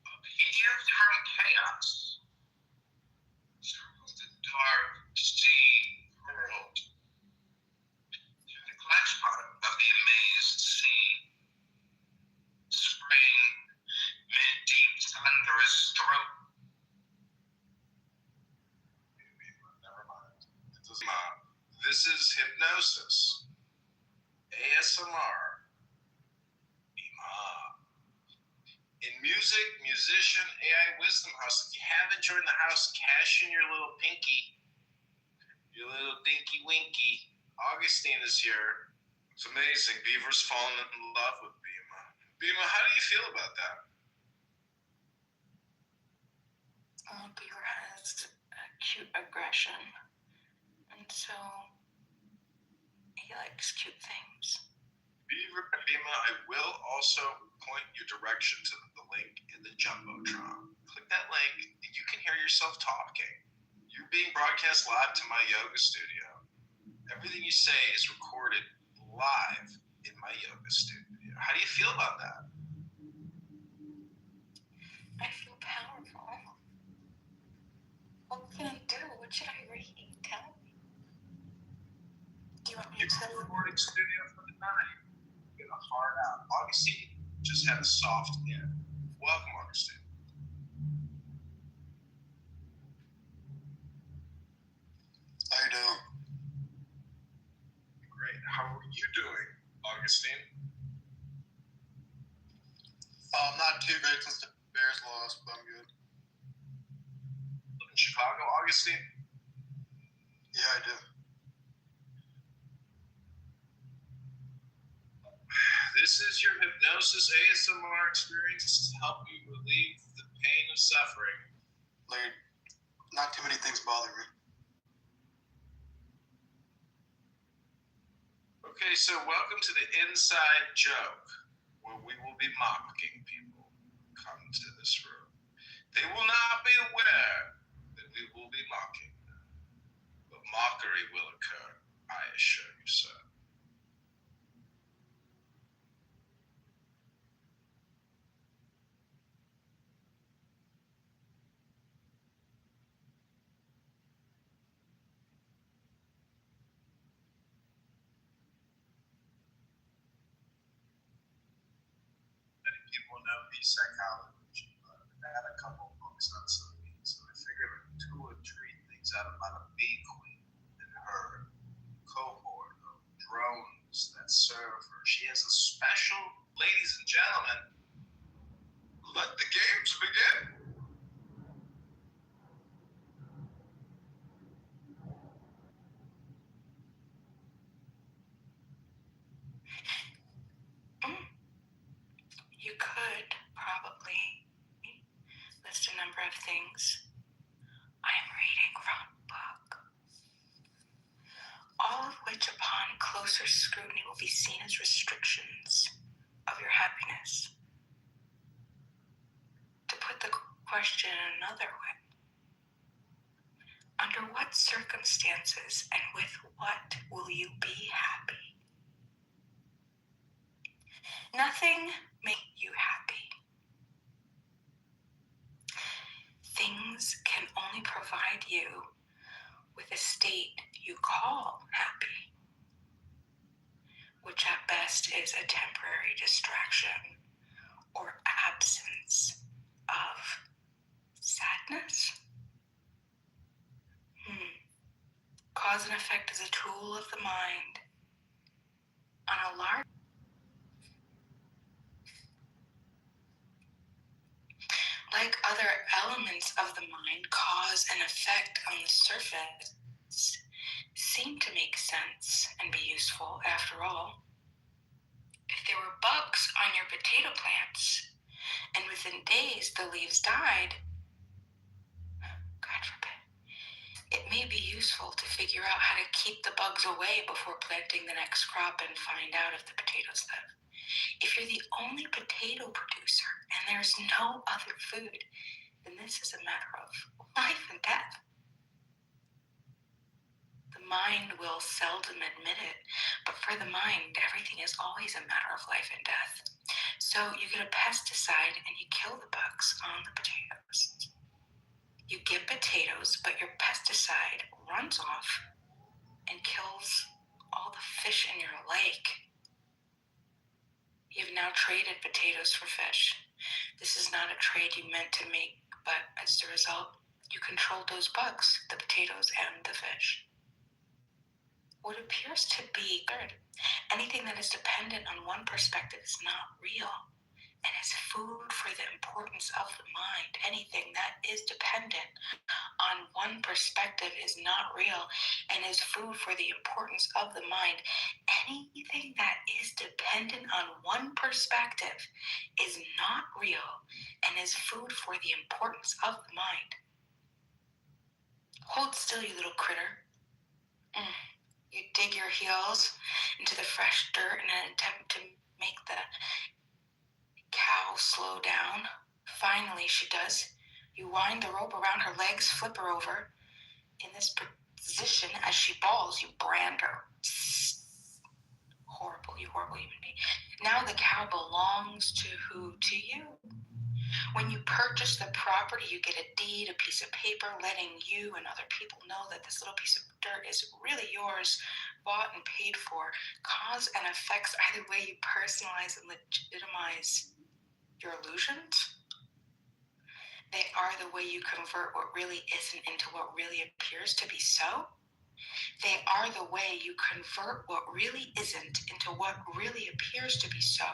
Up here from chaos, through the dark sea world, through the clutch part of the amazed sea, spring mid-deep thunderous throat. Never mind. It doesn't matter. This is hypnosis. ASMR. In music, musician, AI Wisdom House. If you haven't joined the house, cash in your little pinky, your little dinky winky. Augustine is here. It's amazing. Beaver's fallen in love with Bima. Bima, how do you feel about that? Beaver has acute aggression, and so he likes cute things. Bima, I will also point your direction to the link in the Jumbotron. Click that link, and you can hear yourself talking. You're being broadcast live to my yoga studio. Everything you say is recorded live in my yoga studio. How do you feel about that? I feel powerful. What can I do? What should I read? Tell me. Do you want me to tell you? Recording studio for the night. Get a hard out. Augustine just had a soft in. Welcome, Augustine. How you doing? Great. How are you doing, Augustine? Not too great since the Bears lost, but I'm good. Live in Chicago, Augustine? Yeah, I do. This is your hypnosis ASMR experience to help you relieve the pain of suffering. Like, not too many things bother me. Okay, so welcome to the inside joke, where we will be mocking people who come to this room. They will not be aware that we will be mocking them, but mockery will occur, I assure you, sir. Many people know me psychology, but I had a couple books on some of these, so I figured I'd two or three things out about a bee queen and her cohort of drones that serve her. She has a special, ladies and gentlemen, let the games begin. You could probably list a number of things. I'm reading from a book. All of which, upon closer scrutiny, will be seen as restrictions of your happiness. To put the question another way, under what circumstances and with what will you be happy? Nothing makes you happy. Things can only provide you with a state you call happy, which at best is a temporary distraction or absence of sadness. Cause and effect is a tool of the mind. On a large like other elements of the mind, cause and effect on the surface seem to make sense and be useful after all. If there were bugs on your potato plants, and within days the leaves died, God forbid, it may be useful to figure out how to keep the bugs away before planting the next crop and find out if the potatoes live. If you're the only potato producer and there's no other food, then this is a matter of life and death. The mind will seldom admit it, but for the mind, everything is always a matter of life and death. So you get a pesticide and you kill the bugs on the potatoes. You get potatoes, but your pesticide runs off and kills all the fish in your lake. You've now traded potatoes for fish. This is not a trade you meant to make, but as a result, you control those bugs, the potatoes and the fish. What appears to be good, anything that is dependent on one perspective is not real and is food for the importance of the mind. Anything that is dependent on one perspective is not real and is food for the importance of the mind. Anything that is dependent dependent on one perspective is not real and is food for the importance of the mind. Hold still, you little critter. You dig your heels into the fresh dirt in an attempt to make the cow slow down. Finally, she does. You wind the rope around her legs, flip her over. In this position, as she bawls, you brand her. Horrible, you horrible human being. Now the cow belongs to who? To you. When you purchase the property, you get a deed, a piece of paper, letting you and other people know that this little piece of dirt is really yours, bought and paid for. Cause and effects, either way you personalize and legitimize your illusions. They are the way you convert what really isn't into what really appears to be so. They are the way you convert what really isn't into what really appears to be so.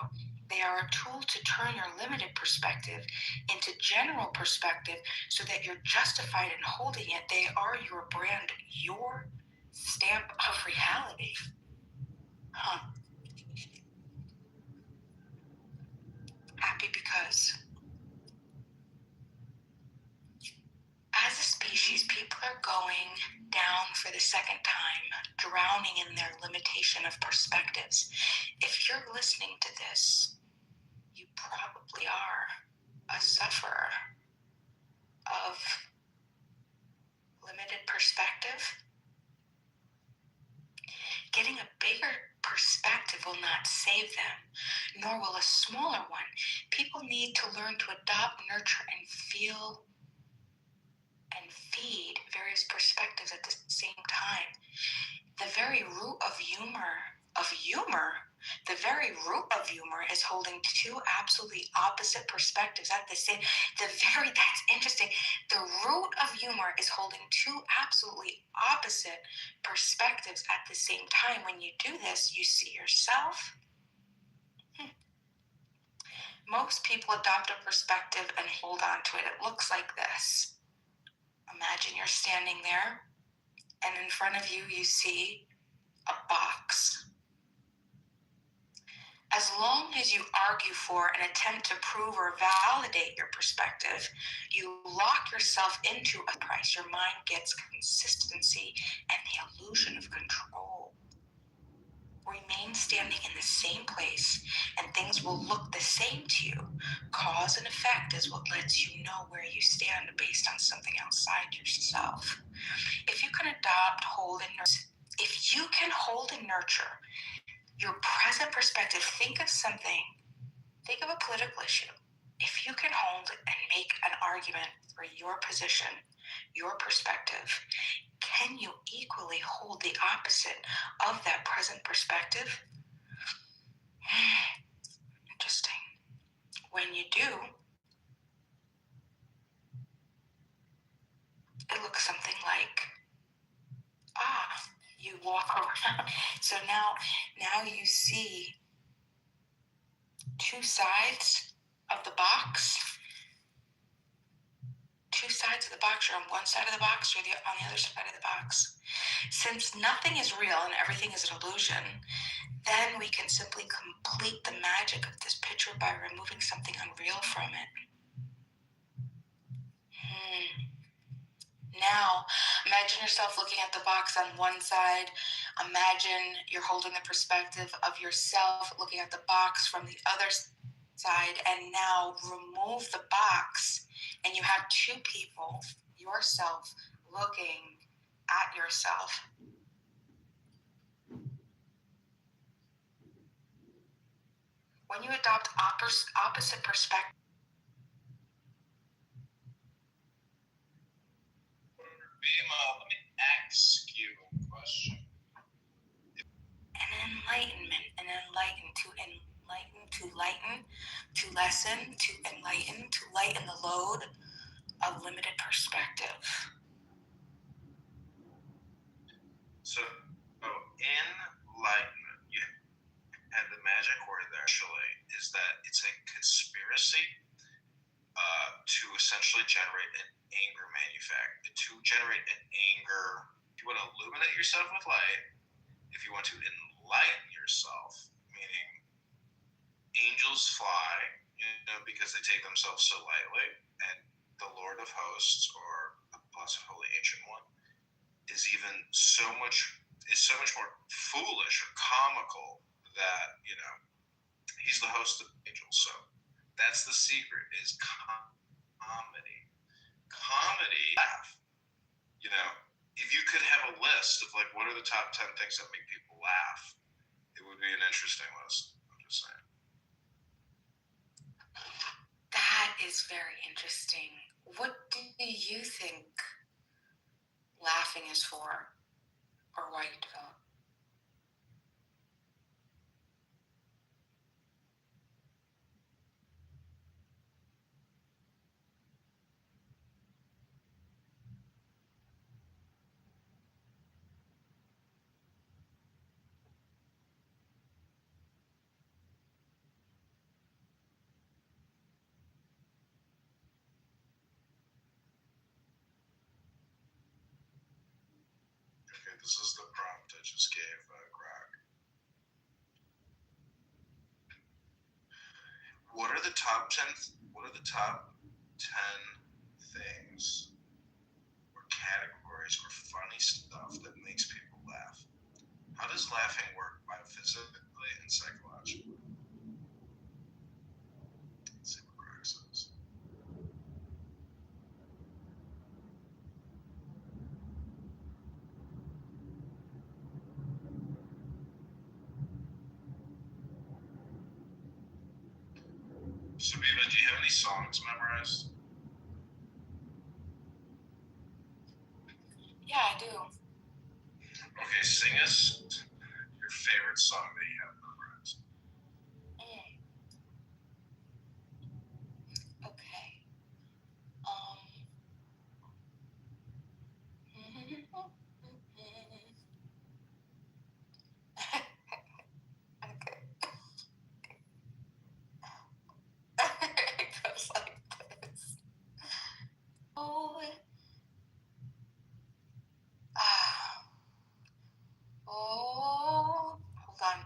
They are a tool to turn your limited perspective into general perspective so that you're justified in holding it. They are your brand, your stamp of reality. Happy because as a species, people are going down for the second time, drowning in their limitation of perspectives. If you're listening to this, you probably are a sufferer of limited perspective. Getting a bigger perspective will not save them, nor will a smaller one. People need to learn to adopt, nurture, and feel and feed various perspectives at the same time. The very root of humor, is holding two absolutely opposite perspectives at the same. That's interesting. The root of humor is holding two absolutely opposite perspectives at the same time. When you do this, you see yourself. Most people adopt a perspective and hold on to it. It looks like this. Imagine you're standing there, and in front of you, you see a box. As long as you argue for and attempt to prove or validate your perspective, you lock yourself into a price. Your mind gets consistency and the illusion of control. Remain standing in the same place, and things will look the same to you. Cause and effect is what lets you know where you stand based on something outside yourself. If you can adopt, hold, and nurture, if you can hold and nurture your present perspective, think of a political issue. If you can hold and make an argument for your position, your perspective, can you equally hold the opposite of that present perspective? Interesting. When you do, it looks something like, you walk around. So now you see two sides of the box. Two sides of the box. You're on one side of the box, or on the other side of the box. Since nothing is real and everything is an illusion, then we can simply complete the magic of this picture by removing something unreal from it. Now, imagine yourself looking at the box on one side. Imagine you're holding the perspective of yourself looking at the box from the other side, and now remove the box, and you have two people, yourself, looking at yourself. When you adopt opposite perspective, Let me ask you a question. An enlightenment, to lighten, to lessen, to enlighten, to lighten the load of limited perspective. So enlightenment, you had the magic word there actually, is that it's a conspiracy to essentially generate an anger to generate an anger. If you want to illuminate yourself with light, if you want to enlighten yourself, meaning angels fly, because they take themselves so lightly, and the Lord of Hosts, or the Blessed Holy Ancient One, is so much more foolish or comical that he's the host of angels. So that's the secret: is comedy. Laugh. If you could have a list of what are the top 10 things that make people laugh, it would be an interesting list. I'm just saying. That is very interesting. What do you think laughing is for, or why you develop? Okay, this is the prompt I just gave Greg. What are the top 10 things or categories or funny stuff that makes people laugh? How does laughing work biophysically and psychologically? Let's see what Greg says. So, Viva, do you have any songs memorized? Yeah, I do. Okay, sing us your favorite song that you have memorized. Okay. Okay. It goes like this. Oh. Oh. Hold on.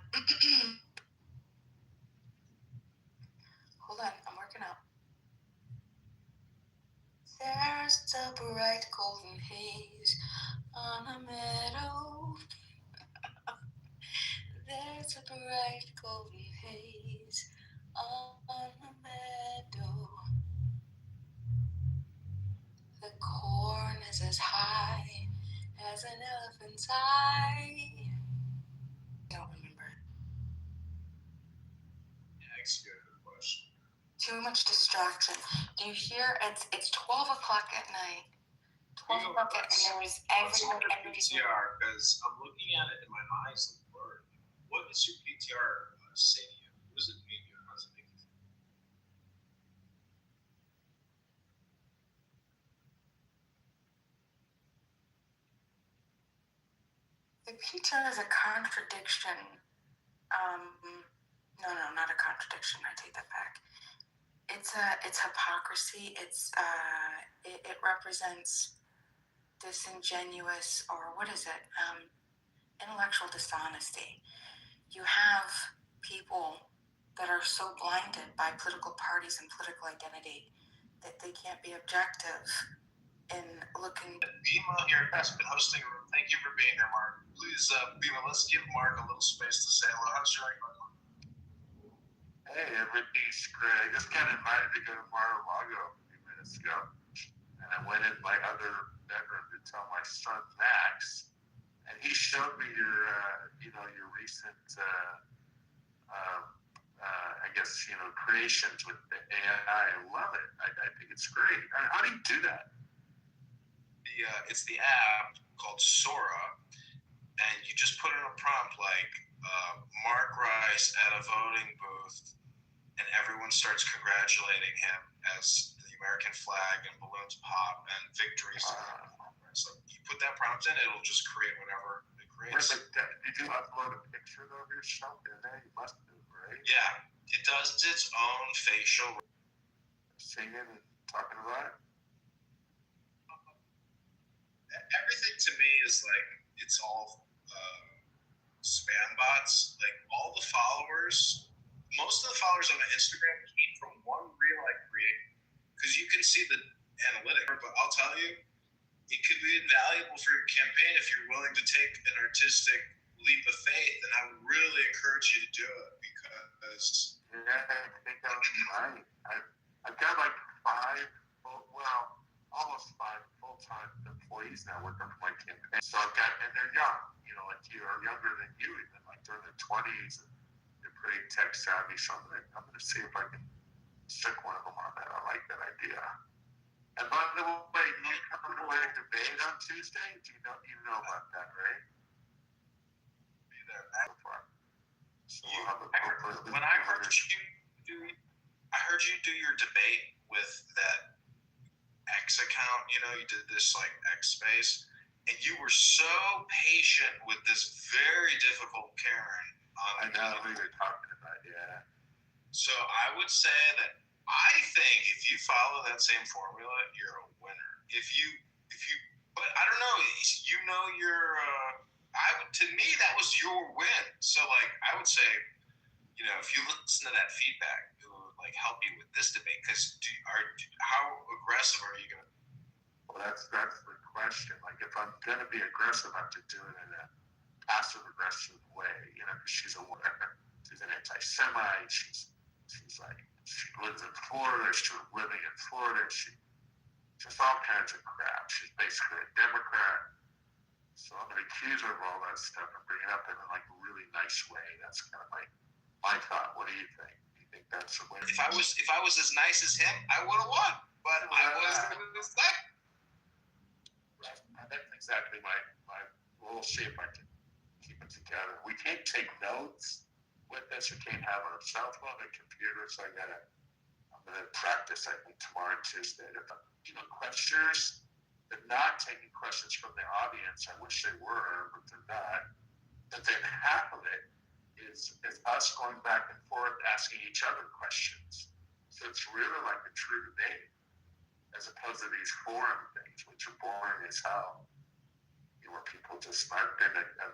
Hold on. I'm working out. There's a bright golden haze on a meadow. There's a bright golden haze on a meadow. The corn is as high as an elephant's eye. Don't remember. Next, good question. Too much distraction. Do you hear? It's 12 o'clock at night. 12 o'clock at night. There was everyone. PTR, because I'm looking at it and my eyes look blurry. What does your PTR say to you? What does it mean to you? How does it make you feel? The pizza is a contradiction. No, not a contradiction. I take that back. It's hypocrisy. It represents disingenuous, or what is it? Intellectual dishonesty. You have people that are so blinded by political parties and political identity that they can't be objective in looking. Bima here has been hosting a room. Thank you for being here, Mark. Please, Bima, let's give Mark a little space to say hello. How's your night? Hey, everything's great. I just got invited to go to Mar-a-Lago a few minutes ago, and I went in my other bedroom to tell my son Max, and he showed me your recent, I guess creations with the AI. I love it. I think it's great. How do you do that? It's the app called Sora, and you just put in a prompt like Mark Rice at a voting booth, and everyone starts congratulating him as the American flag and balloons pop and victories. So you put that prompt in, it'll just create whatever it creates. Did you upload a picture of yourself in there? You must do, right? Yeah, it does its own facial. Singing and talking about it? Everything to me is like, it's all spam bots. Like all the followers, most of the followers followers on my Instagram came from one reel I created. Because you can see the analytic, but I'll tell you, it could be invaluable for your campaign if you're willing to take an artistic leap of faith, and I would really encourage you to do it because. Yeah, I think that's right. I've got like almost 5 full-time employees now working for my campaign. So I've got, and they're young, like you are younger than you, even like they're in their 20s, and they're pretty tech savvy. So I'm gonna see if I can stick one of them on that. I like that idea. And by the way, you come to a debate on Tuesday? You know about that, right? Be there. So when I heard you do your debate with that X account, you did this like X space, and you were so patient with this very difficult Karen. I know who you're talking about, yeah. So I would say that I think if you follow that same formula, you're a winner. But I don't know, to me that was your win. So like I would say, if you listen to that feedback, it would like help you with this debate. Because how aggressive are you going to? Well, that's the question. Like if I'm going to be aggressive, I have to do it in a passive aggressive way. Because she's a winner. She's an anti-Semite. She's like she lives in Florida. She's living in Florida. She just all kinds of crap. She's basically a Democrat. So I'm going to accuse her of all that stuff and bring it up in like a really nice way. That's kind of my thought. What do you think? Do you think that's the way? If I was as nice as him, I would have won. But I wasn't that. That's exactly my. We'll see if I can keep it together. We can't take notes with this. We can't have our cell phone and computer. So I'm gonna practice. I think tomorrow and Tuesday. Questioners. They're not taking questions from the audience. I wish they were, but they're not. But then half of it is us going back and forth asking each other questions. So it's really like a true debate, as opposed to these forum things, which are boring as hell. Where people just I've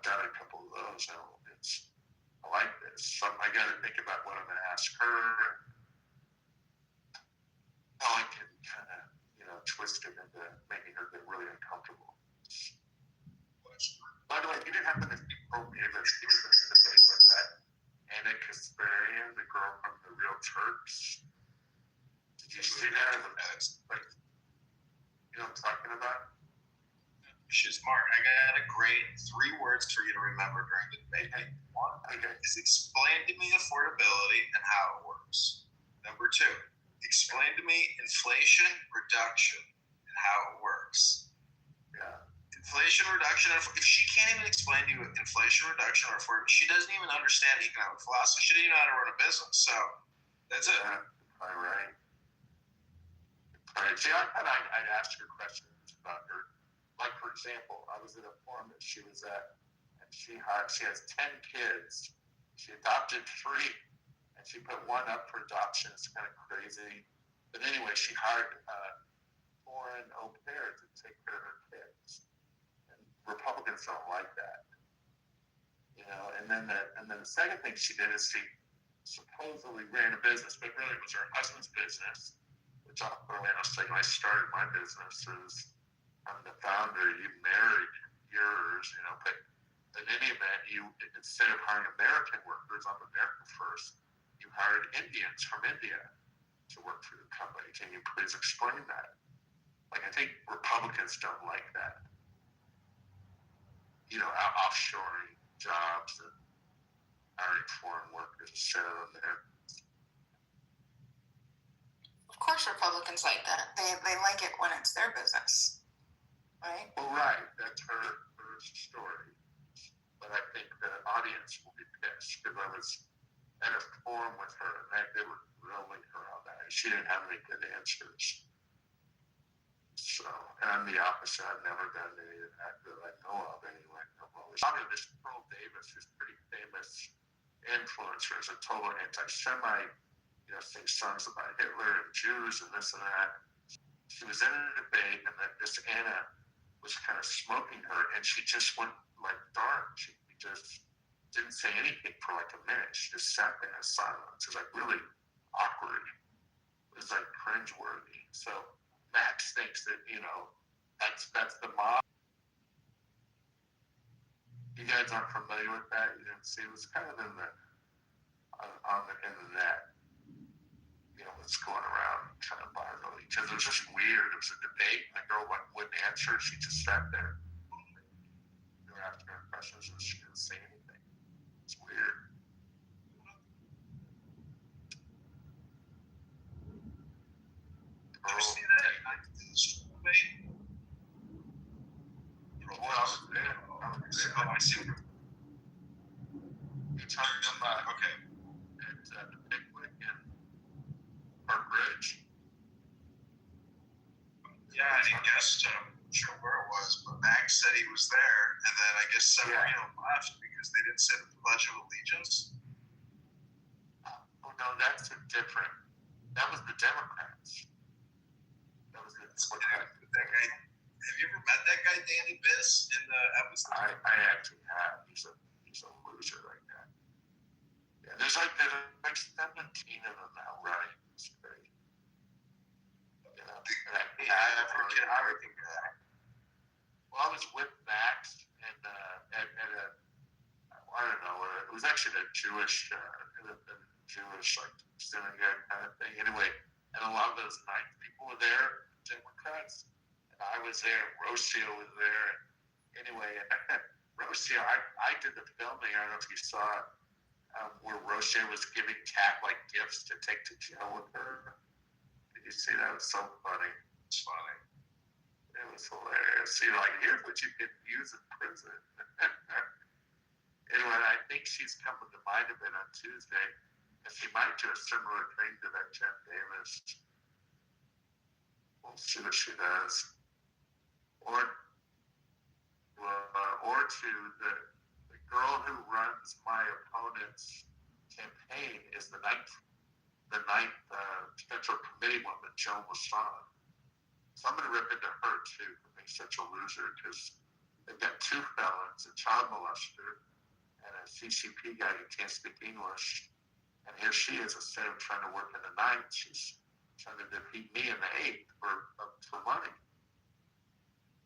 done a couple of those. I like this. So I got to think about what I'm going to ask her. How I can kind of twist it into making her get really uncomfortable. By the way, you didn't happen to see Pro Davis. He was in the debate with that Anna Kasparian, the girl from the Real Turks. Did you see that? Like, you know what I'm talking about? She's smart. I got a great 3 words for you to remember during the debate. One is explain to me affordability and how it works. Number 2, explain to me inflation reduction and how it works. Yeah. Inflation reduction. If she can't even explain to you inflation reduction or affordability, she doesn't even understand economic philosophy. She doesn't even know how to run a business. So that's it. All right. See, I thought I'd ask her questions about her. Like, for example, I was at a forum that she was at, and she has 10 kids. She adopted 3, and she put 1 up for adoption. It's kind of crazy. But anyway, she hired foreign au pair to take care of her kids. And Republicans don't like that. And then the second thing she did is she supposedly ran a business, but really it was her husband's business, which I'll say when I started my business is I'm the founder, you married yours, but in any event, you, instead of hiring American workers, I'm America First, you hired Indians from India to work for your company. Can you please explain that? Like, I think Republicans don't like that. Offshoring jobs and hiring foreign workers to set them there. Of course Republicans like that. They like it when it's their business. Right? Well, right. That's her story. But I think the audience will be pissed because I was at a forum with her and they were grilling her on that. She didn't have any good answers. So, and I'm the opposite. I've never done any of that that I know of anyway. This Pearl Davis, who's a pretty famous influencer, is a total anti-Semite, sings songs about Hitler and Jews and this and that. She was in a debate and this Anna was kind of smoking her, and she just went like dark. She just didn't say anything for like a minute. She just sat there in silence. It was like really awkward. It was like cringeworthy. So Max thinks that, you know, that's the mob. You guys aren't familiar with that? You didn't see it? It was kind of in the on the internet. You know, what's going around kind of virally. Because it was just weird. It was a debate and the girl wouldn't answer. She just sat there. They were asking her questions and she didn't say anything. It's weird. Did you see that debate? Well, I was there. Oh, I see. You're talking about, okay, at the Pickwick and Park Ridge. Yeah, I didn't guess sure where it was, but Max said he was there, and then I guess Severino left because they didn't say the Pledge of Allegiance. Oh no, that's a different. That was the Democrats. That was the Democrats. That guy. Have you ever met that guy, Danny Biss, in Evanston? I actually have. He's a loser like that. Yeah, there's like 17 of them now, right? It's great. You know, well, I was with Max and at a, I don't know, it was actually a Jewish like synagogue kind of thing. Anyway, and a lot of those nice people were there, Democrats. And I was there, Rocio was there. Anyway, Rocio, I did the filming. I don't know if you saw it, where Rocio was giving Kat like gifts to take to jail with her. Did you see that? It was so funny. It's funny. It was hilarious. So you're like, here's what you can use in prison. Anyway, I think she's coming to mind a bit on Tuesday, and she might do a similar thing to that Jen Davis. We'll see what she does. Or to the girl who runs my opponent's campaign is the ninth potential committee woman, Joan Lasson. So I'm going to rip into her too for being such a loser because they've got 2 felons, a child molester, and a CCP guy who can't speak English. And here she is, instead of trying to work in the 9th, she's trying to defeat me in the 8th for money.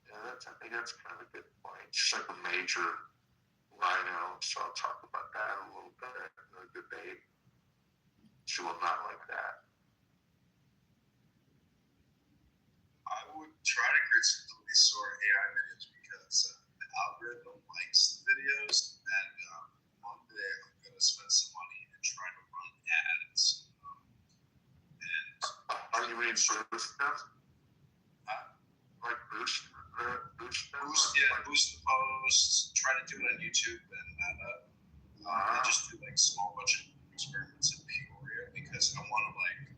Yeah, I think that's kind of a good point. She's like a major rhino, so I'll talk about that a little bit in the debate. She will not like that. I would try to create some of these sort of AI videos because the algorithm likes the videos, and one day I'm going to spend some money and try to run ads. Are you in boost them? Like boost them? Boost the posts, try to do it on YouTube, and just do like small bunch of experiments in Peoria because I want to like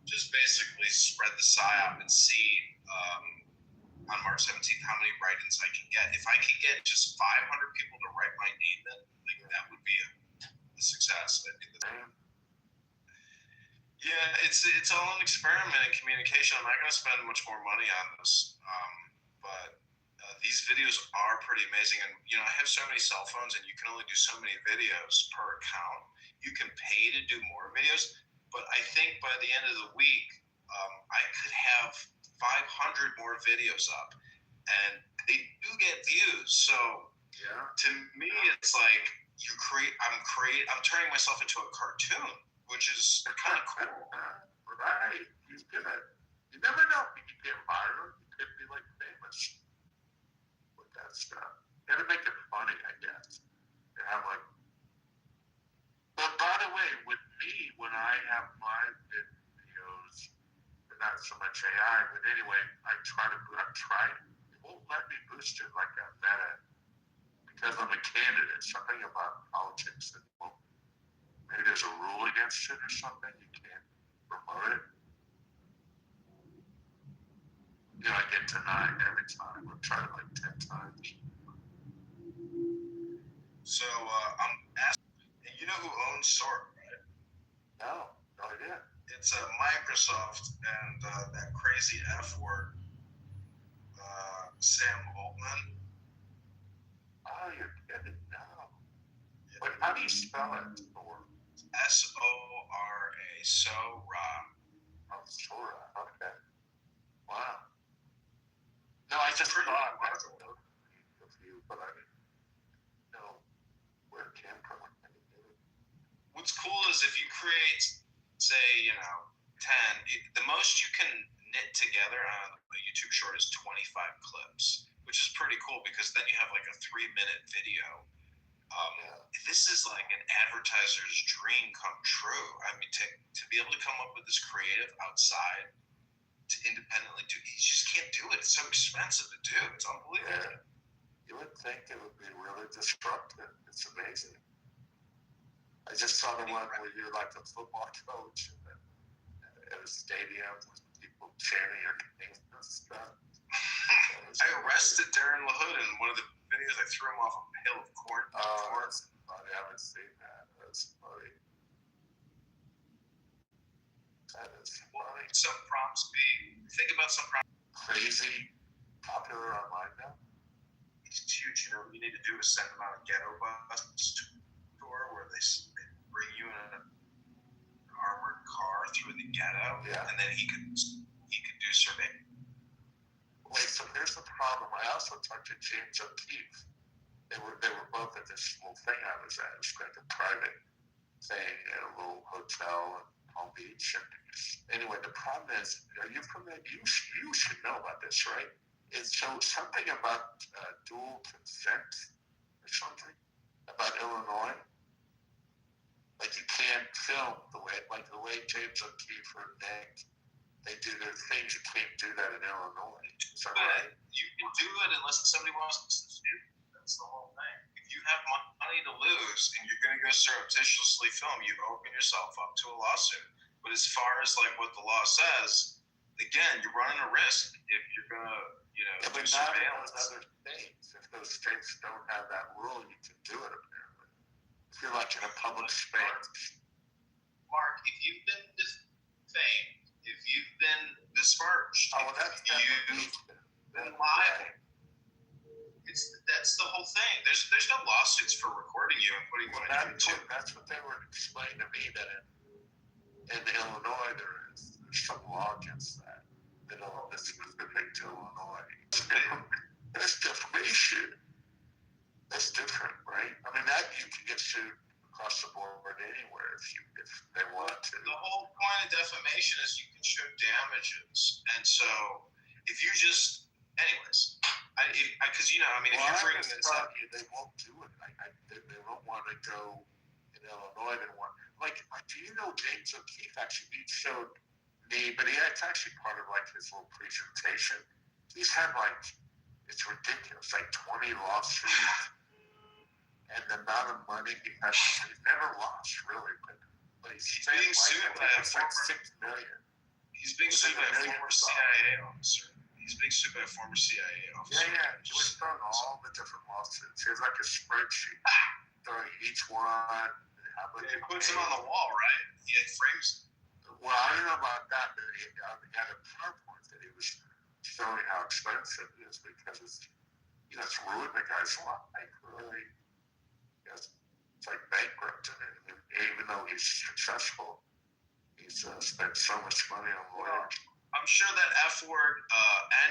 just basically spread the psyop and see on March 17th how many write-ins I can get. If I can get just 500 people to write my name in, like that would be a success. I think that's yeah, it's all an experiment in communication. I'm not going to spend much more money on this, but these videos are pretty amazing. And you know, I have so many cell phones, and you can only do so many videos per account. You can pay to do more videos, but I think by the end of the week, I could have 500 more videos up, and they do get views. So to me, it's like I'm turning myself into a cartoon, which is kind of cool. Right. He's gonna. You never know if you can get viral. You could be like famous with that stuff. You gotta make it funny, I guess. You have like. But by the way, with me, when I have my videos, they're not so much AI, but anyway, I've tried. It won't let me boost it like a meta because I'm a candidate. Something about politics that won't. Maybe there's a rule against it or something. You can't promote it. You know, I get denied every time. I've tried it like 10 times. So I'm asking, and you know who owns Sort, right? No idea. It's Microsoft and that crazy F word, Sam Altman. Oh, you're kidding. No. Yeah, But how do you spell it? Sora. Sora. Oh, Sora. Okay. Wow. No, I just thought that's a note of you, but I didn't know where it came from. What's cool is if you create, say, 10, the most you can knit together on a YouTube short is 25 clips, which is pretty cool because then you have like a 3-minute video. This is like an advertiser's dream come true. I mean, to be able to come up with this creative outside to independently do, you just can't do it. It's so expensive to do. It's unbelievable. Yeah. You would think it would be really disruptive. It's amazing. I just saw the one where you're like a football coach at a stadium with people chanting your names and stuff. I arrested Darren LaHood in one of the videos. I threw him off a hill of corn. Oh, that's funny. I haven't seen that. That's funny. That is funny. Some prompts think about some prompts. Crazy popular online now. It's huge. You need to do is send them out a ghetto bus tour where they bring you in an armored car through the ghetto, and then he could do surveying. Wait, so here's the problem. I also talked to James O'Keefe. They were both at this little thing I was at. It was like a private thing at a little hotel in Palm Beach. And anyway, the problem is, are you familiar? You should know about this, right? It's something about dual consent or something about Illinois. Like you can't film the way James O'Keefe or Nick, they do their things. You can't do that in Illinois. Is that right? You can do it unless somebody wants to do it. That's the whole thing. If you have money to lose and you're going to go surreptitiously film, you open yourself up to a lawsuit. But as far as like what the law says, again, you're running a risk if you're going to, but do not in surveillance. those other states. If those states don't have that rule, you can do it apparently. If you're like in a public space. Mark, if you've been defamed, if you've been besmirched, you've been liable. That's the whole thing. There's no lawsuits for recording you and putting you on YouTube. That's what they were explaining to me, that in Illinois there's some law against that. That's specific to Illinois. That's defamation. That's different, right? I mean, that you can get sued across the board anywhere if they want to. The whole point of defamation is you can show damages, and so if you just, anyways, because if you're bringing this up, they won't do it. They don't want to go in Illinois. They want do you know James O'Keefe actually showed me, but it's actually part of like his little presentation. He's had it's ridiculous, like 20 lawsuits. And the amount of money he has, he's never lost really, but he's being sued by a former $6 million. He's being sued by a former CIA officer. He's being sued by a former CIA officer. Yeah. He was throwing all the different lawsuits. He has like a spreadsheet throwing each one. He puts them on the wall, right? He frames. Well, I don't know about that, but he had a PowerPoint that he was showing how expensive it is because it's ruined the guy's life, really. It's like bankrupt, and even though he's successful, he's spent so much money on lawyers. I'm sure that F-word,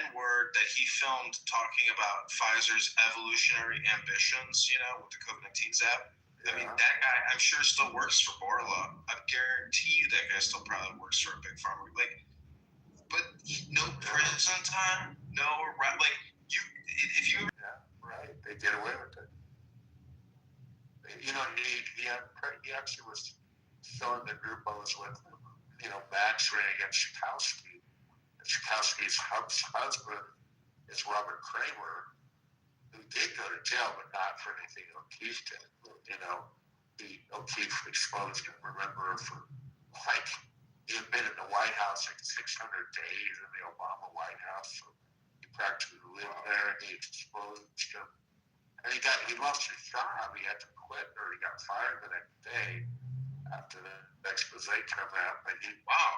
N-word that he filmed talking about Pfizer's evolutionary ambitions, with the COVID-19 zap. I mean, that guy, I'm sure still works for Borla. I guarantee you that guy still probably works for a big pharma. But no prison time, no arrest. If you. Yeah, right. They get away with it. He actually was showing the group I was with, Max ran against Schakowsky. And Schakowsky's husband is Robert Kramer, who did go to jail, but not for anything O'Keefe did. O'Keefe exposed him, remember, for he had been in the White House 600 days in the Obama White House. So he practically lived there, and he exposed him. And he lost his job. He had to quit, or he got fired the next day after the expose came out. But he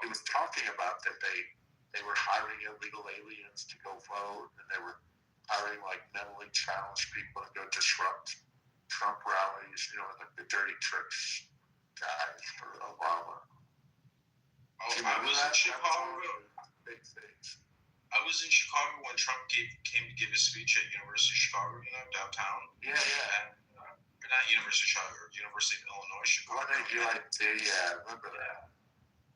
was talking about that they were hiring illegal aliens to go vote, and they were hiring mentally challenged people to go disrupt Trump rallies, like the dirty tricks guys for Obama. Oh, I was in Chicago. Big things. I was in Chicago when Trump came to give his speech at University of Chicago, downtown. Yeah. And, not University of Chicago, University of Illinois, Chicago. I remember that.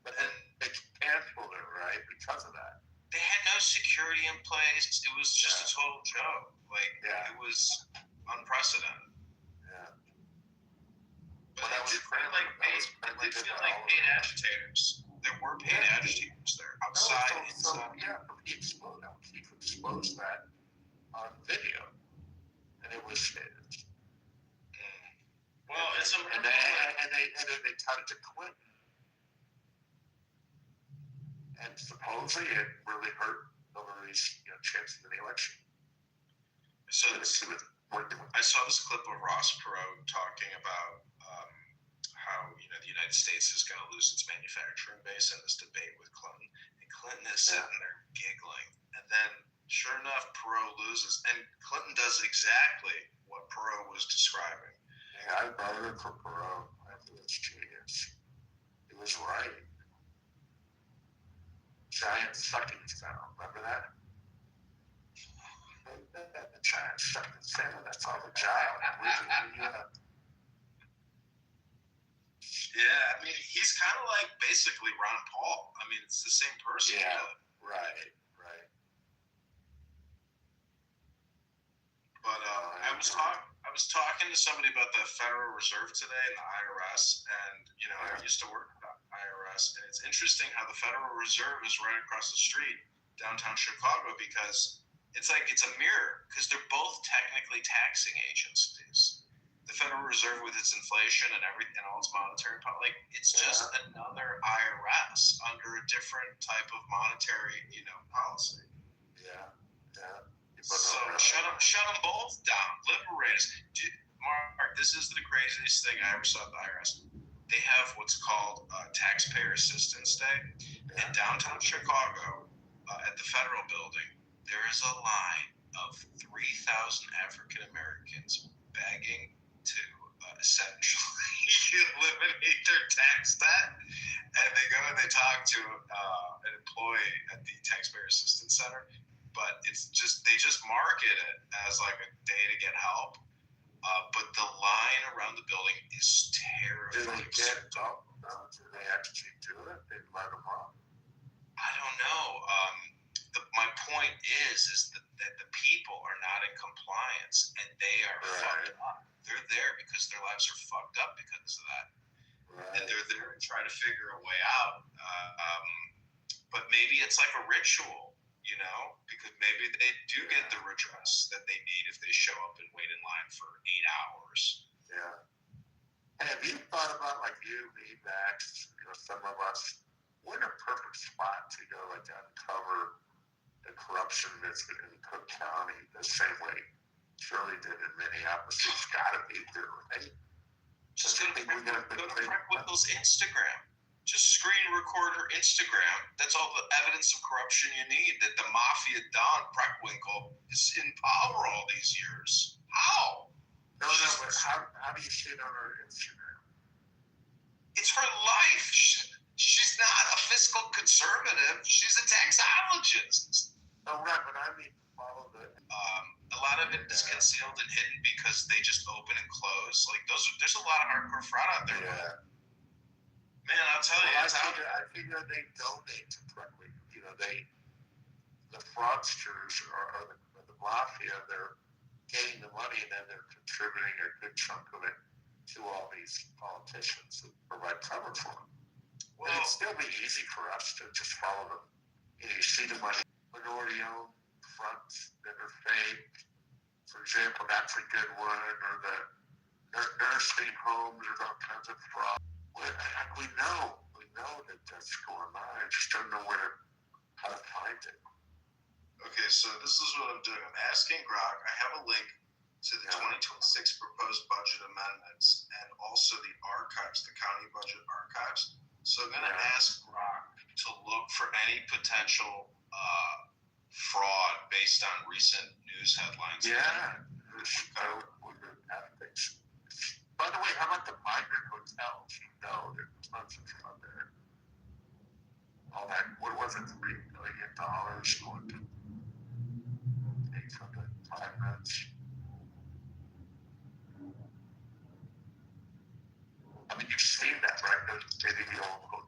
But then they canceled it, right, because of that. They had no security in place. It was just a total joke. It was unprecedented. Yeah. But it did feel like paid agitators. There were paid agitators there, outside, inside. He exposed that on video, and it was staged. Well, and they tied it to Clinton, and supposedly it really hurt Hillary's chances in the election. So I saw this clip of Ross Perot talking about how the United States is going to lose its manufacturing base in this debate with Clinton, and Clinton is sitting there giggling, and then sure enough, Perot loses, and Clinton does exactly what Perot was describing. Yeah, I voted for Perot. I think it's genius. He was right. Giant sucking sound. Remember that? The giant sucking sound. That's all the giant. Yeah, I mean, he's kind of like basically Ron Paul. I mean, it's the same person. Yeah, right. But I was talking to somebody about the Federal Reserve today and the IRS, and I used to work at the IRS, and it's interesting how the Federal Reserve is right across the street, downtown Chicago, because it's like it's a mirror, because they're both technically taxing agencies. The Federal Reserve with its inflation and everything, and all its monetary policy, it's just another IRS under a different type of monetary, policy. Yeah. So shut them both down. Liberate us. Mark, this is the craziest thing I ever saw at the IRS. They have what's called Taxpayer Assistance Day. In downtown Chicago, at the Federal Building, there is a line of 3,000 African Americans begging to essentially eliminate their tax debt. And they go and they talk to an employee at the Taxpayer Assistance Center. But they just market it as like a day to get help. But the line around the building is terrifying. Do they get up? Do they actually do it? They let them up? I don't know. My point is that the people are not in compliance, and they are fucked up. They're there because their lives are fucked up because of that. And they're there to try to figure a way out. But maybe it's like a ritual, because maybe they do get the redress that they need if they show up and wait in line for 8 hours. Yeah. Have you thought about, you, me, Max, some of us, we're in a perfect spot to go, uncover the corruption that's in Cook County the same way Shirley did in Minneapolis. It's got to be there, right? Just go to Frank Winkle's Instagram. Just screen record her Instagram. That's all the evidence of corruption you need. That the mafia Don Preckwinkle is in power all these years. How? No, but how do you see it on her Instagram? It's her life. She's not a fiscal conservative. She's a taxologist. Oh, right, but I mean, follow the. A lot of it is concealed and hidden because they just open and close. There's a lot of hardcore fraud out there. Yeah. Man, I'll tell you. I figure they donate to Preckwinkle. The fraudsters or the mafia, they're getting the money and then they're contributing a good chunk of it to all these politicians that provide cover for them. Well, it'd still be easy for us to just follow them. You see the money, minority-owned fronts that are fake. For example, that's a good one, or the nursing homes. There's all kinds of fraud. We know that that's going on. I just don't know how to find it. Okay, so this is what I'm doing. I'm asking Grok. I have a link to the 2026 proposed budget amendments and also the archives, the county budget archives. So I'm going to ask Grok to look for any potential fraud based on recent news headlines. Yeah. There's no ethics. By the way, how about the migrant hotels? You know, there's tons of fun there. All that, what was it, $3 billion going to 800 migrants? I mean, you've seen that, right? Those video hotels.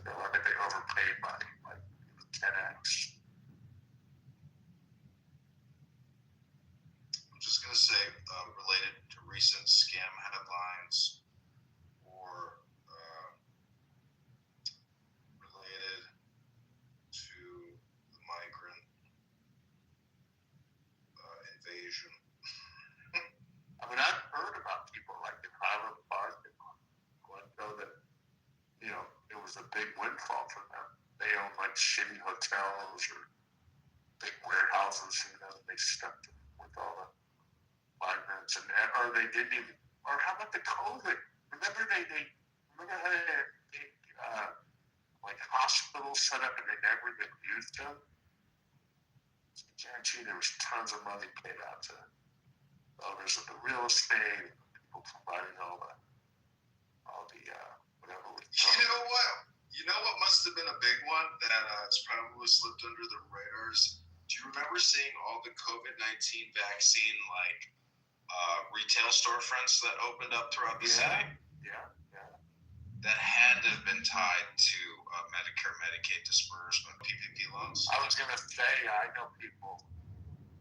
I think they overpaid by like 10x. I'm just going to say, related to recent scam headlines or related to the migrant invasion. I mean, I've heard about people like in Highland Park and Glencoe that, you know, it was a big windfall for them. They own like shitty hotels or big warehouses, you know, they stuck with all the migrants, or they didn't even, or how about the COVID? Remember remember how they had big, like hospitals set up and they never even used them? I guarantee there was tons of money paid out to owners of the real estate, people providing all the whatever. You know what must have been a big one that it's probably slipped under the radars? Do you remember seeing all the COVID-19 vaccine retail storefronts that opened up throughout the city? Yeah. That had to have been tied to Medicare, Medicaid disbursement, PPP loans. I was going to say, I know people.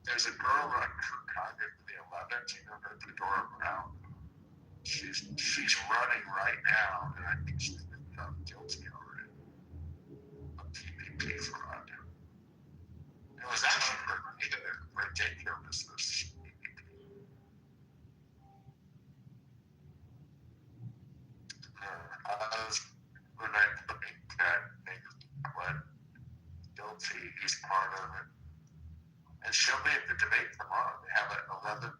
There's a girl on Congress in the 11th, you know, her Kitover Brown. She's running right now, and I think she's been found guilty already of PPP fraud. It was actually ridiculousness. When I think that nigga pled guilty, he's part of it. And she'll be at the debate tomorrow. They have an 11th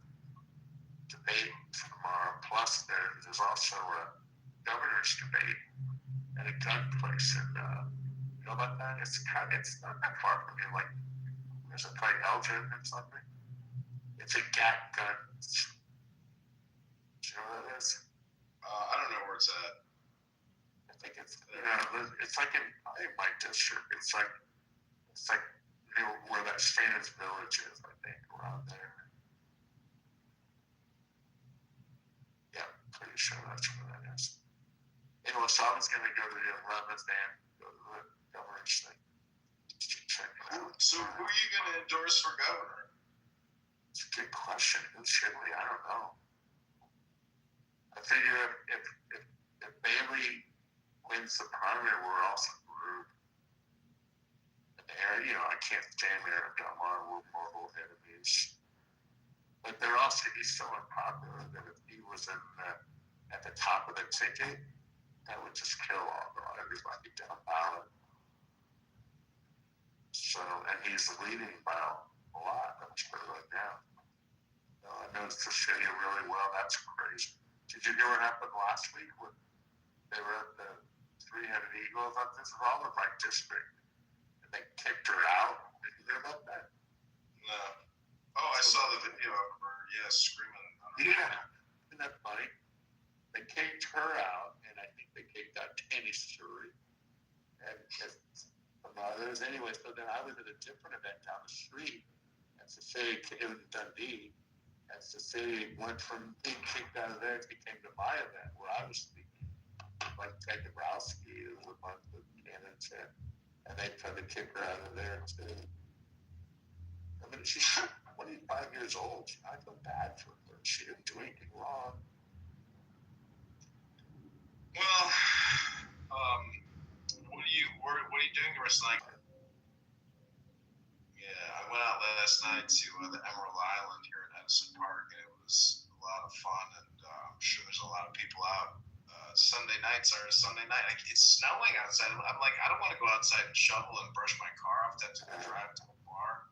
debate tomorrow. Plus, there's also a governor's debate at a gun place. And you know about that? It's not that far from here. Like, there's a place, Elgin or something. It's a GAT gun. Do you know what that is? I don't know where it's at. I think it's like in my district. It's like near where that Stannis Village is, I think, around there. Yeah, pretty sure that's where that is. Anyway, so I was going to go to the 11th and go to the governor's thing. Just to check it out. So who are you going to endorse for governor? It's a good question. Who should we? I don't know. I figure if Bailey wins the primary, we're all screwed. And, you know, I can't stand Eric Delmar. We're mortal enemies. But he's so unpopular that if he was at the top of the ticket, that would just kill everybody down ballot. So, and he's leading by a lot, I'm sure, right now. I know Cecilia really well. That's crazy. Did you hear what happened last week when they were at the Three-Headed Eagle? I thought this is all in my district. And they kicked her out. Did you hear about that? No. Oh, I saw the video of her, screaming. Yeah. Isn't that funny? They kicked her out, and I think they kicked out Danny Shuri and some others. Anyway, so then I was at a different event down the street at Cecilia, it was in Dundee. And Cecilia went from being kicked out of there, she came to my event where I was speaking. Like Ted Dabrowski, there was a bunch of candidates there. And they tried to kick her out of there too. I mean, she's 25 years old. I feel bad for her. She didn't do anything wrong. Well, what are you doing the rest of the night? Yeah, I went out last night to the Emerald Island here in Edison Park, and it was a lot of fun, and I'm sure there's a lot of people out. Sunday nights are Sunday night. Like, it's snowing outside. I'm like, I don't want to go outside and shovel and brush my car off. That's a drive to the bar.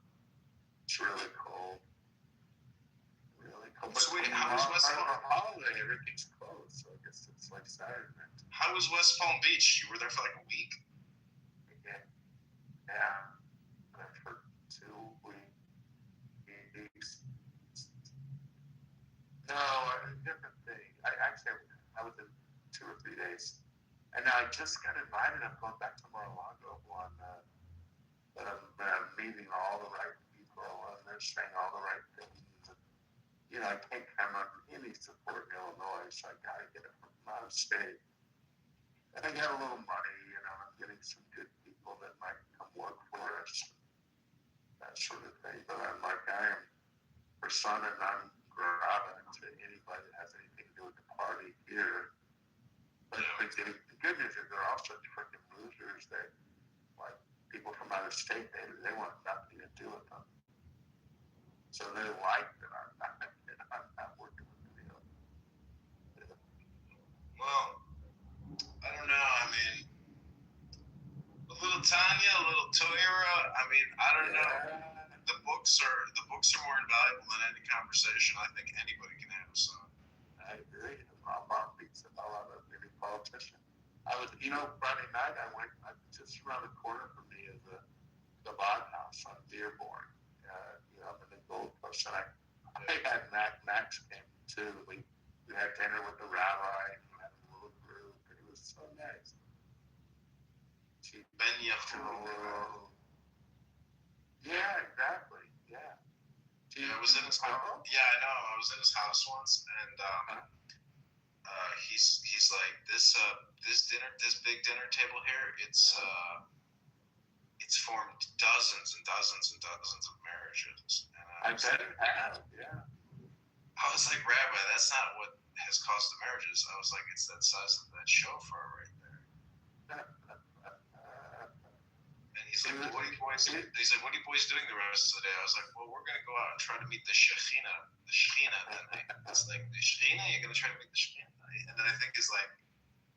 It's really cold. Really cold. So wait, how was West Palm? Holiday, everything's closed, so I guess it's like Saturday night. How was West Palm Beach? You were there for like a week. Yeah. For 2 weeks. No, a different thing. I was in 2 or 3 days, and I just got invited. I'm going back to Mar-a-Lago on. But I'm meeting all the right people, and they're saying all the right things. And, you know, I can't count on any support in Illinois, so I got to get it from out of state. And I got a little money, you know, I'm getting some good people that might come work for us, that sort of thing. But I'm like, I am persona non grata to anybody that has anything to do with the party here. But the good news is they're all such freaking losers that, like, people from out of state, they want nothing to do with them. So they like that I'm not working with them. Well, I don't know. I mean, a little Tanya, a little Toira. I mean, I don't know. The books are more invaluable than any conversation I think anybody can have. So I agree. My mom beats the hell out of any politician. Friday night just around the corner from me is the Bond House on Dearborn, up in the Gold Coast. And I had Max came too. We had dinner with the rabbi, and we had a little group. It was so nice. Ben Yehuda. Yeah, exactly. Yeah. I was in his house. Yeah, I know. I was in his house once, and he's like, this big dinner table here. It's formed dozens and dozens and dozens of marriages. And I bet it has. Yeah. I was like, Rabbi, that's not what has caused the marriages. I was like, it's that size of that shofar right there. And he's like, well, what are you boys doing? He's like, what are you boys doing the rest of the day? I was like, well, we're gonna go out and try to meet the Shekhinah. The Shekhinah. And it's like, the Shekhinah? You're gonna try to meet the Shekhinah? And then I think his like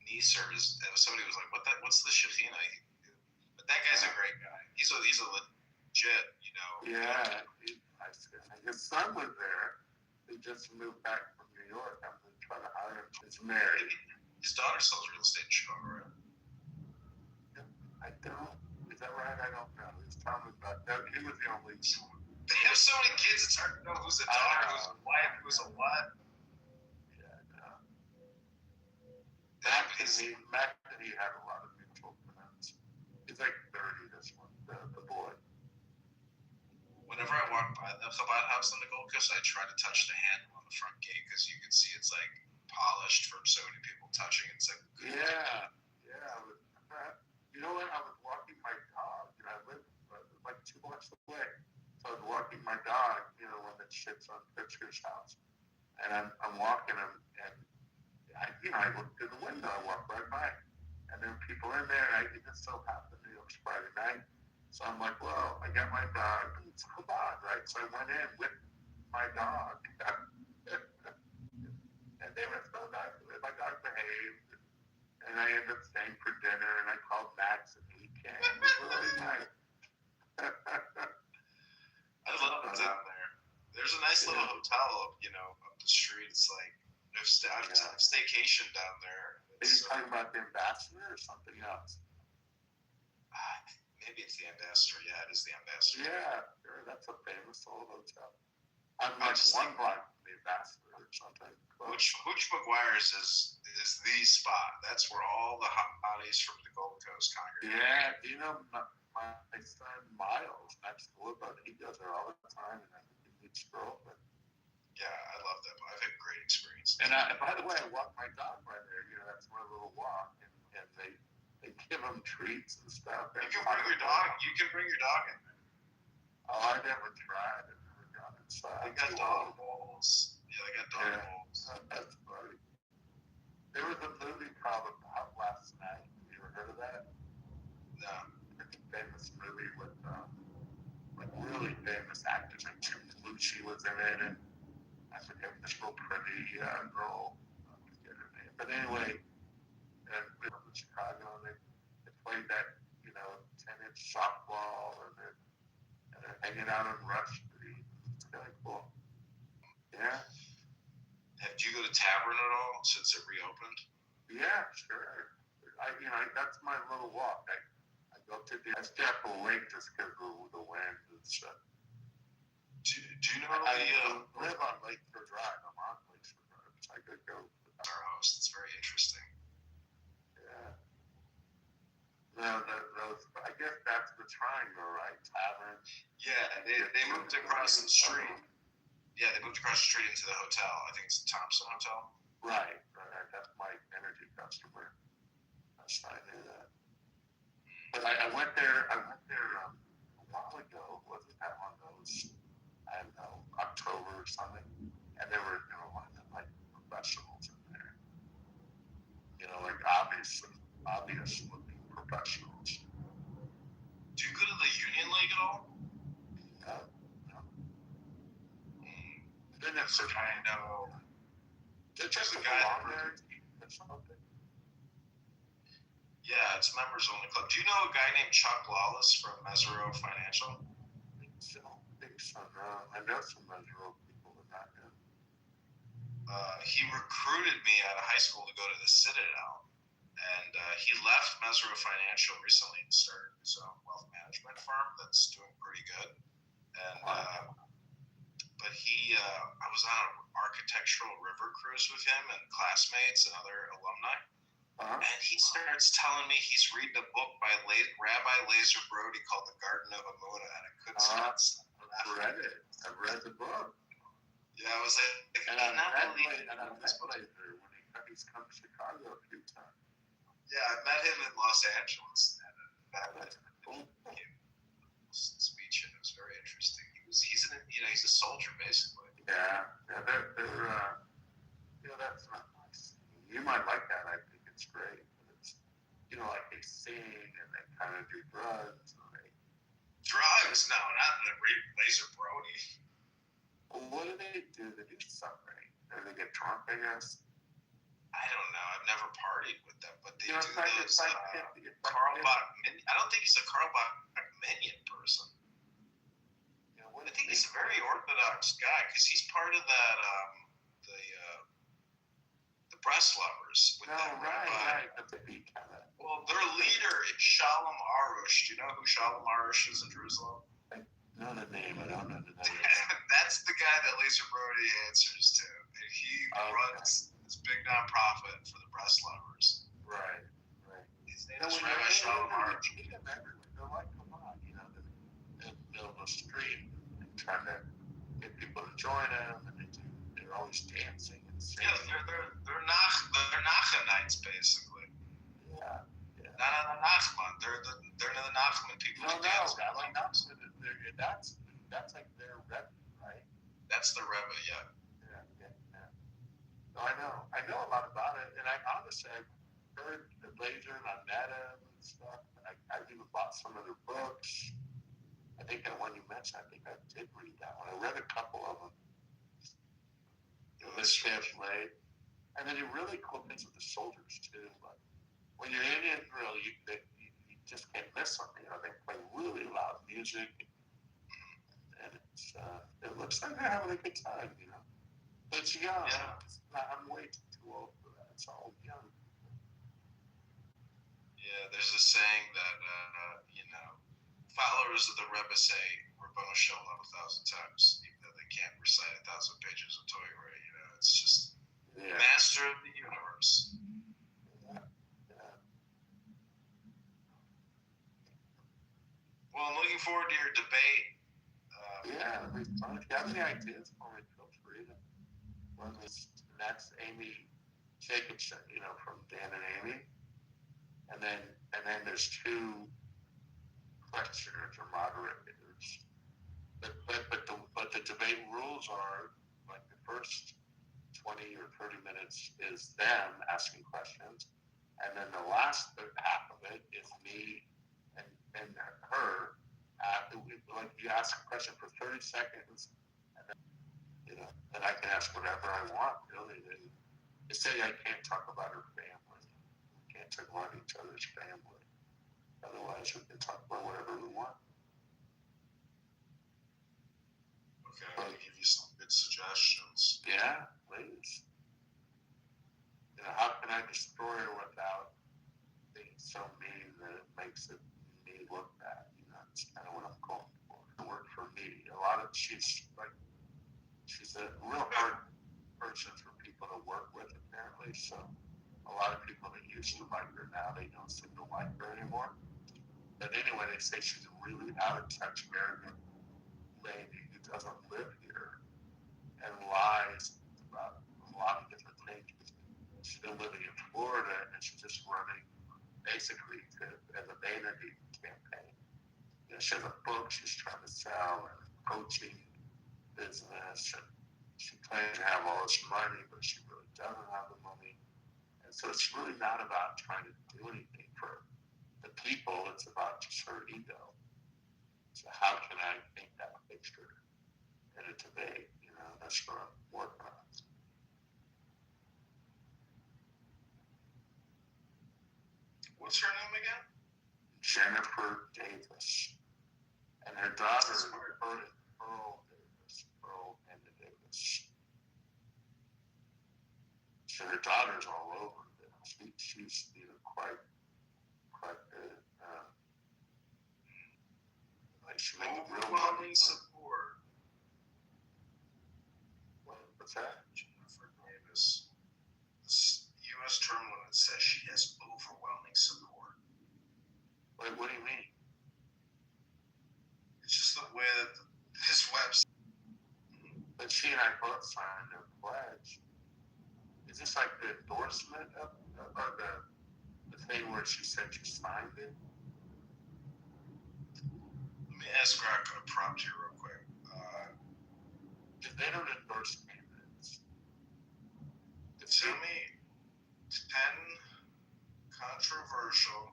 niece or somebody was like, what's the Shekhinah? But that guy's a great guy. He's a legit, Yeah. His son was there. He just moved back from New York. I'm going to try to hire him. He's married. His daughter sells real estate in Chicago, right? I don't. Is that right? I don't know. He's telling me about that. He was the only. They have so many kids, it's hard to know who's a daughter, who's a wife, who's a what. Yeah, I know. Mac and he had a lot of mutual friends. He's like 30, this one, the boy. Whenever I walk by the Chabad house on the Gold Coast, I try to touch the handle on the front gate because you can see it's like polished from so many people touching it. It's like, yeah. You know what? I was walking my dog. I live like 2 blocks away. So I was walking my dog, one that sits on Pritzker's house. And I'm walking him, and I look through the window. I walk right by, and there are people in there. And it just so happened it was Friday night. So I'm like, well, I got my dog. It's Chabad, right? So I went in with my dog. And they were so nice. My dog behaved. And I ended up staying for dinner, and I called Max, and he came. It was really nice. I love it down there. There's a nice little hotel up the street. It's like I've staycation down there. Are you talking about the Ambassador or something else? Maybe it's the Ambassador. Yeah, it is the Ambassador. Yeah, sure. That's a famous old hotel. I'm like 1 block from the Ambassador or something. Hooch McGuire's is the spot. That's where all the hotties from the Gold Coast congregate. Yeah, my son Miles, next door, but he goes there all the time, and I think he meets girlfriend. Yeah, I love that. I've had great experiences. And by the way, I walk my dog right there. That's my little walk, and they give him treats and stuff. You can bring your dog. You can bring your dog in there. Oh, I never tried. I never got inside. They got dog bowls. Yeah, they got dog bowls. That's funny. There was a movie called About Last Night. Have you ever heard of that? No. It's a famous movie with really famous actors. Like Tim Belushi was in it, and I forget this real pretty girl. I forget her name. But anyway, we were in Chicago, and they played that 10-inch softball, and they're hanging out on Rush Street. It's kind of cool. Yeah. Did you go to Tavern at all since it reopened? Yeah, sure. That's my little walk. I go to I stay up late just because of the wind and stuff. Do you know I live on Lakeshore Drive. I'm on Lakeshore Drive, so I could go. Our host. It's very interesting. Yeah. No, I guess that's the triangle, right? Tavern. Yeah, they moved across the street. Yeah, they moved across the street into the hotel. I think it's the Thompson Hotel. Right. That's my energy customer. That's I knew that. But I went there. a while ago. Wasn't that long ago? It was, I don't know, October or something. And there were like professionals in there. Like obvious looking professionals. Do you go to the Union League at all? No. Then that's what I know. There's just a guy there or something. Yeah, it's a members only club. Do you know a guy named Chuck Lawless from Mesero Financial? I think so. No. I know some Mesero people, but not him. He recruited me out of high school to go to the Citadel, and he left Mesero Financial recently and started his own wealth management firm that's doing pretty good. And but I was on an architectural river cruise with him and classmates and other alumni. And he starts telling me he's reading a book by Rabbi Lazer Brody called The Garden of Amunah, and I couldn't stop laughing. I've read the book. Yeah, I was like, and I've met Lazer when he's come to Chicago a few times. Yeah, I met him in Los Angeles, and speech, and it was very interesting. He's a soldier basically. Yeah, they're that's not nice. You might like that. I think it's great. But it's like they sing and they kind of do drugs. Drugs? No, not the Lazer Brody. Well, what do? They do something. Or they get drunk, I guess. I don't know. I've never partied with them, but they do those. Carl Bach. I don't think he's a Carl Bach Minion person. I think he's a very orthodox guy because he's part of that the Breast Lovers. With right. Well, their leader is Shalom Arush. Do you know who Shalom Arush is in Jerusalem? I know the name. I don't know the name. That's the guy that Lazer Brody answers to. And he runs this big nonprofit for the Breast Lovers. Right. His name is Rabbi Shalom Arush. They're like, come on, they're in the middle of the street and trying to get people to join them, and they're always dancing and singing. Yeah, they're Nachmanites basically. Yeah. Not on the Nachman. They're the Nachman people. No, like Nachman. That's like their Rebbe, right? That's the Rebbe, yeah. No, I know a lot about it, and I honestly I've heard the Lazer and I met him and stuff. I even bought some of their books. I think that one you mentioned, I think I did read that one. I read a couple of them. This late. And then you really cool things with the soldiers too. But when you're in Israel, you just can't miss them. They play really loud music, and it looks like they're having a good time. But it's young. Yeah. I'm way too old for that. It's all young. Yeah, there's a saying that followers of the Rebbe say Rabbanu Shalom 1,000 times, even though they can't recite 1,000 pages of Torah. It's just master of the universe. Yeah. Well, I'm looking forward to your debate. If you have any ideas for me, feel free to run this. And that's Amy Jacobson, from Dan and Amy. And then there's two questioners or moderators. But the debate rules are like the first 20 or 30 minutes is them asking questions, and then the last half of it is me and her. Like you ask a question for 30 seconds, and then and I can ask whatever I want. Really, they say I can't talk about her family. We can't talk about each other's family. Otherwise, we can talk about whatever we want. Okay, I'm going to give you some good suggestions. Yeah, please. How can I destroy her without being so mean that it makes me look bad? That's kind of what I'm going for. It worked for me. She's a real hard person for people to work with, apparently. So a lot of people that used to like her now, they don't seem to like her anymore. But anyway, they say she's a really out of touch American lady who doesn't live here and lies about a lot of different things. She's been living in Florida and she's just running basically as a vanity campaign. She has a book she's trying to sell and a coaching business, and she claims to have all this money, but she really doesn't have the money. And so it's really not about trying to do anything for the people, it's about just her ego. So how can I make that picture in a debate? That's what I'm working on. What's her name again? Jennifer Davis. And her daughter is Earl Amanda Davis. So her daughter's all over it. She's quite good. She made overwhelming support. What's that? Jennifer Davis. This U.S. term limit says she has overwhelming support. Wait, what do you mean? It's just the way that his website. But she and I both signed a pledge. Is this like the endorsement of the thing where she said she signed it? Let me ask Rock a prompt here real quick. They don't endorse candidates. Tell me 10 controversial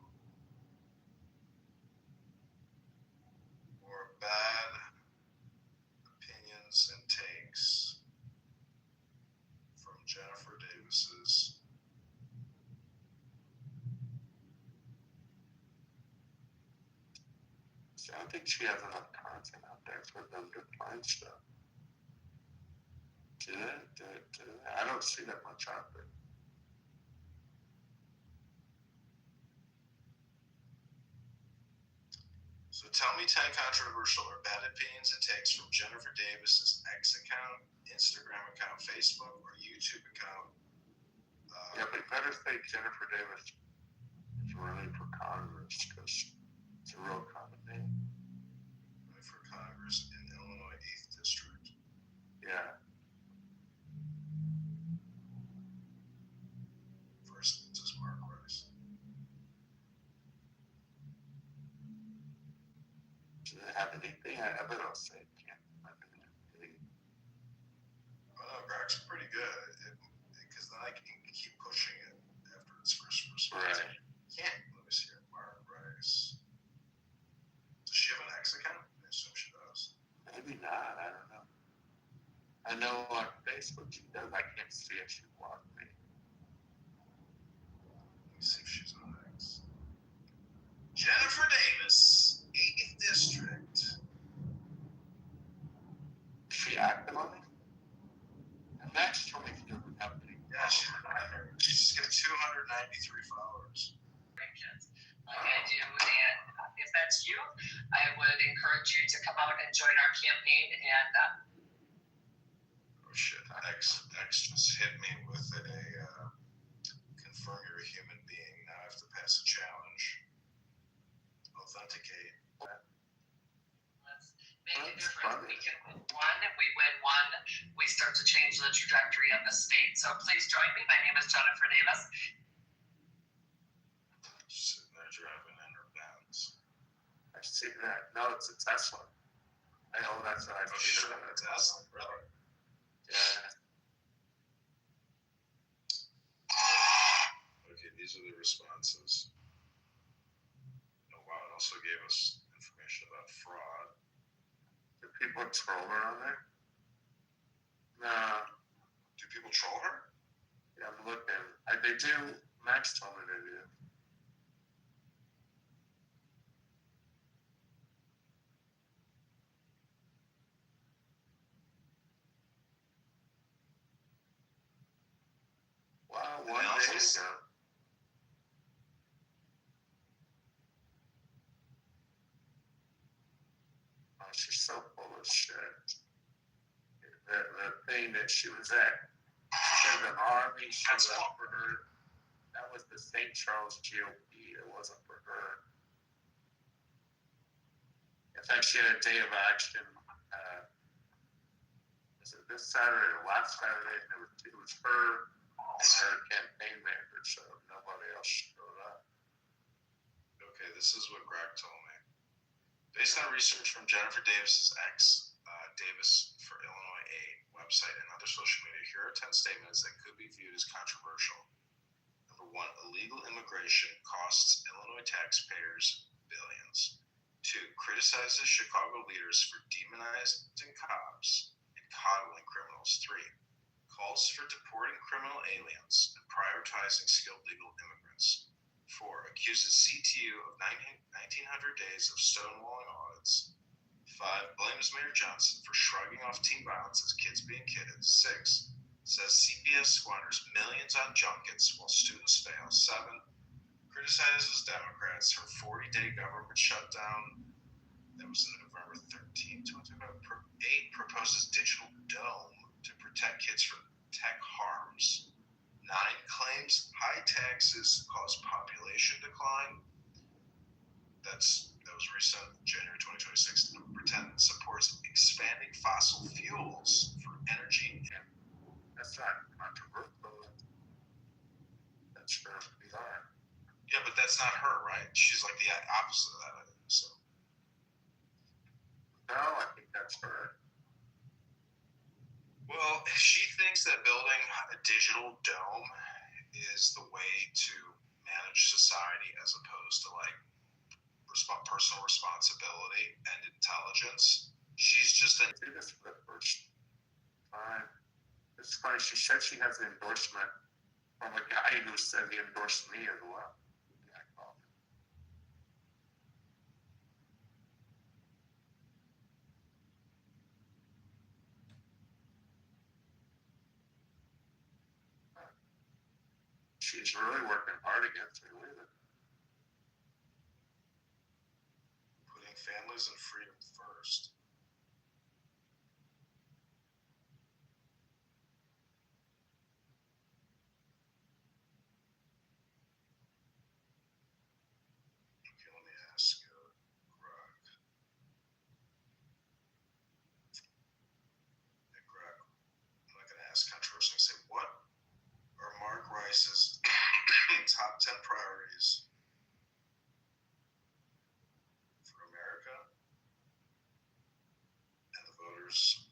or bad opinions and takes from Jennifer Davis's I don't think she has enough content out there for them to find stuff. I don't see that much out there. So tell me 10 controversial or bad opinions and takes from Jennifer Davis's X account, Instagram account, Facebook, or YouTube account. Yeah, but better say Jennifer Davis is running for Congress because it's a real common name. Running for Congress in Illinois 8th District. Yeah. Versus Mark Rice. Do they have anything? I bet I'll say it can't. Oh no, Brock's pretty good. Because then I can keep pushing it after its first response. Right. Yeah. Let me see here. Mark Rice. Does she have an X account? I assume she does. Maybe not. I don't know. I know on Facebook she does. I can't see if she blocked me. Let me see if she's on X. Jennifer Davis, 8th District. Is she active on it? And Max told me she doesn't have any. Yeah, she's got 293 followers. I do, and if that's you, I would encourage you to come out and join our campaign. And oh shit! X just hit me with a confirm you're a human being. Now I have to pass a challenge. Authenticate. let's make a difference. We can win one. If we win one, we start to change the trajectory of the state. So please join me. My name is Jennifer Davis. Sitting there driving in her Benz. I see that. No, it's a Tesla. That's what I see. Shit, a Tesla, brother. Yeah. Okay, these are the responses. Oh wow, it also gave us information about fraud. Do people troll her on there? No. Do people troll her? Yeah, I'm looking. They do. Max told me they do. Wow, one day ago. Oh, she's so full of bullshit. The thing that she was at, she said the army showed up for her. That was the St. Charles GOP. It wasn't for her. In fact, she had a day of action. Was it this Saturday or last Saturday? It was her and her campaign manager, so nobody else showed up. Okay, this is what Greg told me. Based on research from Jennifer Davis's Davis for Illinois Aid website and other social media, here are 10 statements that could be viewed as controversial. Number 1, illegal immigration costs Illinois taxpayers billions. 2, criticizes Chicago leaders for demonizing cops and coddling criminals. 3, calls for deporting criminal aliens and prioritizing skilled legal immigrants. 4, accuses CTU of 1,900 days of stonewalling audits. 5, blames Mayor Johnson for shrugging off teen violence as kids being kidded. 6, says CPS squanders millions on junkets while students fail. 7, criticizes Democrats for 40-day government shutdown. That was November 13th. 8, proposes digital dome to protect kids from tech harms. 9, claims high taxes cause population decline. That was recent, January 2026. Number 10, supports expanding fossil fuels for energy. That's not controversial. That's her PR. Yeah, but that's not her, right? She's like the opposite of that, I think. So. No, I think that's her. Well, she thinks that building a digital dome is the way to manage society as opposed to like personal responsibility and intelligence. She's just I do this for the first time. It's funny. She said she has an endorsement from a guy who said he endorsed me as well. She's really working hard against me with it. Putting families and freedom first. Okay, let me ask Greg. Hey, Greg, I'm not going to ask controversial. Say, what are Mark Rice's top 10 priorities for America and the voters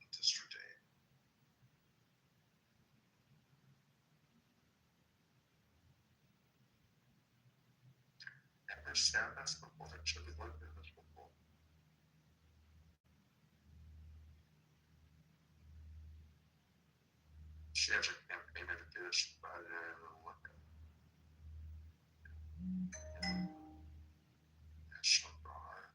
in District 8? Never said this before. I should have looked at this before. She has a campaign to do this, but I didn't look at it. That's so hard.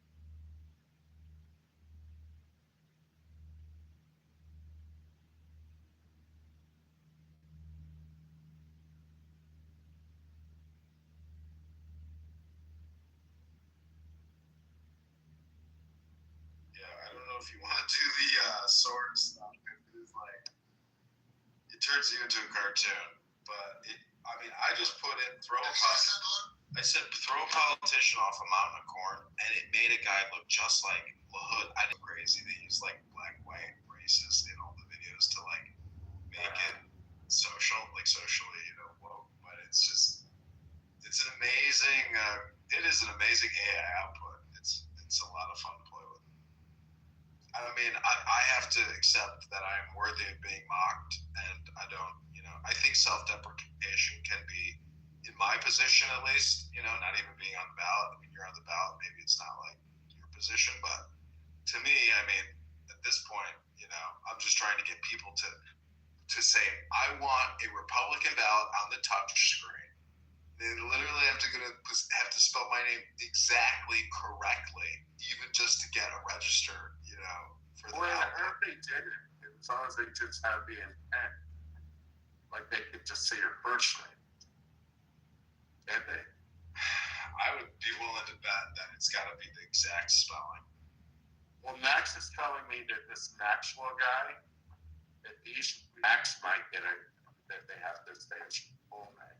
Yeah, I don't know if you want to do the sword stuff. It's like, it turns you into a cartoon. But I just put in I said throw a politician off a mountain of corn, and it made a guy look just like LaHood. I know crazy. They use like black, white, racist in all the videos to like make it socially, woke. But it's an amazing. It is an amazing AI output. It's a lot of fun to play with. I have to accept that I am worthy of being mocked, and I don't. I think self-deprecation can be, in my position at least, not even being on the ballot. You're on the ballot, maybe it's not like your position, but to me, at this point, I'm just trying to get people to say, I want a Republican ballot on the touch screen. They literally have to spell my name exactly correctly, even just to get a register, for the ballot. I heard they did it. As long as they just have the intent. Like they could just say your first name. Can't they? I would be willing to bet that it's got to be the exact spelling. Well, Max is telling me that this Maxwell guy, that Max might get it, that they have to stay at full name.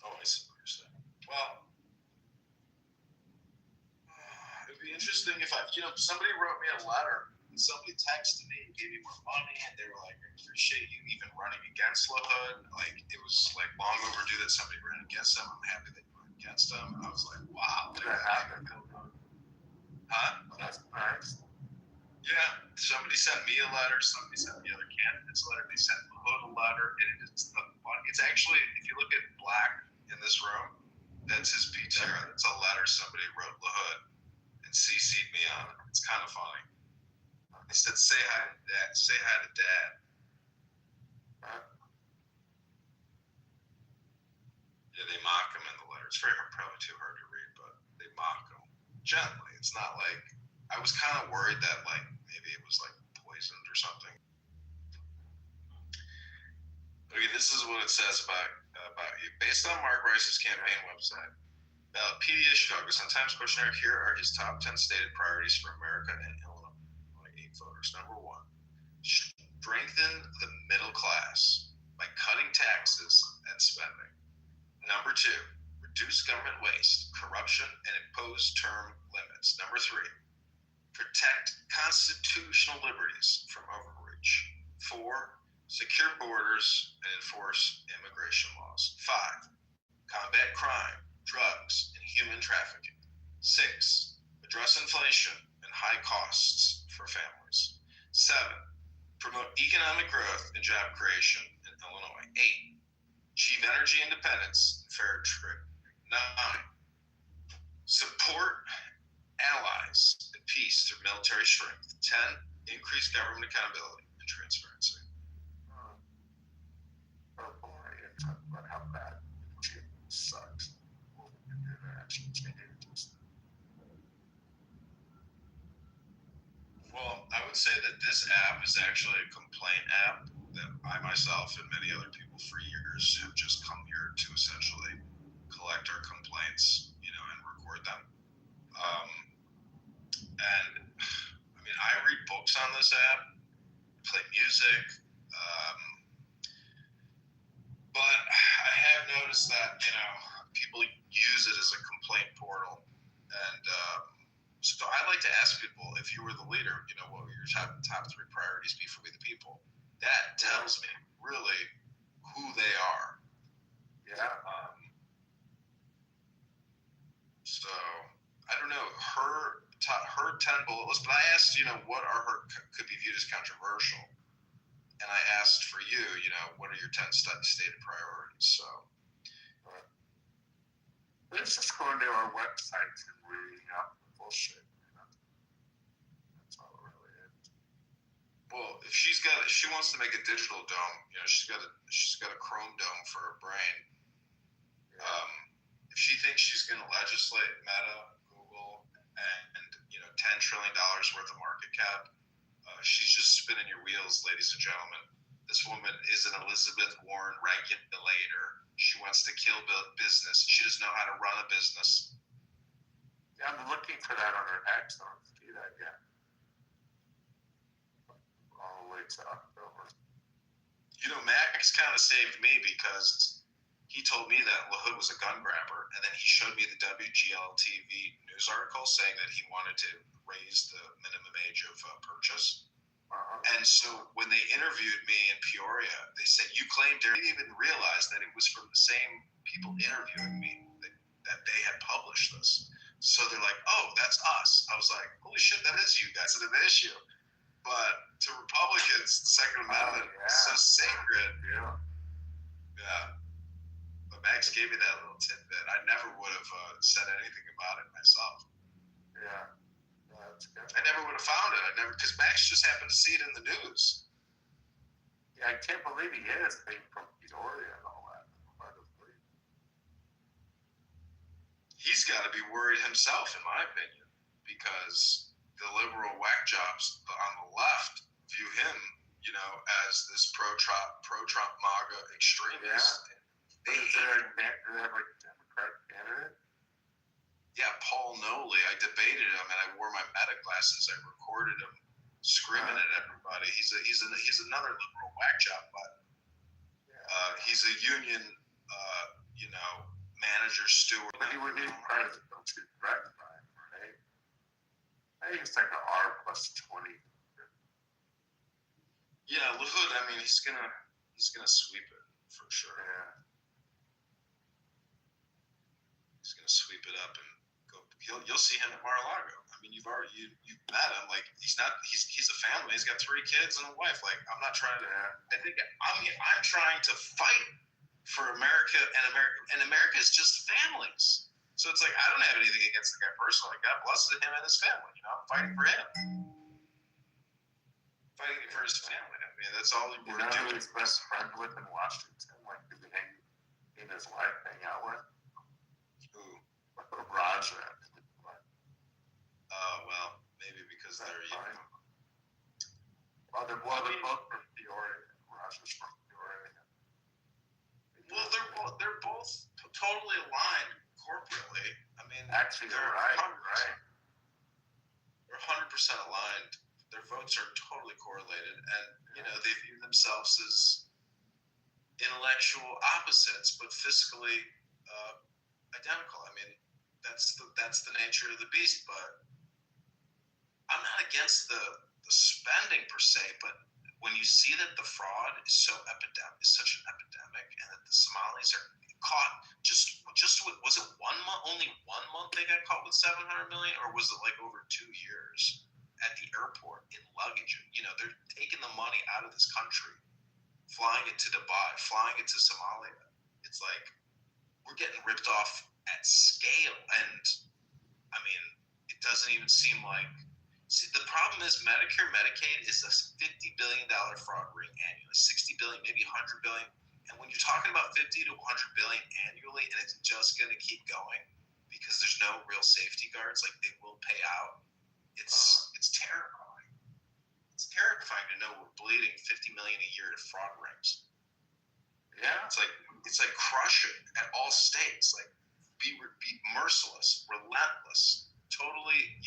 Oh, I see what you're saying. Well, it'd be interesting if somebody wrote me a letter and somebody texted me and gave me more money and they were like, I appreciate you even running against LaHood. Like, it was like long overdue that somebody ran against him. I'm happy that you ran against him. And I was like, wow. Did that happen? Huh? That's nice. Yeah. Somebody sent me a letter. Somebody sent the other candidates a letter. They sent LaHood a letter. And it's actually, if you look at Black in this room, that's his PTR. That's a letter somebody wrote LaHood and CC'd me on it. It's kind of funny. They said, say hi to Dad. Say hi to Dad. Yeah, they mock him in the letter. It's probably too hard to read, but they mock him gently. It's not like, I was kind of worried that like maybe it was like poisoned or something. Okay, this is what it says about you. Based on Mark Rice's campaign website, Ballotpedia Chicago Sun-Times questionnaire, here are his top 10 stated priorities for America and Illinois. 8 voters. Number 1, strengthen the middle class by cutting taxes and spending. Number 2, reduce government waste, corruption, and impose term limits. Number 3, protect constitutional liberties from overreach. 4, secure borders and enforce immigration laws. 5, combat crime, drugs, and human trafficking. 6, address inflation and high costs for families. 7, promote economic growth and job creation in Illinois. 8, achieve energy independence and fair trade. 9, support allies and peace through military strength. 10, increase government accountability and transparency. Oh boy, and talk about how bad it sucks. What we can do to actually change it. Well, I would say that this app is actually a complaint app that I myself and many other people for years have just come here to essentially collect our complaints, and record them. And I mean, I read books on this app, play music, but I have noticed that people use it as a complaint portal, and so I'd like to ask people, if you were the leader, what would your top 3 priorities be for We the People? That tells me really who they are. Yeah. So I don't know her 10 bullet list, but I asked, what are her could be viewed as controversial, and I asked for you, what are your 10 stated priorities? So let's just go into our website and reading up the bullshit. That's all it really is. Well, if she wants to make a digital dome, she's got a Chrome dome for her brain. Yeah. If she thinks she's going to legislate Meta, Google, and $10 trillion worth of market cap, she's just spinning your wheels, ladies and gentlemen. This woman is an Elizabeth Warren regulator. She wants to kill business. She doesn't know how to run a business. Yeah, I'm looking for that on her X. I don't see that yet. All the way to October. Max kind of saved me because he told me that LaHood was a gun grabber, and then he showed me the WGL-TV news article saying that he wanted to raise the minimum age of purchase. And so when they interviewed me in Peoria, they said, you claimed, they didn't even realize that it was from the same people interviewing me that they had published this. So they're like, oh, that's us. I was like, holy shit, that is you guys. It's an issue. But to Republicans, the Second Amendment is so sacred. Yeah. But Max gave me that little tidbit. I never would have said anything about it myself. Yeah. That's good. I never would have found it. Because Max just happened to see it in the news. Yeah, I can't believe he is being from Kitover and all that. He's got to be worried himself, in my opinion, because the liberal whack jobs on the left view him, as this pro-Trump MAGA extremist. Yeah. Is there a Democratic it? Yeah, Paul Noli. I debated him, and I wore my meta glasses. I recorded him screaming at everybody. He's another liberal whack job, but he's a union, manager steward. But he would need president to rectify him, right? I think it's like an R plus 20. Yeah, LaHood. I mean, he's gonna sweep it for sure. Yeah. He's gonna sweep it up and go. You'll see him at Mar-a-Lago. I mean, you've met him. Like he's a family. He's got 3 kids and a wife. Like I'm not trying to. I think I'm trying to fight for America, and America is just families. So it's like I don't have anything against the guy personally. God bless him and his family. I'm fighting for him, fighting for his family. I mean, that's all we're doing. Who he's best friend with in Washington? Like, did he hang in his life, hang out with? Who? Raja. Well, maybe because they're young. Well, they're both from Peoria. Raja's from Peoria. Well, they're both totally aligned corporately. I mean, actually, they're right. They're 100% aligned. Their votes are totally correlated, and they view themselves as intellectual opposites, but fiscally identical. I mean, that's the nature of the beast. But I'm not against the spending per se, but when you see that the fraud is such an epidemic, and that the Somalis are caught just was it 1 month? Only 1 month they got caught with 700 million, or was it like over 2 years at the airport in luggage? They're taking the money out of this country, flying it to Dubai, flying it to Somalia. It's like we're getting ripped off at scale, and I mean, it doesn't even seem like. See, the problem is Medicare, Medicaid is a $50 billion fraud ring annually, 60 billion, maybe 100 billion. And when you're talking about 50 to 100 billion annually, and it's just going to keep going because there's no real safety guards, like they will pay out. It's terrifying. It's terrifying to know we're bleeding 50 million a year to fraud rings. Yeah. It's like crush it at all stakes. Like be merciless, relentless, totally,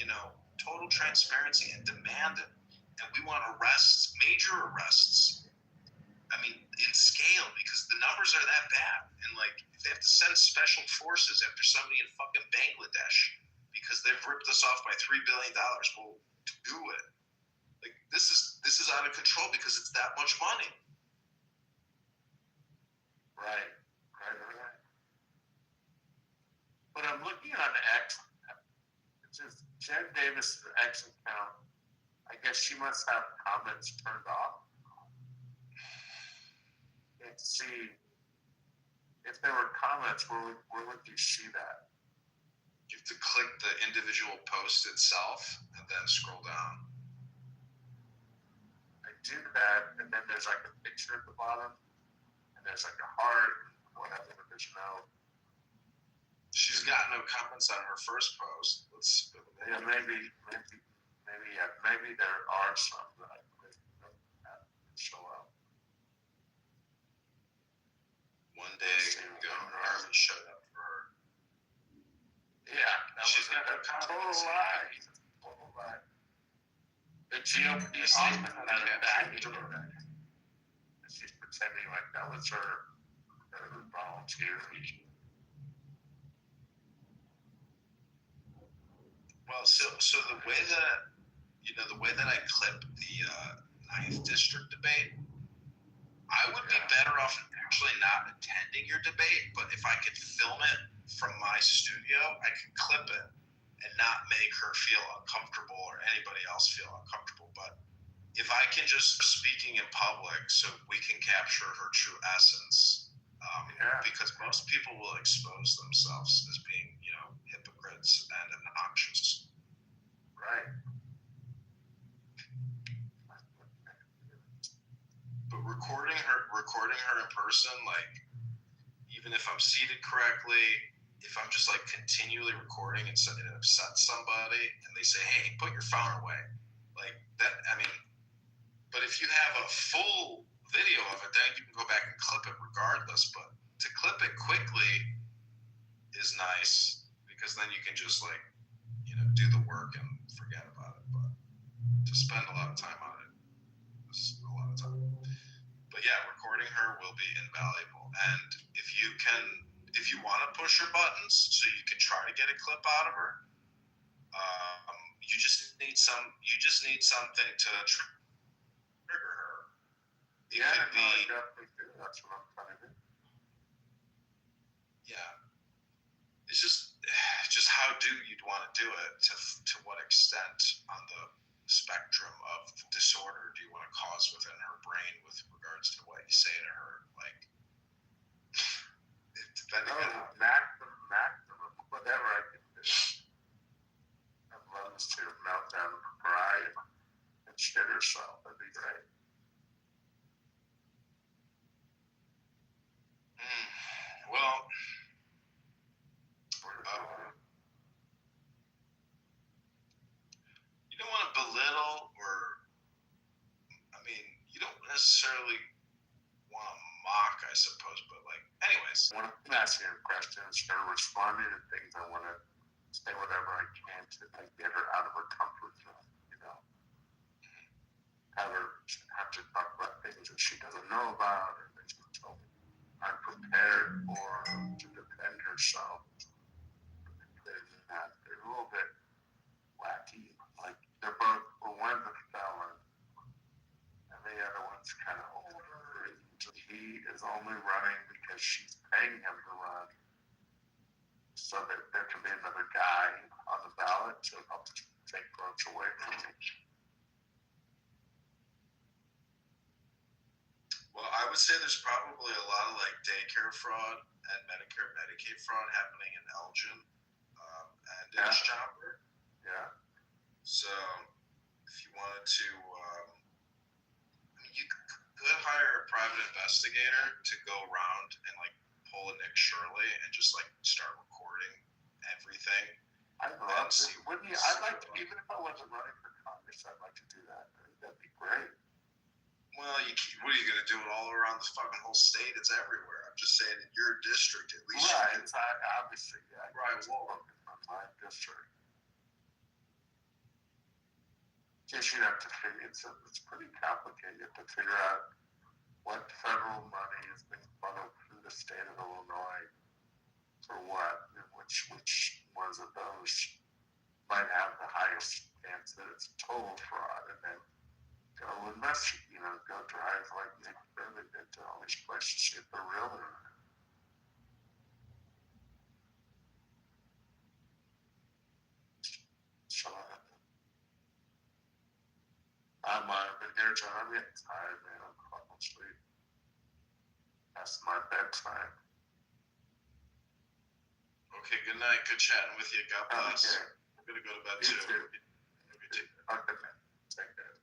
total transparency, and demand it. And we want arrests, major arrests. I mean, in scale, because the numbers are that bad. And like, if they have to send special forces after somebody in fucking Bangladesh because they've ripped us off by $3 billion, well, do it. Like, this is out of control because it's that much money. Right. But I'm looking on X. It says Jen Davis' X account. I guess she must have comments turned off. And to see if there were comments, where would you see that? You have to click the individual post itself and then scroll down. I do that, and then there's like a picture at the bottom, and there's like a heart, whatever. There's no. She's got no comments on her first post. Yeah, maybe there are some that I click that show up. One day, Governor Harvey showed up for her. Yeah, she's got no comments. Total lie. The GOP often had a backing of that. She's pretending like that was her volunteer. Well, so the way that I clipped the 9th district debate, I would be better off actually not attending your debate, but if I could film it from my studio, I could clip it and not make her feel uncomfortable or anybody else feel uncomfortable. But if I can just speaking in public so we can capture her true essence, because most people will expose themselves as being, hypocrites and obnoxious. Right. But recording her in person, like, even if I'm seated correctly, if I'm just like continually recording and it upsets somebody and they say, hey, put your phone away, like that, I mean, but if you have a full video of it, then you can go back and clip it regardless. But to clip it quickly, is nice because then you can just like, do the work and forget about it. But to spend a lot of time on it is a lot of time. But yeah, recording her will be invaluable. And if you want to push her buttons so you can try to get a clip out of her, you just need something to trigger her. It could be, definitely do. That's what I'm trying to do. yeah. It's just how you'd want to do it, to what extent on the spectrum of disorder do you want to cause within her brain with regards to what you say to her, like depending on maximum, whatever I can do. I'd love to melt down and cry and shit herself. That'd be great. Well, you don't want to belittle you don't necessarily want to mock, I suppose, but like, anyways. When I'm asking her questions, her responding to things, I want to say whatever I can to get her out of her comfort zone, have to talk about things that she doesn't know about or that she's told me aren't prepared for to defend herself. They're a little bit wacky. Like they're both, one's a felon and the other one's kind of older. And he is only running because she's paying him to run, so that there can be another guy on the ballot to help take votes away from him. Well, I would say there's probably a lot of like daycare fraud and Medicare, Medicaid fraud happening in Elgin and in Chopper. Yeah. So if you wanted to, you could hire a private investigator to go around and like pull a Nick Shirley and just like start recording everything. I'd love to. Wouldn't you? I'd like to, even if I wasn't running for Congress, I'd like to do that. I think that'd be great. Well, what are you going to do it all around the fucking whole state? It's everywhere. I'm just saying in your district, at least. Right. Obviously, yeah. Right. Well, focus on my district. Yes, you'd have to figure it's pretty complicated to figure out what federal money is being funneled through the state of Illinois for what, and which ones of those might have the highest chance that it's total fraud, and then go investigate, go drive like Nick Shirley did to all these places, see if they're real or not. So, I'm here, John. I'm getting tired, man. I'm falling asleep. That's my bedtime. Okay, good night. Good chatting with you. God bless. Okay. I'm going to go to bed too. Okay, man. Take care.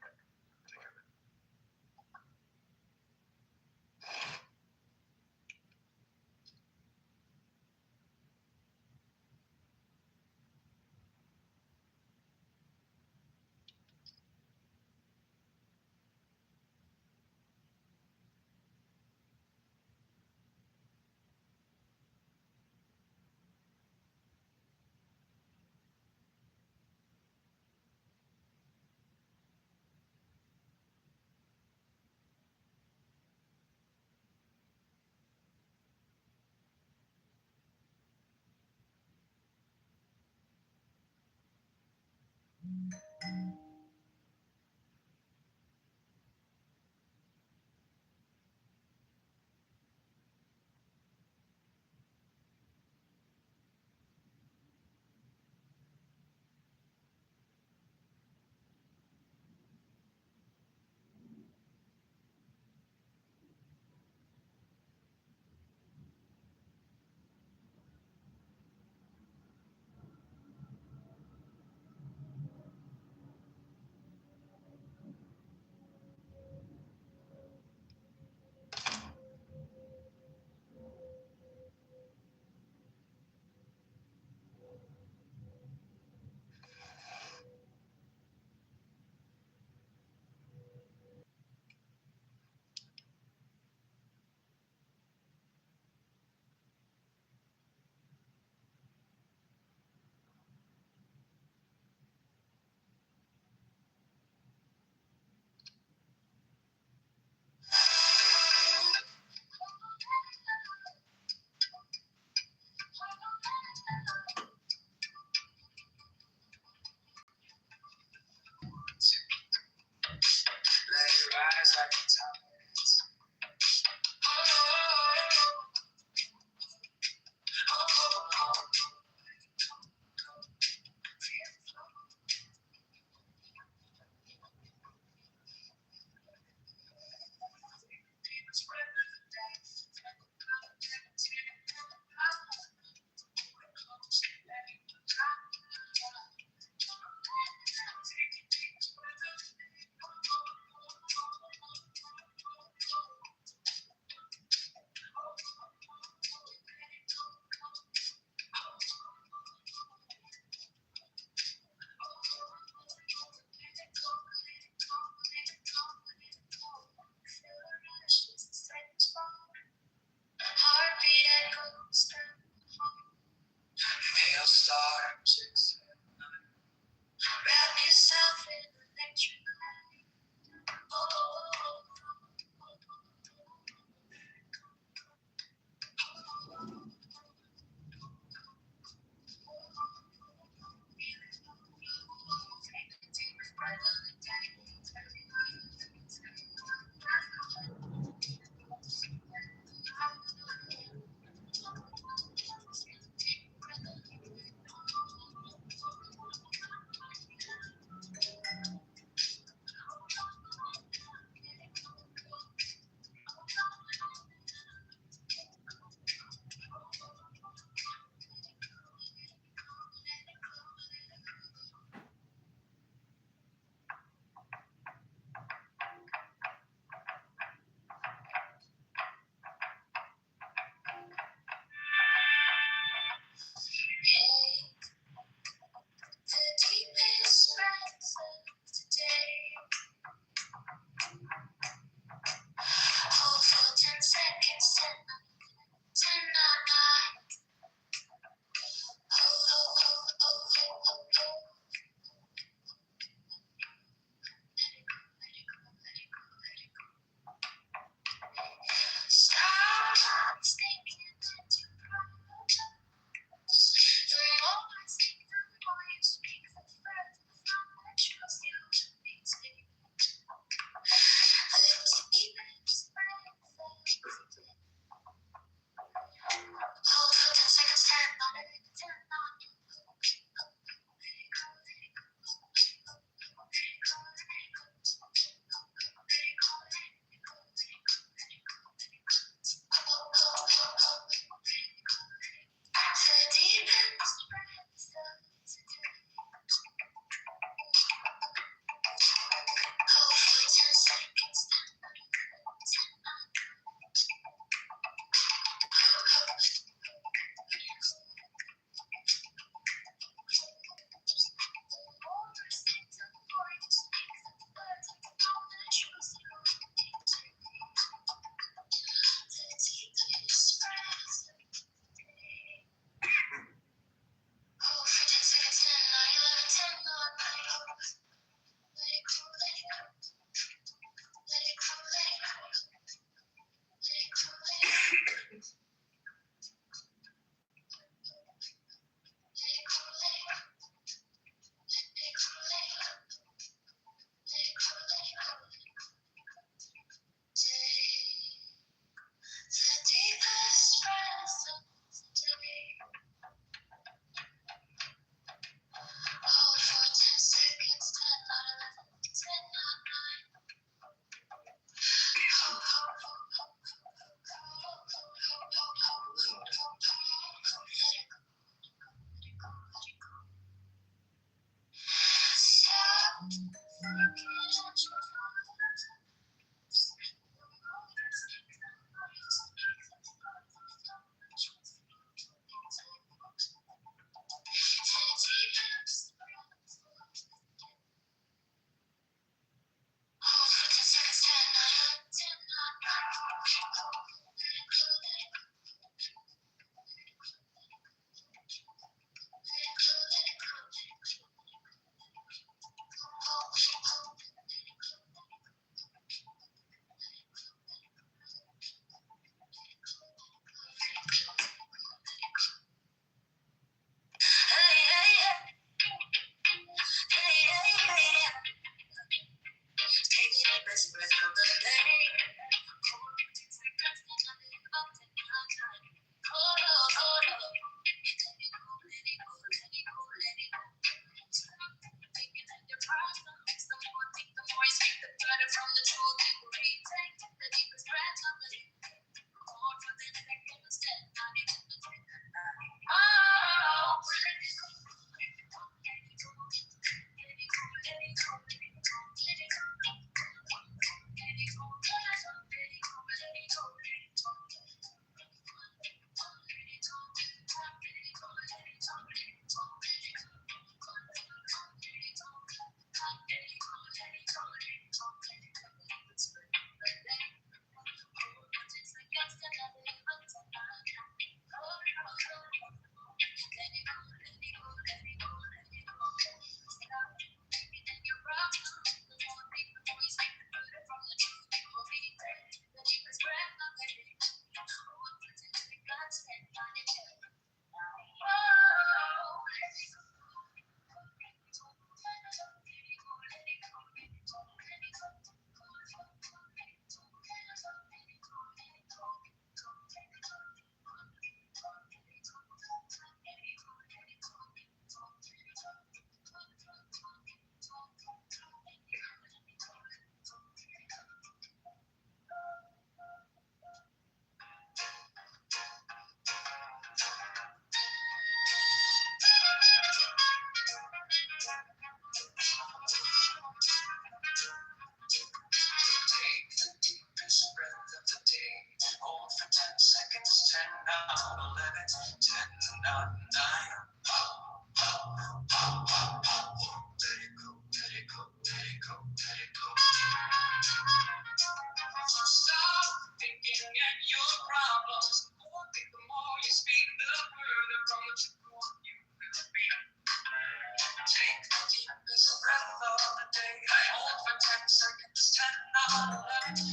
Stop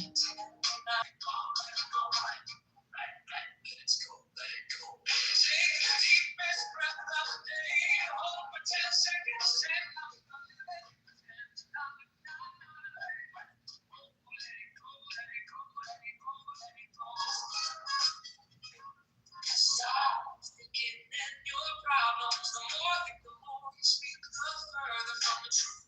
thinking that your problems, the more I think, the more you speak, the further from the truth.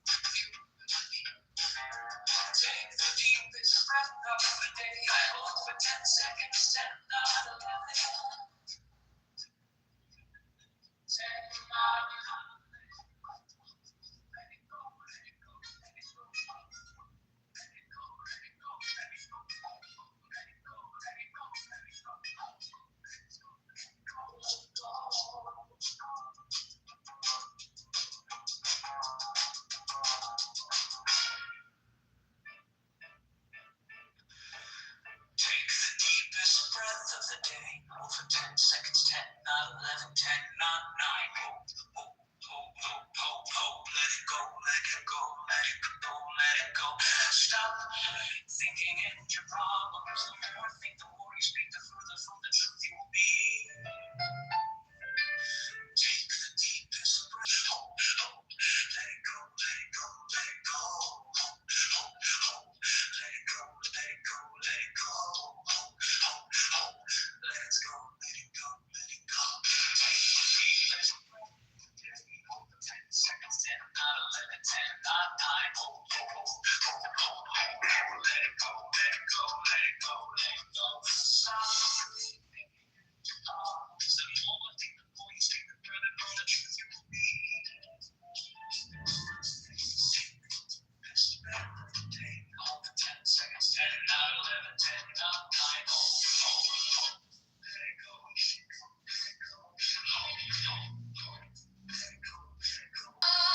Take the deepest breath of the day. I hold for 10 seconds, 10, 9, 11. 10, 9, Take the deepest breath of the day. Hold for 10 seconds, 10, 9, 11, 10, 9, 9. Hold, let it go, let it go, let it go, let it go. Stop thinking in your problems. The more you think, the more you speak, the further from the truth you will be. Take the deepest breath. Hold, let it go, let it go, let it go. Hold, let it go, let it go, let it go. Hold, let it go, let it go, let it go. Take the deepest breath. Hold for 10 seconds, 10, 9, 11, 10, 9, 9. Hold, let it go, let it go, let it go, let it go. Stop thinking your problems. The more I think, the more you speak, the further from the truth you will be. Best bet of the day. Hold for 10 seconds, 10, 9, 11, 10, 9, 9. Hold, let it go, let it go, let it go. Hold, let it go, let it go.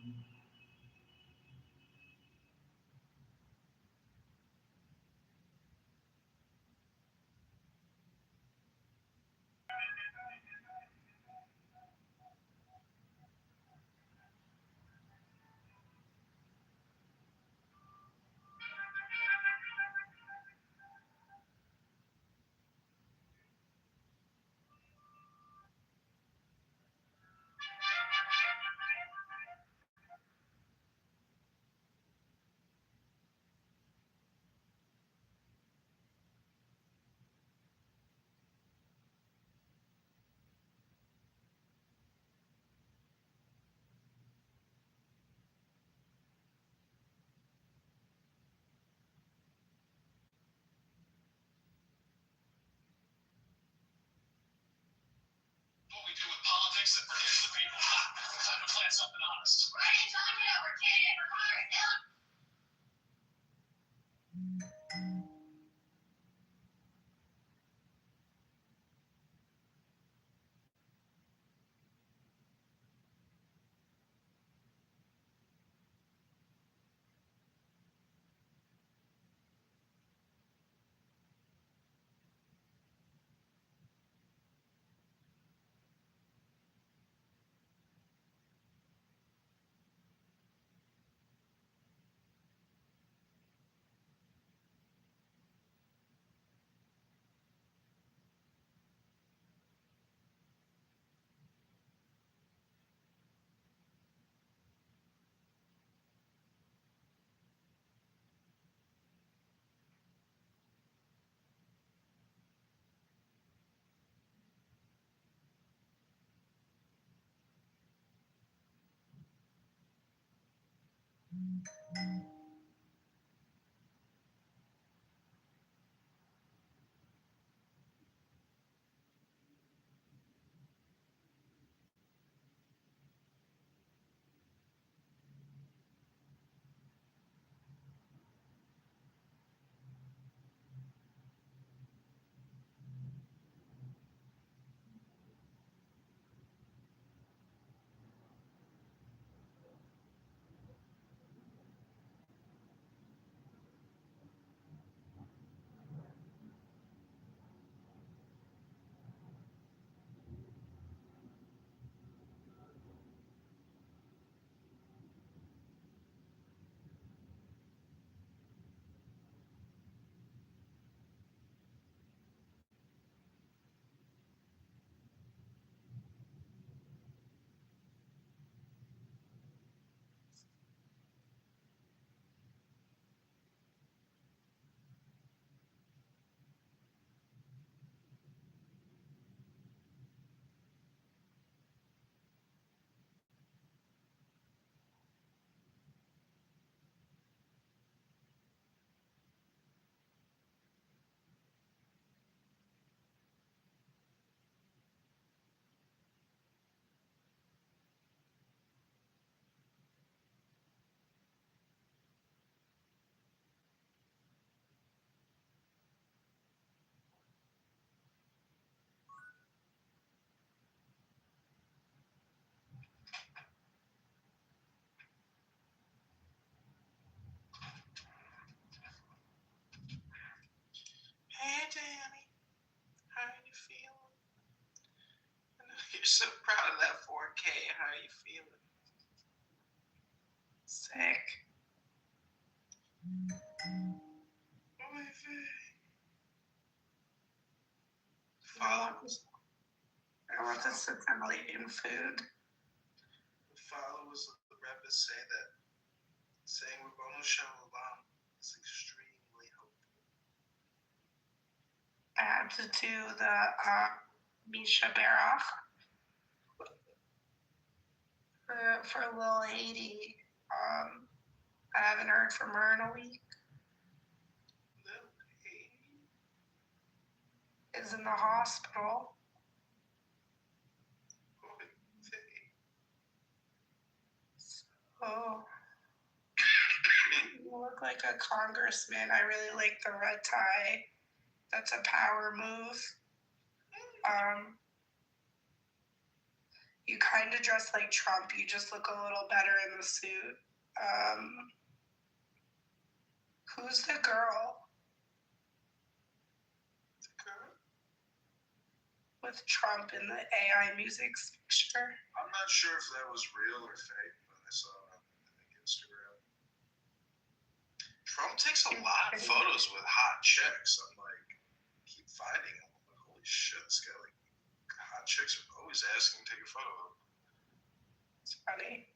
What we do with politics that protects the people. Time to plant something honest. We're talking about we're candidate for Congress now. Hey, Danny. How are you feeling? I know you're so proud of that 4K. How are you feeling? Sick. I want to sit down eating food. The followers of the rebels say that saying Rabbanu Shalom is extremely helpful. I had to do the Misha Barach for Lil Haiti. I haven't heard from her in a week. Lil Haiti is in the hospital. So, you look like a congressman. I really like the red tie. That's a power move. You kind of dress like Trump. You just look a little better in the suit. Who's the girl? With Trump in the AI music picture. I'm not sure if that was real or fake, but I saw it on Instagram. Trump takes a lot of photos with hot chicks. I'm like, keep finding them. I'm like, holy shit, this guy, like, hot chicks are always asking to take a photo of him. It's funny.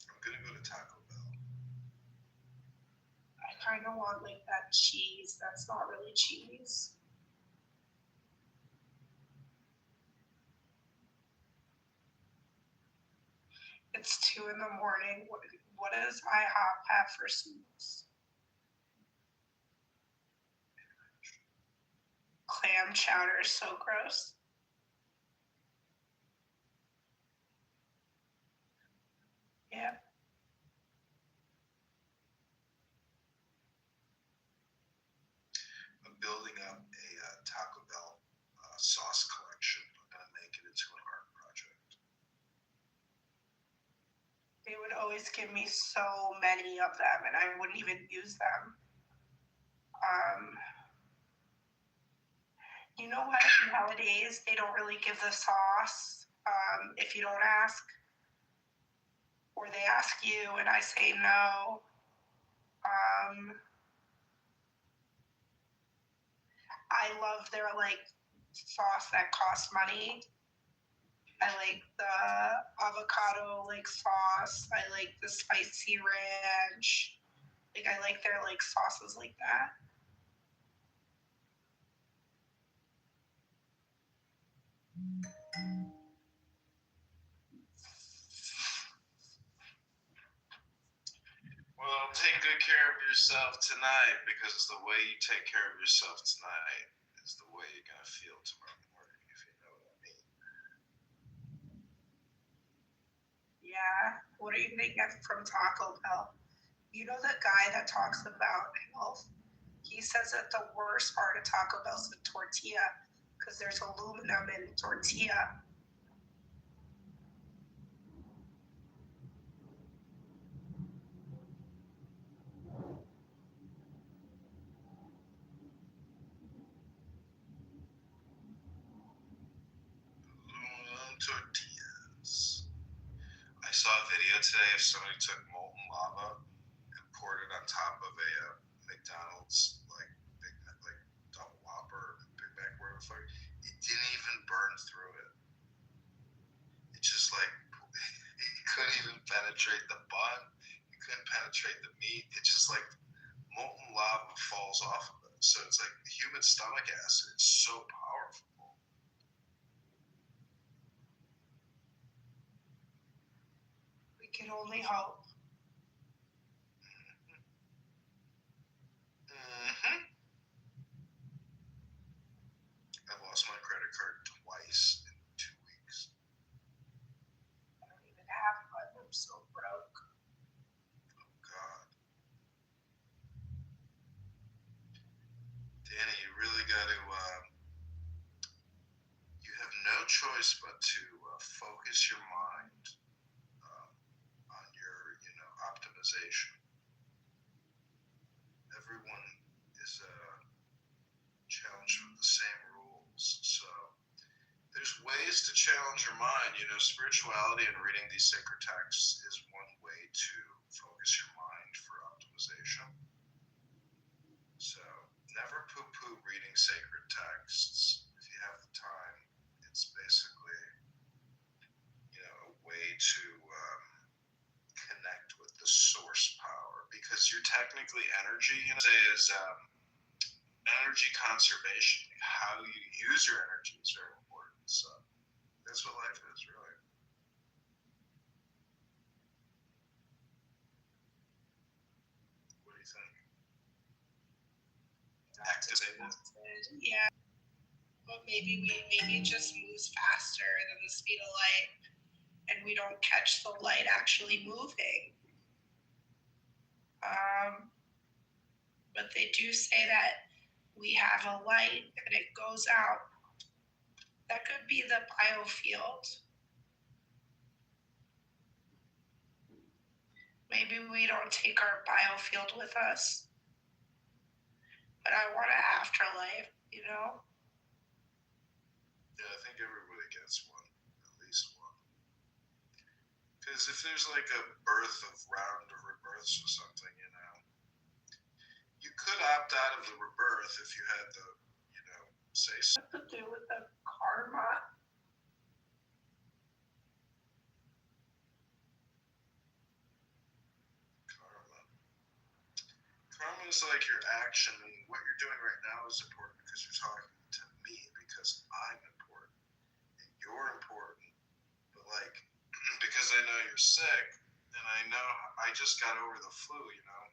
I'm gonna go to Taco Bell. I kind of want like that cheese. That's not really cheese. It's 2 a.m. What does IHOP have for snooze? Clam chowder is so gross. Yeah. I'm building up a Taco Bell sauce collection. I'm gonna make it into an art project. They would always give me so many of them, and I wouldn't even use them. You know what? Nowadays, they don't really give the sauce if you don't ask. Or they ask you, and I say no. I love their like sauce that costs money. I like the avocado like sauce. I like the spicy ranch. Like I like their like sauces like that. Well, take good care of yourself tonight, because the way you take care of yourself tonight is the way you're gonna feel tomorrow morning, if you know what I mean. Yeah. What are you gonna get from Taco Bell? You know the guy that talks about health? He says that the worst part of Taco Bell is the tortilla because there's aluminum in tortilla. Tortillas. I saw a video today of somebody took molten lava and poured it on top of a McDonald's like double whopper, Big Mac, whatever the fuck. It didn't even burn through it. It just like it couldn't even penetrate the bun. It couldn't penetrate the meat. It's just like molten lava falls off of it. So it's like human stomach acid. It's so powerful. We can only hope. I lost my credit card twice in 2 weeks. I don't even have one. I'm so broke. Oh God. Danny, you really got to, you have no choice but to focus your mind on your, optimization. Everyone is challenged with the same rules. So there's ways to challenge your mind. Spirituality and reading these sacred texts is one way to focus your mind for optimization. So never poo-poo reading sacred texts. If you have the time, it's basically, a way to connect with the source power, because you're technically energy. Say is energy conservation. How you use your energy is very important. So that's what life is, really. What do you think? Activated. Yeah. But maybe it just moves faster than the speed of light, and we don't catch the light actually moving. But they do say that we have a light and it goes out. That could be the biofield. Maybe we don't take our biofield with us. But I want an afterlife, you know? Yeah, I think everybody gets one, at least one. Because if there's like a birth of round of rebirths or something, you know, you could opt out of the rebirth if you had the, you know, say so. What to do with the karma? Karma is like your action, and what you're doing right now is important because you're talking to me because I'm important and you're important. But like, because I know you're sick, and I know I just got over the flu, you know,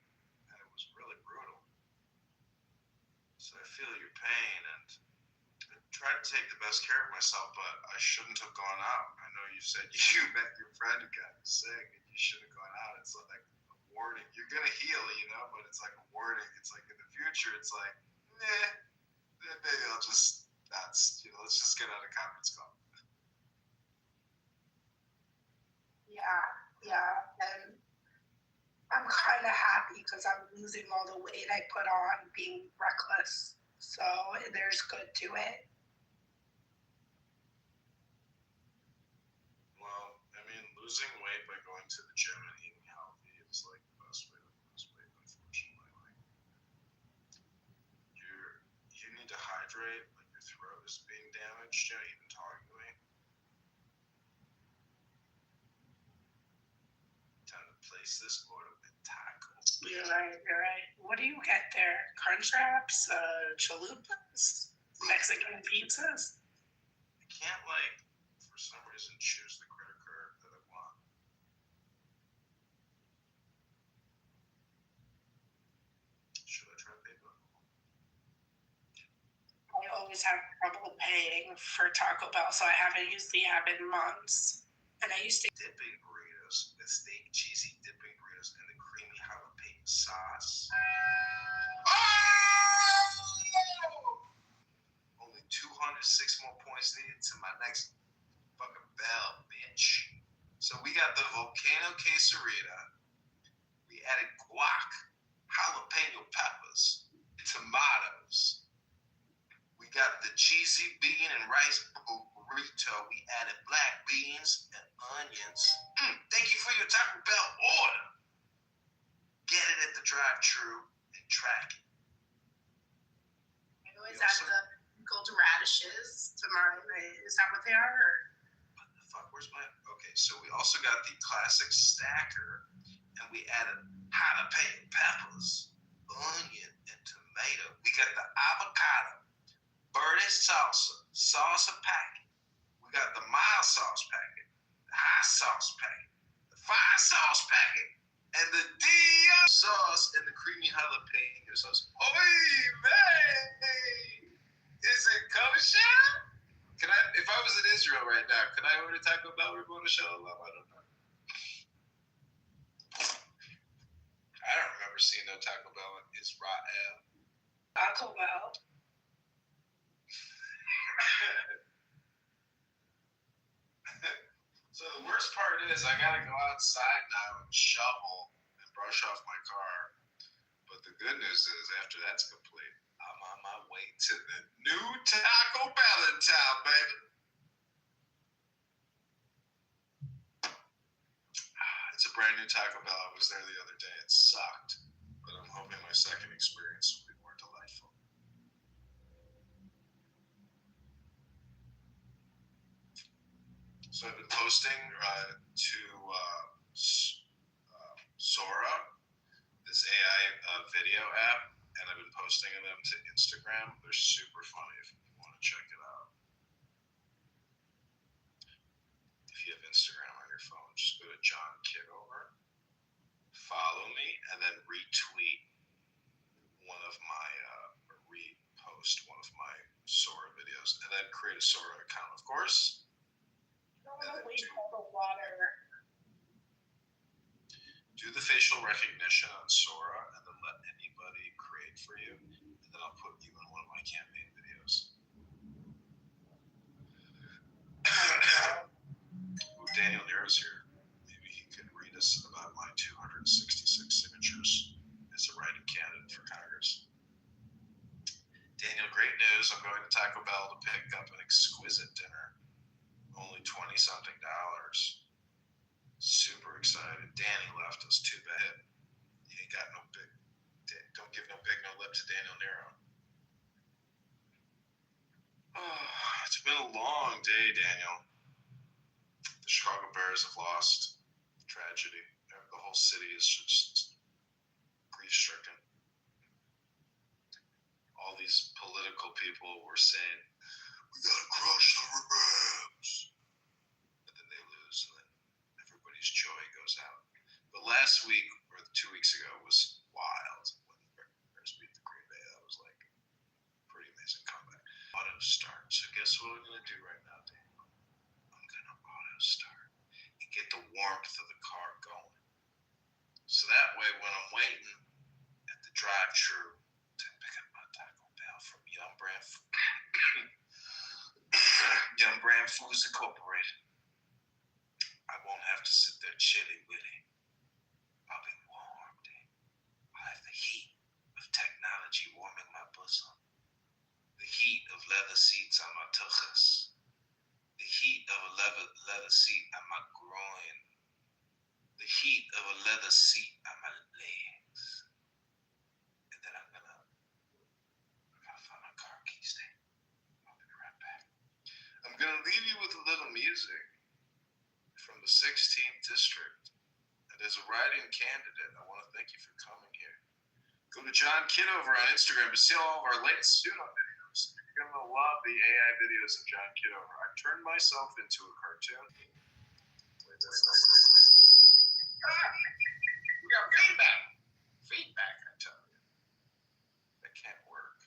and it was really brutal. So I feel your pain, and I tried to take the best care of myself, but I shouldn't have gone out. I know you said you met your friend who got sick, and you should have gone out. It's like a warning. You're gonna heal, you know, but it's like a warning. It's like in the future, it's like, maybe I'll just let's just get on a conference call. Yeah, and I'm kind of happy because I'm losing all the weight I put on being reckless. So there's good to it. Well, I mean, losing weight by going to the gym and eating healthy is like the best way to lose weight, unfortunately. Like, you need to hydrate, like your throat is being damaged, you know, even talking to me. Time to place this order with tacos. You're right. What do you get there? Crunch wraps, chalupas, Mexican pizzas? I can't, like, for some reason, choose the credit card that I want. Should I try PayPal? I always have trouble paying for Taco Bell, so I haven't used the app in months. And I used to Dipping burritos, the steak cheesy dipping burritos, and the creamy jalapeno sauce. Oh! Only 206 more points needed to my next fucking bell, bitch. So we got the volcano quesarita. We added guac, jalapeno peppers, tomatoes. We got the cheesy bean and rice burrito. We added black beans and onions. Thank you for your Taco Bell order. Get it at the drive-thru and track it. I always add the pickled radishes to mine. Is that what they are? Or? What the fuck? Where's my... Okay, so we also got the classic stacker, and we added jalapeno peppers, onion, and tomato. We got the avocado, verde salsa packet. We got the mild sauce packet, the high sauce packet, the fine sauce packet, and the Dio sauce and the creamy jalapeno sauce. Oy, man! Is it kosher? Can I, if I was in Israel right now, could I order Taco Bell or Bona Shalom? I don't know. I don't remember seeing no Taco Bell in Israel. Taco Bell. So the worst part is I gotta go outside now and shovel and brush off my car. But the good news is after that's complete, I'm on my way to the new Taco Bell in town, baby. It's a brand new Taco Bell. I was there the other day. It sucked. But I'm hoping my second experience will be more delightful. So I've been posting to Sora, this AI video app, and I've been posting them to Instagram. They're super funny if you want to check it out. If you have Instagram on your phone, just go to John Kitover, follow me, and then retweet one of my, repost one of my Sora videos, and then create a Sora account, of course. I don't want to waste all the water. Do the facial facial recognition on Sora and then let anybody create for you, and then I'll put you in one of my campaign videos. Daniel Nero's here. Maybe he could read us about my 266 signatures as a writing candidate for Congress. Daniel, great news. I'm going to Taco Bell to pick up an exquisite dinner. Only $20-something. Super excited. Danny left us. Too bad. He ain't got no big. Don't give no big no lip to Daniel Nero. Oh, it's been a long day, Daniel. The Chicago Bears have lost. Tragedy. The whole city is just grief-stricken. All these political people were saying, we gotta crush the Rams. And then they lose, and then everybody's joy goes out. But last week, or 2 weeks ago, was wild when the Bears beat the Green Bay. That was like a pretty amazing comeback. Auto start. So guess what I'm gonna do right now, Daniel? I'm gonna auto start and get the warmth of the car going. So that way, when I'm waiting at the drive-thru to pick up my Taco Bell from Young Brand Foods Incorporated, I won't have to sit there chilly-willy. I'll be warmed. I'll have the heat of technology warming my bosom. The heat of leather seats on my tuchus. The heat of a leather seat on my groin. The heat of a leather seat on my legs. And then I gotta find my car keys there. I'll be right back. I'm gonna leave you with a little music from the 16th district. And as a writing candidate, I want to thank you for coming here. Go to John Kitover on Instagram to see all of our latest pseudo videos. You're gonna love the AI videos of John Kitover. I've turned myself into a cartoon. Wait, that's not we got feedback. Feedback, I tell you. That can't work.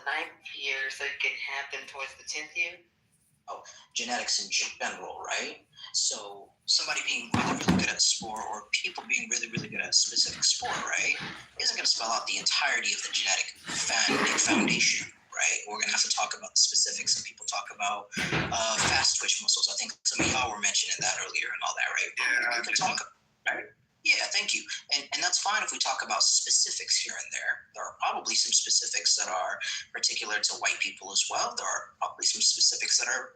9th year, so it can happen towards the 10th year? Genetics in general, right? So somebody being really, really good at a sport, or people being really, really good at a specific sport, right, isn't going to spell out the entirety of the genetic foundation, right? We're going to have to talk about the specifics, and people talk about fast twitch muscles. I think some of y'all were mentioning that earlier and all that, right? Yeah, we can talk, right? Yeah, thank you. And that's fine if we talk about specifics here and there. There are probably some specifics that are particular to white people as well. There are probably some specifics that are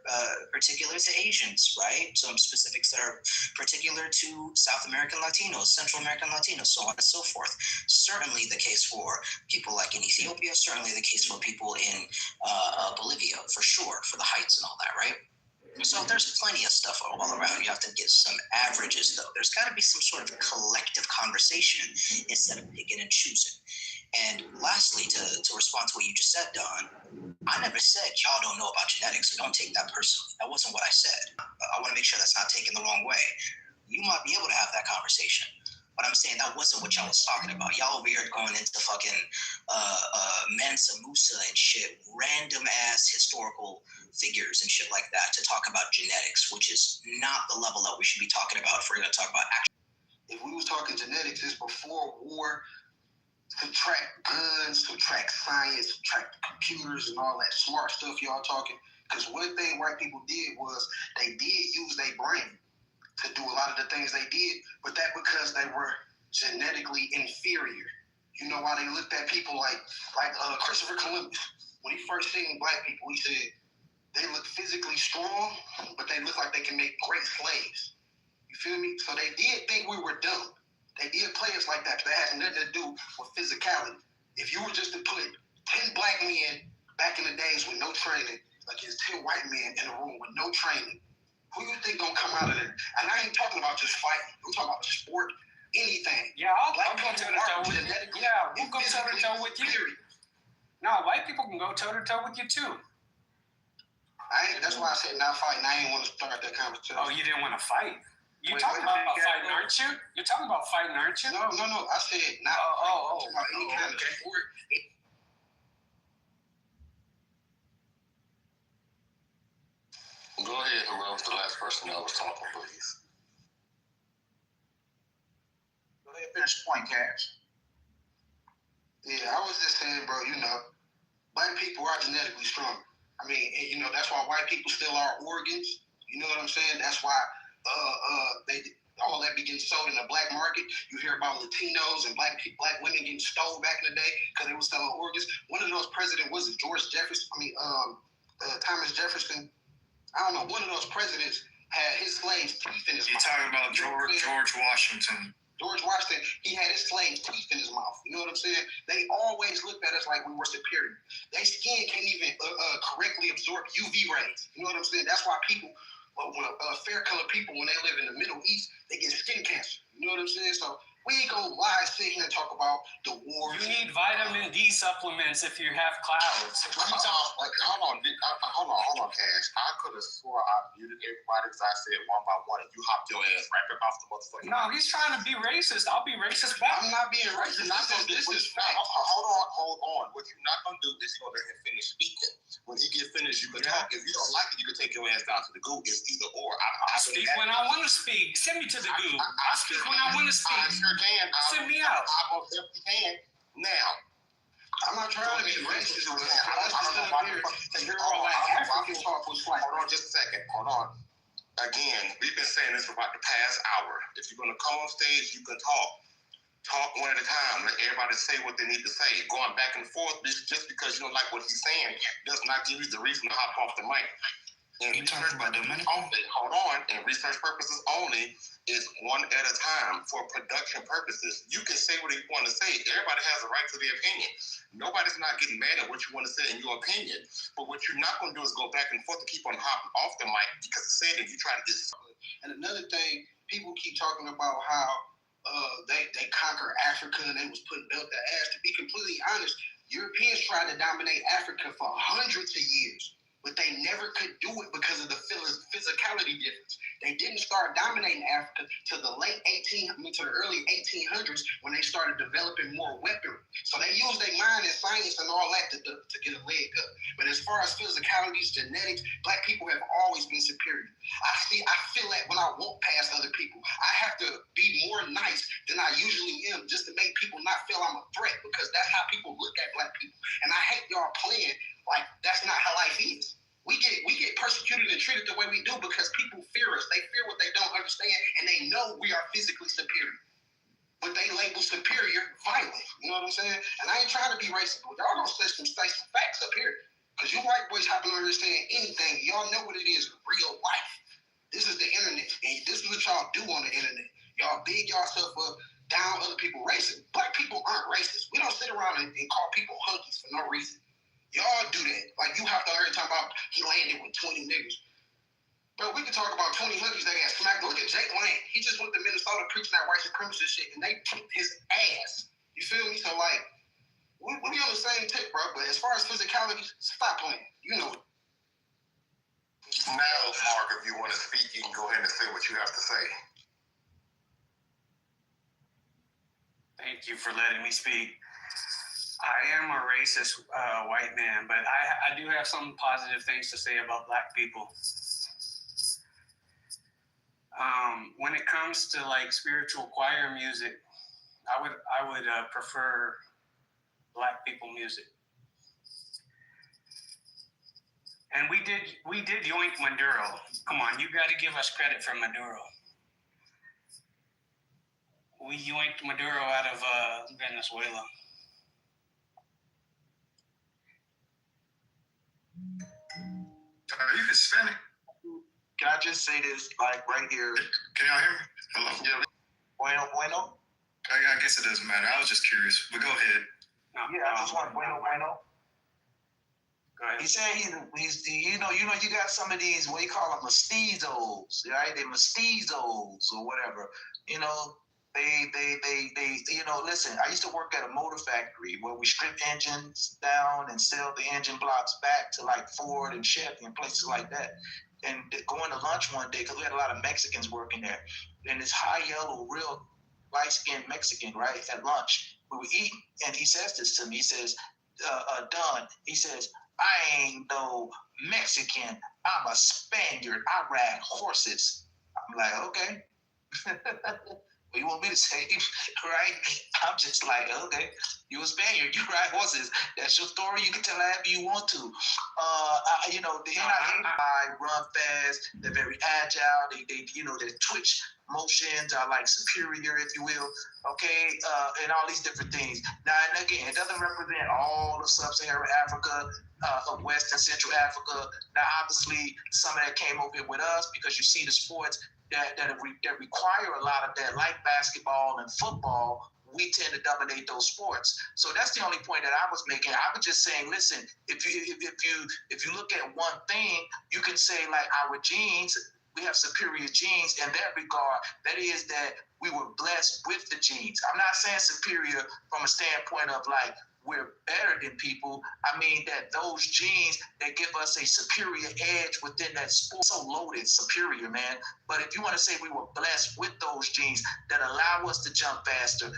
particular to Asians, right? Some specifics that are particular to South American Latinos, Central American Latinos, so on and so forth. Certainly the case for people like in Ethiopia, certainly the case for people in Bolivia, for sure, for the heights and all that, right? So there's plenty of stuff all around. You have to get some averages, though. There's got to be some sort of collective conversation instead of picking and choosing. And lastly, to respond to what you just said, Don, I never said y'all don't know about genetics, so don't take that personally. That wasn't what I said. I want to make sure that's not taken the wrong way. You might be able to have that conversation, but I'm saying that wasn't what y'all was talking about. Y'all over here going into fucking Mansa Musa and shit, random ass historical figures and shit like that to talk about genetics, which is not the level that we should be talking about if we're going to talk about action. If we was talking genetics, it's before war, to track guns, to track science, to track computers and all that smart stuff y'all talking. Because one thing white people did was they did use their brain to do a lot of the things they did, but that because they were genetically inferior. You know why they looked at people like Christopher Columbus. When he first seen black people, he said they look physically strong, but they look like they can make great slaves. You feel me? So they did think we were dumb. They did play us like that, but that has nothing to do with physicality. If you were just to put 10 black men back in the days with no training against 10 white men in a room with no training, who you think gonna come out of there? And I ain't talking about just fighting. I'm talking about sport, anything. Yeah, I'll go toe-to-toe with you. Yeah, we'll go toe-to-toe with you. No, white people can go toe-to-toe with you too. That's why I said not fighting. I ain't want to start that conversation. Oh, you didn't want to fight? You're talking about fighting, aren't you? You're talking about fighting, aren't you? No. I said not about any kind of sport. Go ahead, whoever's the last person that was talking, please. Go ahead, finish the point, Cash. Yeah, I was just saying, bro, black people are genetically stronger. I mean, that's why white people still are organs. You know what I'm saying? That's why all that be getting sold in the black market. You hear about Latinos and black women getting stolen back in the day because they were selling organs. One of those presidents was Thomas Jefferson. I don't know, one of those presidents had his slaves' teeth in his mouth. You're talking about George Washington. George Washington, he had his slaves' teeth in his mouth. You know what I'm saying? They always looked at us like we were superior. Their skin can't even correctly absorb UV rays. You know what I'm saying? That's why people, fair-colored people, when they live in the Middle East, they get skin cancer. You know what I'm saying? So we ain't gonna lie, sit here and talk about the wars. You need vitamin D supplements if you have clouds. Hold on, Cash. I could have swore I muted everybody because I said one by one, and you hopped your ass right back off the motherfucker. No, he's trying to be racist. I'll be racist back. I'm not being racist. This is fact. Hold on. What you're not gonna do is you're gonna let him finish speaking. When he gets finished, you can talk. If you don't like it, you can take your ass down to the goo. It's either or. I speak when I want to speak. Send me to the goo. I speak when I want to speak. I sure can. Send me out. I most definitely can. Now, I'm not trying to be racist. Hold on just a second. Hold on. Again, we've been saying this for about the past hour. If you're going to come on stage, you can talk. Talk one at a time. Let everybody say what they need to say. Going back and forth just because you don't like what he's saying does not give you the reason to hop off the mic. And research purposes only, hold on, and research purposes only is one at a time for production purposes. You can say what you want to say. Everybody has a right to their opinion. Nobody's not getting mad at what you want to say in your opinion. But what you're not going to do is go back and forth to keep on hopping off the mic because it said if you try to get something. And another thing, people keep talking about how they conquer Africa and they was putting belt to ass. To be completely honest, Europeans tried to dominate Africa for hundreds of years. But they never could do it because of the physicality difference. They didn't start dominating Africa till the to the early 1800s when they started developing more weaponry. So they used their mind and science and all that to get a leg up. But as far as physicalities, genetics, Black people have always been superior. I feel that when I walk past other people, I have to be more nice than I usually am just to make people not feel I'm a threat, because that's how people look at Black people. And I hate y'all playing like that's not how life is. We get persecuted and treated the way we do because people fear us. They fear what they don't understand, and they know we are physically superior. But they label superior violent. You know what I'm saying? And I ain't trying to be racist, but y'all gonna say some facts up here. Because you white boys hopping on here saying anything, y'all know what it is in real life. This is the internet, and this is what y'all do on the internet. Y'all big yourself up, down other people racist. Black people aren't racist. We don't sit around and call people hunkies for no reason. Y'all do that. Like you have to hear talking about he landed with 20 niggas. Bro, we can talk about 20 hunkies that got smacked. Look at Jake Lang. He just went to Minnesota preaching that white supremacist shit, and they kicked his ass. You feel me? So like, we on the same tip, bro. But as far as physicality, stop playing. You know it. Now, Mark, if you want to speak, you can go ahead and say what you have to say. Thank you for letting me speak. I am a racist white man, but I do have some positive things to say about Black people. When it comes to like spiritual choir music, I would prefer Black people music. And we did yoink Maduro. Come on, you got to give us credit for Maduro. We yoinked Maduro out of Venezuela. Are you Hispanic? Can I just say this, like right here? Can y'all hear me? Hello? Yeah. Bueno. I guess it doesn't matter. I was just curious, but go ahead. Yeah, I just want bueno. Go ahead. He said he's you got some of these, what do you call them, mestizos, right? They're mestizos or whatever. You know, they listen, I used to work at a motor factory where we strip engines down and sell the engine blocks back to like Ford and Chevy and places like that. And going to lunch one day, because we had a lot of Mexicans working there, and this high yellow, real light-skinned Mexican, right, at lunch, we were eating, and he says this to me, he says, Don, he says, I ain't no Mexican, I'm a Spaniard, I ride horses. I'm like, okay. What you want me to say, right? I'm just like, okay, you a Spaniard, you ride horses. That's your story. You can tell however you want to. The NIA run fast. They're very agile. They their twitch motions are like superior, if you will. Okay, and all these different things. Now, and again, it doesn't represent all of Sub-Saharan Africa, of West and Central Africa. Now, obviously, some of that came over here with us because you see the sports that require a lot of that, like basketball and football. We tend to dominate those sports. So that's the only point that I was making. I was just saying, listen, if you look at one thing, you can say like our genes, we have superior genes in that regard. That is that we were blessed with the genes. I'm not saying superior from a standpoint of like we're better than people. I mean that those genes, they give us a superior edge within that sport. So loaded, superior, man. But if you want to say we were blessed with those genes that allow us to jump faster,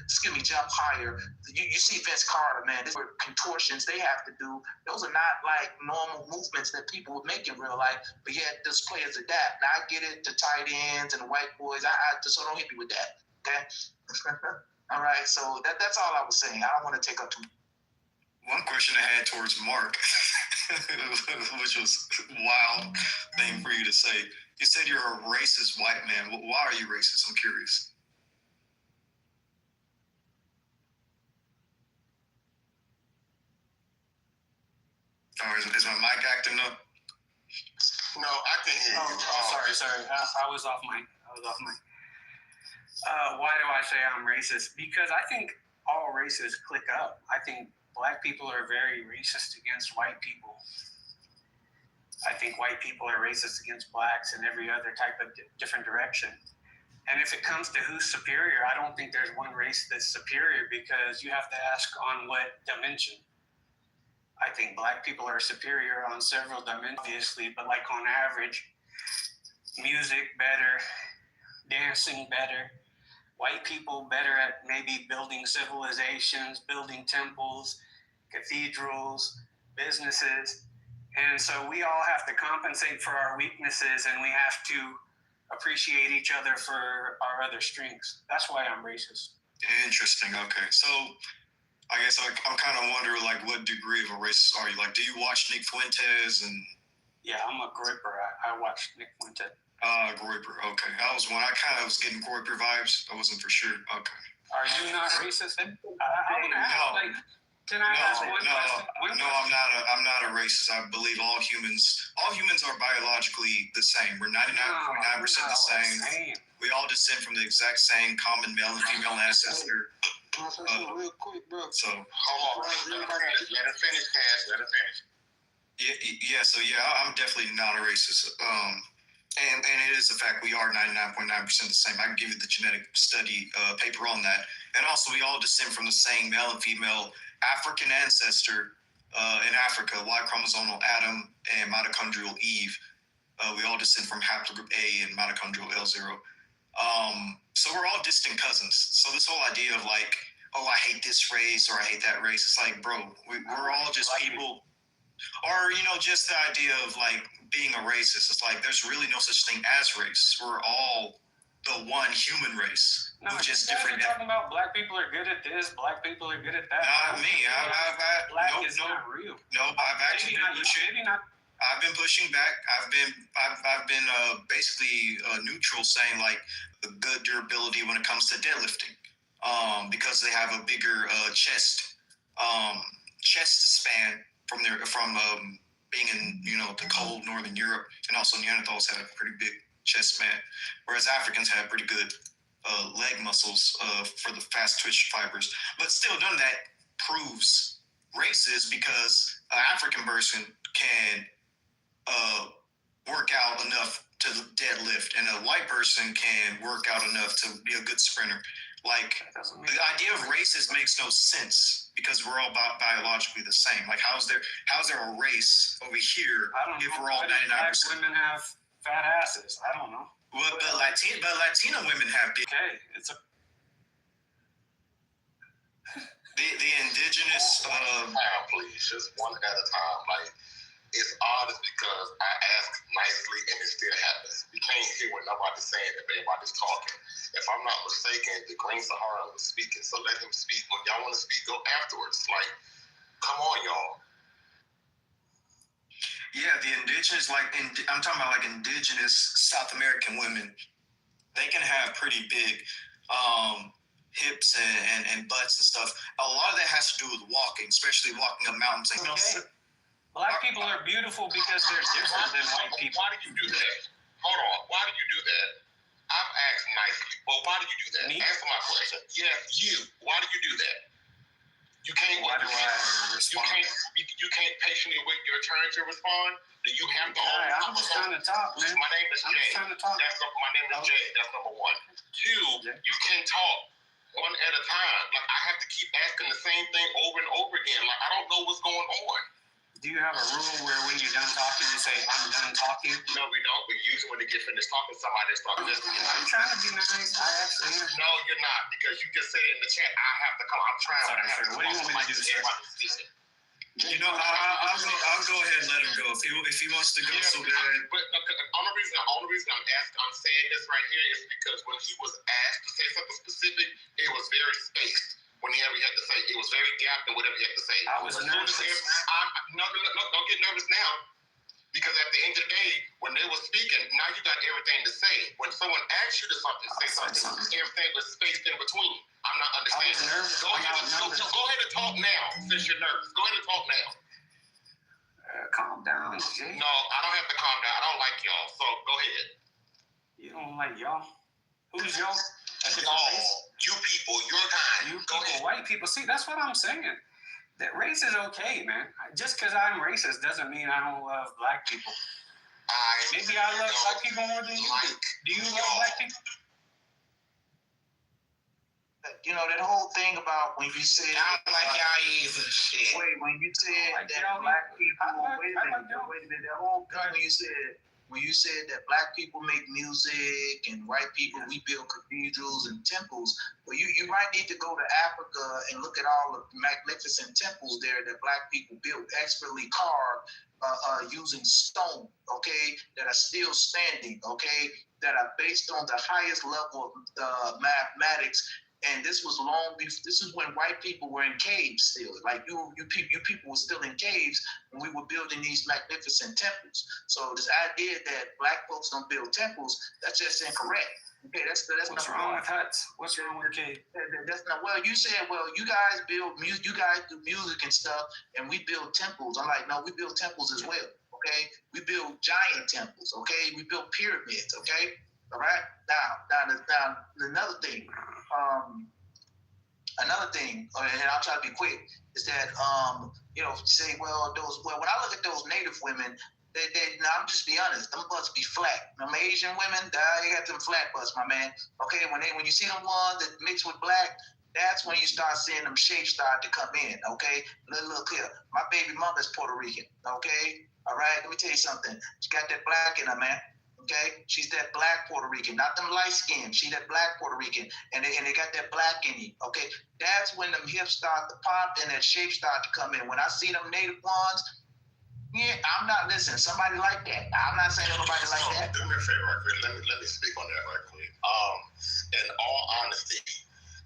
jump higher. You see Vince Carter, man, these were contortions they have to do. Those are not like normal movements that people would make in real life, but yet those players adapt. Now I get it, the tight ends and the white boys, so don't hit me with that, okay? All right, so that's all I was saying. I don't want to take up too much. One question I had towards Mark, which was a wild thing for you to say. You said you're a racist white man. Why are you racist? I'm curious. Or is my mic acting up? No, I can hear you. Sorry. I was off mic. Why do I say I'm racist? Because I think all races click up. I think Black people are very racist against white people. I think white people are racist against blacks in every other type of different direction. And if it comes to who's superior, I don't think there's one race that's superior because you have to ask on what dimension. I think Black people are superior on several dimensions, obviously, but like on average, music better, dancing better, white people better at maybe building civilizations, building temples, cathedrals, businesses. And so we all have to compensate for our weaknesses, and we have to appreciate each other for our other strengths. That's why I'm racist. Interesting. Okay. So I guess I'm kind of wondering, like, what degree of a racist are you? Like, do you watch Nick Fuentes and... Yeah, I'm a Groyper. I watched Nick Fuentes. Groyper. Okay. I kind of was getting Groyper vibes. I wasn't for sure. Okay. Are you not racist? I want to ask, like, can I ask one question? No, I'm not a racist. I believe all humans are biologically the same. We're 99.9% the same. We all descend from the exact same common male and female ancestor. Real quick, bro. So hold on. Let her finish, Cash. Let her finish. Yeah. So I'm definitely not a racist. And it is a fact we are 99.9% the same. I can give you the genetic study paper on that. And also, we all descend from the same male and female African ancestor in Africa, Y chromosomal Adam and mitochondrial Eve. We all descend from haplogroup A and mitochondrial L0. So we're all distant cousins. So this whole idea of like, oh, I hate this race or I hate that race, it's like, bro, we're all just people. Or, just the idea of like being a racist. It's like there's really no such thing as race. We're all the one human race. No, just different. Talking about black people are good at this, black people are good at that. Not me. Black is not real. No, I've actually been pushing. Maybe not. I've been pushing back. I've been basically neutral, saying like the good durability when it comes to deadlifting, because they have a bigger chest span from being in the cold northern Europe, and also Neanderthals had a pretty big chest span, whereas Africans have pretty good leg muscles for the fast twitch fibers. But still, none of that proves racist, because an African person can work out enough to deadlift, and a white person can work out enough to be a good sprinter. Like, the idea of racist makes no sense, because we're all biologically the same. Like, how's there a race over here if we're all 99%? Black women have fat asses. I don't know. Well, but Latina women have big. Okay, it's a. The indigenous. Please, just one at a time. Like, it's odd because I ask nicely and it still happens. You can't hear what nobody's saying if everybody's talking. If I'm not mistaken, the Green Sahara was speaking, so let him speak. When y'all want to speak, go afterwards. Like, come on, y'all. Yeah, the indigenous, I'm talking about like indigenous South American women. They can have pretty big hips and butts and stuff. A lot of that has to do with walking, especially walking up mountains. Okay. Black people are beautiful because they're different than white people. Why do you do that? Hold on. Why do you do that? I've asked nicely. Well, why do you do that? Me? Answer my question. Yeah, you. Why do you do that? You can't. Why do I respond? You can't patiently wait your turn to respond. Do you have to? I'm just trying to talk, man. My name is Jay. I'm just trying to talk. My name is Jay. That's number one. Two, you can talk one at a time. Like, I have to keep asking the same thing over and over again. Like, I don't know what's going on. Do you have a rule where when you're done talking, you say, I'm done talking? No, we don't. We usually, when they get finished talking, somebody's talking. I'm trying to be nice. I actually am. No, you're not, because you just said it in the chat, I have to come. I'm trying. Sorry, sir. What do you want me to do, sir? I'll go ahead and let him go. If he wants to go so bad. But the only reason I'm saying this right here is because when he was asked to say something specific, it was very spaced. Whenever he had to say, it was very gapped in whatever he had to say. I was nervous. No, don't get nervous now. Because at the end of the day, when they were speaking, now you got everything to say. When someone asks you to say something, everything was spaced in between. I'm not understanding. Go ahead and talk now, since you're nervous. Go ahead and talk now. Calm down, Jay. No, I don't have to calm down. I don't like y'all, so go ahead. You don't like y'all? Who's y'all? You people, your kind. You people, white people. See, that's what I'm saying. That race is okay, man. Just because I'm racist doesn't mean I don't love black people. Maybe I love black people more than you do. Do you love black people? You know, that whole thing about when you said... Wait, when you said that black people... Wait a minute. That whole thing when you said when you said that black people make music and white people, we build cathedrals and temples, well, you might need to go to Africa and look at all the magnificent temples there that black people built, expertly carved using stone, okay, that are still standing, okay, that are based on the highest level of mathematics. And this was long before. This is when white people were in caves still. Like you people were still in caves when we were building these magnificent temples. So this idea that black folks don't build temples, that's just incorrect. Okay, that's what's wrong with huts? What's wrong with cave? That's not. Well, you said, well, you guys build music, you guys do music and stuff, and we build temples. I'm like, no, we build temples as well. Okay, we build giant temples. Okay, we build pyramids. Okay, all right. Now, another thing. Another thing, and I'll try to be quick, is that say, when I look at those Native women, I'm just be honest, them butts be flat. Them Asian women, they got them flat butts, my man. Okay, when you see them ones that mix with black, that's when you start seeing them shapes start to come in. Okay, look here, my baby mother's Puerto Rican. Okay, all right, let me tell you something. She got that black in her, man. Okay, she's that black Puerto Rican, not them light skin. She's that black Puerto Rican, and they got that black in you. Okay, that's when them hips start to pop and that shape start to come in. When I see them Native ones, yeah, I'm not listening. Somebody like that. I'm not saying nobody like that. Do me a favor, right quick. Let me speak on that right quick. In all honesty,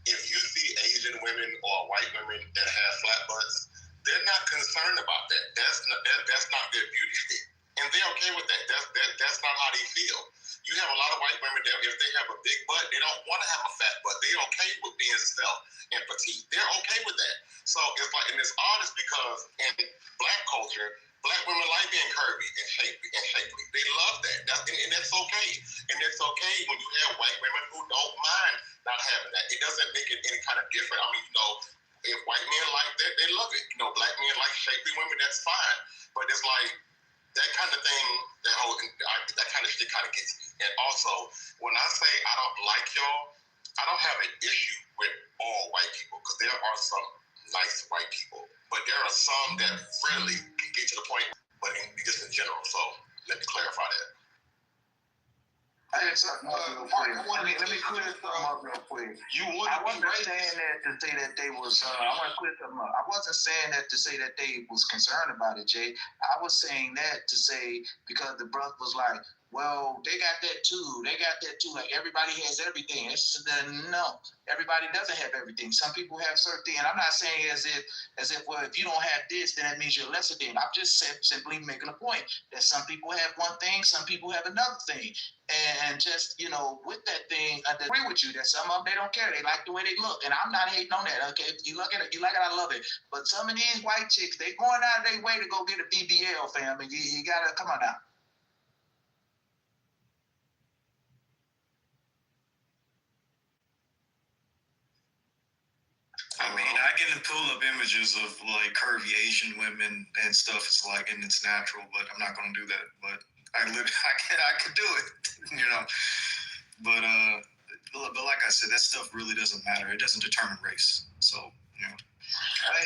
if you see Asian women or white women that have flat butts, they're not concerned about that. That's not their beauty state. And they're okay with that. That's not how they feel. You have a lot of white women that if they have a big butt, they don't want to have a fat butt. They're okay with being svelte and petite. They're okay with that. So it's like, and it's honest because in black culture, black women like being curvy and shapely. They love that. And that's okay. And it's okay when you have white women who don't mind not having that. It doesn't make it any kind of different. I mean, if white men like that, they love it. Black men like shapely women, that's fine. But it's like, that kind of thing, that kind of shit kind of gets me. And also, when I say I don't like y'all, I don't have an issue with all white people because there are some nice white people, but there are some that really can get to the point, but just in general. So let me clarify that. Let me clear something up real quick. I wasn't saying that to say that they was. I want to clear something up. I wasn't saying that to say that they was concerned about it, Jay. I was saying that to say because the brother was like, well, they got that too. They got that too. Like everybody has everything. No, everybody doesn't have everything. Some people have certain things. And I'm not saying as if well, if you don't have this, then that means you're lesser than. I'm just simply making a point that some people have one thing, some people have another thing. And just, with that thing, I agree with you that some of them, they don't care. They like the way they look. And I'm not hating on that, okay? If you look at it, you like it, I love it. But some of these white chicks, they going out of their way to go get a BBL, fam. And you got to, come on now. I mean, I can pull up images of like curvy Asian women and stuff. It's like, and it's natural, but I'm not going to do that. But I could do it, But like I said, that stuff really doesn't matter. It doesn't determine race. So, Hey,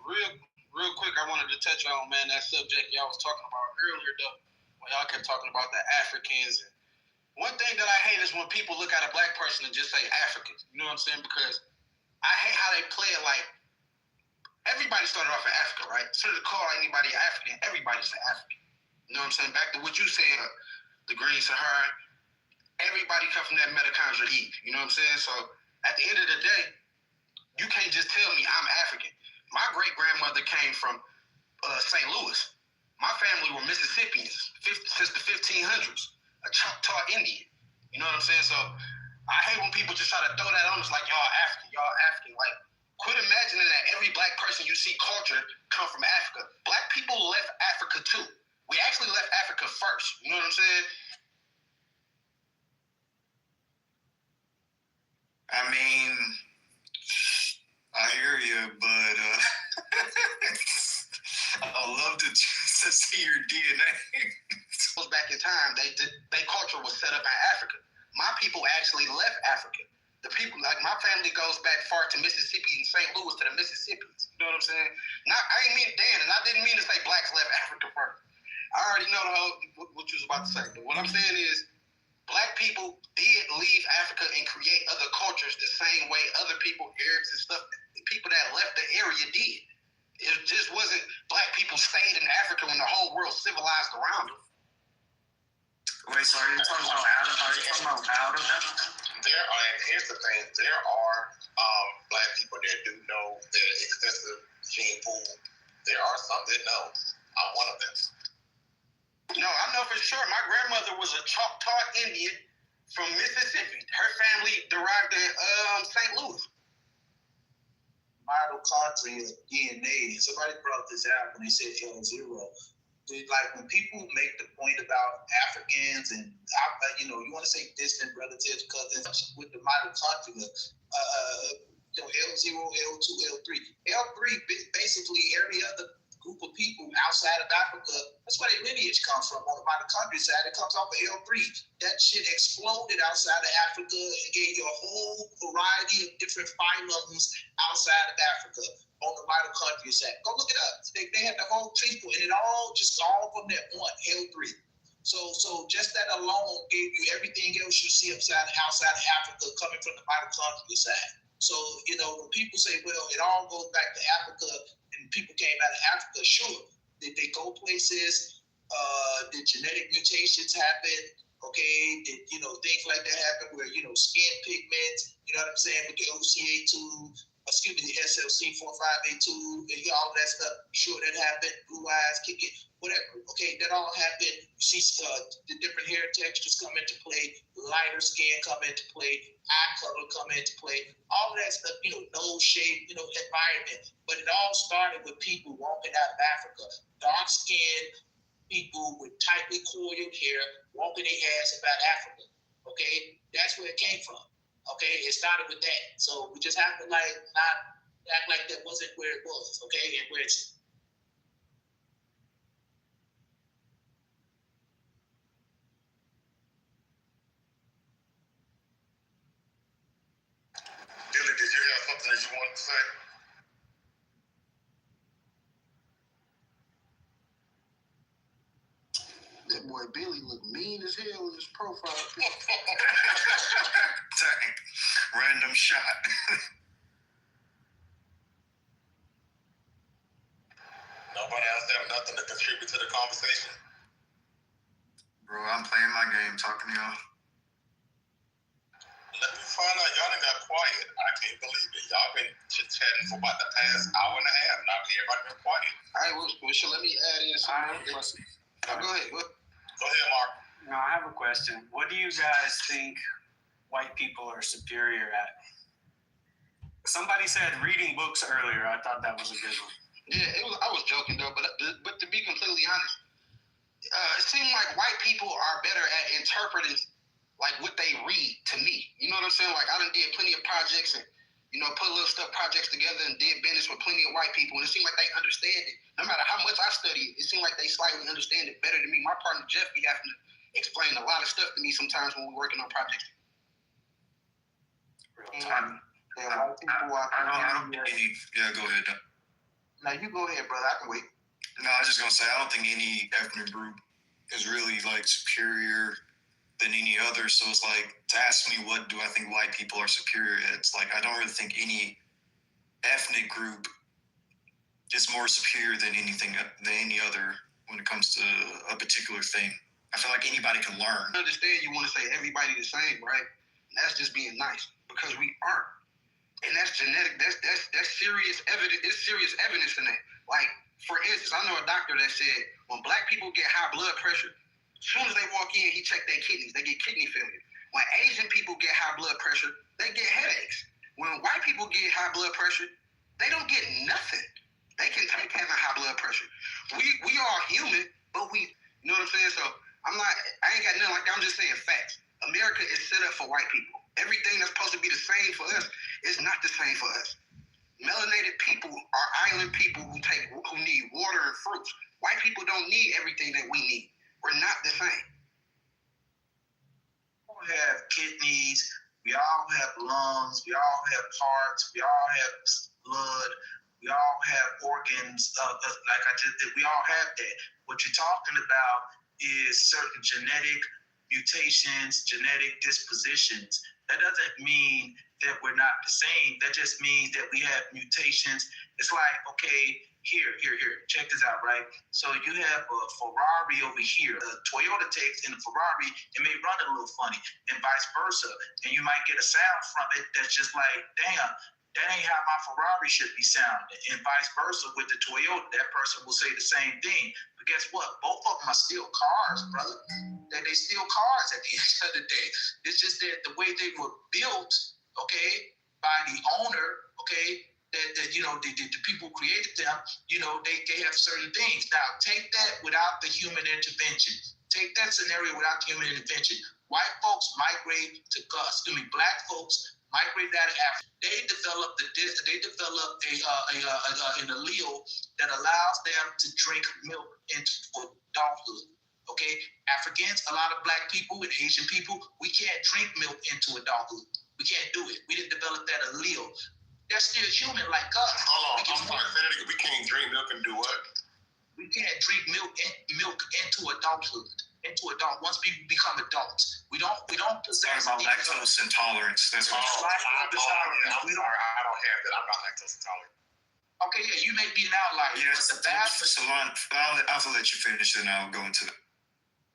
real quick, I wanted to touch on, man, that subject y'all was talking about earlier, though, when y'all kept talking about the Africans. And one thing that I hate is when people look at a black person and just say Africans. You know what I'm saying? Because I hate how they play it like everybody started off in Africa, right? So to call anybody African, everybody's an African. You know what I'm saying? Back to what you said, the Green Sahara, everybody come from that Metaconsia Eve. You know what I'm saying? So at the end of the day, you can't just tell me I'm African. My great-grandmother came from St. Louis. My family were Mississippians since the 1500s, a Choctaw Indian. You know what I'm saying? So I hate when people just try to throw that on us like, y'all African. Like, quit imagining that every black person you see culture come from Africa. Black people left Africa too. We actually left Africa first. You know what I'm saying? I mean, I hear you, but I love to see your DNA. Back in time, they culture was set up in Africa. My people actually left Africa. The people, like my family goes back far to Mississippi and St. Louis to the Mississippians. You know what I'm saying? I didn't mean to say blacks left Africa first. I already know what you was about to say. But what I'm saying is, Black people did leave Africa and create other cultures the same way other people, Arabs and stuff, people that left the area did. It just wasn't Black people stayed in Africa when the whole world civilized around them. Wait, so are you talking about out of Africa? And here's the thing, there are Black people that do know their extensive gene pool. There are some that know. I'm one of them. No, I know for sure. My grandmother was a Choctaw Indian from Mississippi. Her family derived in St. Louis. Mitochondria, DNA, and somebody brought this out when they said L0. Like when people make the point about Africans and you want to say distant relatives, cousins with the mitochondria, L0, L2, L3. L3 basically every other group of people outside of Africa. That's where their lineage comes from. On the mitochondria side, it comes off of L3. That shit exploded outside of Africa and gave you a whole variety of different phylums outside of Africa. On the mitochondria side, go look it up. They had the whole tree, and it all from that one L3. So just that alone gave you everything else you see outside of Africa coming from the mitochondria side. So when people say, well, it all goes back to Africa and people came out of Africa, sure. Did they go places? Did genetic mutations happen? Okay, did things like that happen where skin pigments? You know what I'm saying, with the OCA2. The SLC45A2, and all that stuff. Sure, that happened. Blue eyes, kicking, whatever. Okay, that all happened. You see the different hair textures come into play, lighter skin come into play, eye color come into play. All of that stuff, nose shape, environment. But it all started with people walking out of Africa. Dark skinned people with tightly coiled hair walking their ass about Africa. Okay, that's where it came from. Okay, it started with that. So we just have to not act like that wasn't where it was, okay, and where it's. Billy, did you have something that you wanted to say? That boy Billy look mean as hell in his profile picture. Dang. Random shot. Nobody else have nothing to contribute to the conversation? Bro, I'm playing my game, talking to y'all. Let me find out. Y'all done got quiet. I can't believe it. Y'all been chit-chatting for about the past hour and a half. Now everybody been quiet. All right, well, so let me add in something. Go ahead. Go ahead, Mark. No, I have a question. What do you guys think white people are superior at? Somebody said reading books earlier. I thought that was a good one. Yeah, I was joking though, but to be completely honest, it seems like white people are better at interpreting like what they read to me. You know what I'm saying? Like I done did plenty of projects and put little projects together and did business with plenty of white people, and it seems like they understand it. No matter how much I study it, it seems like they slightly understand it better than me. My partner Jeff be having to explain a lot of stuff to me sometimes when we're working on projects. I don't think any. Yeah, go ahead. Now you go ahead, brother. I can wait. No, I was just gonna say I don't think any ethnic group is really like superior than any other. So it's like to ask me what do I think white people are superior at? It's like I don't really think any ethnic group is more superior than any other when it comes to a particular thing. I feel like anybody can learn. I understand you want to say everybody the same, right? And that's just being nice because we aren't. And that's genetic. That's serious evidence. It's serious evidence in that. Like, for instance, I know a doctor that said when black people get high blood pressure, as soon as they walk in, he check their kidneys. They get kidney failure. When Asian people get high blood pressure, they get headaches. When white people get high blood pressure, they don't get nothing. They can take having high blood pressure. We are human, but you know what I'm saying? So I ain't got nothing like that. I'm just saying facts. America is set up for white people. Everything that's supposed to be the same for us is not the same for us. Melanated people are island people who need water and fruits. White people don't need everything that we need. We're not the same. We all have kidneys. We all have lungs. We all have hearts. We all have blood. We all have organs, like I just did. We all have that. What you're talking about is certain genetic mutations, genetic dispositions. That doesn't mean that we're not the same. That just means that we have mutations. It's like, okay, here, check this out, right? So you have a Ferrari over here. A Toyota takes in a Ferrari, it may run a little funny, and vice versa. And you might get a sound from it that's just like, damn, that ain't how my Ferrari should be sounding. And vice versa with the Toyota. That person will say the same thing. But guess what? Both of them are still cars, brother. They still cars at the end of the day. It's just that the way they were built, okay, by the owner, okay, that you know, the people created them, you know, they have certain things. Now, take that without the human intervention. Take that scenario without human intervention. White folks migrate to, black folks migrate out of Africa. They develop an allele that allows them to drink milk into adulthood. Okay, Africans, a lot of black people and Asian people, we can't drink milk into adulthood. We can't do it. We didn't develop that allele. They're still human like us. Hold on, I'm sorry. We can't drink milk and do what? We can't drink milk into adulthood. Once we become adults, we don't possess. About lactose intolerance. That's what. I'm sorry. I don't have that. I'm not lactose intolerant. Okay, yeah, you may be an outlier. Yes, I'll let you finish, and I'll go into that.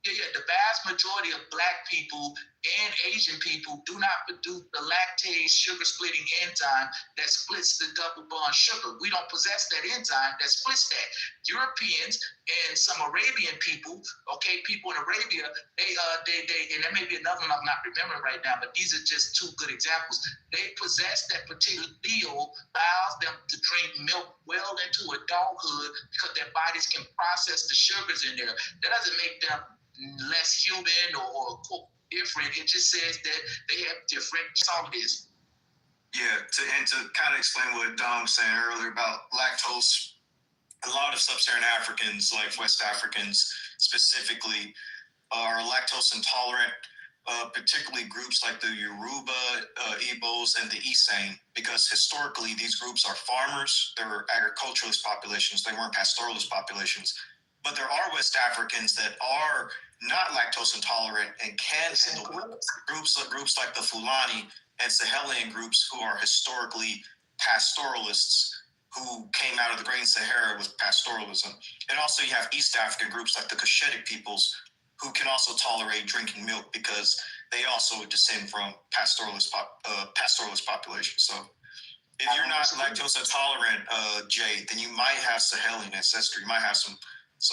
Yeah, the vast majority of black people and Asian people do not produce the lactase sugar splitting enzyme that splits the double bond sugar. We don't possess that enzyme that splits that. Europeans and some Arabian people, okay, people in Arabia, they and there may be another one I'm not remembering right now, but these are just two good examples. They possess that particular allele, allows them to drink milk well into adulthood because their bodies can process the sugars in there. That doesn't make them less human or different. It just says that they have different. That's all it is. Yeah, to kind of explain what Dom was saying earlier about lactose, a lot of sub-Saharan Africans, like West Africans specifically, are lactose intolerant, particularly groups like the Yoruba, Igbos, and the Isang, because historically these groups are farmers. They were agriculturalist populations. They weren't pastoralist populations. But there are West Africans that are not lactose intolerant and can handle groups like the Fulani and Sahelian groups who are historically pastoralists who came out of the Great Sahara with pastoralism. And also you have East African groups like the Cushitic peoples who can also tolerate drinking milk because they also descend from pastoralist populations. So if you're not lactose intolerant, Jay, then you might have Sahelian ancestry. You might have some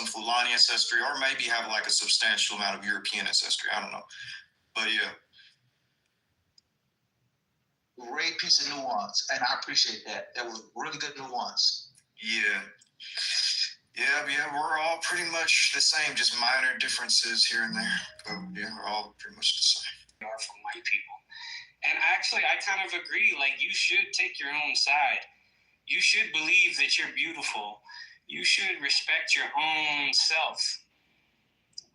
Fulani ancestry, or maybe have like a substantial amount of European ancestry. I don't know. But yeah. Great piece of nuance, and I appreciate that. That was really good nuance. Yeah, we're all pretty much the same, just minor differences here and there. But yeah, we're all pretty much the same. Are from white people. And actually, I kind of agree. Like, you should take your own side. You should believe that you're beautiful. You should respect your own self.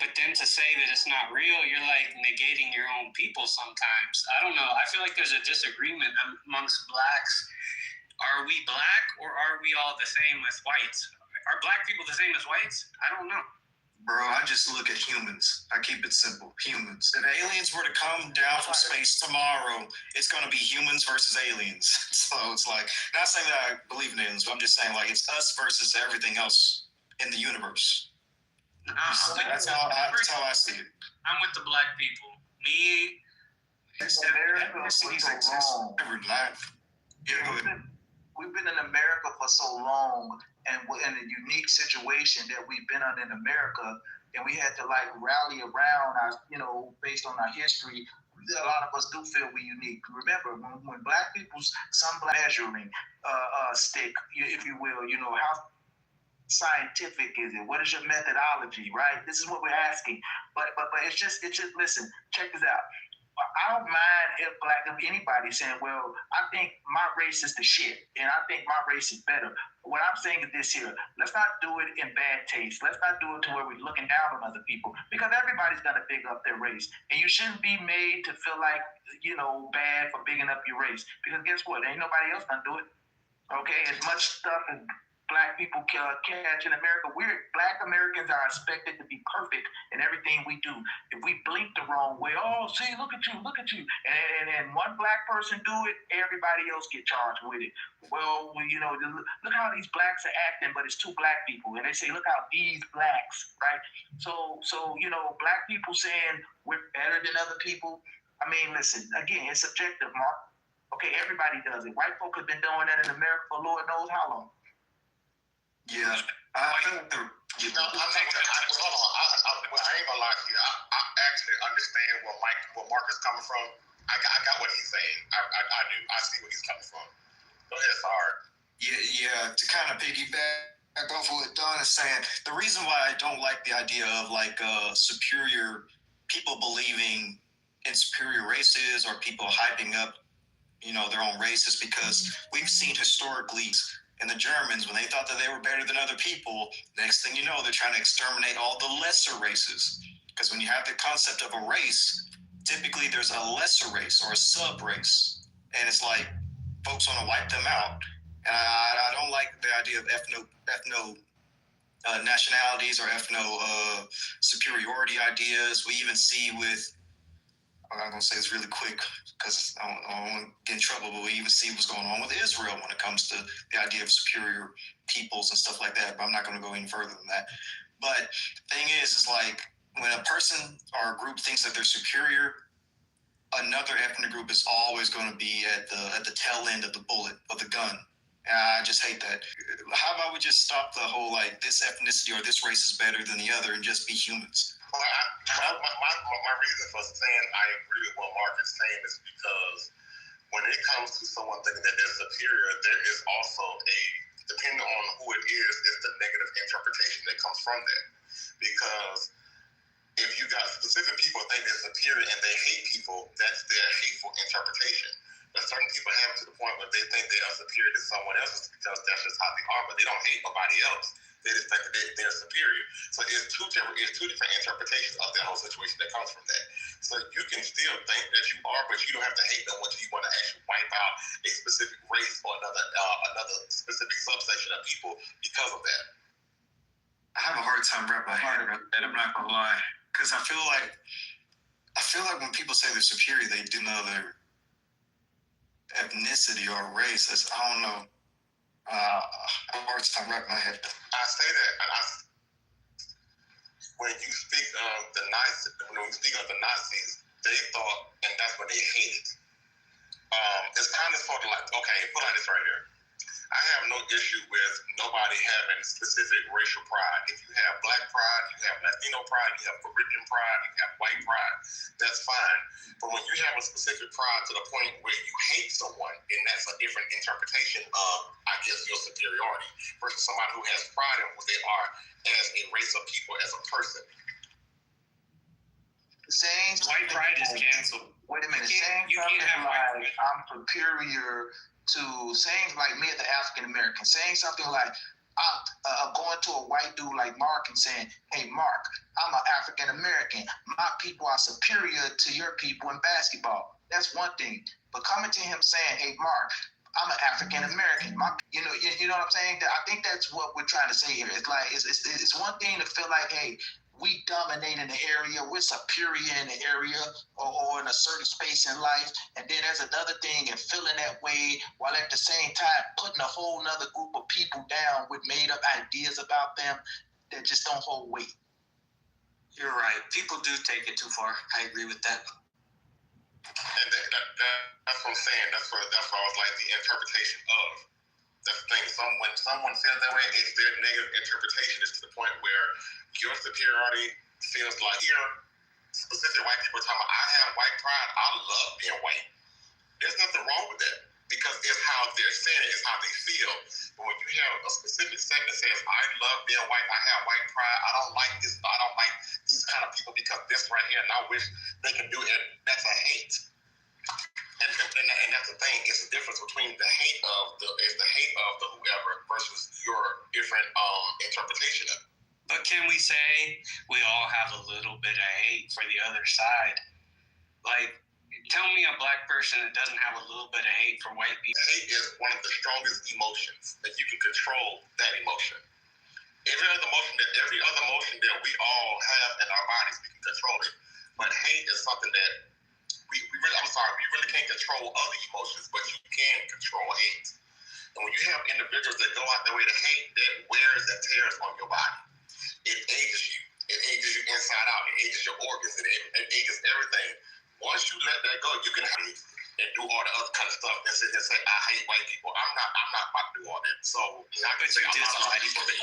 But then to say that it's not real, you're like negating your own people sometimes. I don't know. I feel like there's a disagreement amongst blacks. Are we black or are we all the same as whites? Are black people the same as whites? I don't know. Bro, I just look at humans. I keep it simple. Humans. If aliens were to come down from space tomorrow, it's going to be humans versus aliens. So it's like, not saying that I believe in aliens, but I'm just saying like it's us versus everything else in the universe. That's how I see it. I'm with the black people. Me, ethnicities exist. We've been in America for so long, and we're in a unique situation that we've been in America, and we had to like rally around our, based on our history. A lot of us do feel we're unique. Remember, when black people's some measuring stick, if you will, how scientific is it? What is your methodology, right? This is what we're asking. But it's just listen, check this out. I don't mind if anybody saying, well, I think my race is the shit, and I think my race is better. What I'm saying is this here. Let's not do it in bad taste. Let's not do it to where we're looking down on other people, because everybody's going to big up their race. And you shouldn't be made to feel like, bad for bigging up your race. Because guess what? Ain't nobody else going to do it. Okay, as much stuff as black people catch in America, black Americans are expected to be perfect in everything we do. If we blink the wrong way, oh, see, look at you, and one black person do it, everybody else get charged with it. Well, look how these blacks are acting, but it's two black people, and they say, look how these blacks, right? So black people saying we're better than other people. I mean, listen, again, it's subjective, Mark. Okay, everybody does it. White folk have been doing that in America for Lord knows how long. Yeah, I think hold on. I ain't gonna lie to you. I actually understand where Mark is coming from. I got what he's saying. I do. I see where he's coming from. Go ahead, Sard. Yeah. To kind of piggyback off of what Don is saying, the reason why I don't like the idea of superior people believing in superior races or people hyping up, their own races, because we've seen historically in the Germans, when they thought that they were better than other people, next thing you know, they're trying to exterminate all the lesser races. Because when you have the concept of a race, typically there's a lesser race or a sub race, and it's like folks want to wipe them out. And I don't like the idea of ethno nationalities or ethno superiority ideas. We even see with, I'm going to say this really quick because I don't want to get in trouble, but we even see what's going on with Israel when it comes to the idea of superior peoples and stuff like that. But I'm not going to go any further than that. But the thing is like when a person or a group thinks that they're superior, another ethnic group is always going to be at the tail end of the bullet, of the gun. And I just hate that. How about we just stop the whole this ethnicity or this race is better than the other and just be humans? Well, my reason for saying I agree with what Mark is saying is because when it comes to someone thinking that they're superior, there is also depending on who it is the negative interpretation that comes from that. Because if you got specific people think they're superior and they hate people, that's their hateful interpretation. But certain people have it to the point where they think they are superior to someone else because that's just how they are, but they don't hate nobody else. They just think that they're superior. So it's two different interpretations of that whole situation that comes from that. So you can still think that you are, but you don't have to hate them until you want to actually wipe out a specific race or another specific subsection of people because of that. I have a hard time wrapping my head around that. I'm not gonna lie, because I feel like when people say they're superior, they do another ethnicity or race. I don't know. I have a hard time wrapping my head. I say that, and when you speak of the Nazis, they thought, and that's what they hated. It's kind of sort of like, okay, put on this right here. I have no issue with nobody having specific racial pride. If you have black pride, you have Latino pride, you have Caribbean pride, you have white pride, that's fine. But when you have a specific pride to the point where you hate someone, and that's a different interpretation of, I guess, your superiority versus somebody who has pride in who they are as a race of people, as a person. Saying white pride is canceled. Wait a minute. Saying something like I'm superior to saying like me as an African American, saying something like I'm going to a white dude like Mark and saying, hey Mark, I'm an African American. My people are superior to your people in basketball. That's one thing. But coming to him saying, hey Mark, I'm an African American. You know what I'm saying? I think that's what we're trying to say here. It's like it's one thing to feel like, hey, we dominate in the area, we're superior in the area or in a certain space in life. And then there's another thing and feeling that way while at the same time putting a whole nother group of people down with made up ideas about them that just don't hold weight. You're right. People do take it too far. I agree with that. And that's what I'm saying. That's why I was like the interpretation of. That's the thing. When someone says that way, it's their negative interpretation. Is to the point where your superiority feels like here, specific white people talking about, I have white pride. I love being white. There's nothing wrong with that because it's how they're saying it, it's how they feel. But when you have a specific segment that says, I love being white, I have white pride, I don't like this, I don't like these kind of people because this right here, and I wish they can do it. That's a hate. And that's the thing. It's the difference between the hate of the whoever versus your different interpretation of it. But can we say we all have a little bit of hate for the other side? Like, Tell me a black person that doesn't have a little bit of hate for white people. Hate is one of the strongest emotions that you can control. That emotion. Every other emotion that we all have in our bodies, we can control it. But hate is something that we really can't control other emotions, but you can control hate. And when you have individuals that go out their way to hate, that wears and tears on your body. It ages you. It ages you inside out. It ages your organs. It ages everything. Once you let that go, you can hate and do all the other kind of stuff and sit there and say, I hate white people. I'm not about to do all that. So I can say I'm not a lot of people that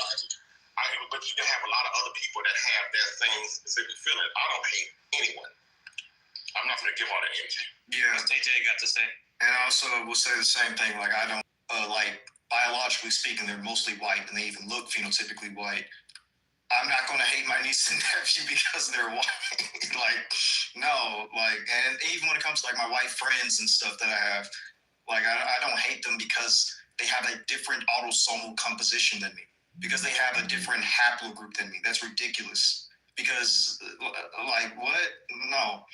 but you can have a lot of other people that have that same specific feeling. I don't hate anyone. I'm not going to give all the energy. Yeah. What's AJ got to say? And also, we'll say the same thing. Like, I don't, biologically speaking, they're mostly white, and they even look phenotypically white. I'm not going to hate my niece and nephew because they're white. And even when it comes to, my white friends and stuff that I have, I don't hate them because they have a different autosomal composition than me, because they have a different haplogroup than me. That's ridiculous. Because, what? No.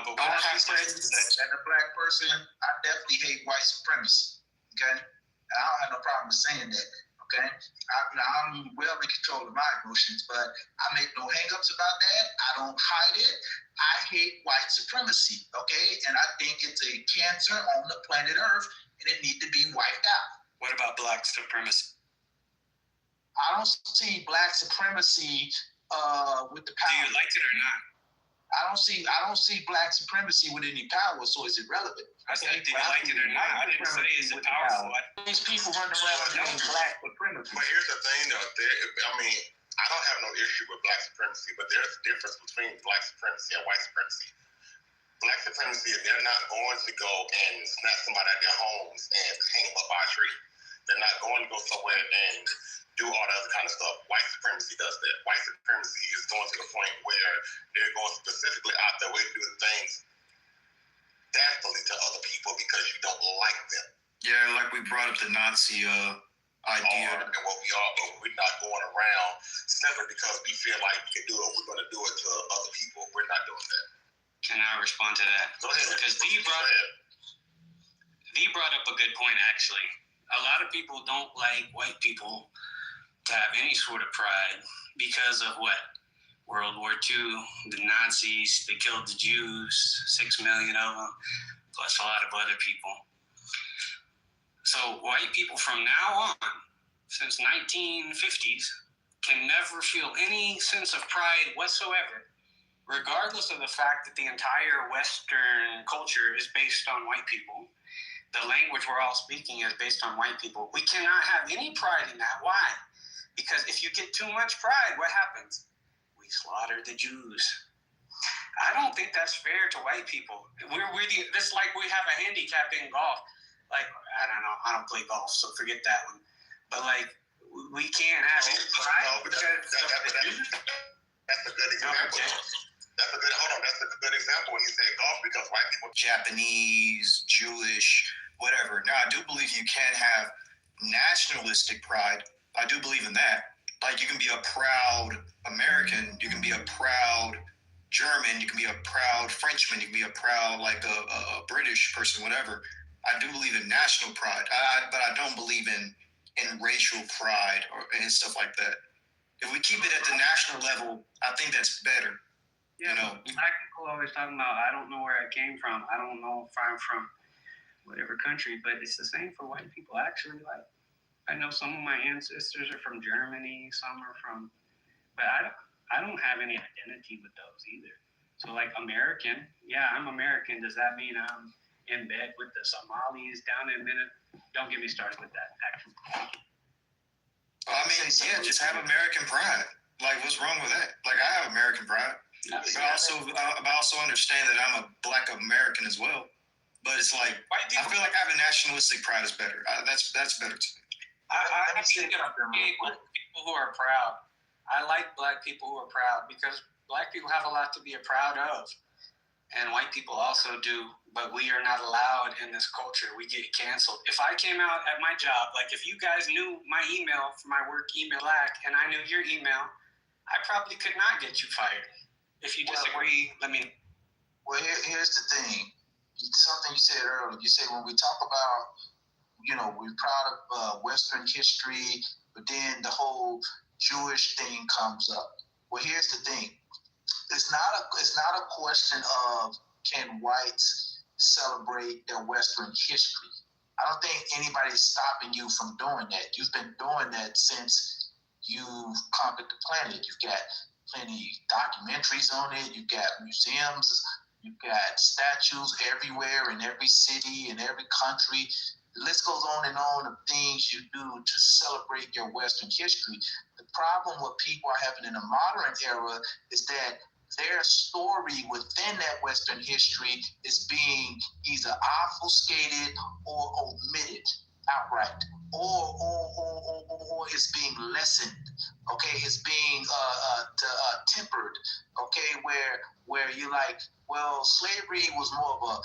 But as a black person, I definitely hate white supremacy. Okay, I don't have no problem with saying that. Okay, I'm well in control of my emotions, but I make no hang-ups about that. I don't hide it. I hate white supremacy. Okay, and I think it's a cancer on the planet Earth, and it needs to be wiped out. What about black supremacy? I don't see black supremacy with the power. Do you like it or not? I don't see black supremacy with any power, so it's irrelevant. I said, do you like it or not? I didn't say is it powerful. These people run around saying black supremacy. But here's the thing, though. I don't have no issue with black supremacy, but there's a difference between black supremacy and white supremacy. Black supremacy is they're not going to go and snatch somebody out of their homes and hang them up by a tree. They're not going to go somewhere and do all the other kind of stuff. White supremacy does that. White supremacy is going to the point where they're going specifically out their way to do things definitely to other people because you don't like them. Yeah, like we brought up the Nazi idea. And what we are, but we're not going around simply because we feel like we can do it. We're going to do it to other people. We're not doing that. Can I respond to that? Go ahead. Because D brought up a good point, actually. A lot of people don't like white people to have any sort of pride because of what? World War II, the Nazis, they killed the Jews, 6 million of them, plus a lot of other people. So white people from now on, since 1950s, can never feel any sense of pride whatsoever, regardless of the fact that the entire Western culture is based on white people. The language we're all speaking is based on white people. We cannot have any pride in that. Why? Because if you get too much pride, what happens? We slaughter the Jews. I don't think that's fair to white people. It's like we have a handicap in golf. Like, I don't know. I don't play golf, so forget that one. But, we can't have any pride because that's a good example. That's a good example when you say golf because white people. Japanese, Jewish, whatever. Now, I do believe you can have nationalistic pride. I do believe in that. You can be a proud American. You can be a proud German. You can be a proud Frenchman. You can be a proud, a British person, whatever. I do believe in national pride, but I don't believe in racial pride and stuff like that. If we keep it at the national level, I think that's better. Yeah, black people always talking about, I don't know where I came from. I don't know if I'm from whatever country, but it's the same for white people, actually. I know some of my ancestors are from Germany, some are from, but I don't have any identity with those either. So American, yeah, I'm American. Does that mean I'm in bed with the Somalis down in Minnesota? Don't get me started with that, actually. Just have American pride. What's wrong with that? I have American pride. But I also understand that I'm a black American as well. But it's I feel like having nationalistic pride is better. That's better to me. I think people who are proud. I like black people who are proud because black people have a lot to be proud of. And white people also do, but we are not allowed in this culture. We get canceled. If I came out at my job, if you guys knew my email for my work email and I knew your email, I probably could not get you fired. If you disagree, let me. Well, here's the thing. Something you said earlier. You said when we talk about, we're proud of Western history, but then the whole Jewish thing comes up. Well, here's the thing. It's not a question of can whites celebrate their Western history. I don't think anybody's stopping you from doing that. You've been doing that since you've conquered the planet. You've got plenty documentaries on it. You've got museums. You've got statues everywhere in every city, in every country. The list goes on and on of things you do to celebrate your Western history. The problem what people are having in the modern era is that their story within that Western history is being either obfuscated or omitted outright, or it's being lessened. Okay, it's being tempered. Okay, where you like, well, slavery was more of a,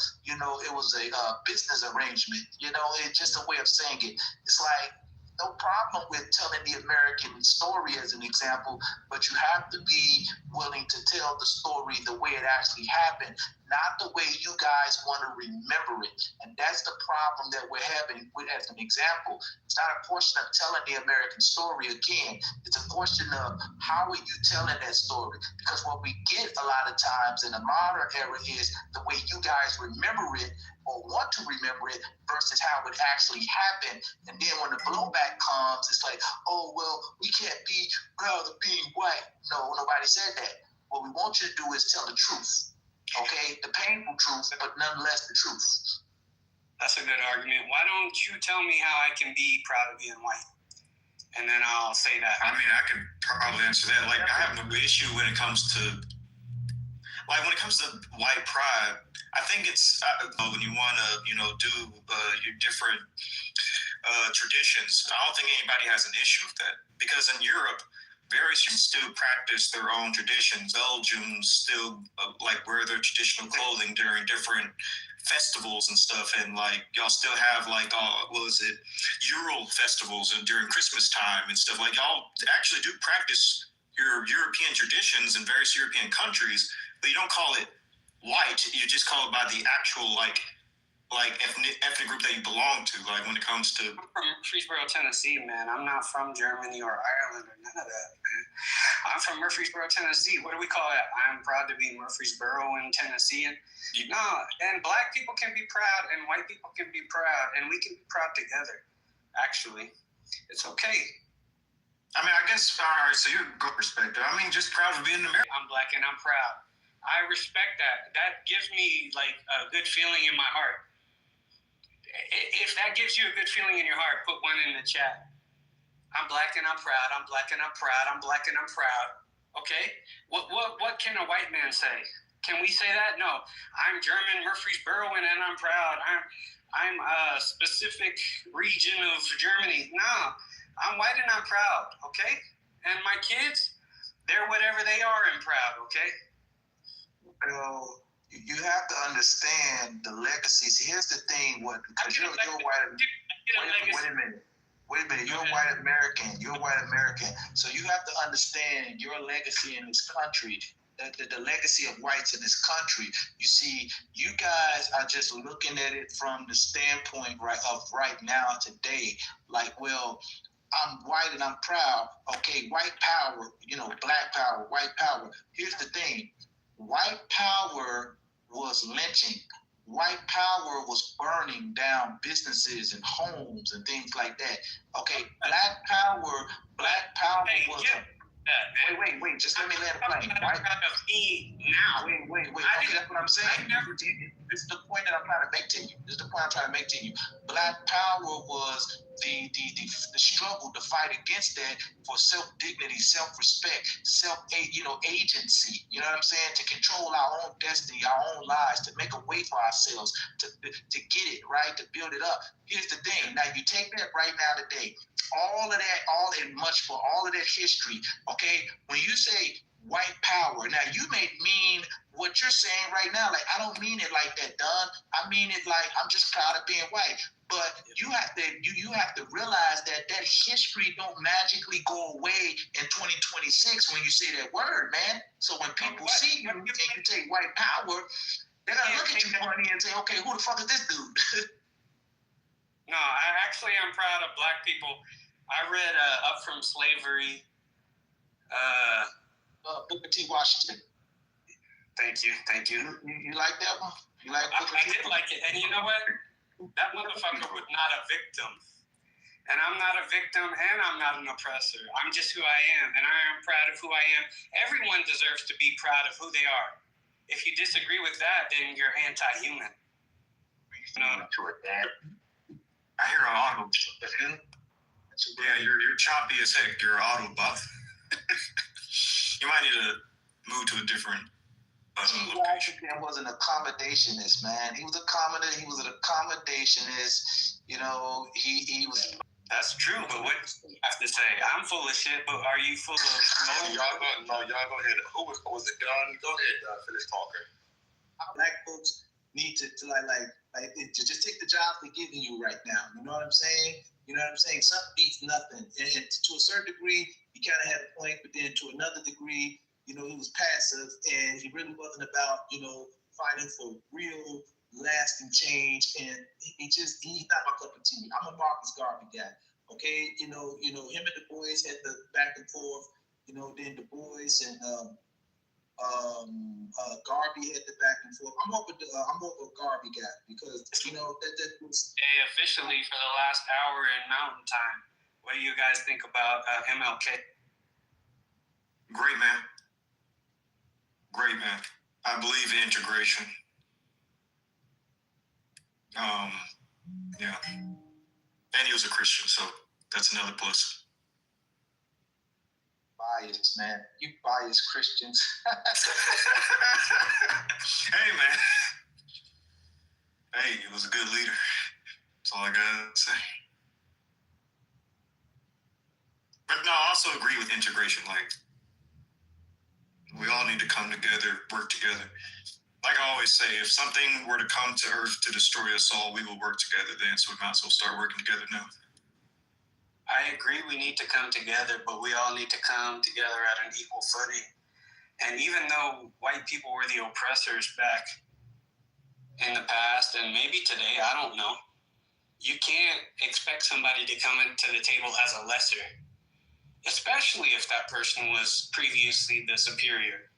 it was a business arrangement. It's just a way of saying it. It's like, no problem with telling the American story as an example, but you have to be willing to tell the story the way it actually happened, not the way you guys want to remember it. And that's the problem that we're having with, as an example. It's not a question of telling the American story again. It's a question of how are you telling that story? Because what we get a lot of times in the modern era is the way you guys remember it or want to remember it versus how it actually happened. And then when the blowback comes, it's like, oh, well, we can't be proud of being white. No, nobody said that. What we want you to do is tell the truth, okay? The painful truth, but nonetheless the truth. That's a good argument. Why don't you tell me how I can be proud of being white? And then I'll say that. I mean, I can probably answer that. Like, I have no issue when it comes to white pride. I think it's when you want to, do your different traditions. I don't think anybody has an issue with that, because in Europe, various still practice their own traditions. Belgians still wear their traditional clothing during different festivals and stuff, and y'all still have Ural festivals and during Christmas time and stuff. Y'all actually do practice your European traditions in various European countries, but you don't call it white. You just call it by the actual ethnic group that you belong to. When it comes to, I'm from Murfreesboro, Tennessee, man. I'm not from Germany or Ireland or none of that, man. I'm from Murfreesboro, Tennessee. What do we call that? I'm proud to be Murfreesboro and Tennessean. No, and black people can be proud and white people can be proud, and we can be proud together. Actually, it's okay. I mean, I guess, all right, so you're a good perspective. I mean, just proud of being American. I'm black and I'm proud. I respect that. That gives me a good feeling in my heart. If that gives you a good feeling in your heart, put one in the chat. I'm black and I'm proud. I'm black and I'm proud. I'm black and I'm proud. Okay? What can a white man say? Can we say that? No. I'm German, Murfreesboro, and I'm proud. I'm a specific region of Germany. No. I'm white and I'm proud. Okay? And my kids, they're whatever they are and proud. Okay? Well, you have to understand the legacies. Here's the thing, because you're white. Wait a minute. You're a white American. You're a white American. So you have to understand your legacy in this country. The legacy of whites in this country. You see, you guys are just looking at it from the standpoint of right now, today. Well, I'm white and I'm proud. Okay, white power, black power, white power. Here's the thing. White power was lynching. White power was burning down businesses and homes and things like that. Okay, black power was. Wait. Just let me land the plane. Right? Wait. Okay, that's what I'm saying. This is the point that I'm trying to make to you. Black power was the struggle to fight against that for self-dignity, self-respect, agency. You know what I'm saying? To control our own destiny, our own lives, to make a way for ourselves, to get it right, to build it up. Here's the thing. Now you take that right now today. All of that, all of that history. Okay, when you say white power, now you may mean what you're saying right now. I don't mean it like that, Don. I mean it like I'm just proud of being white. But you have to realize that history don't magically go away in 2026 when you say that word, man. So when people see you and you take white power, they're gonna look at you funny and say, okay, who the fuck is this dude? No, I'm proud of Black people. I read Up From Slavery. Booker T. Washington. Thank you. You like that one? You like Booker I T? did like it, and you know what? That motherfucker was not a victim. And I'm not a victim, and I'm not an oppressor. I'm just who I am, and I am proud of who I am. Everyone deserves to be proud of who they are. If you disagree with that, then you're anti-human. I hear an auto. Yeah, you're choppy as heck. You're auto buff. You might need to move to a different Washington was an accommodationist, man. He was an accommodationist. You know, he was. That's true, but what do you have to say? I'm full of shit, but are you full of... Y'all go ahead. Who was it? Don? Go ahead, Don. Finish talking. Black folks need to just take the jobs they're giving you right now. You know what I'm saying? Something beats nothing. And to a certain degree, he kind of had a point, but then to another degree, he was passive, and he really wasn't about, fighting for real, lasting change. And he's not my cup of tea. I'm a Marcus Garvey guy. Okay, him and Du Bois had the back and forth. Then Du Bois and Garvey had the back and forth. I'm more of a Garvey guy because that was officially for the last hour in Mountain Time. What do you guys think about MLK? Great man. I believe in integration. Yeah. And he was a Christian, so that's another plus. Biased, man. You biased Christians. Hey, man. Hey, he was a good leader. That's all I gotta say. But no, I also agree with integration. Like, we all need to come together, work together. Like I always say, if something were to come to Earth to destroy us all, we will work together then, so we might as well start working together now. I agree we need to come together, but we all need to come together at an equal footing. And even though white people were the oppressors back in the past, and maybe today, I don't know, you can't expect somebody to come into the table as a lesser, especially if that person was previously the superior.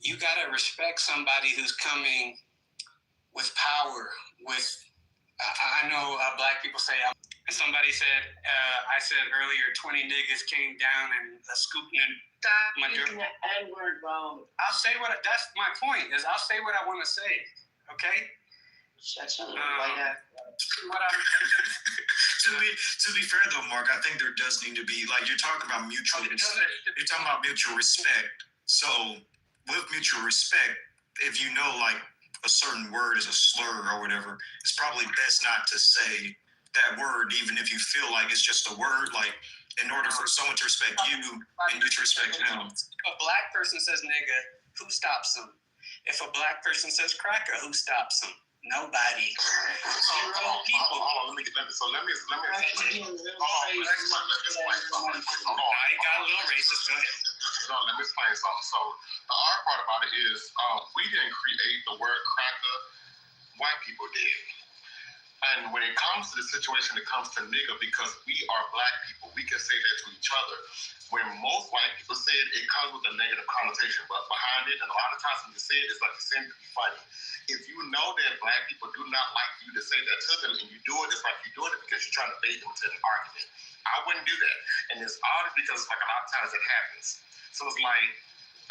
You gotta respect somebody who's coming with power, I know Black people say, and somebody said, I said earlier, 20 niggas came down and scooped in my using the N-word wrong. I'll say that's my point, is I'll say what I want to say, okay? Shut your little white ass To be fair though, Mark, I think there does need to be, like, you're talking about mutual respect. So with mutual respect, if you know like a certain word is a slur or whatever, it's probably best not to say that word, even if you feel like it's just a word. Like, in order for someone to respect you and you to respect them. If a Black person says nigga, who stops them? If a Black person says cracker, who stops them? Nobody. Zero people. Hold on, let me explain something. Now you got a little racist. Go ahead. No, let me explain something. So the hard part about it is we didn't create the word cracker. White people did. And when it comes to the situation, it comes to nigga, because we are Black people. We can say that to each other. When most white people say it, it comes with a negative connotation. But behind it, and a lot of times when you say it, it's like you say it to be funny. If you know that Black people do not like you to say that to them, and you do it, it's like you're doing it because you're trying to bait them into an argument. I wouldn't do that. And it's odd because it's like a lot of times it happens. So it's like,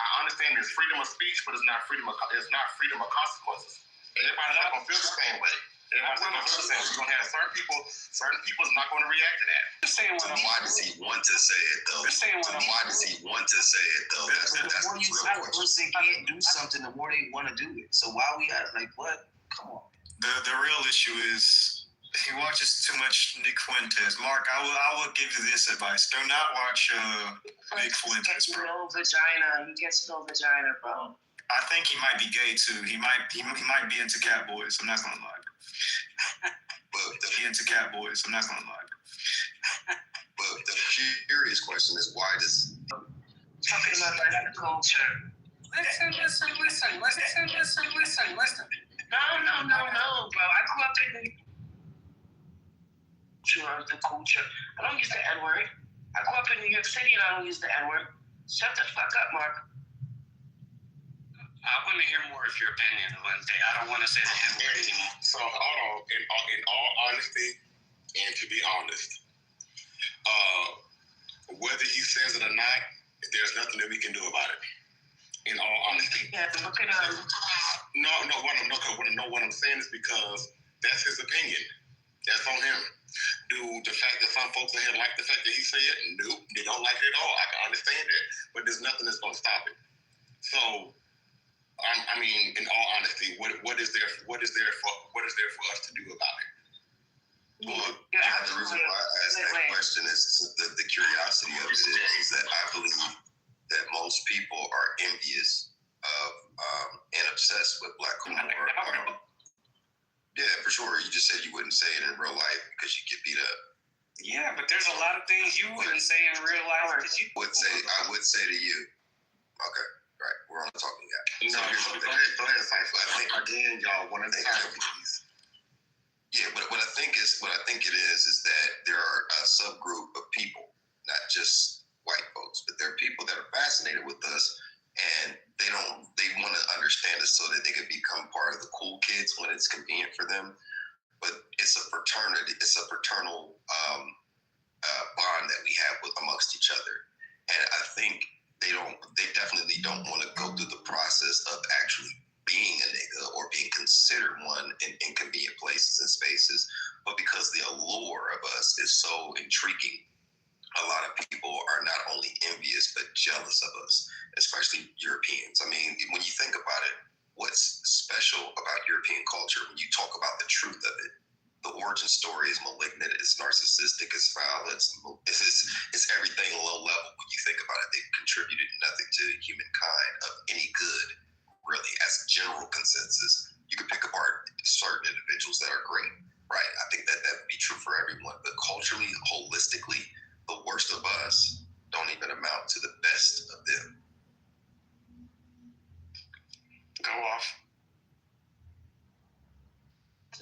I understand there's freedom of speech, but it's not freedom of consequences. Everybody's not gonna feel the same way. Everybody's not gonna feel the same way. You're gonna have certain people's not gonna react to that. Why does he want to say it though? Why does he want to say it though? The more you say a person can't do something, the more they want to do it. So why we got what? Come on. The real issue is he watches too much Nick Fuentes. Mark, I will give you this advice: do not watch Nick Fuentes, bro. No vagina. He gets no vagina, bro. I think he might be gay too. He might be into cat boys. I'm not gonna lie. But into cat boys. I'm not gonna lie. But the curious question is, why does Talking about that culture. Listen. No, bro. I grew up in the culture. I don't use the N-word. I grew up in New York City and I don't use the N-word. Shut the fuck up, Mark. I want to hear more of your opinion, Wednesday. I don't want to say the N-word anymore. So hold on. In all honesty, and to be honest, whether he says it or not, there's nothing that we can do about it. In all honesty. Yeah, look at What I'm saying is because that's his opinion. That's on him. Do the fact that some folks in here like the fact that he said it? Nope, they don't like it at all. I can understand that, but there's nothing that's going to stop it. So, I mean, in all honesty, what is there for us to do about it? Well, the reason why I asked that question is the curiosity of it is that I believe that most people are envious of and obsessed with Black culture. Yeah, for sure. You just said you wouldn't say it in real life because you get beat up. Yeah, but there's a lot of things you wouldn't say in real life. I would say to you, okay, right, we're on the talking guy. No, go ahead, Cypher. I think again, y'all, one of the things. Yeah, but what I think it is that there are a subgroup of people, not just white folks, but there are people that are fascinated with us, and they want to understand us so that they can become part of the cool kids when it's convenient for them. But it's a fraternity, it's a fraternal bond that we have amongst each other, and I think they definitely don't want to go through the process of actually being a nigga or being considered one in inconvenient places and spaces, but because the allure of us is so intriguing, a lot of people are not only envious but jealous of us, especially Europeans. I mean, when you think about it, what's special about European culture, when you talk about the truth of it, the origin story is malignant, it's narcissistic, it's foul, it's everything low level. When you think about it, they've contributed nothing to humankind of any good, really. As a general consensus, you could pick apart certain individuals that are great, right? I think that would be true for everyone, but culturally, holistically, the worst of us don't even amount to the best of them. Go off.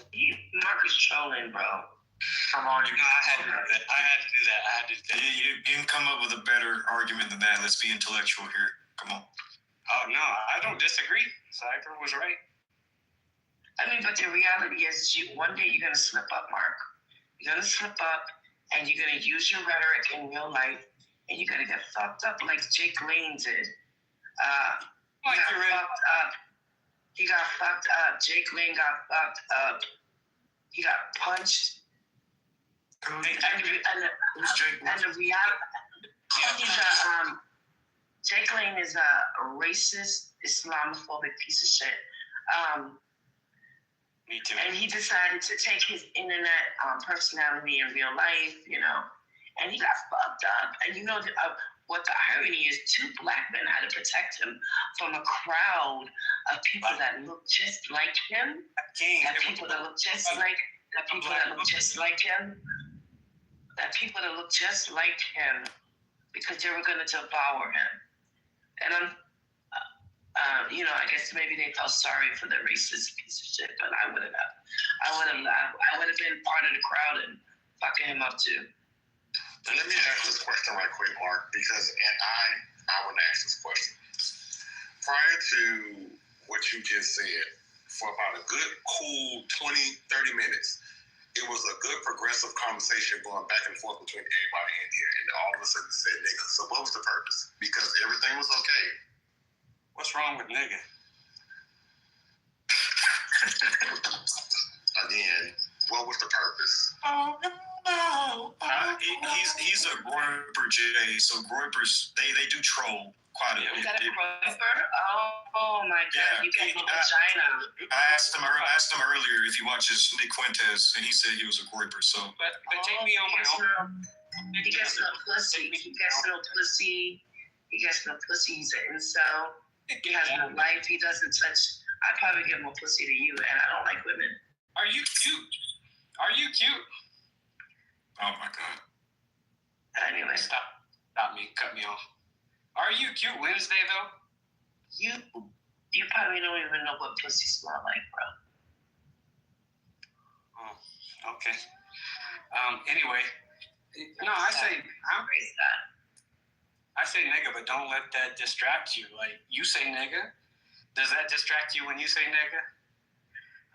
Marcus trolling, bro. Come on, I had to do that. You can come up with a better argument than that. Let's be intellectual here. Come on. Oh no, I don't disagree. Cypher was right. I mean, but the reality is, one day you're gonna slip up, Mark. You're gonna slip up, and you're gonna use your rhetoric in real life, and you're gonna get fucked up like Jake Lane did. He got fucked up. Jake Lane got fucked up. He got punched. And the reality, Jake Lane is a racist, Islamophobic piece of shit. Me too. And he decided to take his internet personality in real life, and he got fucked up. And what the irony is, two Black men had to protect him from a crowd of people that look just like him, people that look just like him, because they were going to devour him. And I guess maybe they felt sorry for the racist piece of shit, but I would have been part of the crowd and fucking him up too. Let me ask this question right quick, Mark, I want to ask this question. Prior to what you just said, for about a good, cool 20, 30 minutes, it was a good progressive conversation going back and forth between everybody in here, and all of a sudden said nigga. So what was the purpose? Because everything was okay. What's wrong with nigga? Again, what was the purpose? Oh no! He's a groiper, Jay. So groipers, they do troll quite a bit. Is that a groiper? Oh my God! Yeah, you got a vagina. I asked him earlier if he watches Nick Fuentes, and he said he was a groiper. So, but take me on my own. He gets no pussy. He gets no pussy. He's an incel. He has no life. He doesn't touch. I'd probably get more pussy to you, and I don't like women. Are you cute? Are you cute? Oh my God. Anyway, Stop me, cut me off. Are you cute Wednesday though? You probably don't even know what pussy smell like, bro. Oh, okay. Anyway, no, I say nigga, but don't let that distract you. Like, you say nigga. Does that distract you when you say nigga?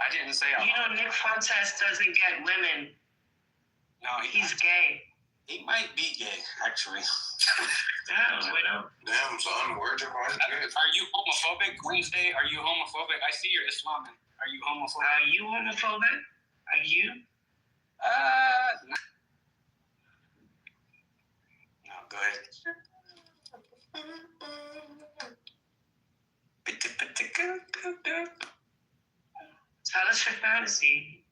I didn't say. You know, Nick Fontes doesn't get women. No, he's gay. He might be gay, actually. Damn, son, where'd your heart get? Are you homophobic, Wednesday? Are you homophobic? I see you're Islamic. Are you homophobic? Are you homophobic? Are you? No, go ahead. Tell us your fantasy.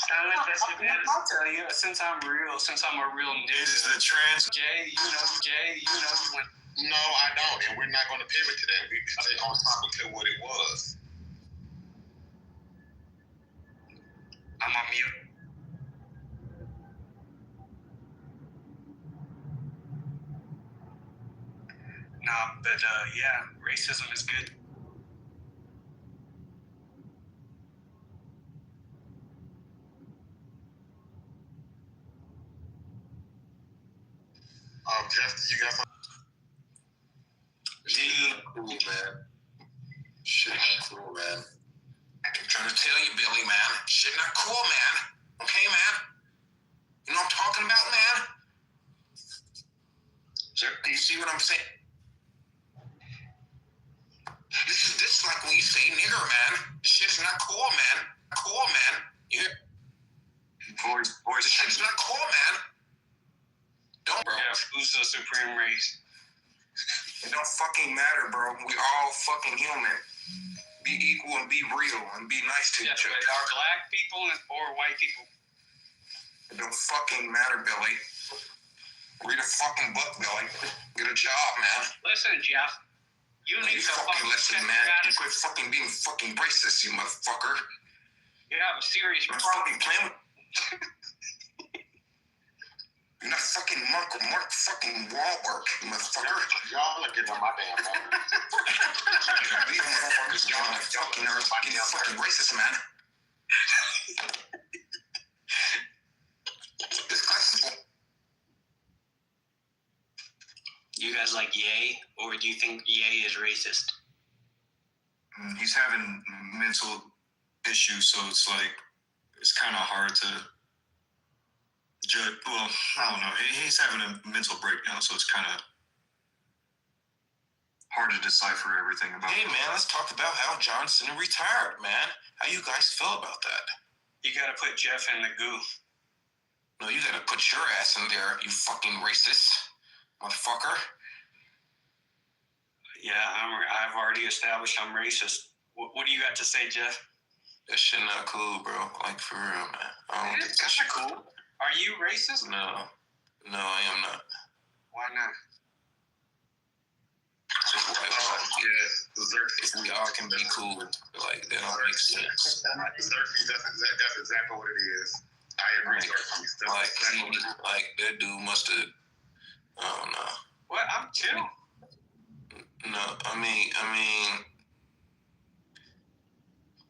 Sound like that's your fantasy. I'll tell you, since I'm a real nigga. Is the trans? Jay, you know, when. No, I don't, and we're not going to pivot to that. We stay on topic to what it was. I'm on mute. No, but yeah, racism is good. Jeff, you got something? Cool, man. Shit not cool, man. I'm trying to tell you, Billy, man. Shit not cool, man. Okay, man? You know what I'm talking about, man? Do you see what I'm saying? This is like when you say nigger, man. This shit's not cool, man. Cool, man. Yeah. Boys, this shit's not cool, man. Don't, bro. Yeah, who's the supreme race? It don't fucking matter, bro. We all fucking human. Be equal and be real and be nice to each other. Are black people or white people? It don't fucking matter, Billy. Read a fucking book, Billy. Get a job, man. Listen, Jeff. You need to fucking listen, man. You quit fucking being fucking racist, you motherfucker. You have a serious You're problem. fucking playing with... You're not fucking Mark fucking Wahlberg, you motherfucker. Y'all are getting on my damn nerves. These motherfuckers, y'all are fucking nerds. You're fucking racist, man. This class is... You guys like Ye, or do you think Ye is racist? He's having mental issues, so it's like, it's kind of hard to judge. Well, I don't know. He's having a mental breakdown, so it's kind of hard to decipher everything about. Hey, man, let's talk about how Johnson retired, man. How you guys feel about that? You gotta put Jeff in the goo. No, you gotta put your ass in there, you fucking racist motherfucker. Yeah, I've already established I'm racist. What do you got to say, Jeff? That shit not cool, bro. Like, for real, man. I don't think that shit cool. Are you racist? No, I am not. Why not? We all can be cool. Like, that don't make sense. That's exactly what it is. I agree. Like that dude must have. I don't know. What? I'm chill. No, I mean,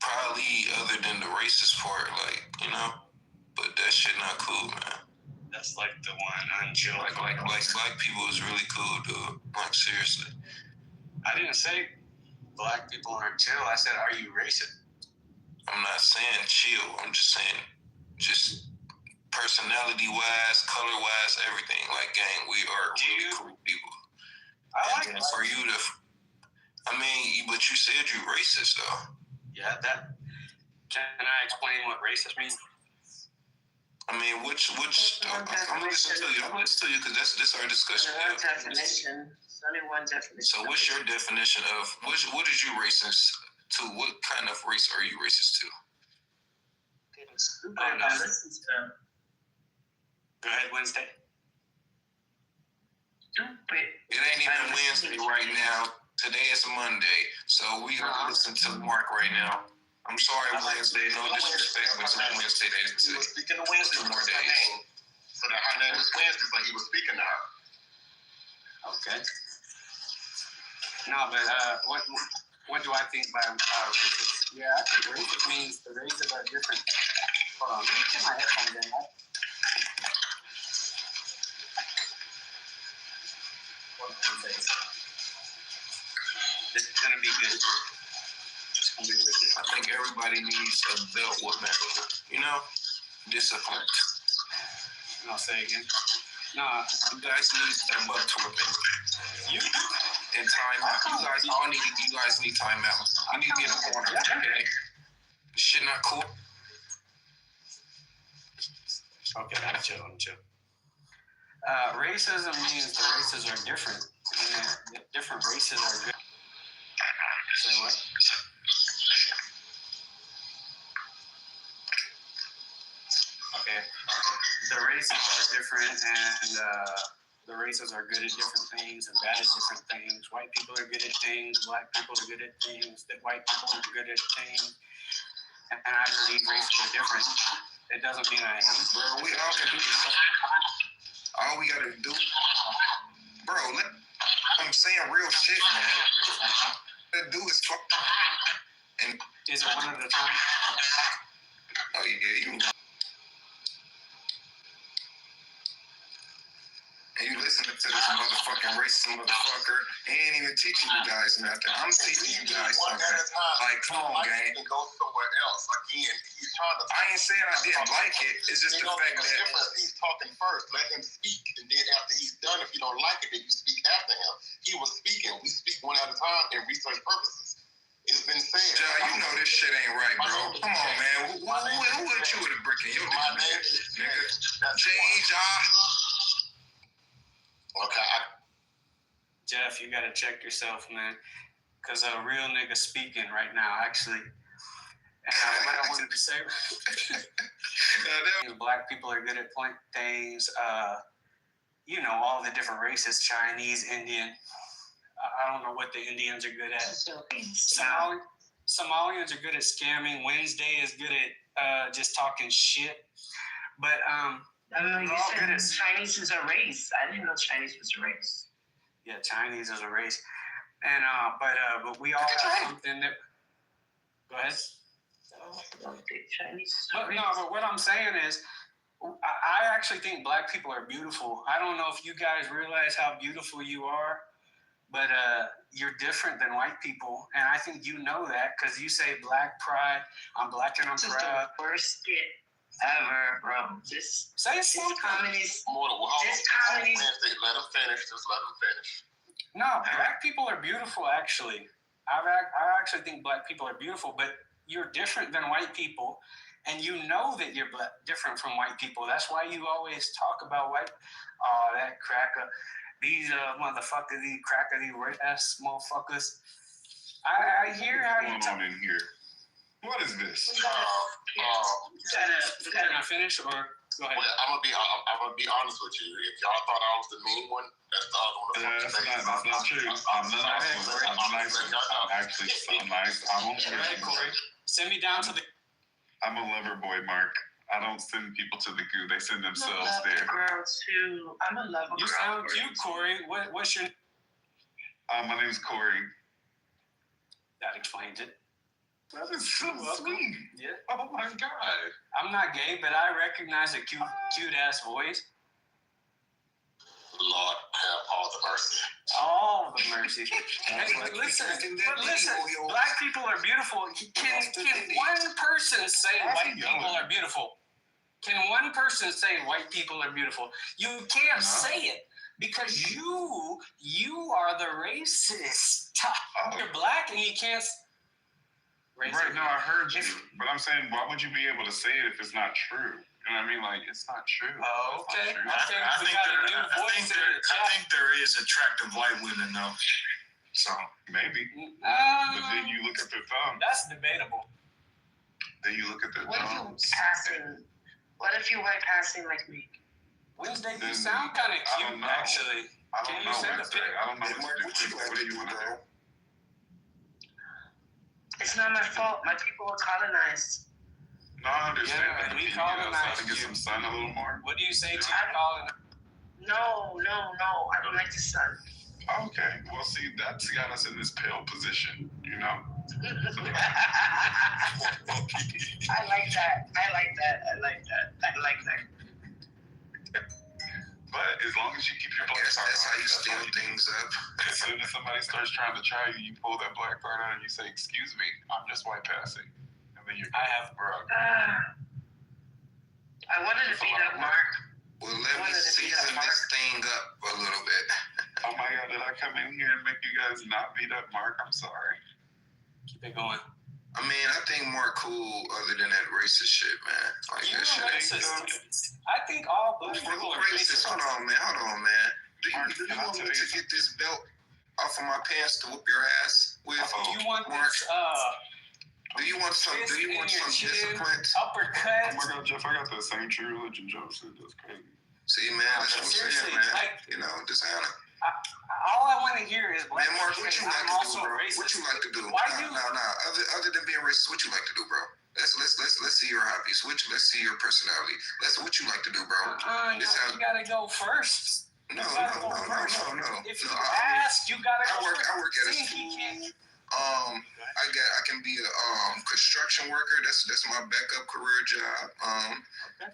probably other than the racist part, like, you know, but that shit not cool, man. That's like the one unchill. Like black people is really cool, dude. Like, seriously. I didn't say black people aren't chill. I said, are you racist? I'm not saying chill. I'm just saying, just personality-wise, color-wise, everything. Like, gang, we are really cool people. I like it. For you to, I mean, but you said you're racist, though. Yeah, that. Can I explain what racist means? I mean, which I'm gonna listen to you. Because this our discussion. One definition. There's only one definition. So, what's your definition of what is you racist to? What kind of race are you racist to? Go ahead, Wednesday. Stupid. It ain't even Wednesday right now. Today is Monday, so we gonna listen to Mark right now. I'm sorry, Wednesday. No disrespect, but it's Wednesday. He was speaking to Wednesday. Two more days. So that her name was Wednesday, so he was speaking to her. Okay. No, but what do I think by racist? Yeah, I think racist means the races are different. Hold on, let me get my headphones in. Hold on one second. This is gonna be good. It's gonna be wicked. I think everybody needs a belt whooping. You know, discipline. And I'll say again. Nah, you guys need a butt whooping. You and timeout. You guys need timeout. You need to get a corner. Okay. This shit not cool. Okay, I'm chill. Racism means the races are different. And the different races are good. Say what? Okay. The races are different, and the races are good at different things and bad at different things. White people are good at things. Black people are good at things. That white people are good at things. And I believe races are different. It doesn't mean I hate. Bro, we all can do this. All we gotta do, bro. I'm saying real shit, man. What do is fuck. And is it one at a time? Oh yeah, you. And you listening to this motherfucking racist motherfucker. He ain't even teaching you guys nothing. I'm teaching you guys something. Like, come on, gang. Go somewhere else. Again, he's trying to. I ain't saying I didn't like it. It's just the fact that he's talking first. Let him speak, and then after he's done, if you don't like it, then you speak after him. He was speaking. We speak one at a time in research purposes. It's been said. John, you know this shit ain't right, bro. Come on, man. Who hit you with a brick in your dick, nigga? J.J. Okay. Jeff, you gotta check yourself, man. Cause a real nigga speaking right now, actually. And what I wanted to say, black people are good at things. You know, all the different races: Chinese, Indian. I don't know what the Indians are good at. Somalians are good at scamming. Wednesday is good at just talking shit. But you said Chinese is a race. I didn't know Chinese was a race. Yeah, Chinese is a race, and but we all have something that. Go ahead. Chinese is a race. No, but what I'm saying is, I actually think black people are beautiful. I don't know if you guys realize how beautiful you are, but you're different than white people, and I think you know that because you say black pride. I'm black and I'm proud. This is the worst shit ever, bro. Just say something. Communists. Let him finish. Just let him finish. No, black people are beautiful. Actually, I actually think black people are beautiful, but you're different than white people, and you know that you're different from white people. That's why you always talk about white. Oh, that cracker. These motherfuckers, these cracker, these rich ass motherfuckers. I hear how you talk. in here. What is this? Can I finish or go ahead? Well, I'm gonna be honest with you. If y'all thought I was the mean one, that's the other one. That's not true. I'm nice. I'm nice. Corey, send me down to the. I'm a lover boy, Mark. I don't send people to the goo. They send themselves there. Girl too. I'm a lover girl. You sound cute, Corey. What's your? My name's Corey. That explains it. That is so sweet. Yeah. Oh my God. I'm not gay, but I recognize a cute ass voice. Lord have all the mercy. All the mercy. But listen, black people are beautiful. Can one person say white people are beautiful? Can one person say white people are beautiful? You can't say it because you are the racist. You're black and you can't. Right, no, I heard you. But I'm saying, why would you be able to say it if it's not true? You know what I mean? Like, it's not true. Oh, okay. I think there is attractive white women, though. So, maybe. But then you look at their thumbs. That's debatable. Then you look at their thumbs. What if you white passing like me? Wednesday, you sound kind of cute, actually. I don't know Wednesday. I don't know what you want to do. It's not my fault. My people were colonized. No, I understand. Yeah, But we can you get outside colonized and get you. some sun a little more? What do you say to colonized? No. I don't like the sun. Okay. Well, see, that's got us in this pale position, you know? I like that. But as long as you keep your black card That's on, how you steal things up. As soon as somebody starts trying to try you, you pull that black card out and you say, "Excuse me, I'm just white passing," and then I have bro. I wanted to beat up Mark. Well, let me season this thing up a little bit. Oh my God, did I come in here and make you guys not beat up Mark? I'm sorry. Keep it going. I mean, I think Mark cool other than that racist shit, man. Like You're that shit. racist. I think all black people are racist. Hold on, man. Do you want me to get this belt off of my pants to whoop your ass with? You want Mark? this, Do you want some discipline? uppercut? Oh my God, Jeff, I got that same true religion joke. That's crazy. See, man, that's what I'm saying, man. Like, you know, designer. All I want to hear is black. Man, Mark, what you like to do, bro? Racist. What you like to do? Why Other than being racist, what you like to do, bro? Let's see your hobbies. Let's see your personality. What you like to do, bro. You gotta go first. No. If you ask, you gotta go first. I work at a school. I can be a construction worker. That's my backup career job.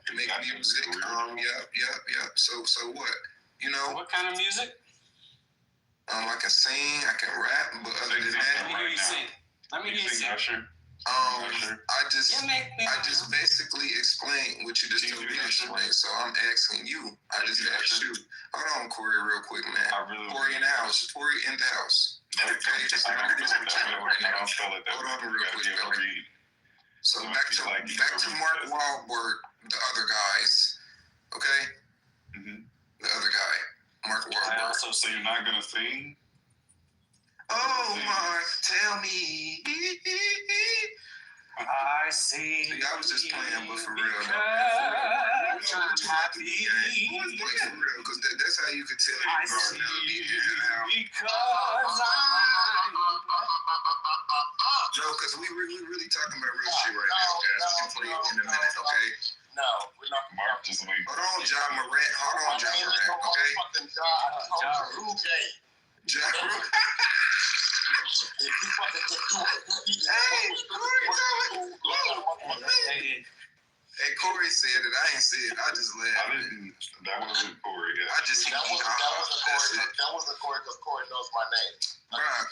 To make music. Yep. So what? You know. What kind of music? I can sing. I can rap. But other than that, Let me hear you sing. Usher. I just basically explained what you just told me to explain. So I'm asking you. I just asked you. Hold on, Corey, real quick, man. Corey in the house. Okay, hold on real quick, Billy. So back to Mark Wahlberg, the other guys. Okay? Mm-hmm. The other guy, Mark Wahlberg. So you're not gonna sing? Oh, Mark, tell me. I see. I was just playing, but for real. I'm happy. For real, because that's how you could tell I your see personality. because No, because we really talking about real shit right now, guys. We can play it in a minute, okay? No, we're not. Mark, just wait. Hold on, John Morant. Okay? Ja Rule. Hey, Corey said it. I ain't said it. I just laughed. That wasn't Corey. Yeah. I just that wasn't Corey because Corey knows my name. Bruh,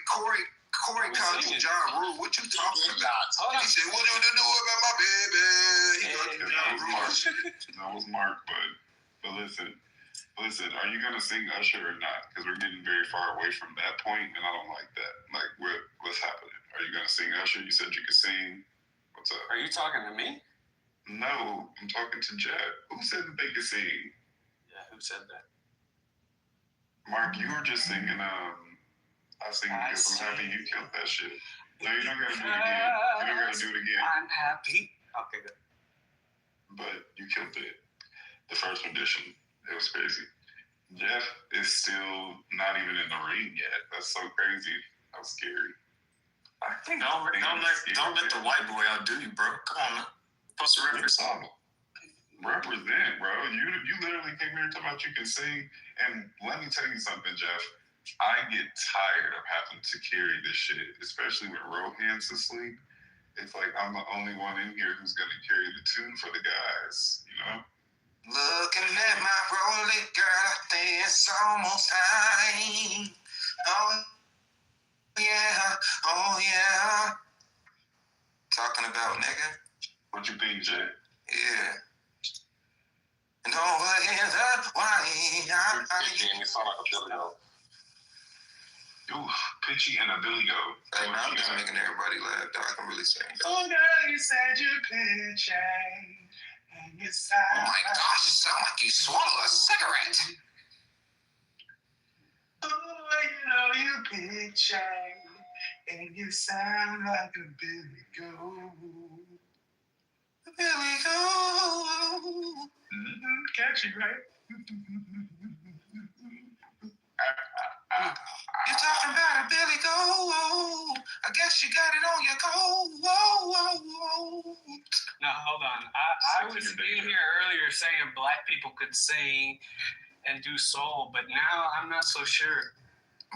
Corey called you John Rule. What you talking about? He said, "What do you do about my baby?" That was Mark, but listen, are you gonna sing Usher or not? Because we're getting very far away from that point, and I don't like that. Like, what's happening? Are you gonna sing Usher? You said you could sing. What's up? Are you talking to me? No, I'm talking to Jet. Who said that they could sing? Yeah, who said that? Mark, you were just singing. I sing because I'm happy you killed that shit. No, you don't gotta do it again. I'm happy. Okay, good. But you killed it. The first rendition. It was crazy. Jeff is still not even in the ring yet. That's so crazy. That was scary. I think don't let the white boy outdo you, bro. Come on, man. Supposed to represent. Represent, bro. You literally came here talking about you can sing. And let me tell you something, Jeff. I get tired of having to carry this shit, especially with Rohan's asleep. It's like I'm the only one in here who's gonna carry the tune for the guys, you know? Looking at my rolling girl, I think it's almost time. Oh yeah. Talking about nigga. What you think, Jay? Yeah. And over here, the wine. You sound like a Billy Goat. Ooh, pitchy and a Billy Goat. Hey, man, I'm just making everybody laugh. I can really sing. Oh, girl, you said you're pitchy. And you sound oh my gosh, it sounds like you swallowed a cigarette. Oh, you know you're pitchy. And you sound like a Billy Goat. Billy Goat. Catchy, right? You're talking about a Billy Goat. I guess yes, you got it on your coat. Whoa, whoa, whoa. Now, hold on. I was in here earlier saying black people could sing and do soul, but now I'm not so sure.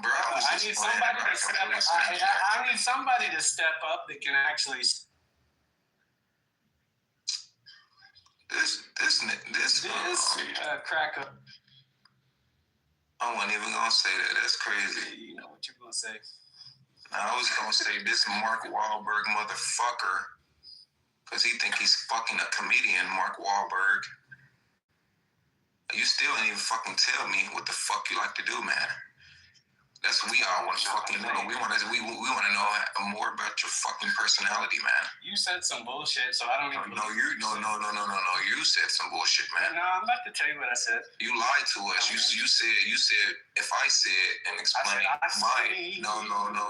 Bro, I need somebody to step up. I need somebody to step up that can actually. This crack up. I wasn't even gonna say that. That's crazy. You know what you're gonna say. I was gonna say this Mark Wahlberg motherfucker, because he think he's fucking a comedian, Mark Wahlberg. You still ain't even fucking tell me what the fuck you like to do, man. That's what we all want to fucking know. We want to know more about your fucking personality, man. You said some bullshit, so I don't even. No. You said some bullshit, man. No, I'm about to tell you what I said. You lied to us. You said if I said and explain No.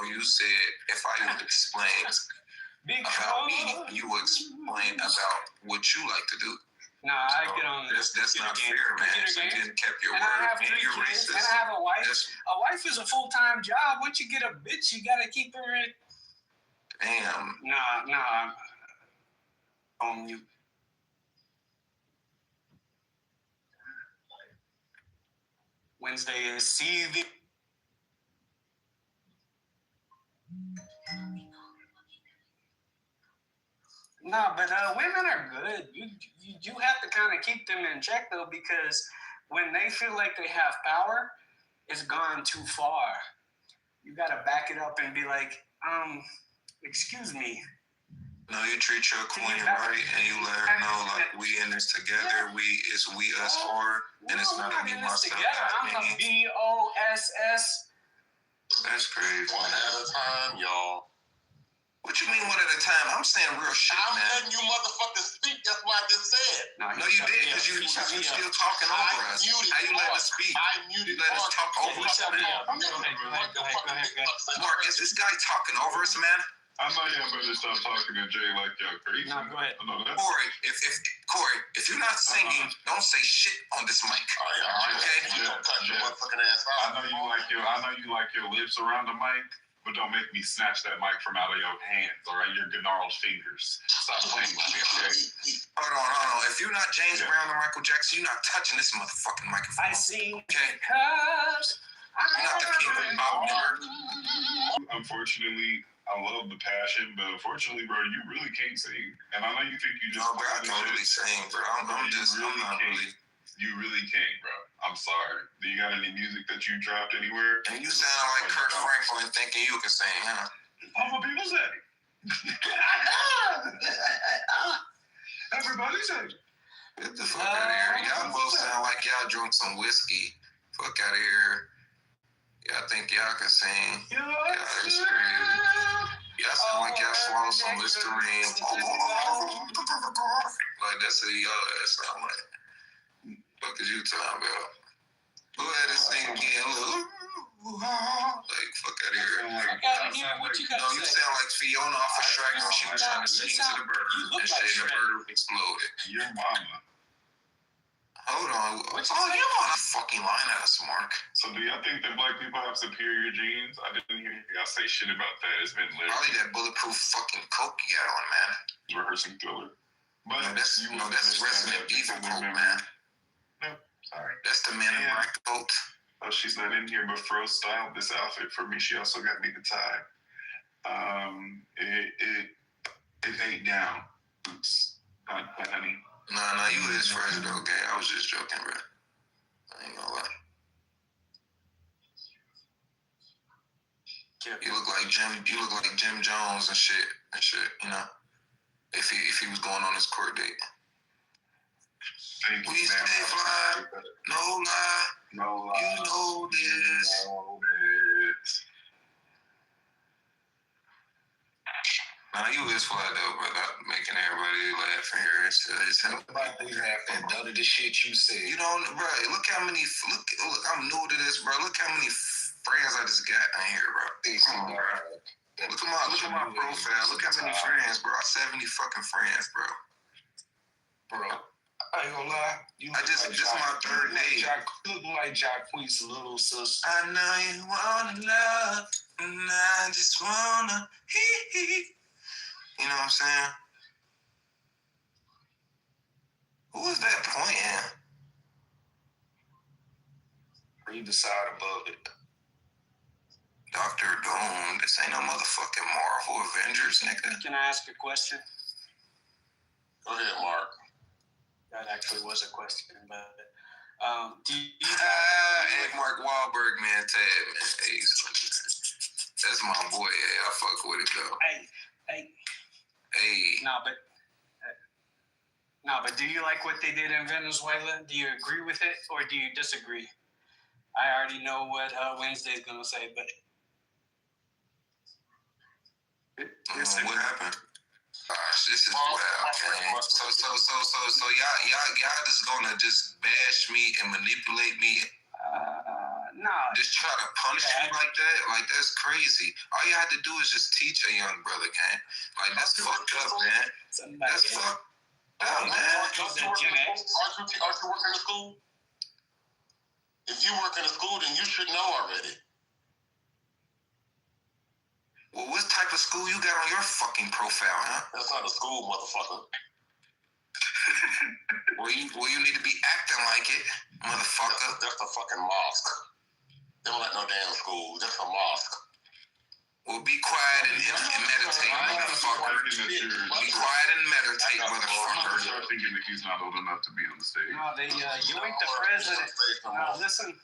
You said if I would explain about me, you would explain about what you like to do. No, I get on this. That's not fair, man. So you didn't keep your word. I have 3 kids, and I have a wife. A wife is a full-time job. Once you get a bitch, you gotta keep her in. Damn. Nah. I'm on mute. Wednesday is seething. No, but women are good. You have to kind of keep them in check though, because when they feel like they have power, it's gone too far. You gotta back it up and be like, excuse me. No, you treat your queen right, and you let her know like we in this together. It's we us her, and it's not a me myself. I'm a BOSS. That's crazy. One at a time, y'all. What you mean one at a time? I'm saying real shit, man. I'm letting you motherfuckers speak. That's what I just said. No, you did, because you still talking over us. How you let us speak? I muted. You let us talk over us, man. Mark, is this guy talking over us, man? I know y'all better stop talking to Jay like y'all crazy. No, go ahead. Corey, if you're not singing, don't say shit on this mic. Okay? You don't cut your motherfucking ass I off. know you like your lips around the mic, but don't make me snatch that mic from out of your hands, all right? Your gnarled fingers. Stop playing with me, okay? Hold on. If you're not James Brown or Michael Jackson, you're not touching this motherfucking microphone. I sing okay? Because you're not the king of pop, Unfortunately, I love the passion, but unfortunately, bro, you really can't sing. And I know you think you just... No, bro, I can really sing, bro. You really can't, bro. I'm sorry. Do you got any music that you dropped anywhere? And you sound like Kurt Franklin thinking you can sing, huh? All the people say. Everybody say. Get the fuck out of here. Y'all both sound like y'all drunk some whiskey. Fuck out of here. Y'all think y'all can sing. Y'all is crazy. Y'all sound like y'all swallowed some Listerine. Like that's what y'all sound like. What is you talking about? Go ahead and sing again. Like, fuck out of here. No, you sound like Fiona off of Shrek when she was trying to sing to the bird. And the bird exploded. Your mama. Hold on. You want to fucking line at us, Mark. So do y'all think that black people have superior genes? I didn't hear y'all say shit about that. It's been lit. Probably that bulletproof fucking coke you got on, man. Rehearsing Thriller. But that's Resident Evil coke, man. No, sorry. That's the man in black coat. Oh, she's not in here, but Fro styled this outfit for me. She also got me the tie. It ain't down. Oops. Honey. Nah, you is fresh though, okay? I was just joking, bro. I ain't gonna lie. You look like Jim Jones and shit, you know. If he was going on his court date. Thank you, we stay fly, no lie. No lie. You know this. Nah, you is fly though, but making everybody laugh in here. It's none of the shit you said. You don't, bro. Look how many. Look, I'm new to this, bro. Look how many friends I just got in here, bro. Come on, bro. Look at my profile. Look how many friends, bro. 70 fucking friends, bro. I ain't gonna lie. This is my third day. You look like Jacquees' little sister. I know you wanna love me. I just wanna hee. You know what I'm saying? Who was that pointing? Read the side above it. Dr. Doom. This ain't no motherfucking Marvel Avengers, nigga. Can I ask a question? Go ahead, Mark. That actually was a question, but do you? Hey, Mark Wahlberg, man, Ted, man. Hey, that's my boy. Hey, I fuck with it though. Hey. Hey. No, but do you like what they did in Venezuela? Do you agree with it or do you disagree? I already know what Wednesday's gonna say, but what happened? Gosh, this is wild, man. So y'all just gonna just bash me and manipulate me? No. Just try to punish me like that? Like, that's crazy. All you had to do is just teach a young brother, gang. Like, that's fucked up, man. That's fucked up, man. Aren't you working in a school? If you work in a school, then you should know already. Well, what type of school you got on your fucking profile, huh? That's not a school, motherfucker. Well, you need to be acting like it, motherfucker. That's a fucking mosque. They don't like no damn school. That's a mosque. Well, be quiet and meditate, motherfucker. Be quiet and meditate, motherfucker. I'm thinking that he's not old enough to be on the stage. no, they yoinked the president. No, listen.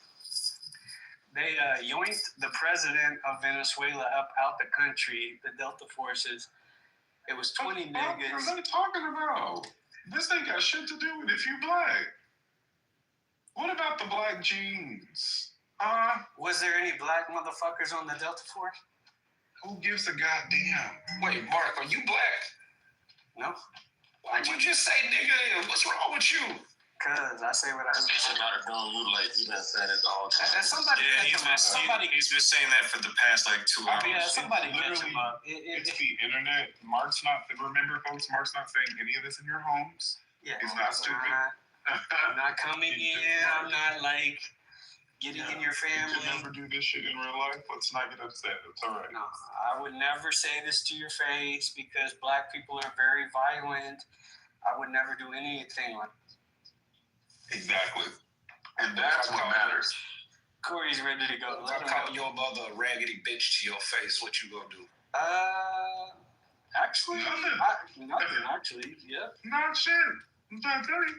They yoinked the president of Venezuela up out the country, the Delta forces. It was 20 What niggas. are they talking about? This ain't got shit to do with if you black. What about the black jeans? Was there any black motherfuckers on the Delta force? Who gives a goddamn? Wait, Mark, are you black? No. Why'd you just say nigga? What's wrong with you? Cause I say what I say. You like he been saying it all the time. Somebody, He's been saying that for the past, like, 2 hours. yeah, somebody catch Literally, him up. It's the internet. Mark's not, remember, folks, Mark's not saying any of this in your homes. Yeah, He's not stupid. I'm not coming in. I'm not like getting in your You family. can never do this shit in real life. Let's not get upset. It's all right. No, I would never say this to your face because black people are very violent. I would never do anything like that. Exactly. And that's what matters. Corey's ready to go. If I call your mother a raggedy bitch to your face, what you gonna do? Actually, nothing. Actually, yeah. Not shit. I'm trying to tell you.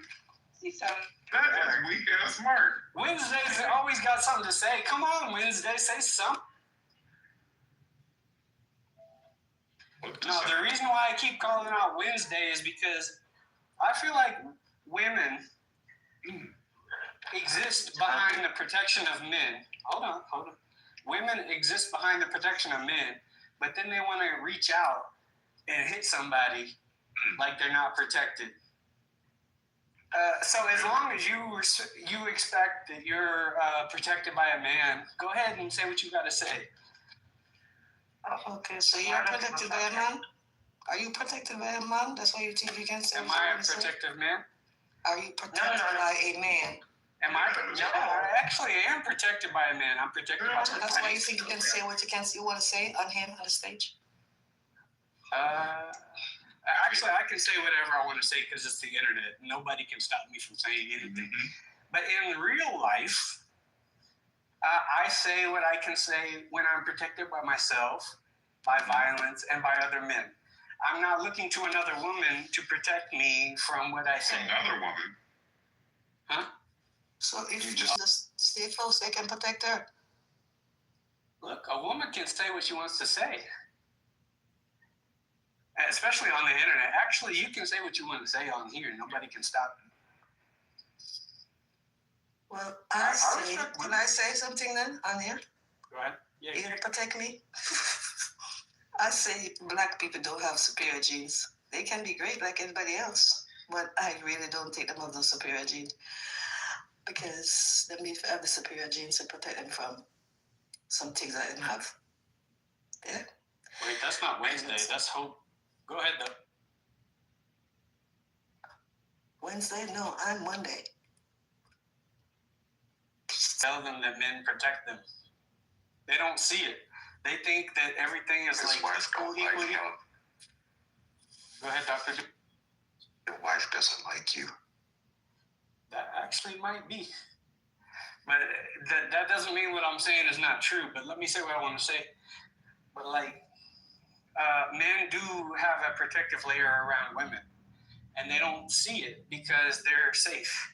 He said That is weak ass Mark. Wednesday's always got something to say. Come on, Wednesday, say something. No, the reason why I keep calling out Wednesday is because I feel like women exist behind the protection of men. Hold on. Women exist behind the protection of men, but then they want to reach out and hit somebody like they're not protected. So as long as you expect that you're protected by a man, go ahead and say what you got to say. Oh, okay, so you're protected by a man? Are you protected by a man? That's why you think you can say. Am I a protective man? Are you protected by a man? Am I? No, I actually am protected by a man. I'm protected by. That's why you think you can say what you want to say on him on the stage. Actually, I can say whatever I want to say because it's the internet. Nobody can stop me from saying anything. But in real life, I say what I can say when I'm protected by myself, by violence, and by other men. I'm not looking to another woman to protect me from what I say. Another woman? Huh? So if you just stay close, they can protect her. Look, a woman can say what she wants to say. Especially on the internet. Actually, you can say what you want to say on here. Nobody can stop you. Well, can I say something then on here? Go ahead. Yeah, you protect me? I say black people don't have superior genes. They can be great like everybody else, but I really don't think them have no superior gene because they need to have the superior genes to protect them from some things I didn't have. Yeah. Wait, that's not Wednesday. That's Hope. Go ahead, though. Wednesday? No, I'm Monday. Tell them that men protect them. They don't see it. They think that everything is His like wife don't like equally. him. Go ahead, Dr. D. Your wife doesn't like you. That actually might be. But that doesn't mean what I'm saying is not true. But let me say what I want to say. But like, men do have a protective layer around women. And they don't see it because they're safe.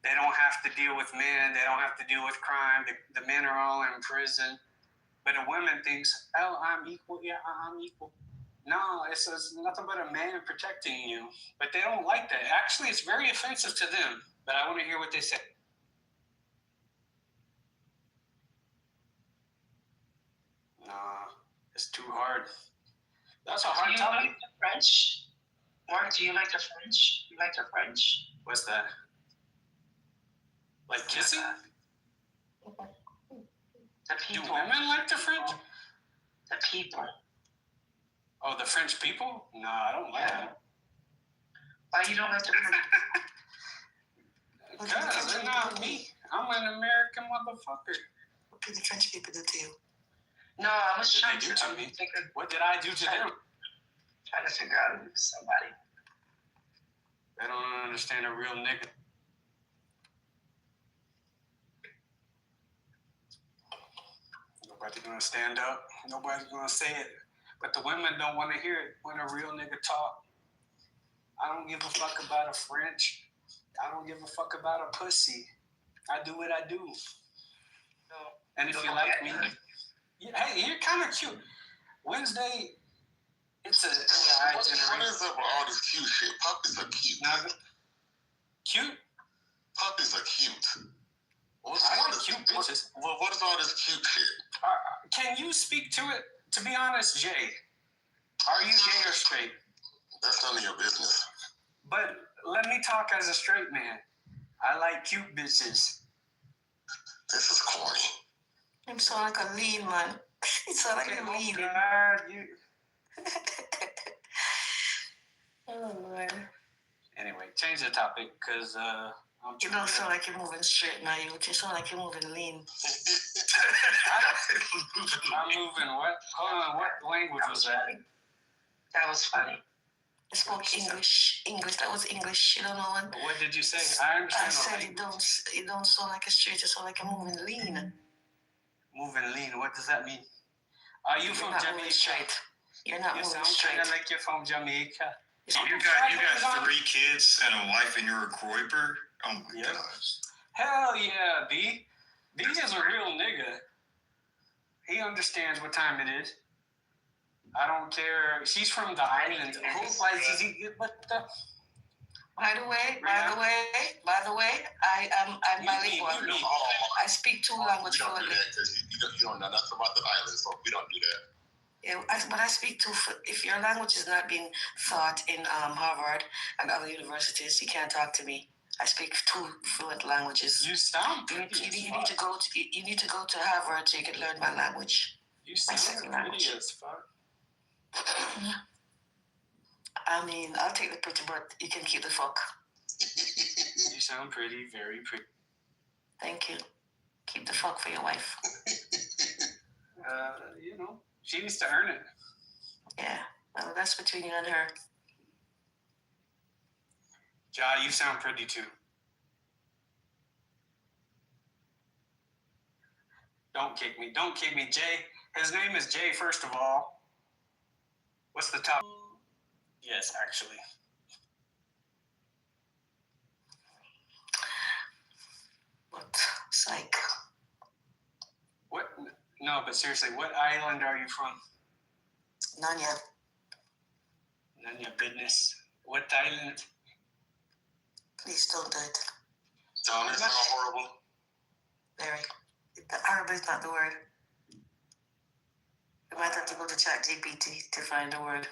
They don't have to deal with men. They don't have to deal with crime. The men are all in prison. But a woman thinks, oh, I'm equal. Yeah, I'm equal. No, it's nothing but a man protecting you. But they don't like that. Actually, it's very offensive to them. But I want to hear what they say. Nah, it's too hard. That's a hard topic. Do you like the French? Mark, do you like the French? You like the French? What's that? Like kissing? The people. Do women like the French? The people. Oh, the French people? No, I don't like them. Why you don't like the French? Because they're not me. I'm an American motherfucker. What did the French people do to you? No, I was What trying did they do to me? think of, What did I do to them? trying to figure out if it was somebody. They don't understand a real nigga. Nobody's gonna stand up. Nobody's gonna say it. But the women don't want to hear it when a real nigga talk. I don't give a fuck about a French. I don't give a fuck about a pussy. I do what I do. And if you like me, hey, you're kind of cute. Wednesday, it's a What is up with all this cute shit? Puppies are cute. Now, cute? Puppies are cute. I like cute bitches. What is all this cute shit? Can you speak to it? To be honest, Jay, are you gay or straight? That's none of your business. But let me talk as a straight man. I like cute bitches. This is corny. You sound like a lean man. You sound like a lean. God, you. Oh, Lord. Anyway, change the topic, because you don't sound like you're moving straight now. You sound like you're moving lean. I'm moving what? Hold on, what language was that? That was funny. I spoke English. That was English. You don't know one. What did you say? I understand. I said you don't sound like a straight. You sound like you're moving lean. Moving lean. What does that mean? Are you from Jamaica? Straight. You're not moving straight. You sound like you're from Jamaica. You got 3 kids and a wife, and you're a groiper? Oh my gosh. Hell yeah, B. B is a real nigga. He understands what time it is. I don't care. She's from the island. By the way, I'm bilingual. I speak 2 languages fluently. You don't know nothing about the island, so we don't do that. Yeah, but I speak 2. If your language is not being taught in Harvard and other universities, you can't talk to me. I speak 2 fluent languages. You sound you need to go to Harvard so you can learn my language. You sound pretty as fuck. I mean, I'll take the pretty, but you can keep the fuck. You sound pretty, very pretty. Thank you. Keep the fuck for your wife. You know, she needs to earn it. Yeah, well, that's between you and her. Ja, you sound pretty too. Don't kick me. Don't kick me, Jay. His name is Jay, first of all. What's the top? Yes, actually. What? Psych. What? No, but seriously, what island are you from? Nanya. Nanya, goodness. What island? Please don't do it. John, it's not horrible. Very. Horrible is not the word. You might have to go to ChatGPT to find the word.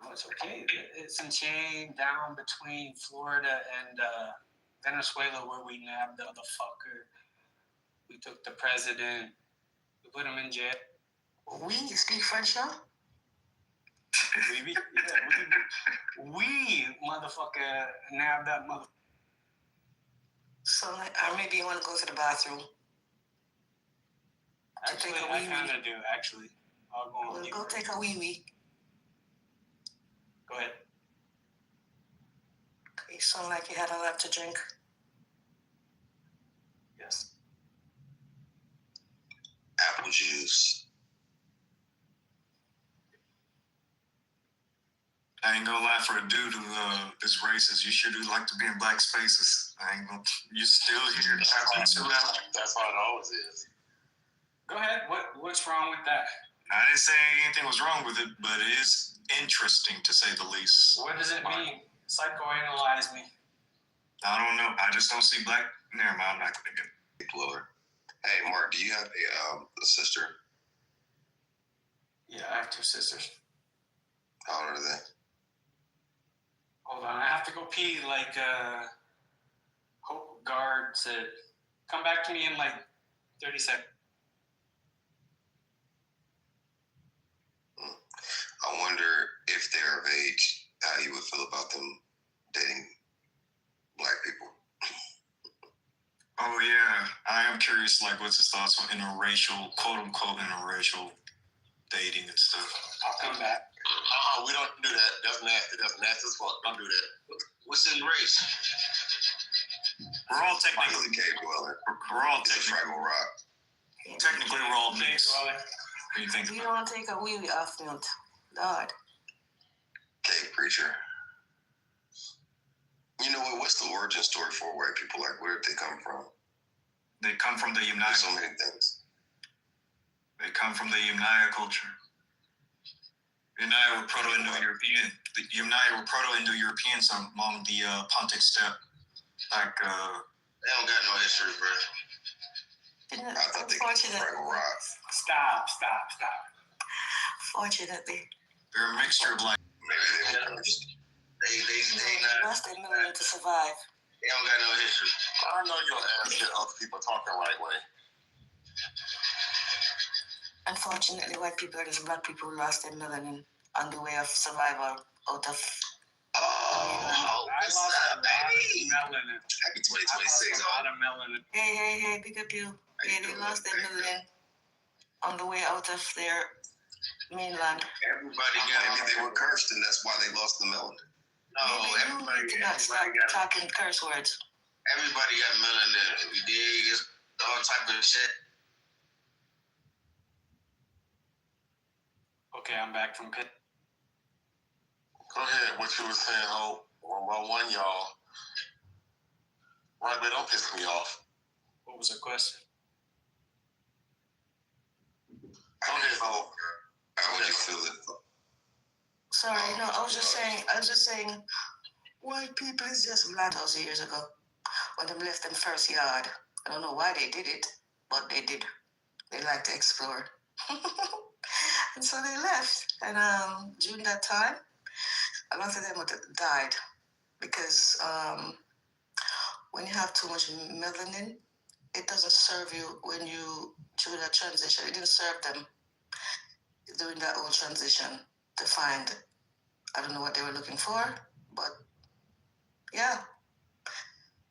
Oh, it's okay. It's in chain down between Florida and Venezuela, where we nabbed the fucker. We took the president. We put him in jail. You speak French now? We motherfucker nabbed that mother. So, or maybe you want to go to the bathroom. Actually, take a I wee kind wee. of do. Actually, I'll go on Well, mute. go take a wee wee. Go ahead. You sound like you had a lot to drink. Yes. Apple juice. I ain't gonna lie, for a dude who is racist, you sure do like to be in black spaces. I ain't gonna. You still here? That's how it always is. Go ahead. What's wrong with that? I didn't say anything was wrong with it, but it is interesting to say the least. What does it mean? Psychoanalyze me. I don't know. I just don't see black. Never mind. I'm not gonna get. Hey, Mark, do you have a sister? Yeah, I have two sisters. How old are they? Hold on, I have to go pee. Like Hope Guard said, come back to me in like 30 seconds. I wonder if they're of age, how you would feel about them dating black people. Oh yeah, I am curious. Like, what's his thoughts on interracial, quote unquote, interracial dating and stuff? I'll come back. We don't do that. That's nasty. That's nasty as fuck. Don't do that. What's in race? We're all technically cave dweller. We're all It's a Fraggle Rock. technically we're all mixed. What do you think? You don't take a wee wee off mute. Lord. Cave preacher. You know what? What's the origin story for white people? Like, where did they come from? They come from the United. So many things. They come from the United culture. United were Proto-Indo-European. The United were Proto-Indo-Europeans among the Pontic steppe. Like, they don't got no history, bro. I thought they came from Fraggle Rock. Stop. Fortunately. they're a mixture of like. Maybe they were cursed. They lost their million to survive. They don't got no history. I know your ass get other people talking the right way. Unfortunately, white people are just black people who lost their melanin on the way of survival out of. I lost a lot of melanin. Happy 2026. A lot of melanin. Hey, big up you. Yeah, they lost their melanin on the way out of their mainland. Maybe they were cursed and that's why they lost the melanin. No, everybody got talking curse words. Everybody got melanin. We dig. It's all type of shit. Okay, I'm back from pit. Go ahead. What you were saying, Hope? One by one, y'all. Right, but don't piss me off. What was the question? Go ahead, Hope. How would you feel it? Sorry, no, I was just saying, white people is just black 1,000 years ago when they left them first yard. I don't know why they did it, but they did. They like to explore. And so they left. And during that time, a lot of them died because when you have too much melanin, it doesn't serve you when you do that transition. It didn't serve them during that whole transition to find, I don't know what they were looking for, but yeah.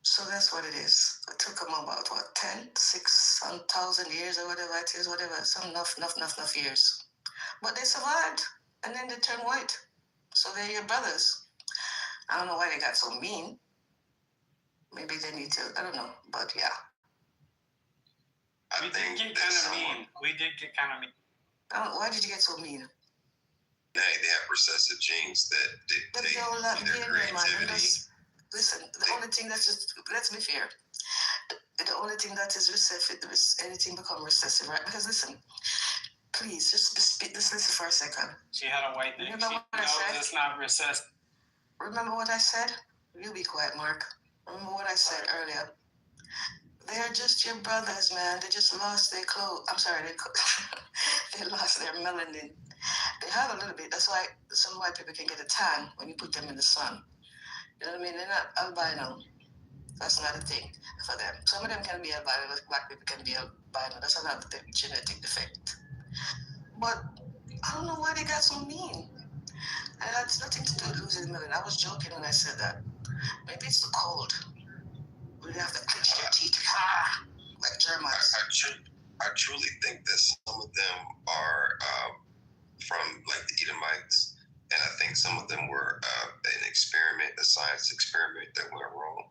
So that's what it is. It took them about, 6,000 years or whatever it is, some enough years. But they survived, and then they turned white. So they're your brothers. I don't know why they got so mean. Maybe they need to, I don't know, but yeah. We did get kind of mean. Why did you get so mean? They have recessive genes that dictate their creativity. Listen, the only thing that's just, let's be fair. The only thing that is recessive is anything become recessive, right? Because listen, please, just listen for a second. She had a white neck. Remember what I said? It's not recessive. Remember what I said? You be quiet, Mark. Remember what I said earlier? They're just your brothers, man. They just lost their clothes. I'm sorry, they lost their melanin. They have a little bit. That's why some white people can get a tan when you put them in the sun. You know what I mean? They're not albino. That's not a thing for them. Some of them can be albino. Black people can be albino. That's another genetic defect. But I don't know why they got so mean. It had nothing to do with losing melanin. I was joking when I said that. Maybe it's the cold. We have to clench their teeth. Like Germans. I truly think that some of them are from like the Edomites, and I think some of them were an experiment, a science experiment that went wrong.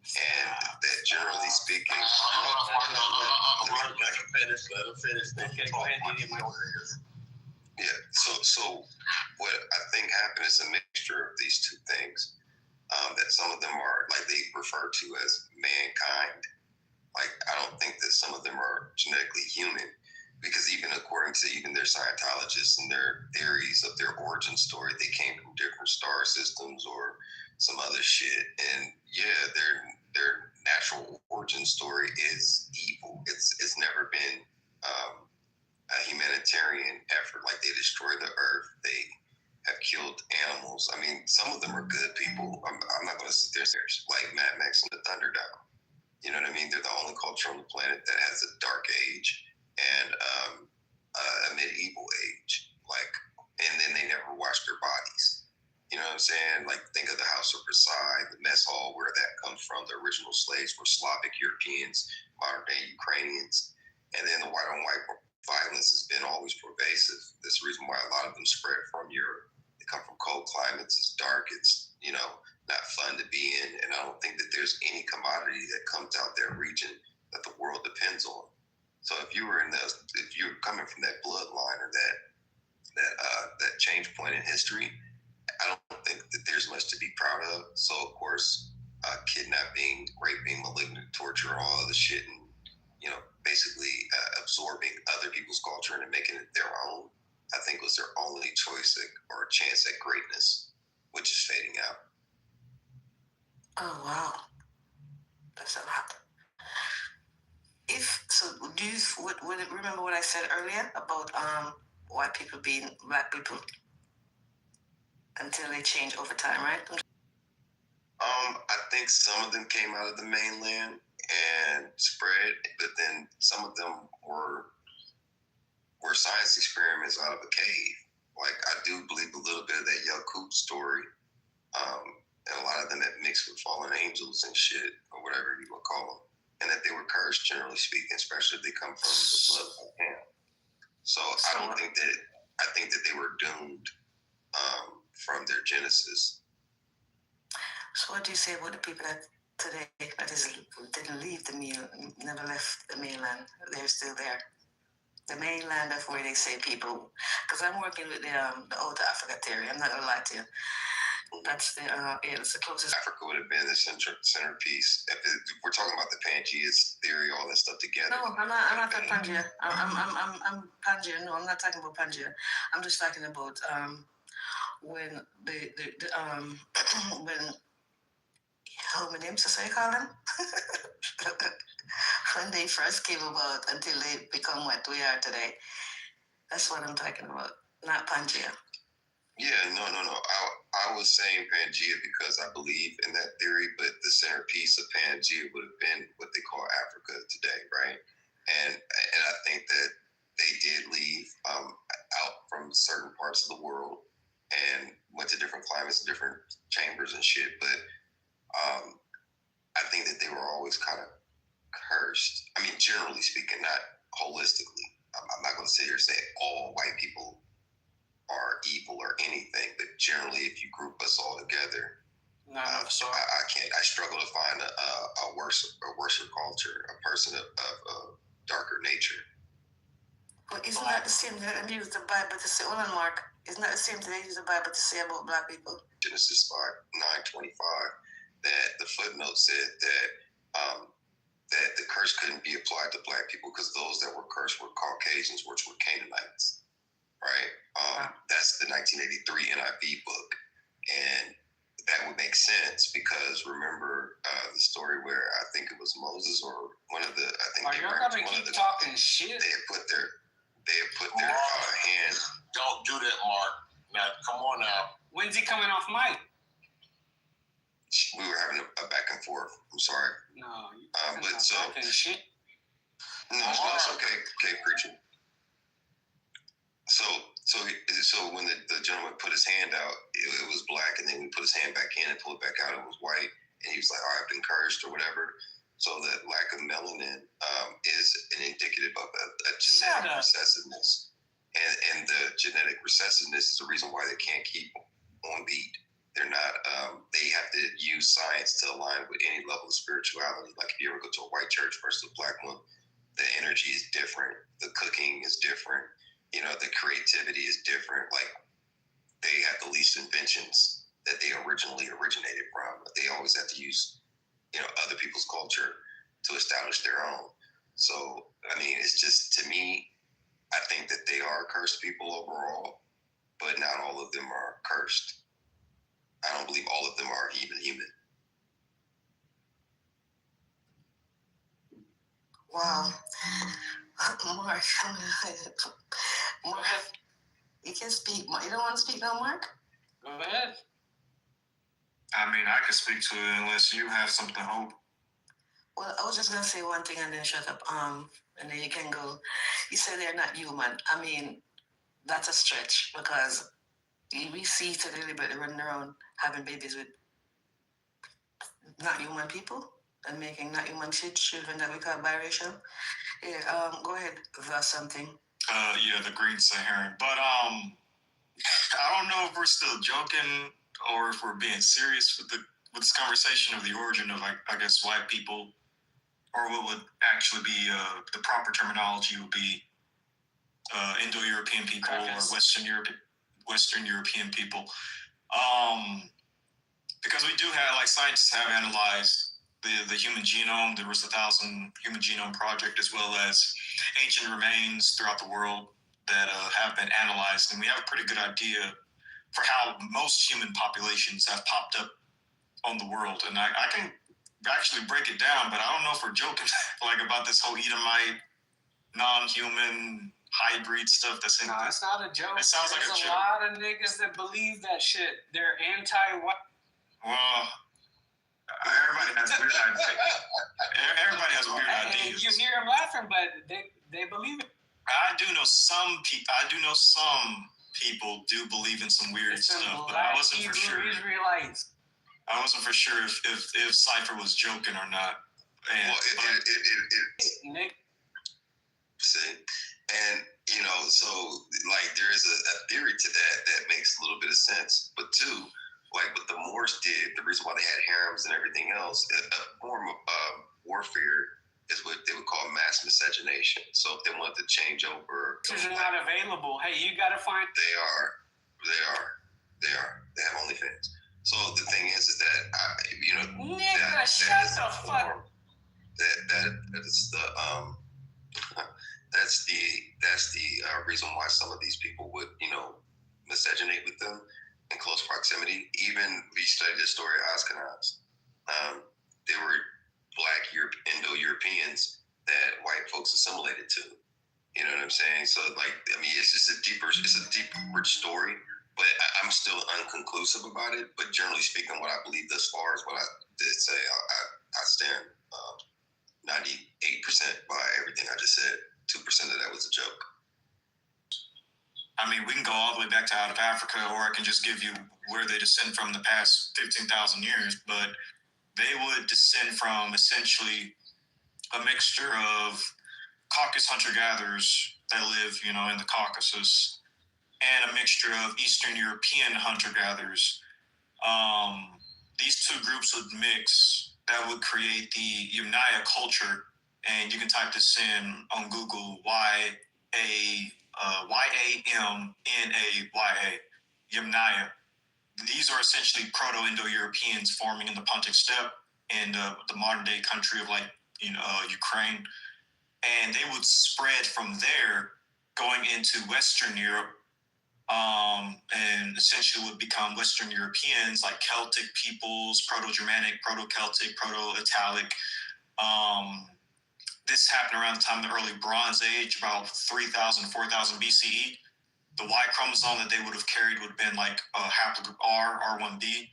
And that generally speaking, Let him finish. Okay, go ahead, Eddie. Yeah. So what I think happened is a mixture of these two things. That some of them are like they refer to as mankind. Like I don't think that some of them are genetically human, because even according to even their Scientologists and their theories of their origin story, they came from different star systems or some other shit. And yeah, their natural origin story is evil. It's never been a humanitarian effort. Like they destroyed the earth. They have killed animals. I mean, some of them are good people. I'm not going to sit there and say, like Mad Max and the Thunderdome. You know what I mean? They're the only culture on the planet that has a dark age and a medieval age. Like, and then they never washed their bodies. You know what I'm saying? Like, think of the House of Versailles, the mess hall, where that comes from. The original slaves were Slavic Europeans, modern day Ukrainians. And then the white on white violence has been always pervasive. That's the reason why a lot of them spread from Europe. They come from cold climates. It's dark. It's, not fun to be in. And I don't think that there's any commodity that comes out that region that the world depends on. So if you're coming from that bloodline or that change point in history, I don't think that there's much to be proud of. So of course, kidnapping, raping, malignant torture, all of the shit, and basically absorbing other people's culture and making it their own, I think was their only choice or chance at greatness, which is fading out. Oh wow, that's a lot. Do you remember what I said earlier about white people being black people until they change over time, right? I think some of them came out of the mainland and spread, but then some of them were science experiments out of a cave. Like I do believe a little bit of that Yakut story. And a lot of them that mixed with fallen angels and shit, or whatever you would call them, and that they were cursed, generally speaking, especially if they come from the blood of Ham. So I think that they were doomed from their genesis. So what do you say about the people that today didn't leave the never left the mainland? They're still there. The mainland of where they say people, because I'm working with the Outer Africa theory. I'm not gonna lie to you. That's it's the closest. Africa would have been the centerpiece. If we're talking about the Pangea theory, all that stuff together. No, I'm not talking Pangea. I'm Pangea. No, I'm not talking about Pangea. I'm just talking about when when how many names does I call them? When they first came about until they become what we are today. That's what I'm talking about, not Pangea. Yeah, no. I was saying Pangea because I believe in that theory, but the centerpiece of Pangea would have been what they call Africa today, right? And I think that they did leave out from certain parts of the world and went to different climates and different chambers and shit. But I think that they were always kind of cursed. I mean, generally speaking, not holistically. I'm not going to sit here and say all white people are evil or anything, but generally, if you group us all together, I can't. I struggle to find a worse culture, a person of darker nature. Well, isn't that the same that they use the Bible to say? Hold on, Mark. Isn't that the same thing they use the Bible to say about black people? Genesis 9:25, that the footnote said that that the curse couldn't be applied to black people because those that were cursed were Caucasians, which were Canaanites. Right? That's the 1983 NIV book. And that would make sense because remember the story where I think it was Moses or one of the, I think are you gonna keep talking shit? They had put their hand. Don't do that, Mark. Now, come on now. When's he coming off mic? We were having a back and forth. I'm sorry. No, but so shit. No, it's okay. Okay, preaching. So when the gentleman put his hand out, it was black, and then he put his hand back in and pulled it back out, it was white, and he was like, "Oh, I've been cursed" or whatever. So the lack of melanin is an indicative of a genetic recessiveness. And the genetic recessiveness is the reason why they can't keep on beat. They're not, they have to use science to align with any level of spirituality. Like if you ever go to a white church versus a black one, the energy is different. The cooking is different. You know, the creativity is different. Like they have the least inventions that they originally originated from. But they always have to use, you know, other people's culture to establish their own. So, I mean, it's just, to me, I think that they are cursed people overall, but not all of them are cursed. I don't believe all of them are even human. Wow. Mark, Mark, you can speak. You don't want to speak now, Mark? Go ahead. I mean, I could speak to it unless you have something to hope. Well, I was just going to say one thing and then shut up. And then you can go. You said they're not human. I mean, that's a stretch because we see to deliberately running around having babies with not human people and making not human children that we call biracial. Yeah, go ahead. That's something. Yeah, the Green Saharan. But I don't know if we're still joking or if we're being serious with this conversation of the origin of, I guess, white people, or what would actually be the proper terminology would be Indo-European people or Western European people. Because we do have, like, scientists have analyzed the human genome. There was the 1,000 Human Genome Project, as well as ancient remains throughout the world that have been analyzed, and we have a pretty good idea for how most human populations have popped up on the world. And I can actually break it down, but I don't know if we're joking like about this whole Edomite, non-human hybrid stuff that's in. No, it's not a joke. It sounds like There's a joke. a lot of niggas that believe that shit. They're anti-white. Well, everybody has weird ideas. Everybody has weird ideas. You hear them laughing, but they believe it. I do know some people do believe in some weird stuff, but I wasn't for sure. Israelites. I wasn't for sure if Cypher was joking or not. And, Nick. See, and you know, so like there is a theory to that makes a little bit of sense, but two, like what the Moors did, the reason why they had harems and everything else, a form of warfare is what they would call mass miscegenation. So if they wanted to change over, This is not available. Hey, you gotta find. They have OnlyFans. So the thing is that Nigga, shut the fuck. That is the that's the reason why some of these people would miscegenate with them in close proximity. Even if you study the story of Ashkenaz, they were Black Indo-Europeans that white folks assimilated to. You know what I'm saying? So it's a deep, rich story, but I'm still unconclusive about it. But generally speaking, what I believe thus far is what I did say. I stand 98% by everything I just said. 2% of that was a joke. I mean, we can go all the way back to out of Africa, or I can just give you where they descend from the past 15,000 years. But they would descend from essentially a mixture of Caucasus hunter-gatherers that live, in the Caucasus, and a mixture of Eastern European hunter-gatherers. These two groups would mix. That would create the Yamnaya culture, and you can type this in on Google, YAMNAYA, Yamnaya. These are essentially Proto-Indo-Europeans forming in the Pontic Steppe and the modern-day country of Ukraine. And they would spread from there going into Western Europe, and essentially would become Western Europeans, like Celtic peoples, Proto-Germanic, Proto-Celtic, Proto-Italic. This happened around the time of the early Bronze Age, about 3,000, 4,000 BCE. The Y chromosome that they would have carried would have been like haplogroup R, R1b.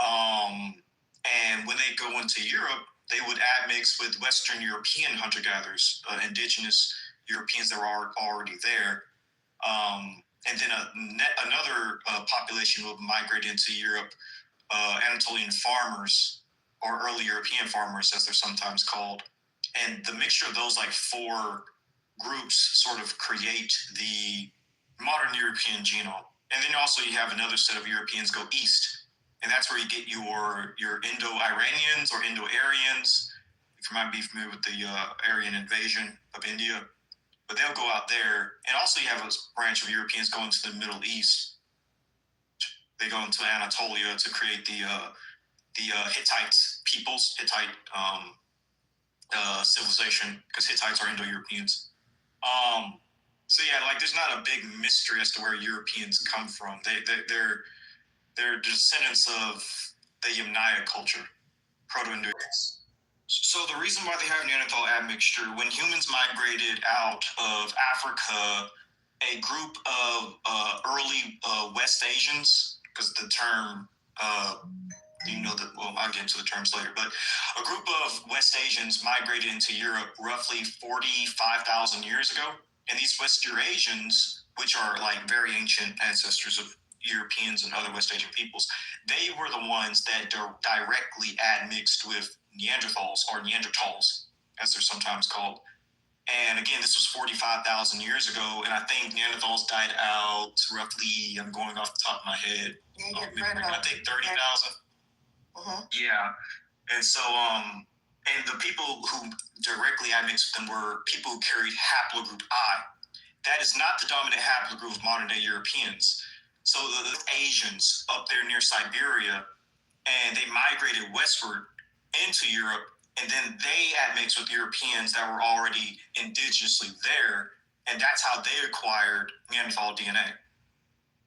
And when they go into Europe, they would admix with Western European hunter-gatherers, indigenous Europeans that were already there. And then another population would migrate into Europe, Anatolian farmers or early European farmers, as they're sometimes called. And the mixture of those like four groups sort of create the modern European genome. And then also you have another set of Europeans go east. And that's where you get your Indo-Iranians or Indo-Aryans, if you might be familiar with the Aryan invasion of India. But they'll go out there. And also you have a branch of Europeans going to the Middle East. They go into Anatolia to create the Hittite peoples, Hittite civilization, because Hittites are Indo-Europeans. So yeah, like there's not a big mystery as to where Europeans come from. They're descendants of the Yamnaya culture, Proto-Indo-Europeans. So the reason why they have Neanderthal admixture, when humans migrated out of Africa, a group of early West Asians, because the term, I'll get into the terms later, but a group of West Asians migrated into Europe roughly 45,000 years ago. And these West Eurasians, which are like very ancient ancestors of Europeans and other West Asian peoples, they were the ones that directly admixed with Neanderthals, or Neanderthals, as they're sometimes called. And again, this was 45,000 years ago, and I think Neanderthals died out roughly, I'm going off the top of my head, I think 30,000. Yeah. And so, and the people who directly admixed with them were people who carried haplogroup I. That is not the dominant haplogroup of modern day Europeans. So the Asians up there near Siberia, and they migrated westward into Europe, and then they admixed with Europeans that were already indigenously there, and that's how they acquired Neanderthal DNA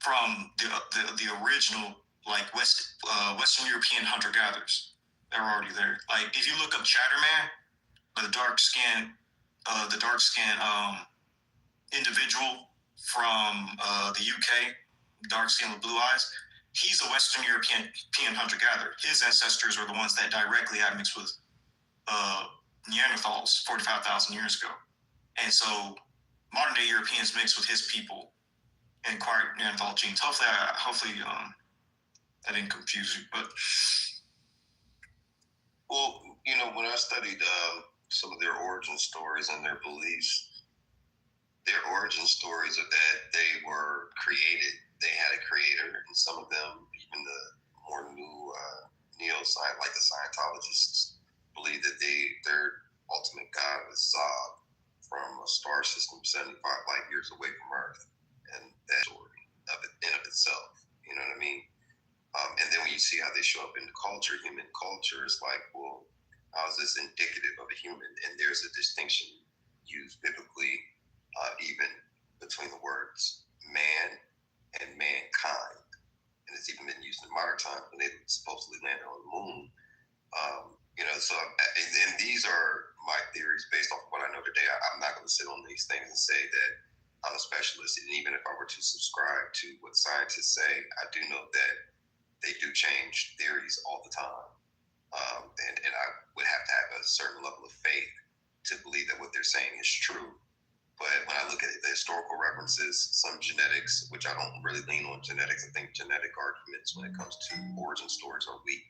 from the original like Western European hunter-gatherers that were already there. Like if you look up Chatterman, the dark skin individual from the UK, dark skin with blue eyes, he's a Western European hunter-gatherer. His ancestors were the ones that directly admixed with Neanderthals 45,000 years ago. And so modern day Europeans mixed with his people and acquired Neanderthal genes. Hopefully that didn't confuse you, but. Well, when I studied some of their origin stories and their beliefs, their origin stories are that they were created. They had a creator, and some of them, even the more new neo-science, like the Scientologists, believe that their ultimate god was Zod from a star system 75 light years away from Earth, and that story of it in of itself. You know what I mean? And then when you see how they show up in the culture, human culture, it's like, well, how is this indicative of a human? And there's a distinction used biblically, even between the words man and mankind. And it's even been used in modern times when they supposedly landed on the moon. And these are my theories based off of what I know today. I'm not going to sit on these things and say that I'm a specialist. And even if I were to subscribe to what scientists say, I do know that they do change theories all the time. And I would have to have a certain level of faith to believe that what they're saying is true. But when I look at the historical references, some genetics, which I don't really lean on genetics, I think genetic arguments when it comes to origin stories are weak.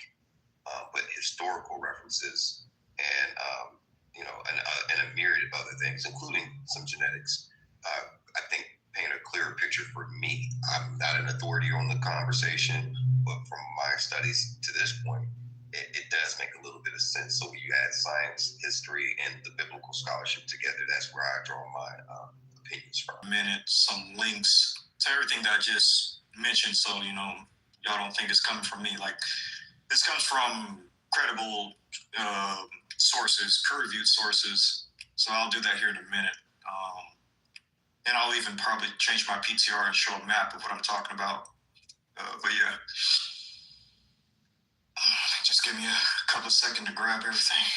But historical references and a myriad of other things, including some genetics, I think paint a clearer picture for me. I'm not an authority on the conversation, but from my studies to this point, it does make a little bit of sense. So when you add science, history, and the biblical scholarship together, that's where I draw my opinions from. Some links to everything that I just mentioned, so y'all don't think it's coming from me. Like this comes from credible sources, peer-reviewed sources. So I'll do that here in a minute. And I'll even probably change my PTR and show a map of what I'm talking about. But yeah, just give me a couple of seconds to grab everything.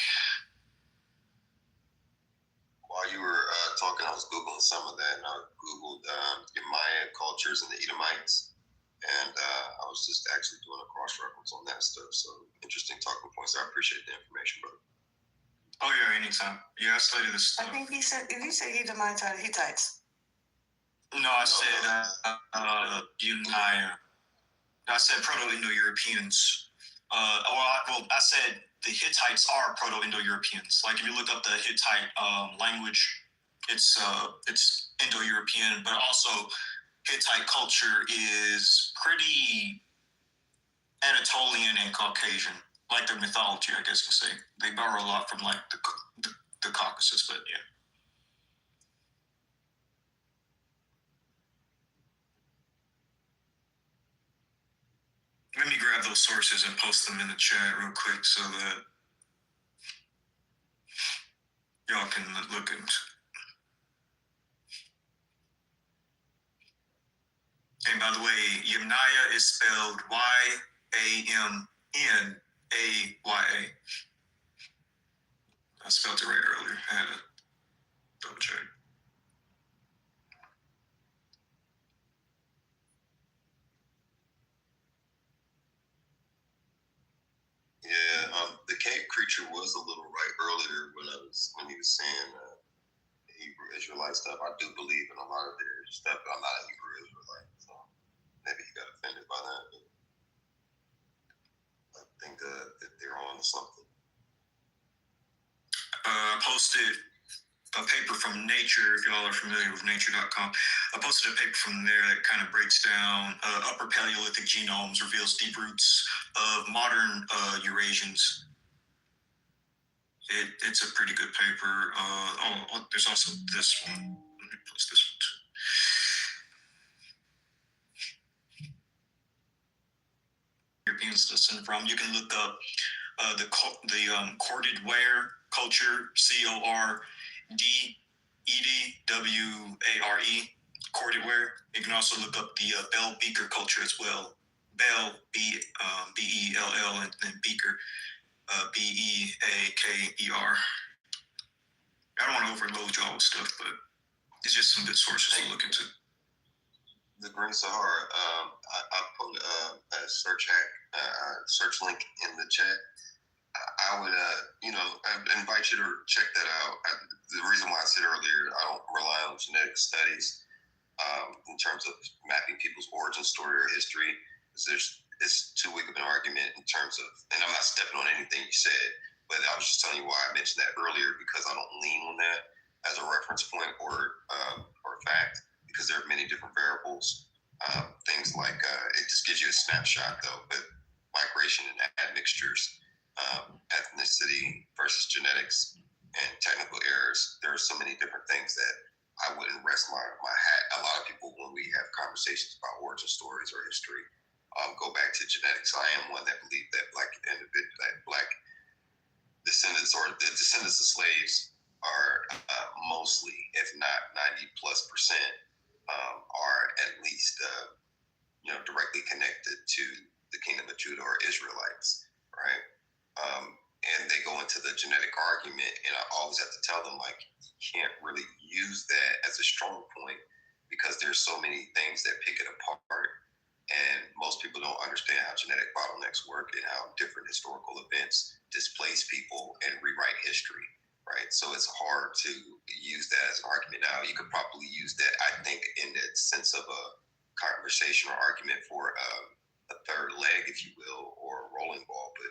While you were talking, I was Googling some of that, and I Googled the Maya cultures and the Edomites. And I was just actually doing a cross-reference on that stuff. So interesting talking points. I appreciate the information, brother. Oh yeah, anytime. Yeah, I studied this stuff. I think he said Edomites are the Hittites. No, I said Yunaya. I said Proto-Indo-Europeans. I said the Hittites are Proto-Indo-Europeans. Like if you look up the Hittite language, it's Indo-European, but also Hittite culture is pretty Anatolian and Caucasian, like their mythology, I guess you could say. They borrow a lot from like the Caucasus, but yeah. Let me grab those sources and post them in the chat real quick so that y'all can look into. And by the way, Yamnaya is spelled Yamnaya. I spelled it right earlier. I had to double check. Yeah, the cave creature was a little right earlier when he was saying Hebrew Israelite stuff. I do believe in a lot of their stuff, but I'm not a Hebrew Israelite, so maybe he got offended by that. But I think that they're on to something. Posted a paper from Nature, if y'all are familiar with nature.com. I posted a paper from there that kind of breaks down upper Paleolithic genomes, reveals deep roots of modern Eurasians. It's a pretty good paper. There's also this one. Let me post this one too. Europeans descend from. You can look up the corded ware culture, CORDEDWARE, corded ware. You can also look up the Bell Beaker culture as well. Bell, B-E-L-L, and then Beaker, B-E-A-K-E-R. I don't want to overload y'all with stuff, but it's just some good sources to look into. The Green Sahara, I put a search link in the chat. I would, I invite you to check that out. The reason why I said earlier, I don't rely on genetic studies in terms of mapping people's origin story or history, is it's too weak of an argument in terms of, and I'm not stepping on anything you said, but I was just telling you why I mentioned that earlier, because I don't lean on that as a reference point or fact, because there are many different variables. Things like, it just gives you a snapshot though, but migration and admixtures, ethnicity versus genetics and technical errors. There are so many different things that I wouldn't rest my hat. A lot of people, when we have conversations about origin stories or history, go back to genetics. I am one that believe that black descendants or the descendants of slaves are mostly, if not 90+%, are at least directly connected to the Kingdom of Judah or Israelites, right? And they go into the genetic argument, and I always have to tell them, like, you can't really use that as a strong point because there's so many things that pick it apart, and most people don't understand how genetic bottlenecks work and how different historical events displace people and rewrite history, right? So it's hard to use that as an argument. Now, you could probably use that, I think, in the sense of a conversation or argument for a third leg, if you will, or a rolling ball, but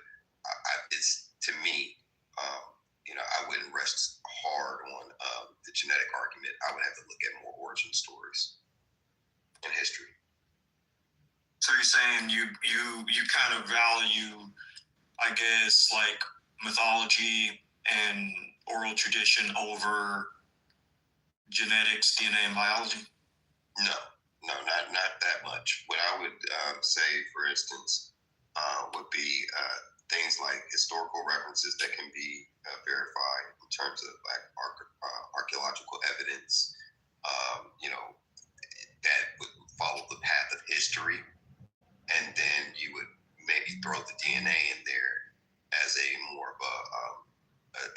it's, to me, I wouldn't rest hard on the genetic argument. I would have to look at more origin stories and history. So you're saying you kind of value, I guess, like mythology and oral tradition over genetics, DNA, and biology? No, not that much. What I would say, for instance, would be things like historical references that can be verified in terms of like archaeological evidence, that would follow the path of history, and then you would maybe throw the DNA in there as a more of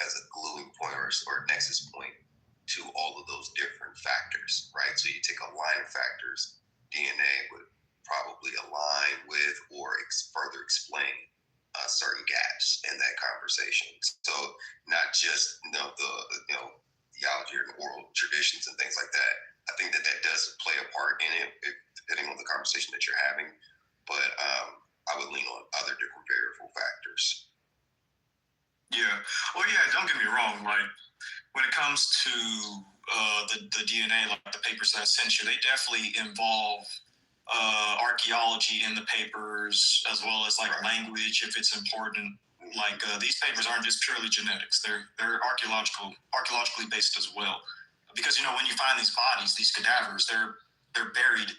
as a gluing point or nexus point to all of those different factors, right? So you take a line of factors, DNA would probably align with or further explain certain gaps in that conversation. So not just the theology or oral traditions and things like that. I think that does play a part in it, depending on the conversation that you're having. But I would lean on other different variable factors. Yeah. Well, yeah. Don't get me wrong. Like when it comes to the DNA, like the papers that I sent you, they definitely involve archaeology in the papers as well as like language if it's important. Like these papers aren't just purely genetics; they're archaeologically based as well. Because when you find these bodies, these cadavers, they're buried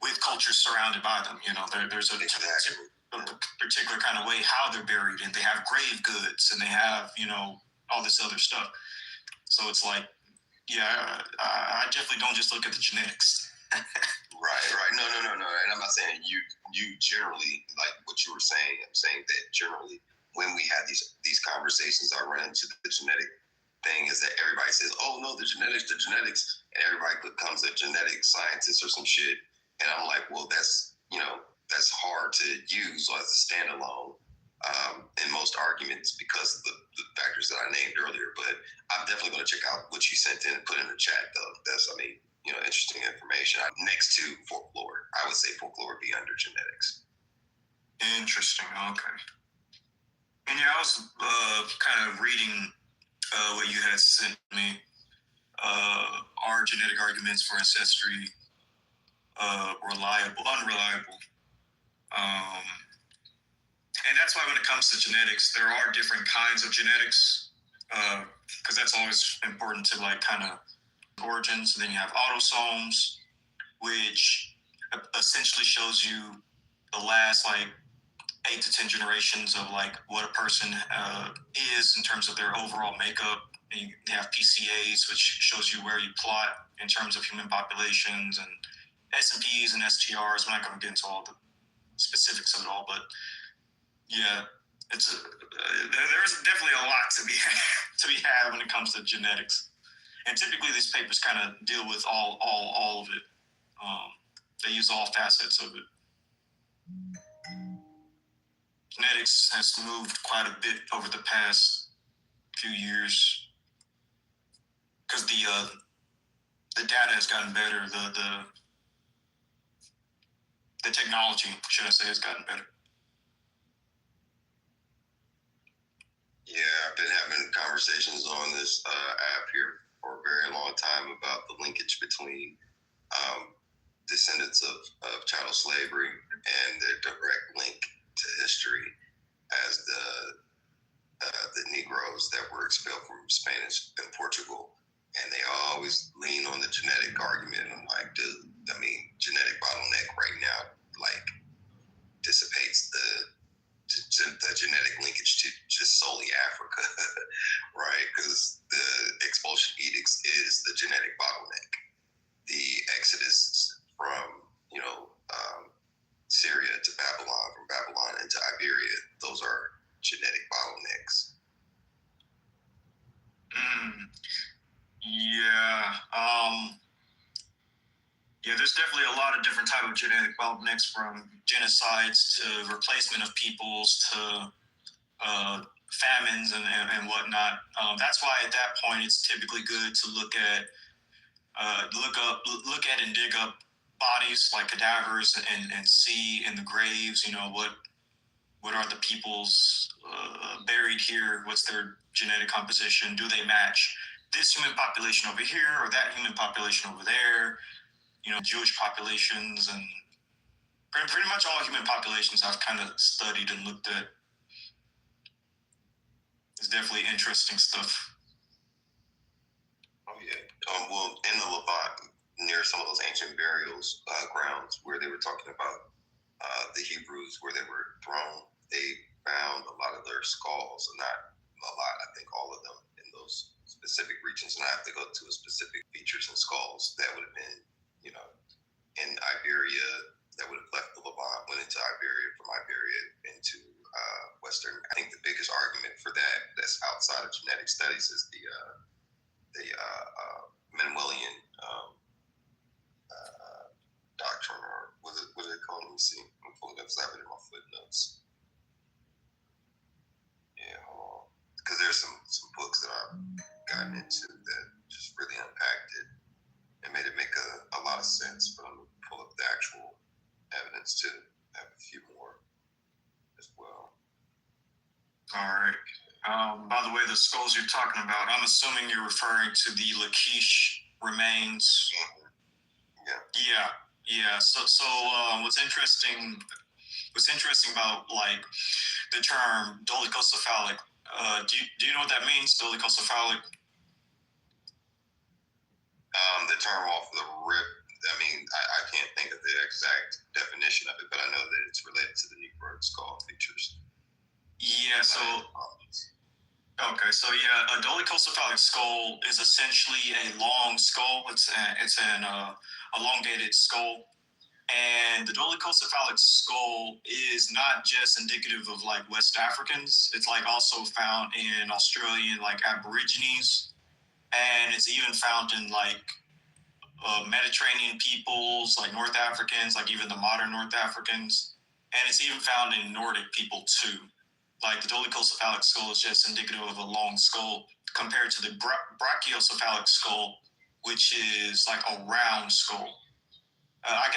with cultures surrounded by them. There's a particular kind of way how they're buried, and they have grave goods, and they have all this other stuff. So it's like, yeah, I definitely don't just look at the genetics. Right. No. And I'm not saying you generally like what you were saying. I'm saying that generally when we have these conversations, I run into the genetic thing is that everybody says, "Oh no, the genetics," and everybody becomes a genetic scientist or some shit. And I'm like, well, that's hard to use as a standalone in most arguments because of the factors that I named earlier. But I'm definitely going to check out what you sent in and put in the chat, though. That's, interesting information. Next to folklore, I would say folklore would be under genetics. Interesting. Okay. And yeah, I was kind of reading what you had sent me. Are genetic arguments for ancestry unreliable? And that's why when it comes to genetics, there are different kinds of genetics, because that's always important to like kind of origins. And then you have autosomes, which essentially shows you the last like 8 to 10 generations of like what a person is in terms of their overall makeup. And you have PCAs, which shows you where you plot in terms of human populations, and S&Ps and STRs. We're not going to get into all the specifics of it all, but yeah, there's definitely a lot to be had when it comes to genetics. And typically these papers kind of deal with all of it. They use all facets of it. Genetics has moved quite a bit over the past few years because the data has gotten better. The technology, should I say, has gotten better. Yeah, I've been having conversations on this app here for a very long time about the linkage between descendants of chattel slavery and their direct link to history as the Negroes that were expelled from Spain and Portugal. And they always lean on the genetic argument. I'm like, dude, genetic bottleneck right now, like, dissipates the genetic linkage to just solely Africa, right? Because the expulsion edicts is the genetic bottleneck. The exodus from, Syria to Babylon, from Babylon into Iberia, those are genetic bottlenecks. Yeah, there's definitely a lot of different type of genetic bottlenecks, from genocides to replacement of peoples to famines and whatnot. That's why at that point it's typically good to look at and dig up bodies like cadavers and see in the graves, what are the peoples buried here? What's their genetic composition? Do they match this human population over here or that human population over there? Jewish populations, and pretty much all human populations I've kind of studied and looked at. It's definitely interesting stuff. Oh yeah. Well, in the Levant, near some of those ancient burials grounds where they were talking about the Hebrews, where they were thrown, they found a lot of their skulls, and not a lot, I think all of them in those specific regions. And I have to go to a specific features and skulls that would have been, in Iberia, that would have left the Levant, went into Iberia, from Iberia into Western. I think the biggest argument for that's outside of genetic studies is the Manuelian doctrine, or what is it called? Let me see. I'm pulling up, because I have it in my footnotes. Yeah, hold on. Because there's some books that I've gotten into that just really unpacked it and made it make a lot of sense. But I'm going to pull up the actual evidence to have a few more as well. All right. the skulls you're talking about, I'm assuming you're referring to the Lachish remains. Yeah. So what's interesting about like the term dolichocephalic? Do you know what that means? Dolichocephalic. The term off the rip. I mean, I can't think of the exact definition of it, but I know that it's related to the Negro skull features. Yeah. So. Okay, so yeah, a dolichocephalic skull is essentially a long skull. It's an elongated skull, and the dolichocephalic skull is not just indicative of like West Africans. It's like also found in Australian like Aborigines, and it's even found in like Mediterranean peoples, like North Africans, like even the modern North Africans, and it's even found in Nordic people too. Like the dolichocephalic skull is just indicative of a long skull compared to the brachiocephalic skull, which is like a round skull. I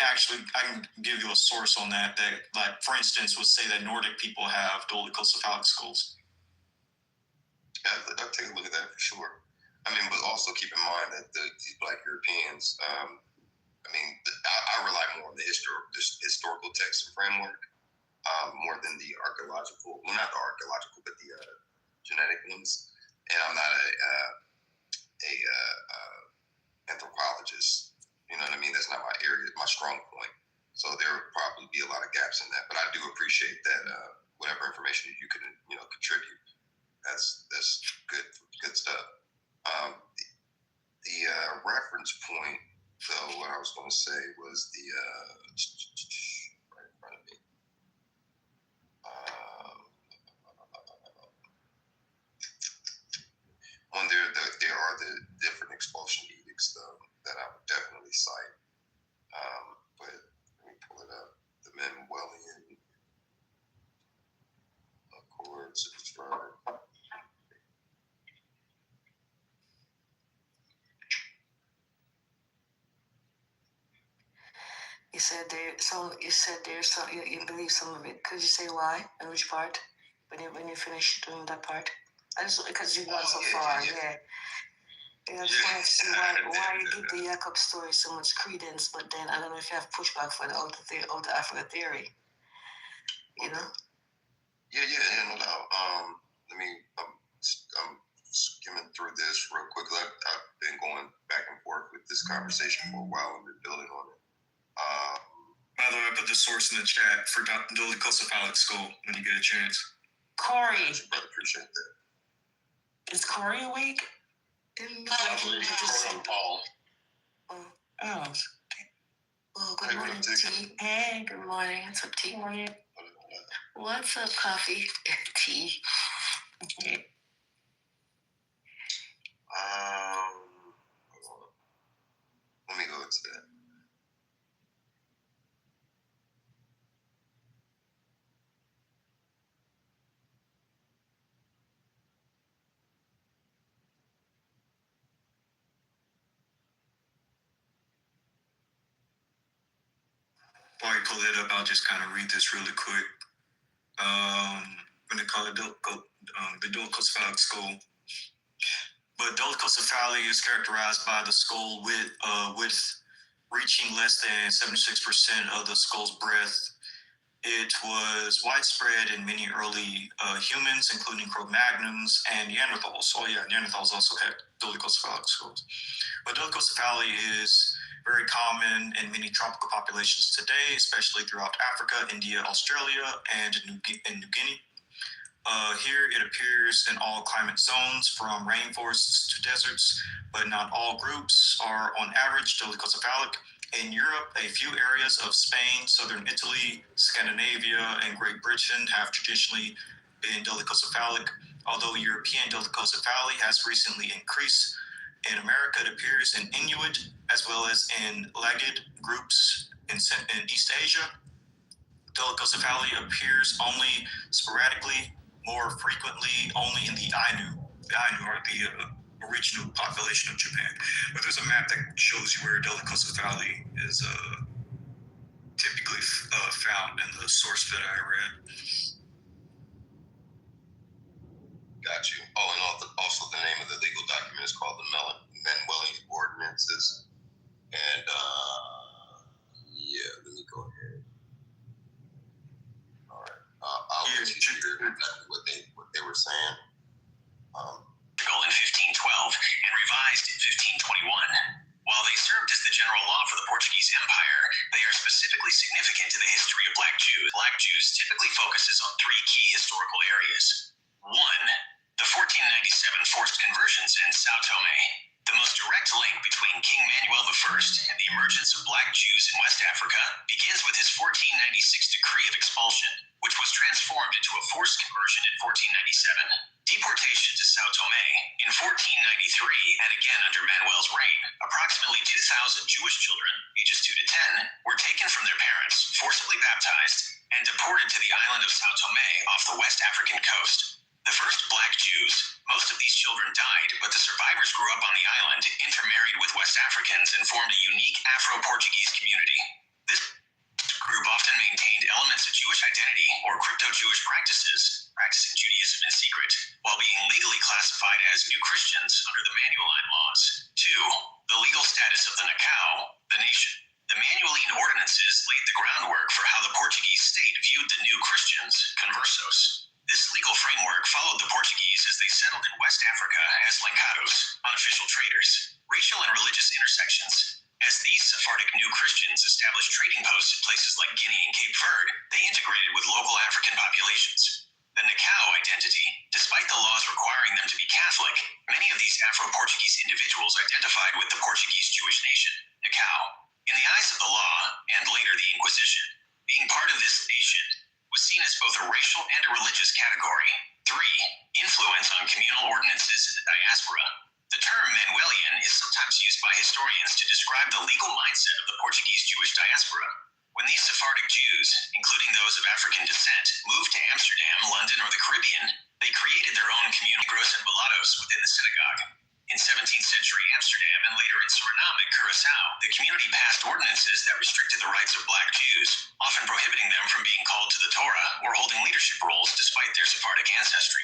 can give you a source on that. That, like, for instance, would say that Nordic people have dolichocephalic skulls. Yeah, I'll take a look at that for sure. I mean, but also keep in mind that these Black Europeans, I rely more on the historical text and framework more than the archaeological. Well, not the archaeological, but the genetic ones. And I'm not a anthropologist. You know what I mean? That's not my area, my strong point. So there would probably be a lot of gaps in that. But I do appreciate that whatever information you can contribute. That's good stuff. The reference point, though, what I was going to say was the right in front of me. There are the different expulsion edicts, though, that I would definitely cite. But let me pull it up. The Manuelian Accords. You said there's some. You believe some of it. Could you say why and which part? When you finish doing that part, I just because you've gone so far. Yeah. I just want to see why you give the Jacob story so much credence, but then I don't know if you have pushback for the Outer Africa theory. You know? Yeah, no doubt. I'm skimming through this real quickly. I've been going back and forth with this conversation for a while and been building on it. By the way, I put the source in the chat for dolichocephalic skull when you get a chance. Corey. I appreciate that. Is Corey awake? Oh, good morning, T. Hey, good morning. What's up, T? Morning. What's up, coffee? Tea. Okay. Let me go into that. While you pull it up, I'll just kind of read this really quick. When they call it the dolichocephalic skull. But dolichocephaly is characterized by the skull width reaching less than 76% of the skull's breadth. It was widespread in many early humans, including Cro-Magnons and Neanderthals. So yeah, Neanderthals also had dolichocephalic skulls. But dolichocephaly is very common in many tropical populations today, especially throughout Africa, India, Australia, and New Guinea. Here it appears in all climate zones, from rainforests to deserts, but not all groups are on average dolichocephalic. In Europe, a few areas of Spain, southern Italy, Scandinavia, and Great Britain have traditionally been dolichocephalic, although European dolichocephaly has recently increased. In America, it appears in Inuit as well as in Lagid groups in East Asia. Dolichocephaly appears only sporadically, more frequently only in the Ainu. The Ainu are the original population of Japan. But there's a map that shows you where dolichocephaly is typically found in the source that I read. Got you. Oh, and also the name of the legal document is called the Manwellian Ordinances. And yeah, let me go ahead. All right. I'll let you hear exactly what they were saying. In 1512 and revised in 1521. While they served as the general law for the Portuguese Empire, they are specifically significant to the history of Black Jews. Black Jews typically focuses on three key historical areas. One, the 1497 forced conversions in Sao Tome. The most direct link between King Manuel I and the emergence of Black Jews in West Africa begins with his 1496 decree of expulsion, which was transformed into a forced conversion in 1497. Deportation to Sao Tome in 1493 and again under Manuel's reign, approximately 2,000 Jewish children, ages 2 to 10, were taken from their parents, forcibly baptized, and deported to the island of Sao Tome off the West African coast. The first Black Jews, most of these children died, but the survivors grew up on the island, intermarried with West Africans, and formed a unique Afro-Portuguese community. This group often maintained elements of Jewish identity or crypto-Jewish practices, practicing Judaism in secret, while being legally classified as New Christians under the Manueline laws. 2. The legal status of the Nakao, the nation. The Manueline ordinances laid the groundwork for how the Portuguese state viewed the New Christians, conversos. This legal framework followed the Portuguese as they settled in West Africa as lencados, unofficial traders. Racial and religious intersections. As these Sephardic New Christians established trading posts in places like Guinea and Cape Verde, they integrated with local African populations. The Nakao identity, despite the laws requiring them to be Catholic, many of these Afro-Portuguese individuals identified with the Portuguese Jewish nation, Nakao. In the eyes of the law, and later the Inquisition, being part of this nation was seen as both a racial and a religious category. 3. Influence on communal ordinances in the diaspora. The term Manuelian is sometimes used by historians to describe the legal mindset of the Portuguese Jewish diaspora. When these Sephardic Jews, including those of African descent, moved to Amsterdam, London, or the Caribbean, they created their own community, Negros and mulattoes, within the synagogue. In 17th century Amsterdam and later in Suriname and Curaçao, the community passed ordinances that restricted the rights of Black Jews, often prohibiting them from being called to the Torah or holding leadership roles despite their Sephardic ancestry.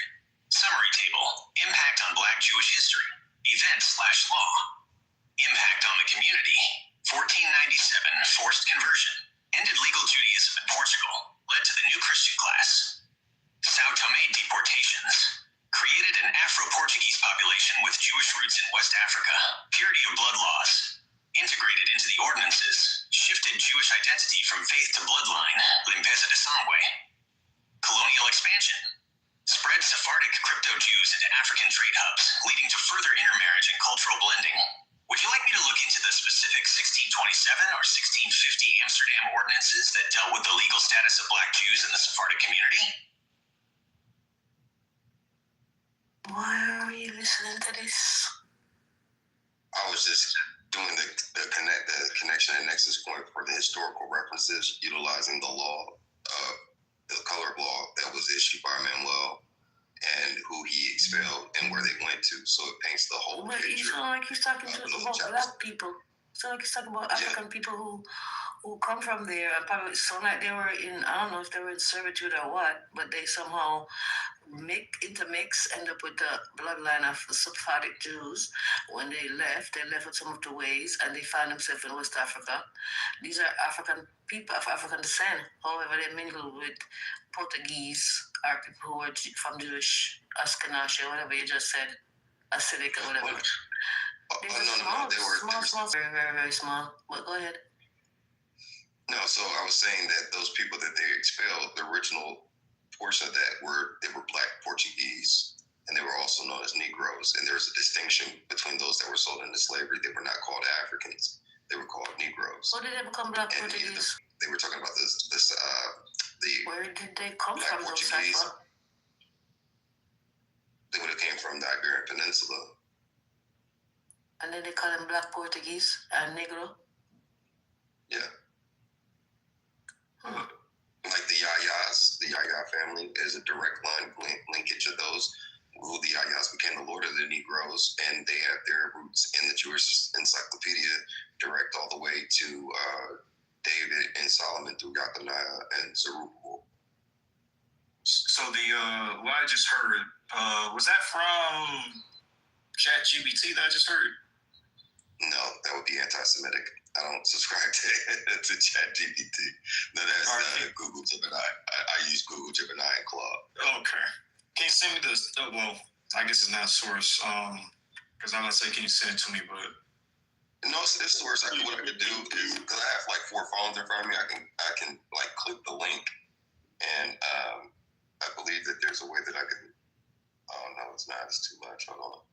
Summary table. Impact on Black Jewish history. Event/law. Impact on the community. 1497 forced conversion. Ended legal Judaism in Portugal. Led to the new Christian class. Sao Tome deportations. Created an Afro-Portuguese population with Jewish roots in West Africa. Purity of blood laws. Integrated into the ordinances. Shifted Jewish identity from faith to bloodline. Limpeza de sangue. Colonial expansion. Spread Sephardic crypto-Jews into African trade hubs, leading to further intermarriage and cultural blending. Would you like me to look into the specific 1627 or 1650 Amsterdam ordinances that dealt with the legal status of Black Jews in the Sephardic community? Why are we listening to this? I was just doing the connection and nexus point for the historical references, utilizing the law, the color law that was issued by Manuel, and who he expelled and where they went to. So it paints the whole picture. You sound like he's talking about Black people. So like he's talking about African people who come from there and probably sound like they were in, I don't know if they were in servitude or what, but they somehow intermix, end up with the bloodline of the Sephardic Jews. When they left with some of the ways and they find themselves in West Africa. These are African people of African descent. However, they mingle with Portuguese or people who are from Jewish, Ashkenazi, whatever you just said, Hasidic or whatever. They were small, very, very, very small. But go ahead. No, so I was saying that those people that they expelled, the original portion of that they were Black Portuguese, and they were also known as Negroes. And there's a distinction between those that were sold into slavery. They were not called Africans; they were called Negroes. How did they become Black Portuguese? They were talking about Where did they come Black from? Portuguese. They would have came from the Iberian Peninsula. And then they call them Black Portuguese and Negro. Yeah. Like the Yayas, the Yaya family is a direct line linkage of those who the Yayas became the Lord of the Negroes, and they have their roots in the Jewish Encyclopedia direct all the way to David and Solomon through Yathaniah and Zerubbabel. So what I just heard, was that from ChatGPT that I just heard? No, that would be anti-Semitic. I don't subscribe to ChatGPT. No, that's Google Gemini. I use Google Gemini and Claude. Okay. Can you send me this? Well, I guess it's not a source. Because I'm gonna say, can you send it to me? But no, it's this source. What I could do is, because I have like 4 phones in front of me, I can like click the link, and I believe that there's a way that I can. Oh no, it's not. It's too much. Hold on.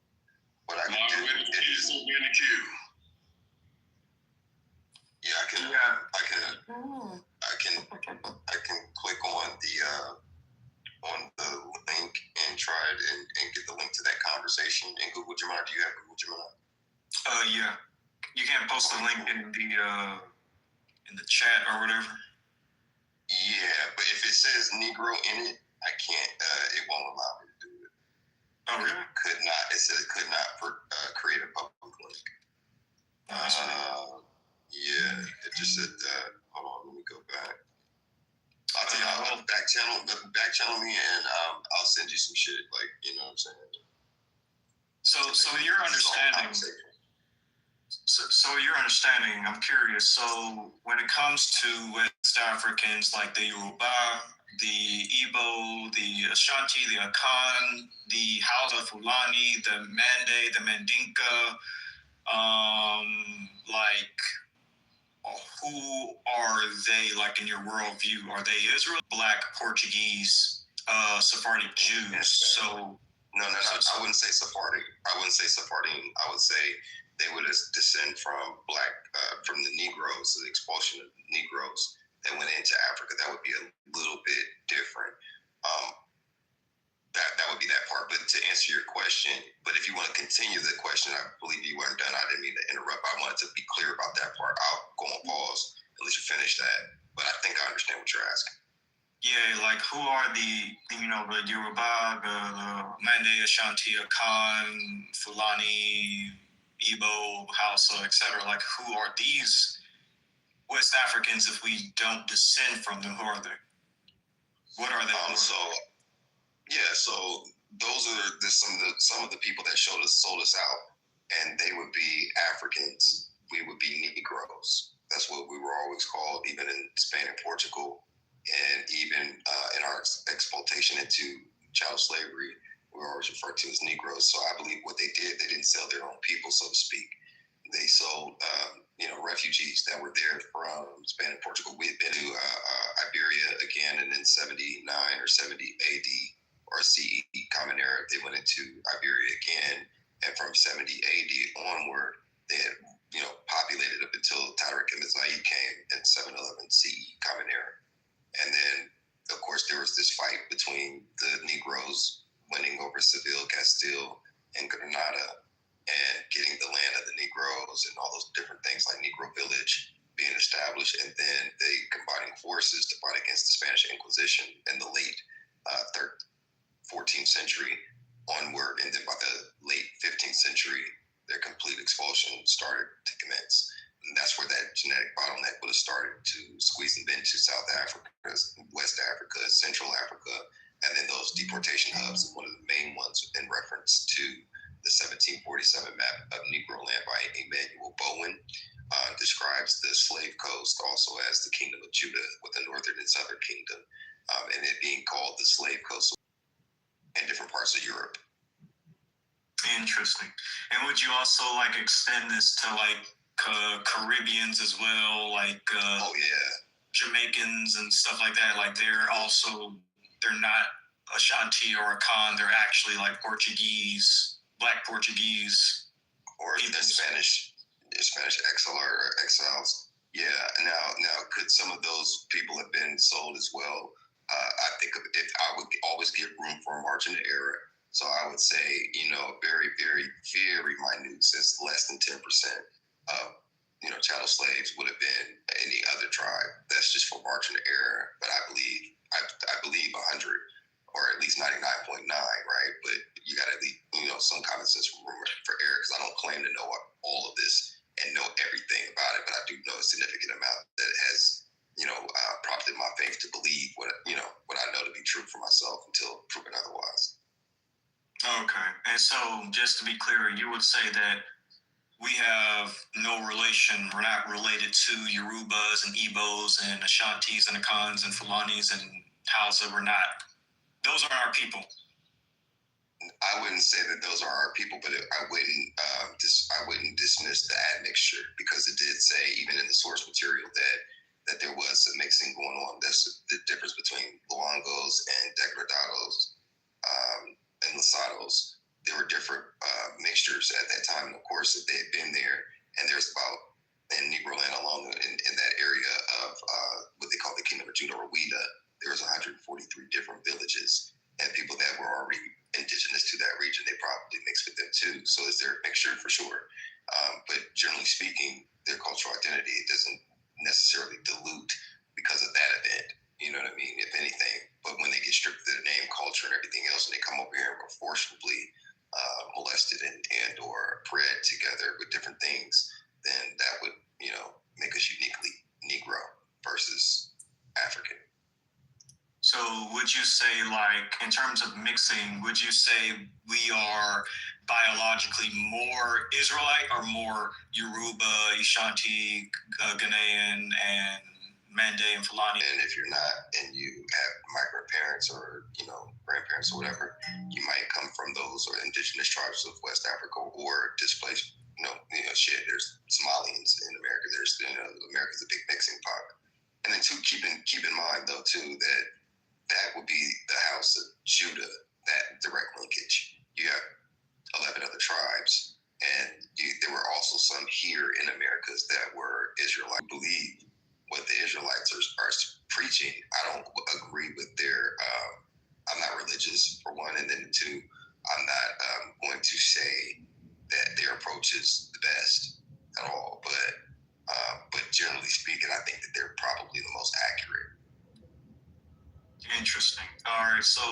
What I can do is in the queue. Yeah, I can click on the link and try it and get the link to that conversation in Google Gemini. Do you have Google Gemini? Yeah. You can't post the link in the chat or whatever. Yeah, but if it says Negro in it, I can't. It won't allow me to do it. Oh, really? It said it could not create a public link. Yeah, it just said that. Hold on, let me go back. I'll tell you, back channel me, and I'll send you some shit. Like, you know what I'm saying? So your understanding. So your understanding, I'm curious. So when it comes to West Africans like the Yoruba, the Igbo, the Ashanti, the Akan, the Hausa Fulani, the Mande, the Mandinka, like, who are they, like, in your worldview? Are they Israel, Black, Portuguese, Sephardic Jews? So no. I wouldn't say Sephardic. I wouldn't say Sephardic. I would say they would descend from from the Negroes, the expulsion of Negroes that went into Africa. That would be a little bit different. That would be that part. But to answer your question, but if you want to continue the question, I believe you weren't done. I didn't mean to interrupt. I wanted to be clear about that part. I'll go on pause and let you finish that. But I think I understand what you're asking. Yeah, like, who are the Yoruba, the Mande, Ashanti, Akan, Fulani, Igbo, Hausa, etc. Like, who are these West Africans if we don't descend from them? Who are they? What are they? So those are some of the people that sold us out, and they would be Africans. We would be Negroes. That's what we were always called, even in Spain and Portugal, and even in our exploitation into child slavery, we were always referred to as Negroes. So I believe what they did, they didn't sell their own people, so to speak. They sold, refugees that were there from Spain and Portugal. We had been to Iberia again, and in 79 or 70 AD or CE Common Era, they went into Iberia again, and from 70 AD onward, they had populated up until Tariq and Mizrahi came in 711 CE Common Era. And then, of course, there was this fight between the Negroes winning over Seville, Castile, and Granada, and getting the land of the Negroes and all those different things like Negro Village being established, and then they combining forces to fight against the Spanish Inquisition in the late 14th century onward, and then by the late 15th century, their complete expulsion started to commence. And that's where that genetic bottleneck would have started to squeeze them into South Africa, West Africa, Central Africa, and then those deportation hubs. One of the main ones in reference to the 1747 map of Negro land by Emmanuel Bowen describes the slave coast also as the Kingdom of Judah, with the northern and southern kingdom, and it being called the slave coast in different parts of Europe. Interesting. And would you also extend this to Caribbeans as well, Jamaicans and stuff like that? Like, they're not Ashanti or Akan, they're actually Portuguese, Black Portuguese, or the Spanish exiles. Yeah. Now, could some of those people have been sold as well? I think I would always give room for a margin of error. So I would say, very, very, very minute, since less than 10% of chattel slaves would have been any other tribe. That's just for margin of error. But I believe 100, or at least 99.9, right? But you got to leave, some common sense room for error, because I don't claim to know all of this and know everything about it, but I do know a significant amount that has prompted my faith to believe what I know to be true for myself until proven otherwise. Okay. And so, just to be clear, you would say that we have no relation, we're not related to Yorubas and Igbos and Ashantis and Akans and Fulanis and Hausa. We're not. Those are our people. I wouldn't say that those are our people, but I wouldn't dismiss the admixture, because it did say, even in the source material, that there was some mixing going on. That's the difference between Luangos and Degradados and Lasados. There were different mixtures at that time, and of course, if they had been there, and there's about, in Negro land alone, in that area of what they call the Kingdom of Judah or Wida, there was 143 different villages, and people that were already indigenous to that region, they probably mixed with them too. So is there a mixture? For sure. But generally speaking, their cultural identity, it doesn't necessarily dilute because of that event. You know what I mean? If anything. But when they get stripped of their name, culture, and everything else, and they come over here and were forcibly molested and or bred together with different things, then that would, make us uniquely Negro versus African. So would you say, like, in terms of mixing, would you say we are biologically more Israelite or more Yoruba, Ashanti, Ghanaian, and Mande and Fulani? And if you're not, and you have migrant parents or, grandparents or whatever, you might come from those or indigenous tribes of West Africa or displaced, there's Somalians in America. There's, America's a big mixing pot. And then keep in mind though too, that would be the house of Judah, that direct linkage. You have 11 other tribes, and there were also some here in Americas that were Israelites. Believe what the Israelites are preaching. I don't agree with their, I'm not religious, for one, and then two, I'm not going to say that their approach is the best at all, but generally speaking, I think that they're probably the most accurate. Interesting. All right. So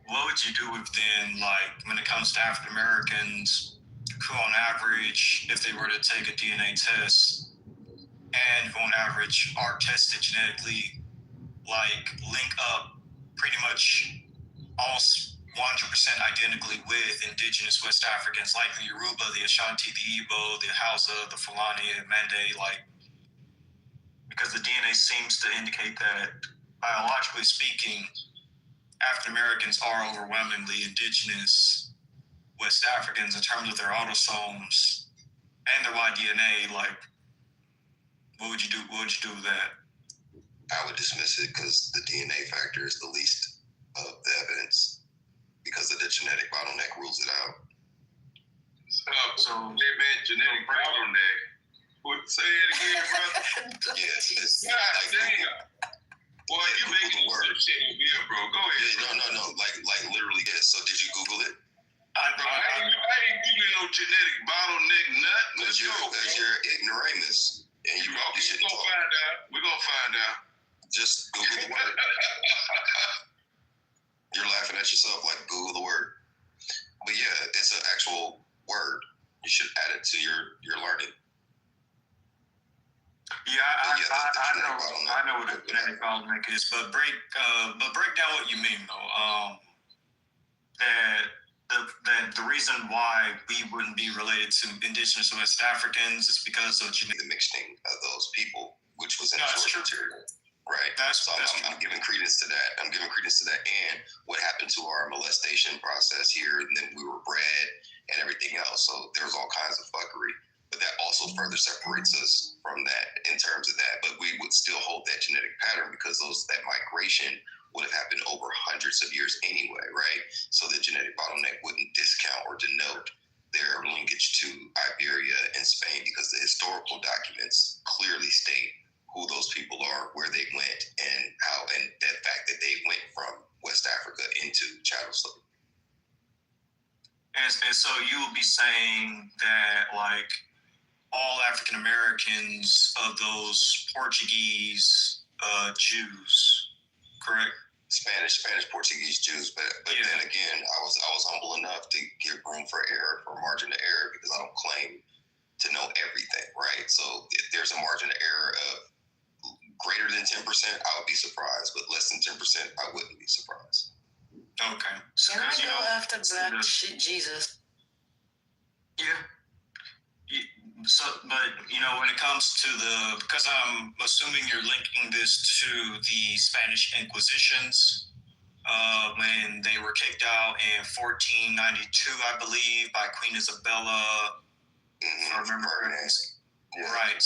what would you do with then, like, when it comes to African Americans who on average, if they were to take a DNA test and who on average are tested genetically, like, link up pretty much almost 100% identically with indigenous West Africans, like the Yoruba, the Ashanti, the Igbo, the Hausa, the Fulani, the Mande, like, because the DNA seems to indicate that, biologically speaking, African Americans are overwhelmingly indigenous West Africans in terms of their autosomes and their Y-DNA. Like, what would you do? What would you do with that? I would dismiss it because the DNA factor is the least of the evidence, because of the genetic bottleneck rules it out. So genetic bottleneck. Say it again, brother. Yes. God damn. Boy, you making some shit over here, bro. Go ahead. Yeah, no. Like literally, yes. So did you Google it? I ain't Googling no genetic bottleneck nut. Let's go. Because you're ignoramus. And you probably shouldn't talk. We're going to find out. Just Google the word. You're laughing at yourself, like Google the word. But yeah, it's an actual word. You should add it to your learning. Yeah, I know what a genetic bottleneck is, but break down what you mean though. That the reason why we wouldn't be related to indigenous West Africans is because of the mixing of those people, which was in the source material. Right. I'm giving credence to that. And what happened to our molestation process here, and then we were bred and everything else. So there's all kinds of fuckery. But that also further separates us from that in terms of that. But we would still hold that genetic pattern because that migration would have happened over hundreds of years anyway, right? So the genetic bottleneck wouldn't discount or denote their linkage to Iberia and Spain, because the historical documents clearly state who those people are, where they went, and how, and that fact that they went from West Africa into chattel slavery. And so you would be saying that, like, all African Americans of those Portuguese Jews, correct? Spanish, Portuguese Jews, but yeah. Then again, I was humble enough to give room for error, for margin of error, because I don't claim to know everything, right? So if there's a margin of error of greater than 10%, I would be surprised, but less than 10%, I wouldn't be surprised. Okay. So, Can I you go know, after Black Jesus? yeah. So, but you know, when it comes to because I'm assuming you're linking this to the Spanish Inquisitions, when they were kicked out in 1492, I believe, by Queen Isabella. If I remember correctly. Yeah, right.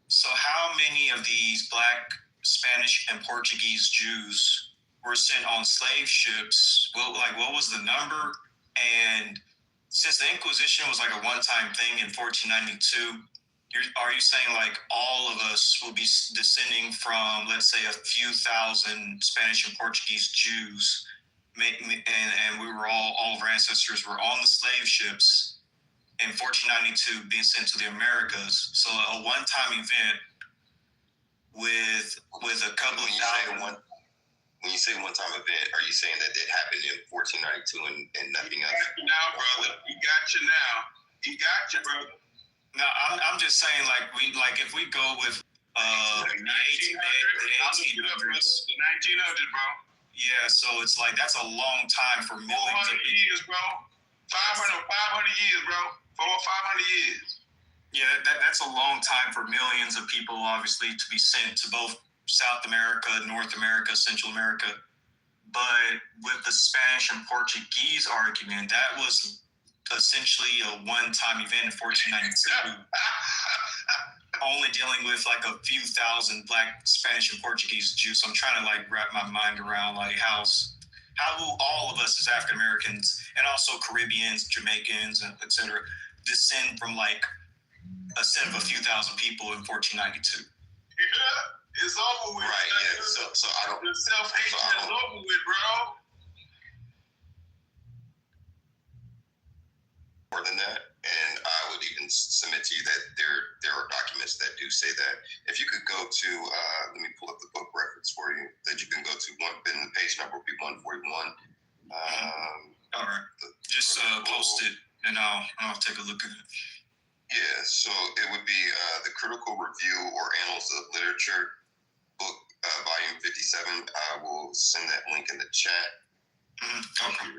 So how many of these Black, Spanish, and Portuguese Jews were sent on slave ships? Well, like, what was the number? And since the Inquisition was like a one-time thing in 1492, are you saying like all of us will be descending from, let's say, a few thousand Spanish and Portuguese Jews, and we were all of our ancestors were on the slave ships in 1492 being sent to the Americas? So a one-time event with a couple of thousand. When you say one-time event, are you saying that it happened in 1492 and nothing else? Now, brother, he got you now. He got you, brother. No, I'm just saying, like, if we go with the 1800s, the 1900s, bro. Yeah, so it's like that's a long time for millions of 400 years, bro. 500 years, bro. 400 or 500 years. Yeah, that's a long time for millions of people, obviously, to be sent to both South America, North America, Central America. But with the Spanish and Portuguese argument, that was essentially a one-time event in 1492, only dealing with like a few thousand Black, Spanish, and Portuguese Jews. So I'm trying to like wrap my mind around like how will all of us as African Americans and also Caribbeans, Jamaicans, etc. descend from like a set of a few thousand people in 1492? Yeah, it's over with. Right, yeah. So I don't. The self-hatred is over with, bro. More than that, and I would even submit to you that there are documents that do say that. If you could go to, let me pull up the book reference for you, that you can go to, then the page number will be 141. All right, just post it and I'll take a look at it. Yeah, so it would be the Critical Review or Annals of Literature, book volume 57. I will send that link in the chat. Okay.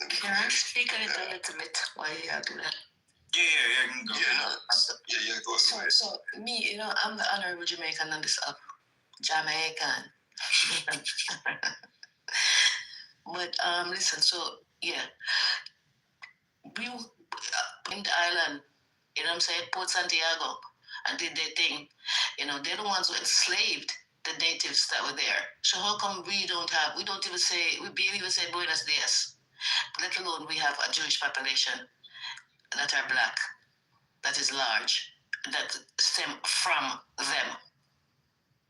Can I speak on it a little bit while you do that? Yeah, you can go. Go ahead. So me, I'm the honorable Jamaican on this up. Jamaican. But listen, so yeah, we in the island, what I'm saying, Port Santiago, and did their thing. They're the ones who enslaved the natives that were there. So how come we don't even say, we barely even say Buenos Dias, let alone we have a Jewish population that are Black, that is large, that stem from them.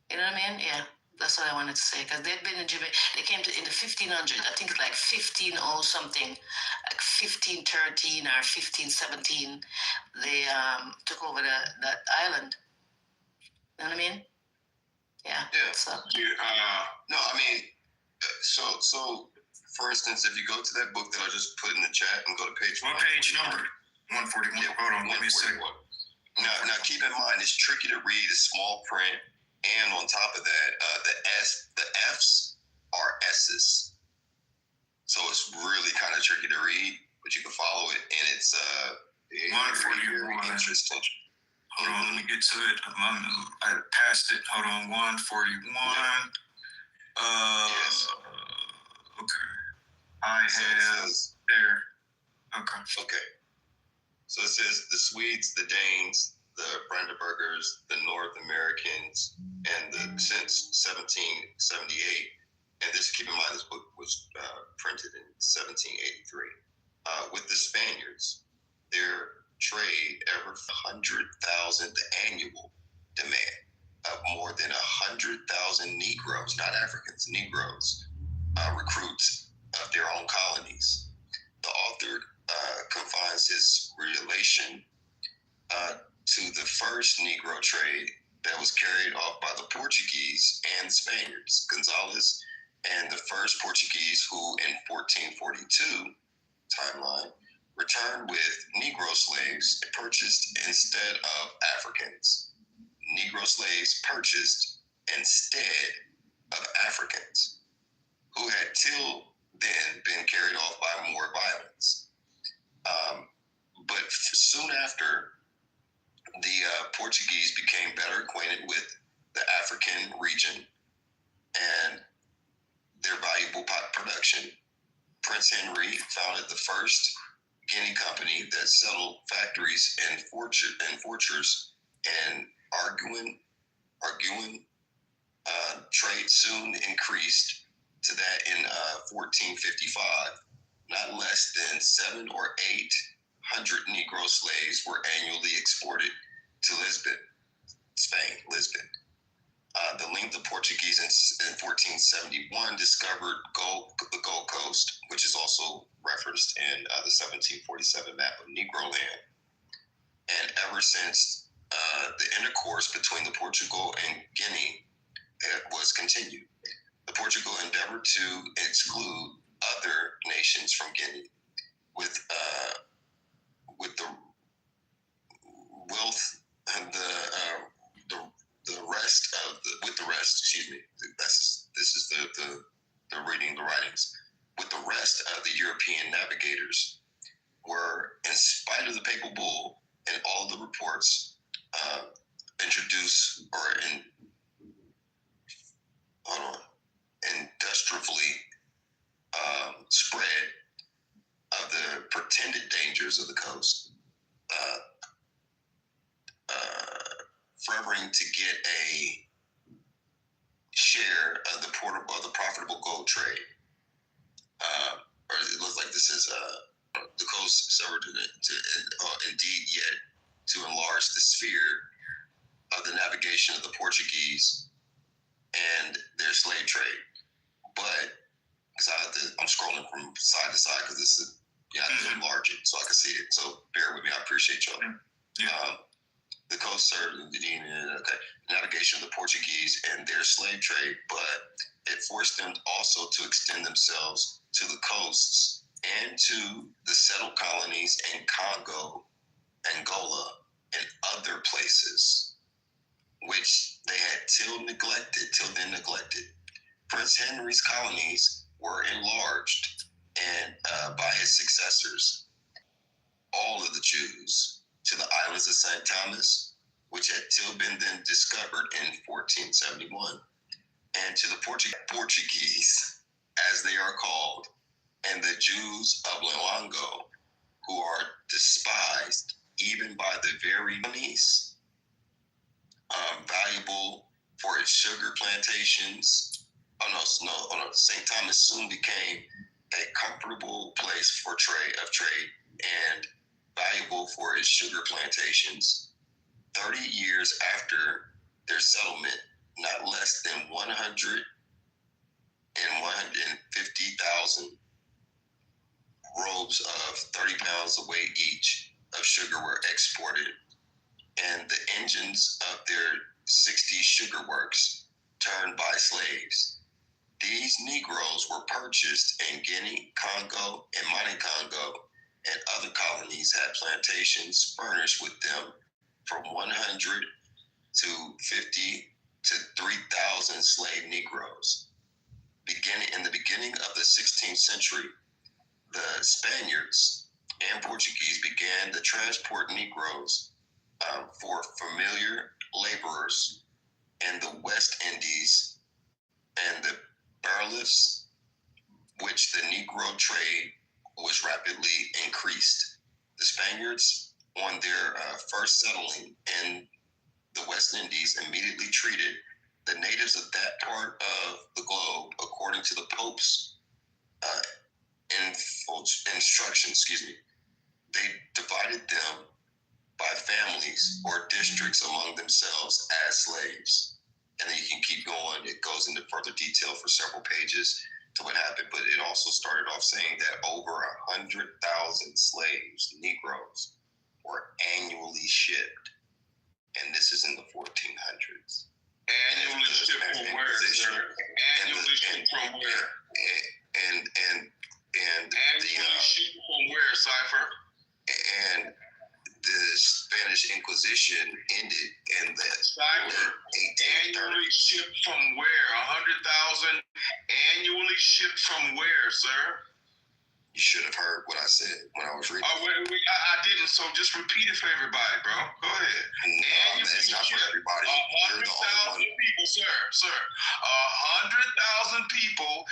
You know what I mean? Yeah, that's what I wanted to say. Because they've been in Jamaica, they came in the 1500s, I think it's like 15 or something, like 1513 or 1517, they took over that island. You know what I mean? Yeah. So. No, I mean, so for instance, if you go to that book that I just put in the chat and go to page what page number? 141. Yeah, hold on, let me see. Now keep in mind, it's tricky to read. It's small print, and on top of that, the F's are S's, so it's really kind of tricky to read, but you can follow it, and it's very interesting. Hold on, let me get to it. I passed it. Hold on, 141. Yes. Okay. I have there. Okay. So it says the Swedes, the Danes, the Brandenburgers, the North Americans, and since 1778, and this, keep in mind, this book was printed in 1783. With the Spaniards, their trade ever 100,000 annual demand of more than 100,000 Negroes, not Africans, Negroes, recruits of their own colonies. The author confines his relation to the first Negro trade that was carried off by the Portuguese and Spaniards, Gonzalez, and the first Portuguese who in 1442 timeline returned with Negro slaves purchased instead of Africans. Negro slaves purchased instead of Africans, who had till then been carried off by more violence. But soon after, the Portuguese became better acquainted with the African region and their valuable production. Prince Henry founded the first Guinea company that settled factories and fortures, and Arguin trade soon increased to that in 1455. Not less than 700 or 800 Negro slaves were annually exported to Lisbon, Spain. The length of Portuguese in 1471 discovered the Gold Coast, which is also referenced in the 1747 map of Negro land. And ever since, the intercourse between the Portugal and Guinea was continued. The Portugal endeavored to exclude other nations from Guinea with the wealth and this is the reading the writings. With the rest of the European navigators were, in spite of the papal bull and all the reports, industrially spread of the pretended dangers of the coast, fervoring to get a share of the profitable gold trade. Or it looks like this is the coast served indeed yet to enlarge the sphere of the navigation of the Portuguese and their slave trade. But I'm scrolling from side to side because this is I have to enlarge it so I can see it. So bear with me. I appreciate y'all. Yeah. The coast served navigation of the Portuguese and their slave trade, but it forced them also to extend themselves to the coasts and to the settled colonies in Congo, Angola, and other places, which they had till then neglected. Prince Henry's colonies were enlarged and by his successors, all of the Jews, to the islands of St. Thomas, which had till been then discovered in 1471, and to the Portuguese, as they are called, and the Jews of Luango, who are despised even by the very colonies, valuable for its sugar plantations. St. Thomas soon became a comfortable place for trade and valuable for its sugar plantations. 30 years after their settlement, not less than 150,000 robes of 30 pounds of weight each of sugar were exported, and the engines of their 60 sugar works turned by slaves. These Negroes were purchased in Guinea, Congo, and Monte-Congo, and other colonies had plantations furnished with them from 100 to 50 to 3,000 slave Negroes. In the beginning of the 16th century, the Spaniards and Portuguese began to transport Negroes for familiar laborers in the West Indies and the bailiffs, which the Negro trade was rapidly increased. The Spaniards, on their first settling in the West Indies, immediately treated the natives of that part of the globe according to the Pope's instructions. They divided them by families or districts among themselves as slaves. And then you can keep going. It goes into further detail for several pages to what happened, but it also started off saying that over 100,000 slaves, Negroes, were annually shipped. And this is in the 1400s. Annually shipped from where, sir? Annually shipped from where? And annually shipped from where, Cypher? And the Spanish Inquisition ended in the Annually shipped from where? 100,000 annually shipped from where, sir? You should have heard what I said when I was reading. Oh, I didn't, so just repeat it for everybody, bro. Go ahead. No, it's not for everybody. 100,000 people, sir. 100,000 people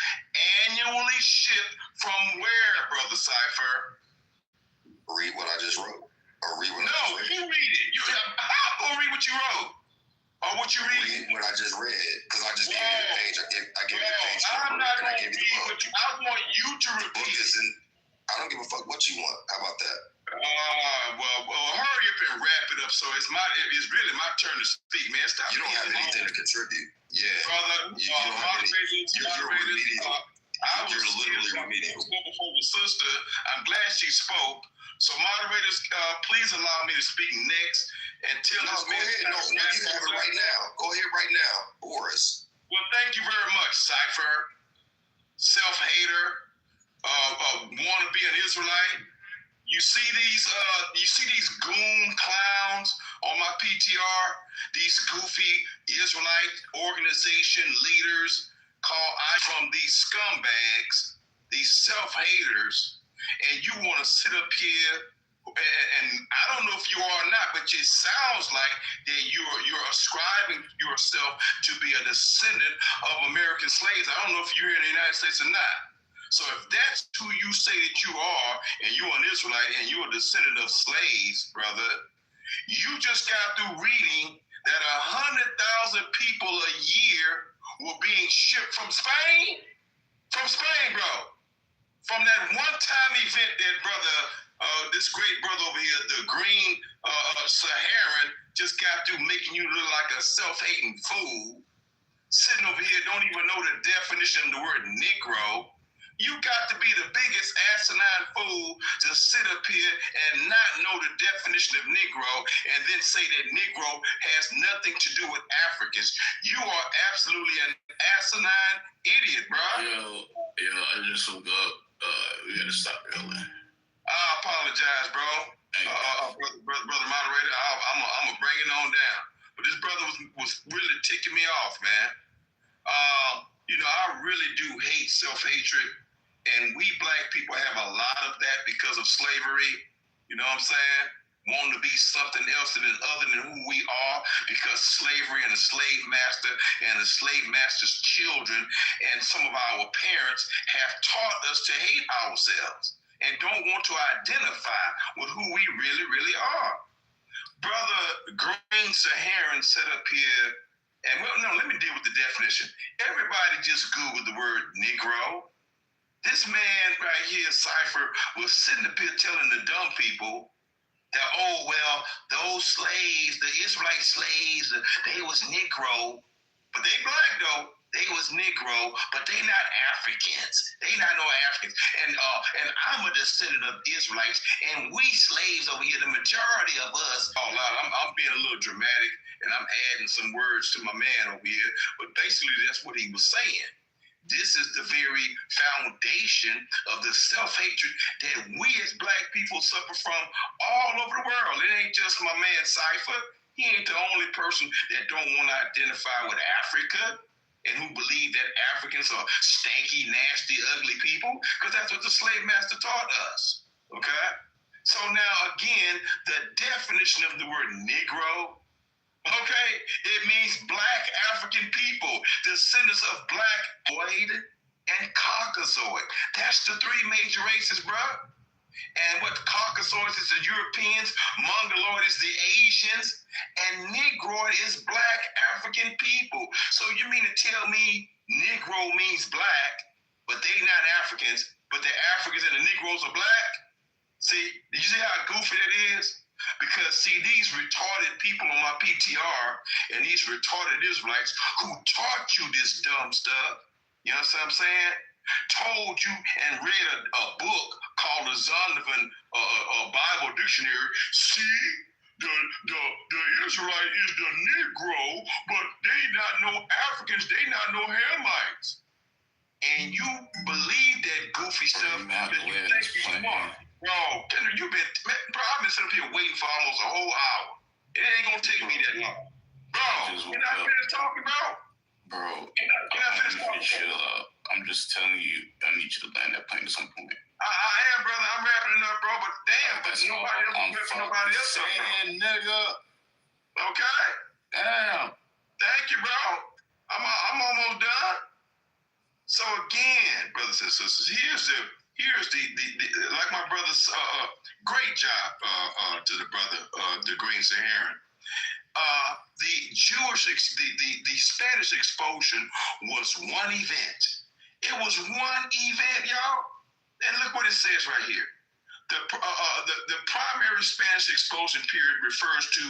annually shipped from where, Brother Cypher? Read what I just wrote. Or read what I just read. You read it. I'm going to read what you wrote. Or what you read? Read what I just read. Because I just gave you the page. I gave you the page I'm number, not and I going gave to you the read book. what you... I want you to The book repeat. is in... I don't give a fuck what you want. How about that? Well, hurry up and wrap it up. So it's really my turn to speak, man. Stop. You don't have anything to contribute. Yeah. Brother, you don't have any, you're remedial. You're literally remedial. Before the sister, I'm glad she spoke. So moderators, please allow me to speak next until this man. No, you have it right now. Go ahead right now, Boris. Well, thank you very much, Cypher, self-hater, want to be an Israelite. You see these goon clowns on my PTR, these goofy Israelite organization leaders from these scumbags, these self-haters, and you want to sit up here, and I don't know if you are or not, but it sounds like that you're ascribing yourself to be a descendant of American slaves. I don't know if you're in the United States or not. So if that's who you say that you are, and you're an Israelite, and you're a descendant of slaves, brother, you just got through reading that 100,000 people a year were being shipped from Spain? From Spain, bro. From that one-time event that this great brother over here, the Green Saharan, just got through making you look like a self-hating fool, sitting over here, don't even know the definition of the word Negro. You got to be the biggest asinine fool to sit up here and not know the definition of Negro and then say that Negro has nothing to do with Africans. You are absolutely an asinine idiot, bro. Yo, I just woke up. We gotta stop yelling. I apologize, bro. Brother moderator, I'm gonna bring it on down. But this brother was really ticking me off, man. I really do hate self-hatred. And we black people have a lot of that because of slavery. You know what I'm saying? Wanting to be something else other than who we are because slavery and the slave master and the slave master's children and some of our parents have taught us to hate ourselves and don't want to identify with who we really, really are. Brother Green Saharan set up here, and let me deal with the definition. Everybody just Google the word Negro. This man right here, Cypher, was sitting up here telling the dumb people that, those slaves, the Israelite slaves, they was Negro, but they black though. They was Negro, but they not Africans. They not no Africans. And I'm a descendant of Israelites, and we slaves over here, the majority of us, I'm being a little dramatic, and I'm adding some words to my man over here, but basically that's what he was saying. This is the very foundation of the self-hatred that we as black people suffer from all over the world. It ain't just my man Cypher. He ain't the only person that don't want to identify with Africa and who believe that Africans are stanky, nasty, ugly people, because that's what the slave master taught us, okay? So now, again, the definition of the word Negro, okay, it means black African people, descendants of black, Boyd, and Caucasoid. That's the three major races, bro. And what Caucasoid is the Europeans, Mongoloid is the Asians, and Negroid is black African people. So you mean to tell me Negro means black, but they not Africans, but the Africans and the Negroes are black? See, did you see how goofy that is? Because, see, these retarded people on my PTR and these retarded Israelites who taught you this dumb stuff, you know what I'm saying? Told you and read a book called the Zondervan Bible Dictionary. See, the Israelite is the Negro, but they not no Africans, they not no Hamites. And you believe that goofy stuff that you think you are. Bro, you've been, man, bro, I've been sitting up here waiting for almost a whole hour. It ain't gonna take me that long. Bro, can I finish talking, bro? Bro, can I finish talking? Chill out. I'm just telling you, I need you to land that plane at some point. I am, brother. I'm wrapping it up, bro. But damn, but nobody else is wrapping nobody else up, bro. Nigga. Okay. Damn. Thank you, bro. I'm almost done. So again, brothers and sisters, here's the like my brother's great job to the brother, the Green Saharan. The the Spanish expulsion was one event. It was one event, y'all. And look what it says right here. The primary Spanish expulsion period refers to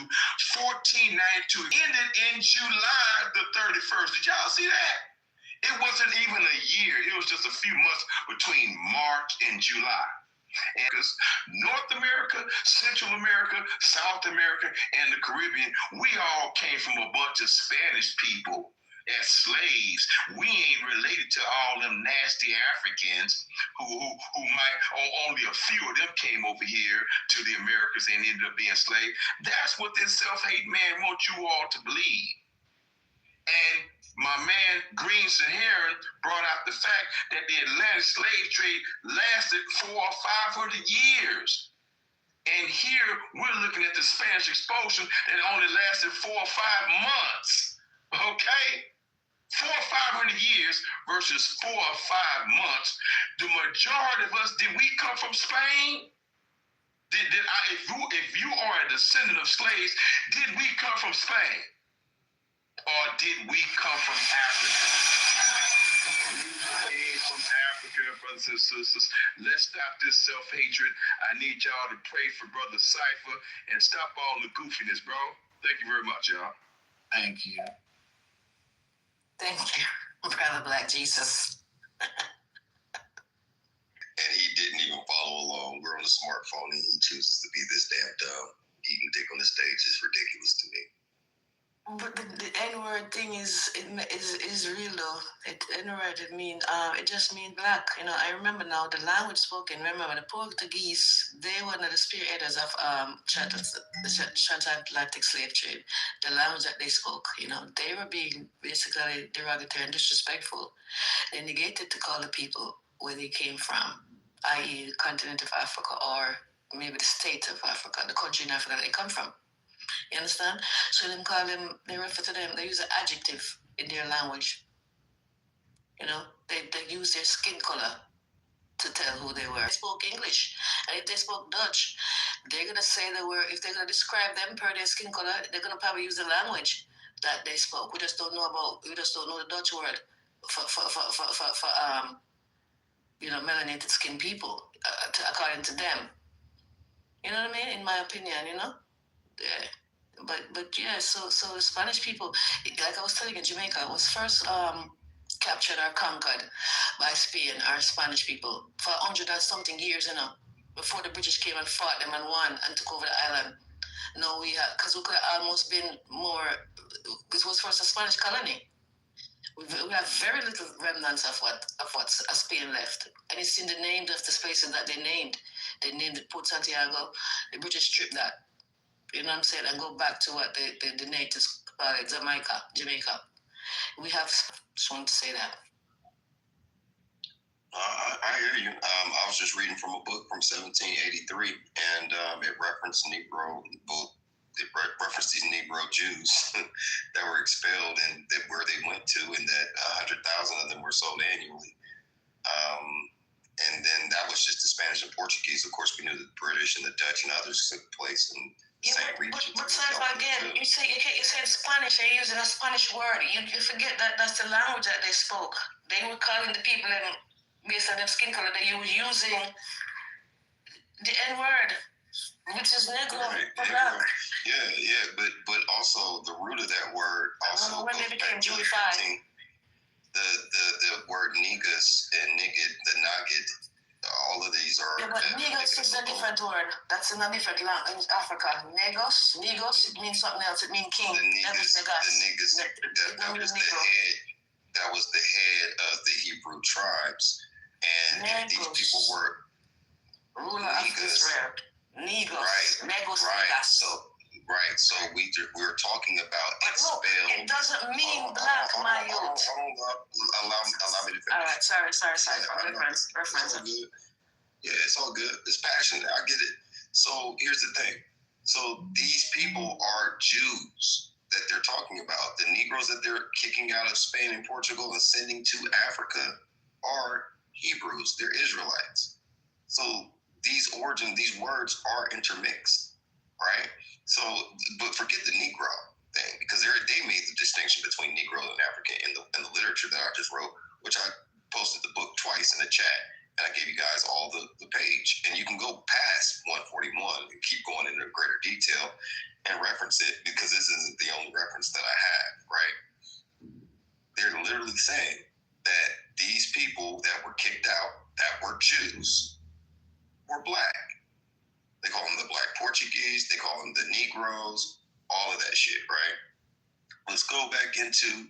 1492, ended in July the 31st. Did y'all see that? It wasn't even a year. It was just a few months between March and July. And because North America, Central America, South America, and the Caribbean, we all came from a bunch of Spanish people as slaves. We ain't related to all them nasty Africans who might, only a few of them came over here to the Americas and ended up being slaves. That's what this self-hate man wants you all to believe. And my man Green Saharan brought out the fact that the Atlantic slave trade lasted 400 or 500 years. And here we're looking at the Spanish expulsion that only lasted 4 or 5 months. Okay? 400 or 500 years versus 4 or 5 months. The majority of us, did we come from Spain? If you are a descendant of slaves, did we come from Spain? Or did we come from Africa? We came from Africa, brothers and sisters. Let's stop this self-hatred. I need y'all to pray for Brother Cypher and stop all the goofiness, bro. Thank you very much, y'all. Thank you. Thank you, Brother Black Jesus. And he didn't even follow along. We're on a smartphone and he chooses to be this damn dumb. Eating dick on the stage is ridiculous to me. But the N-word thing is real though. N-word, it just means black. You know, I remember now the language spoken. Remember the Portuguese, they were one of the spearheaders of the transatlantic slave trade. The language that they spoke, you know, they were being basically derogatory and disrespectful. They negated to call the people where they came from, i.e. the continent of Africa or maybe the state of Africa, the country in Africa they come from. You understand? So they refer to them, they use an adjective in their language. You know, they use their skin color to tell who they were. They spoke English. And if they spoke Dutch, they're going to say if they're going to describe them per their skin color, they're going to probably use the language that they spoke. We just don't know the Dutch word for melanated skin people, according to them. You know what I mean? In my opinion, you know? Yeah. But yeah, so the Spanish people, like I was telling you, Jamaica was first captured or conquered by Spain or Spanish people for 100 and something years, you know, before the British came and fought them and won and took over the island. No, because we could have almost been more. This was first a Spanish colony. We have very little remnants of what Spain left, and it's in the names of the places that they named. They named it Port Santiago. The British stripped that. You know what I'm saying? And go back to what the natives call it, Jamaica. We have, just want to say that. I hear you. I was just reading from a book from 1783, and it referenced these Negro Jews that were expelled and where they went to, and that 100,000 of them were sold annually. And then that was just the Spanish and Portuguese. Of course, we knew the British and the Dutch and others took place in but again, you say Spanish, they're using a Spanish word. You forget that that's the language that they spoke. They were calling the people based on their skin color. They were using the N-word, which is Negro. Right. Yeah, but also the root of that word also when they became Jewified. The word negus and nigget, the nugget. All of these are. Yeah, but negos is a different word. That's in a different language in Africa. Negos, it means something else. It means king. That was the head. That was the head of the Hebrew tribes, and these people were Ruler of Israel. Negos. Negos. So we're talking about expel. It doesn't mean black, my youth. Allow me to finish. All right, sorry. Reference. Yeah, it's all good. It's passionate. I get it. So here's the thing. So these people are Jews that they're talking about. The Negroes that they're kicking out of Spain and Portugal and sending to Africa are Hebrews. They're Israelites. So these words are intermixed, right? So, but forget the Negro thing, because they made the distinction between Negro and African in the literature that I just wrote, which I posted the book twice in the chat, and I gave you guys all the page, and you can go past 141 and keep going into greater detail and reference it, because this isn't the only reference that I have, right? They're literally saying that these people that were kicked out, that were Jews, were black. They call them the Black Portuguese. They call them the Negroes. All of that shit, right? Let's go back into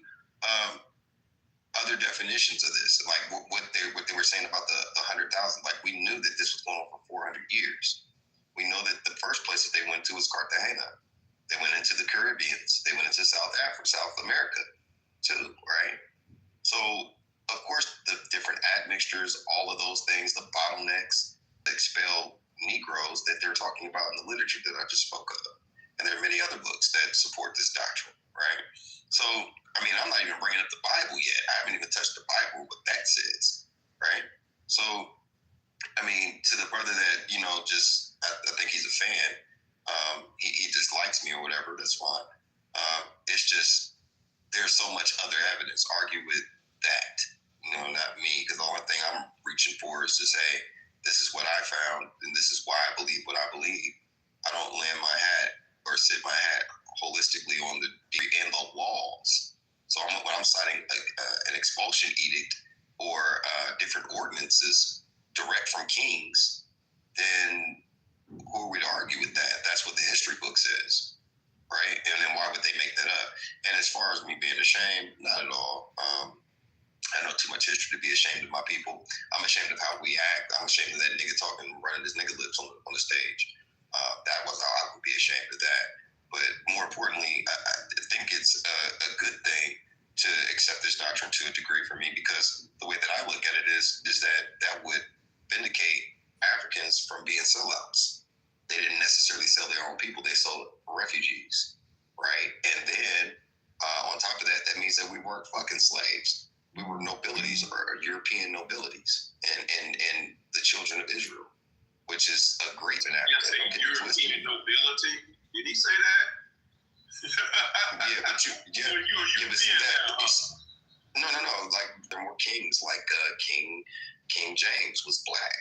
other definitions of this, like what they were saying about the 100,000. Like, we knew that this was going on for 400 years. We know that the first place that they went to was Cartagena. They went into the Caribbean. They went into South America, too, right? So, of course, the different admixtures, all of those things, the bottlenecks, expel Negroes that they're talking about in the literature that I just spoke of. And there are many other books that support this doctrine, right? So, I mean, I'm not even bringing up the Bible yet. I haven't even touched the Bible, what that says, right? So, I mean, to the brother that, just, I think he's a fan, he just likes me or whatever, that's fine. It's just, there's so much other evidence. Argue with that, not me, because the only thing I'm reaching for is to say, this is what I found, and this is why I believe what I believe. I don't land my hat or sit my hat holistically on the laws. So when I'm citing an expulsion edict or different ordinances direct from kings, then who are we to argue with that? That's what the history book says, right? And then why would they make that up? And as far as me being ashamed, not at all. I know too much history to be ashamed of my people. I'm ashamed of how we act. I'm ashamed of that nigga talking, running his nigga lips on the stage. That was how I would be ashamed of that. But more importantly, I think it's a good thing to accept this doctrine to a degree for me, because the way that I look at it is that would vindicate Africans from being sellouts. They didn't necessarily sell their own people. They sold refugees, right? And then on top of that, that means that we weren't fucking slaves. We were nobilities, or European nobilities, and the children of Israel, which is a great in Africa. European nobility? Did he say that? Yeah, but you're European now. No. Like, there were kings. Like King James was black.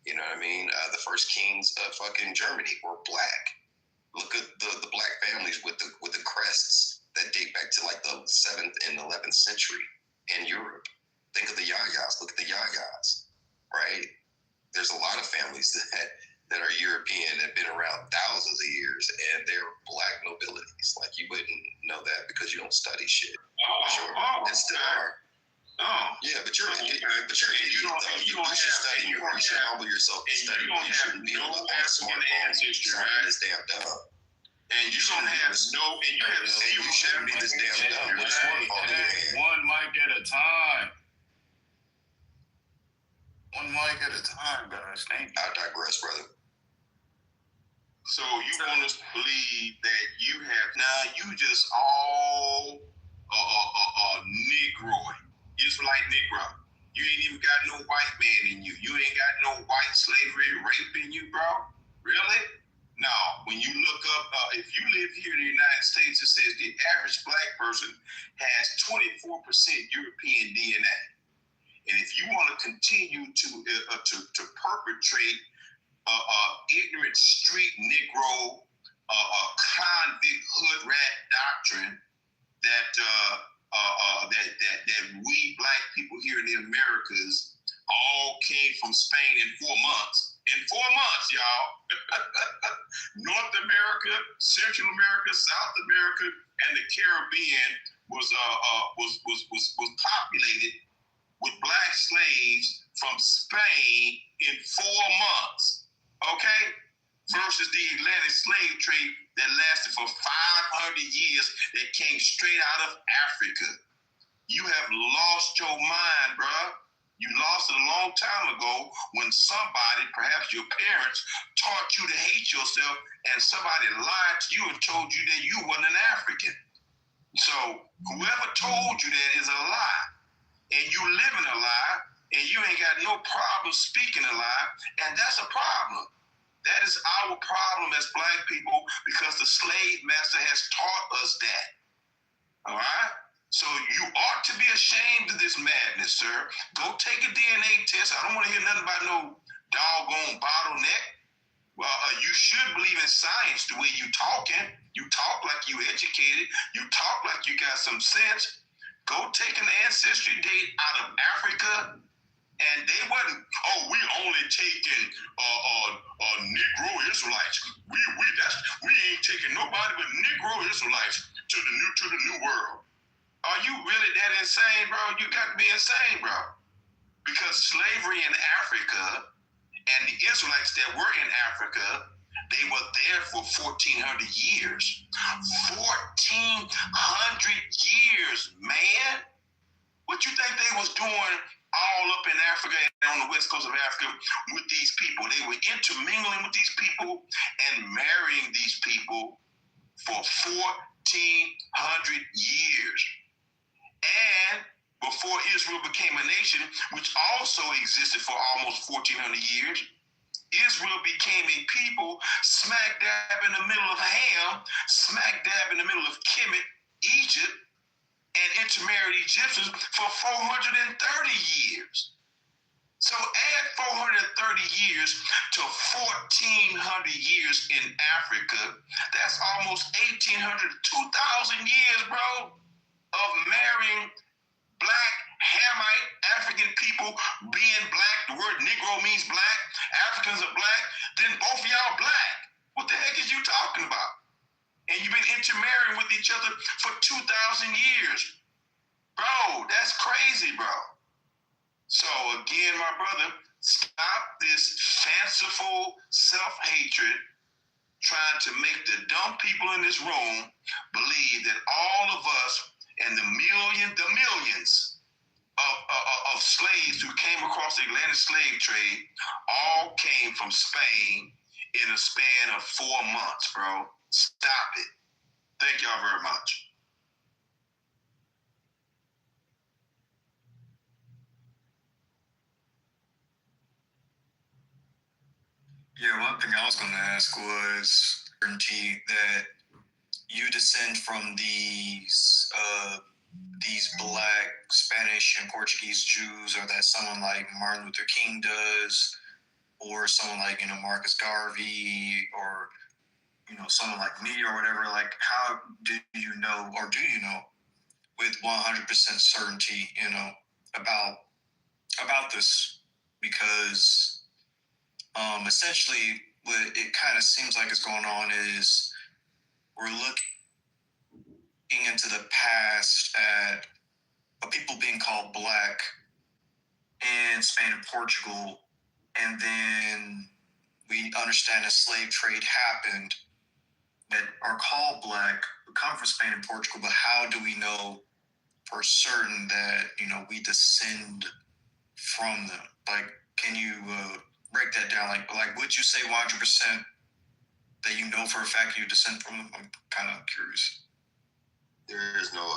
You know what I mean? The first kings of fucking Germany were black. Look at the black families with the crests that date back to like the 7th and 11th century. In Europe, think of the Yayas. Look at the Yayas, right? There's a lot of families that are European that have been around thousands of years, and they're black nobilities. Like, you wouldn't know that because you don't study shit. And still are. Yeah, but you should study. You should humble yourself and study. You shouldn't be on a smartphone sounding this damn dumb. And you don't have no, and you have zero. You shouldn't be this damn dumb with a smartphone in your hand. One mic at a time. One mic at a time, guys. Thank you. I digress, brother. So you want us to believe that you have, now you just all Negroid. You just like Negro. You ain't even got no white man in you. You ain't got no white slavery rape in you, bro. Really? No, when you look up, if you live here in the United States, it says the average black person has 24% European DNA. And if you want to continue to perpetrate ignorant street Negro, convict hood rat doctrine that we black people here in the Americas all came from Spain in 4 months. In 4 months, y'all. North America, Central America, South America, and the Caribbean was populated with black slaves from Spain in 4 months. okay, versus the Atlantic slave trade that lasted for 500 years that came straight out of Africa. You have lost your mind, bruh. You lost it a long time ago when somebody, perhaps your parents, taught you to hate yourself and somebody lied to you and told you that you wasn't an African. So whoever told you that is a lie, and you live in a lie, and you ain't got no problem speaking a lie, and that's a problem. That is our problem as Black people because the slave master has taught us that. All right? So you ought to be ashamed of this madness, sir. Go take a DNA test. I don't want to hear nothing about no doggone bottleneck. Well, you should believe in science the way you talking. You talk like you educated. You talk like you got some sense. Go take an ancestry date out of Africa, and they wasn't. Oh, we only taking Negro Israelites. We ain't taking nobody but Negro Israelites to the new world. Are you really that insane, bro? You got to be insane, bro. Because slavery in Africa and the Israelites that were in Africa, they were there for 1,400 years. 1,400 years, man. What you think they was doing all up in Africa and on the west coast of Africa with these people? They were intermingling with these people and marrying these people for 1,400 years. And before Israel became a nation, which also existed for almost 1,400 years, Israel became a people smack dab in the middle of Ham, smack dab in the middle of Kemet, Egypt, and intermarried Egyptians for 430 years. So add 430 years to 1,400 years in Africa. That's almost 1,800 to 2,000 years, bro, of marrying Black, Hamite, African people being Black. The word Negro means Black. Africans are Black. Then both of y'all Black. What the heck is you talking about? And you've been intermarrying with each other for 2,000 years. Bro, that's crazy, bro. So again, my brother, stop this fanciful self-hatred trying to make the dumb people in this room believe that all of us and the millions of slaves who came across the Atlantic slave trade all came from Spain in a span of 4 months, bro. Stop it. Thank y'all very much. Yeah, one thing I was going to ask was certainty that you descend from these Black, Spanish, and Portuguese Jews, or that someone like Martin Luther King does, or someone like Marcus Garvey, or someone like me, or whatever. Like, how do you know, or do you know, with 100% certainty, about this? Because essentially, what it kind of seems like is going on is we're looking into the past at people being called Black in Spain and Portugal, and then we understand a slave trade happened that are called Black, who come from Spain and Portugal, but how do we know for certain that, we descend from them? Like, can you break that down? Like, would you say 100% that you know for a fact you descend from them? I'm kind of curious. There is no 100%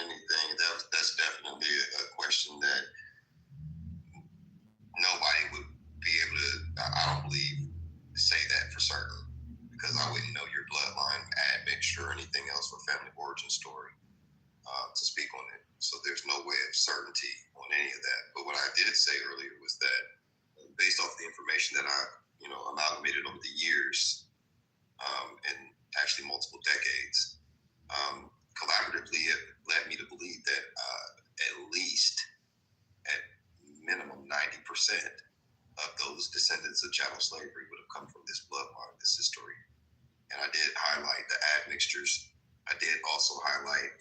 anything. That's definitely a question that nobody would be able to, I don't believe, say that for certain, because I wouldn't know your bloodline, admixture, or anything else for family origin story to speak on it. So there's no way of certainty on any of that. But what I did say earlier was that based off the information that I, amalgamated over the years and actually multiple decades, collaboratively it led me to believe that at least, at minimum, 90% of those descendants of chattel slavery would have come from this bloodline, this history. And I did highlight the admixtures. I did also highlight,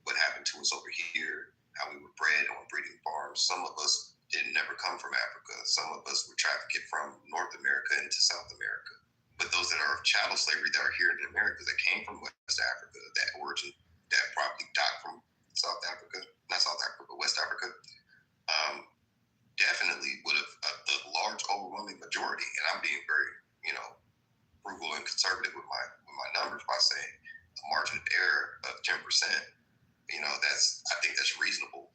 what happened to us over here, how we were bred on breeding farms. Some of us didn't never come from Africa. Some of us were trafficked from North America into South America. But those that are of chattel slavery that are here in America that came from West Africa, that origin, that probably docked from South Africa, not South Africa, but West Africa, definitely would have the large overwhelming majority. And I'm being very, frugal and conservative with my numbers by saying a margin of error of 10%. I think that's reasonable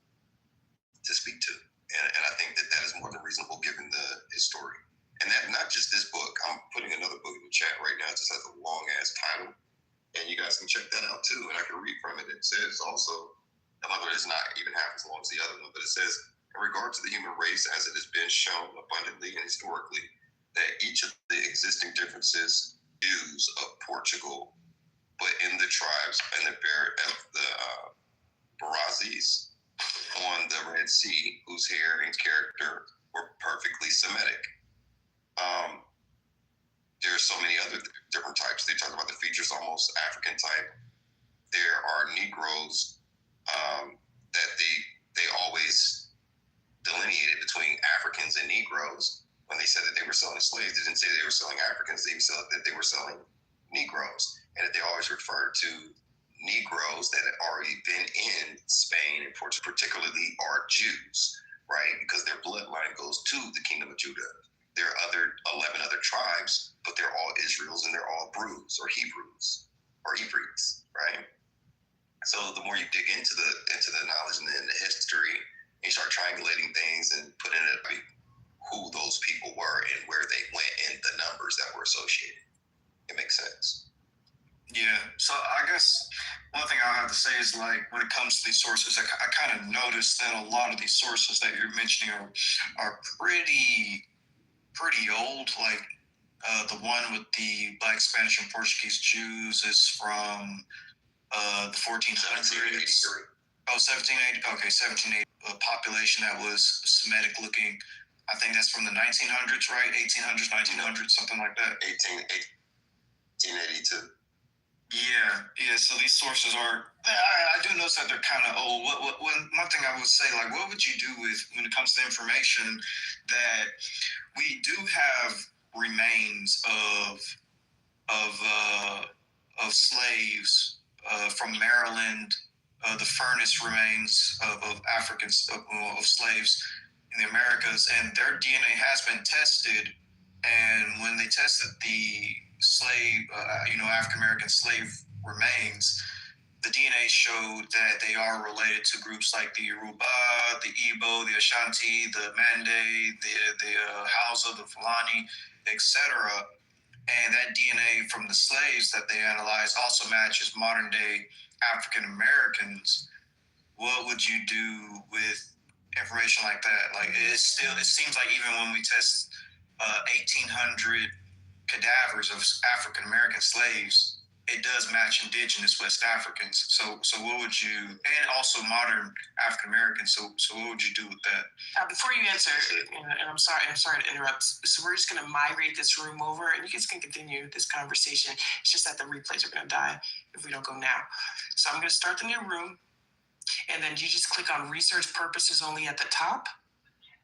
to speak to, and I think that is more than reasonable given the history. And that not just this book. I'm putting another book in the chat right now. It just has a long ass title, and you guys can check that out too. And I can read from it. It says also, although it's not even half as long as the other one, but it says, in regard to the human race as it has been shown abundantly and historically, that each of the existing differences Jews of Portugal, but in the tribes and the Barazis on the Red Sea, whose hair and character were perfectly Semitic. There are so many other different types. They talk about the features almost African type. There are Negroes that they always delineated between Africans and Negroes. When they said that they were selling slaves, they didn't say they were selling Africans. They said that they were selling Negroes, and that they always referred to Negroes that had already been in Spain and Portugal, particularly are Jews, right? Because their bloodline goes to the kingdom of Judah. There are 11 other tribes, but they're all Israels and they're all Brews or Hebrews or Hebrews, right? So the more you dig into the knowledge and the history, and you start triangulating things and putting it like who those people were and where they went and the numbers that were associated. It makes sense. Yeah, so I guess one thing I'll have to say is, like, when it comes to these sources, I kind of noticed that a lot of these sources that you're mentioning are pretty old. Like the one with the Black, Spanish, and Portuguese Jews is from the 1400s. 1780. Okay, 1780. A population that was Semitic looking. I think that's from the 1900s, right? 1800s, 1900s, something like that. 1882. Yeah. So these sources are. I do notice that they're kind of old. One thing I would say, like, what would you do with when it comes to information that we do have remains of slaves from Maryland, the furnace remains of Africans of slaves in the Americas, and their DNA has been tested. And when they tested the slave, African American slave remains, the DNA showed that they are related to groups like the Yoruba, the Igbo, the Ashanti, the Mande, the Hausa, the Fulani, etc. And that DNA from the slaves that they analyzed also matches modern day African Americans. What would you do with information like that? Like, it seems like even when we test 1,800 cadavers of African American slaves, it does match indigenous West Africans. So what would you, and also modern African Americans, so what would you do with that? Before you answer, and I'm sorry to interrupt, so we're just going to migrate this room over, and you guys can continue this conversation. It's just that the replays are going to die if we don't go now. So I'm going to start the new room, and then you just click on research purposes only at the top,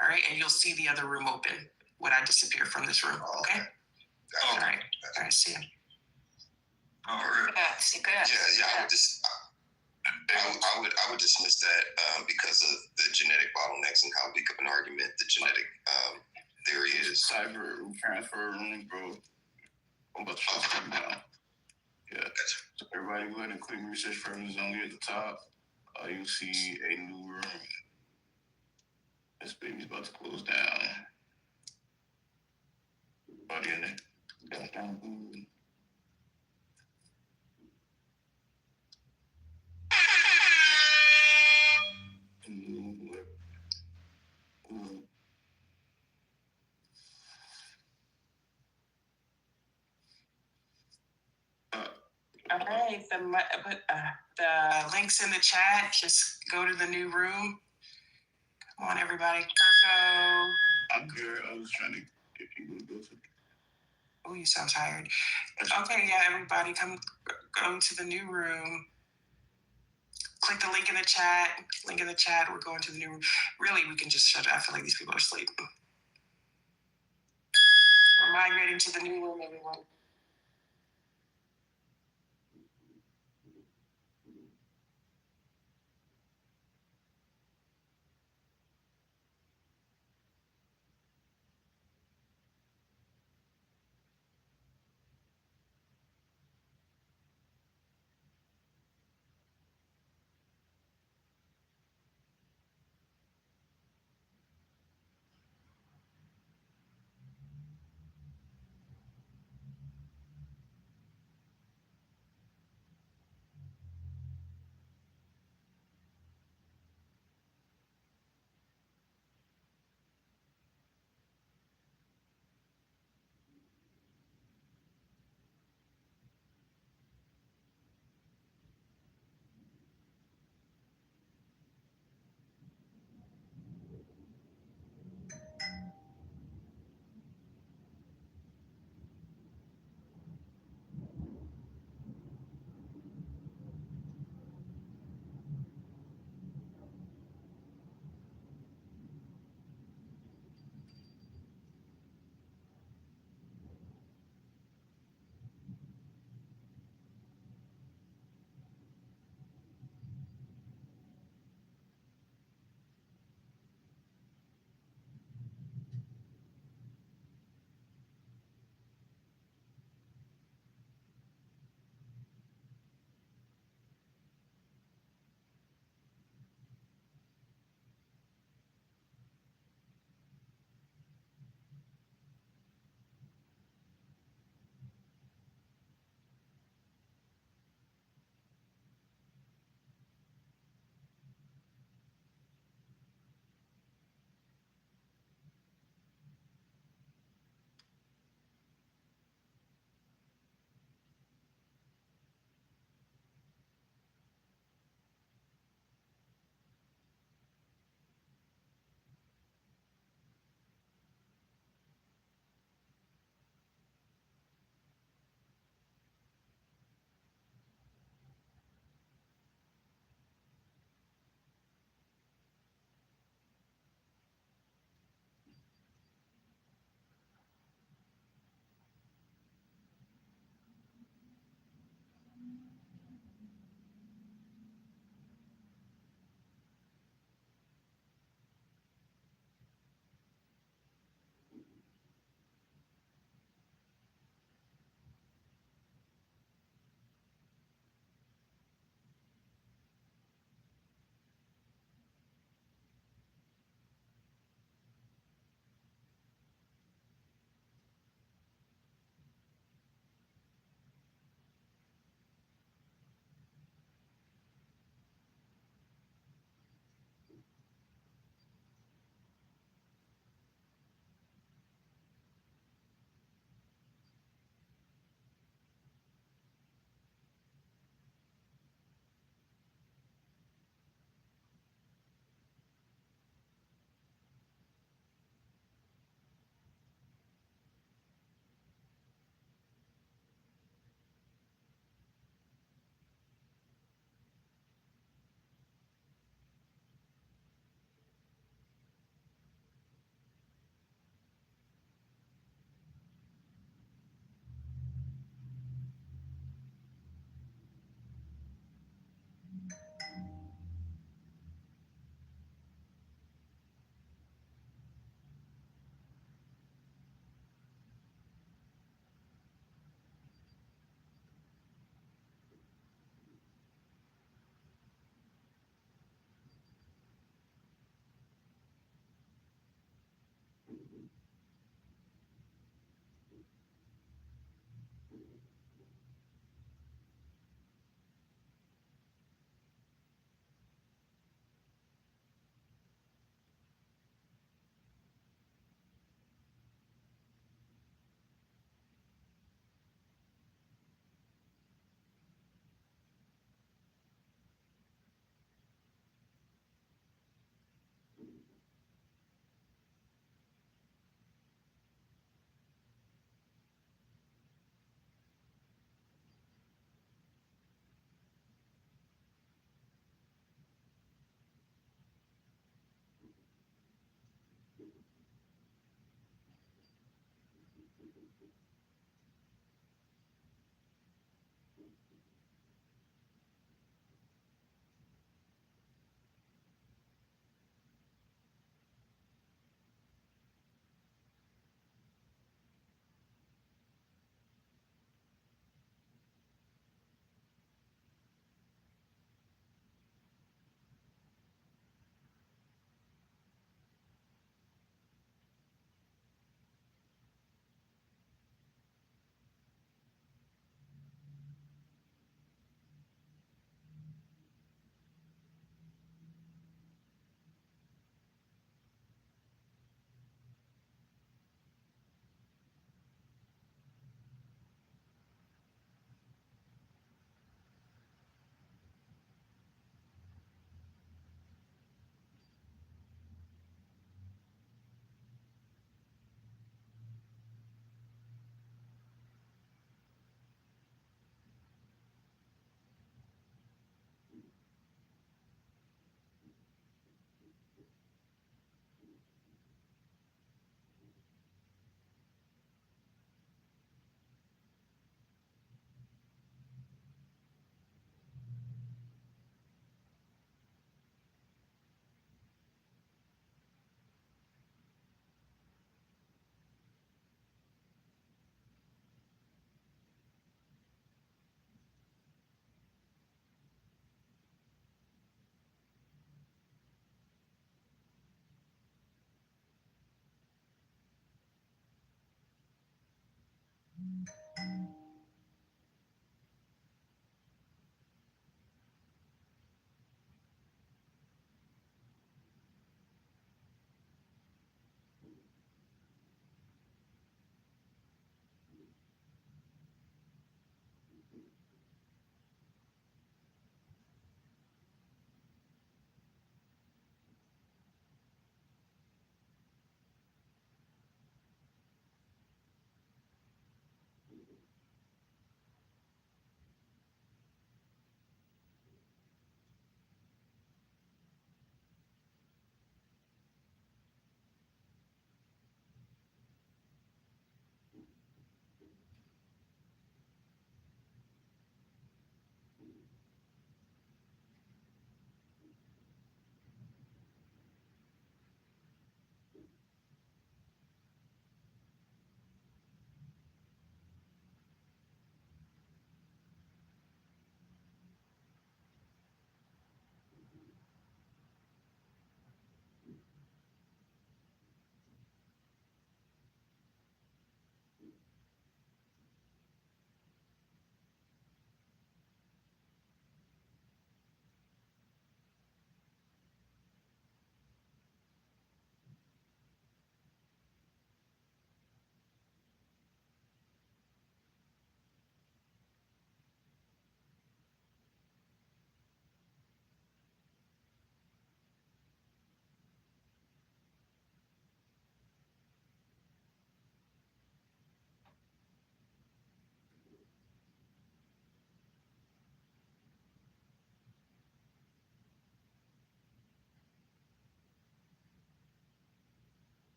all right, and you'll see the other room open when I disappear from this room, okay? All right, see you. Oh, really? Yeah. I would dismiss that because of the genetic bottlenecks and how weak of an argument the genetic theory is. Cyber transfer room, bro. I'm about to shut them down. Yeah. So everybody go ahead and click research purposes only at the top. You'll see a new room. This baby's about to close down. Everybody in it. Down. All right, the links in the chat. Just go to the new room. Come on, everybody. Kirko. I'm good. I was trying to get people to go to. Oh, you sound tired. Okay, yeah, everybody, go to the new room. click the link in the chat. Link in the chat. We're going to the new room. Really, we can just shut it. I feel like these people are asleep. We're migrating to the new room, everyone.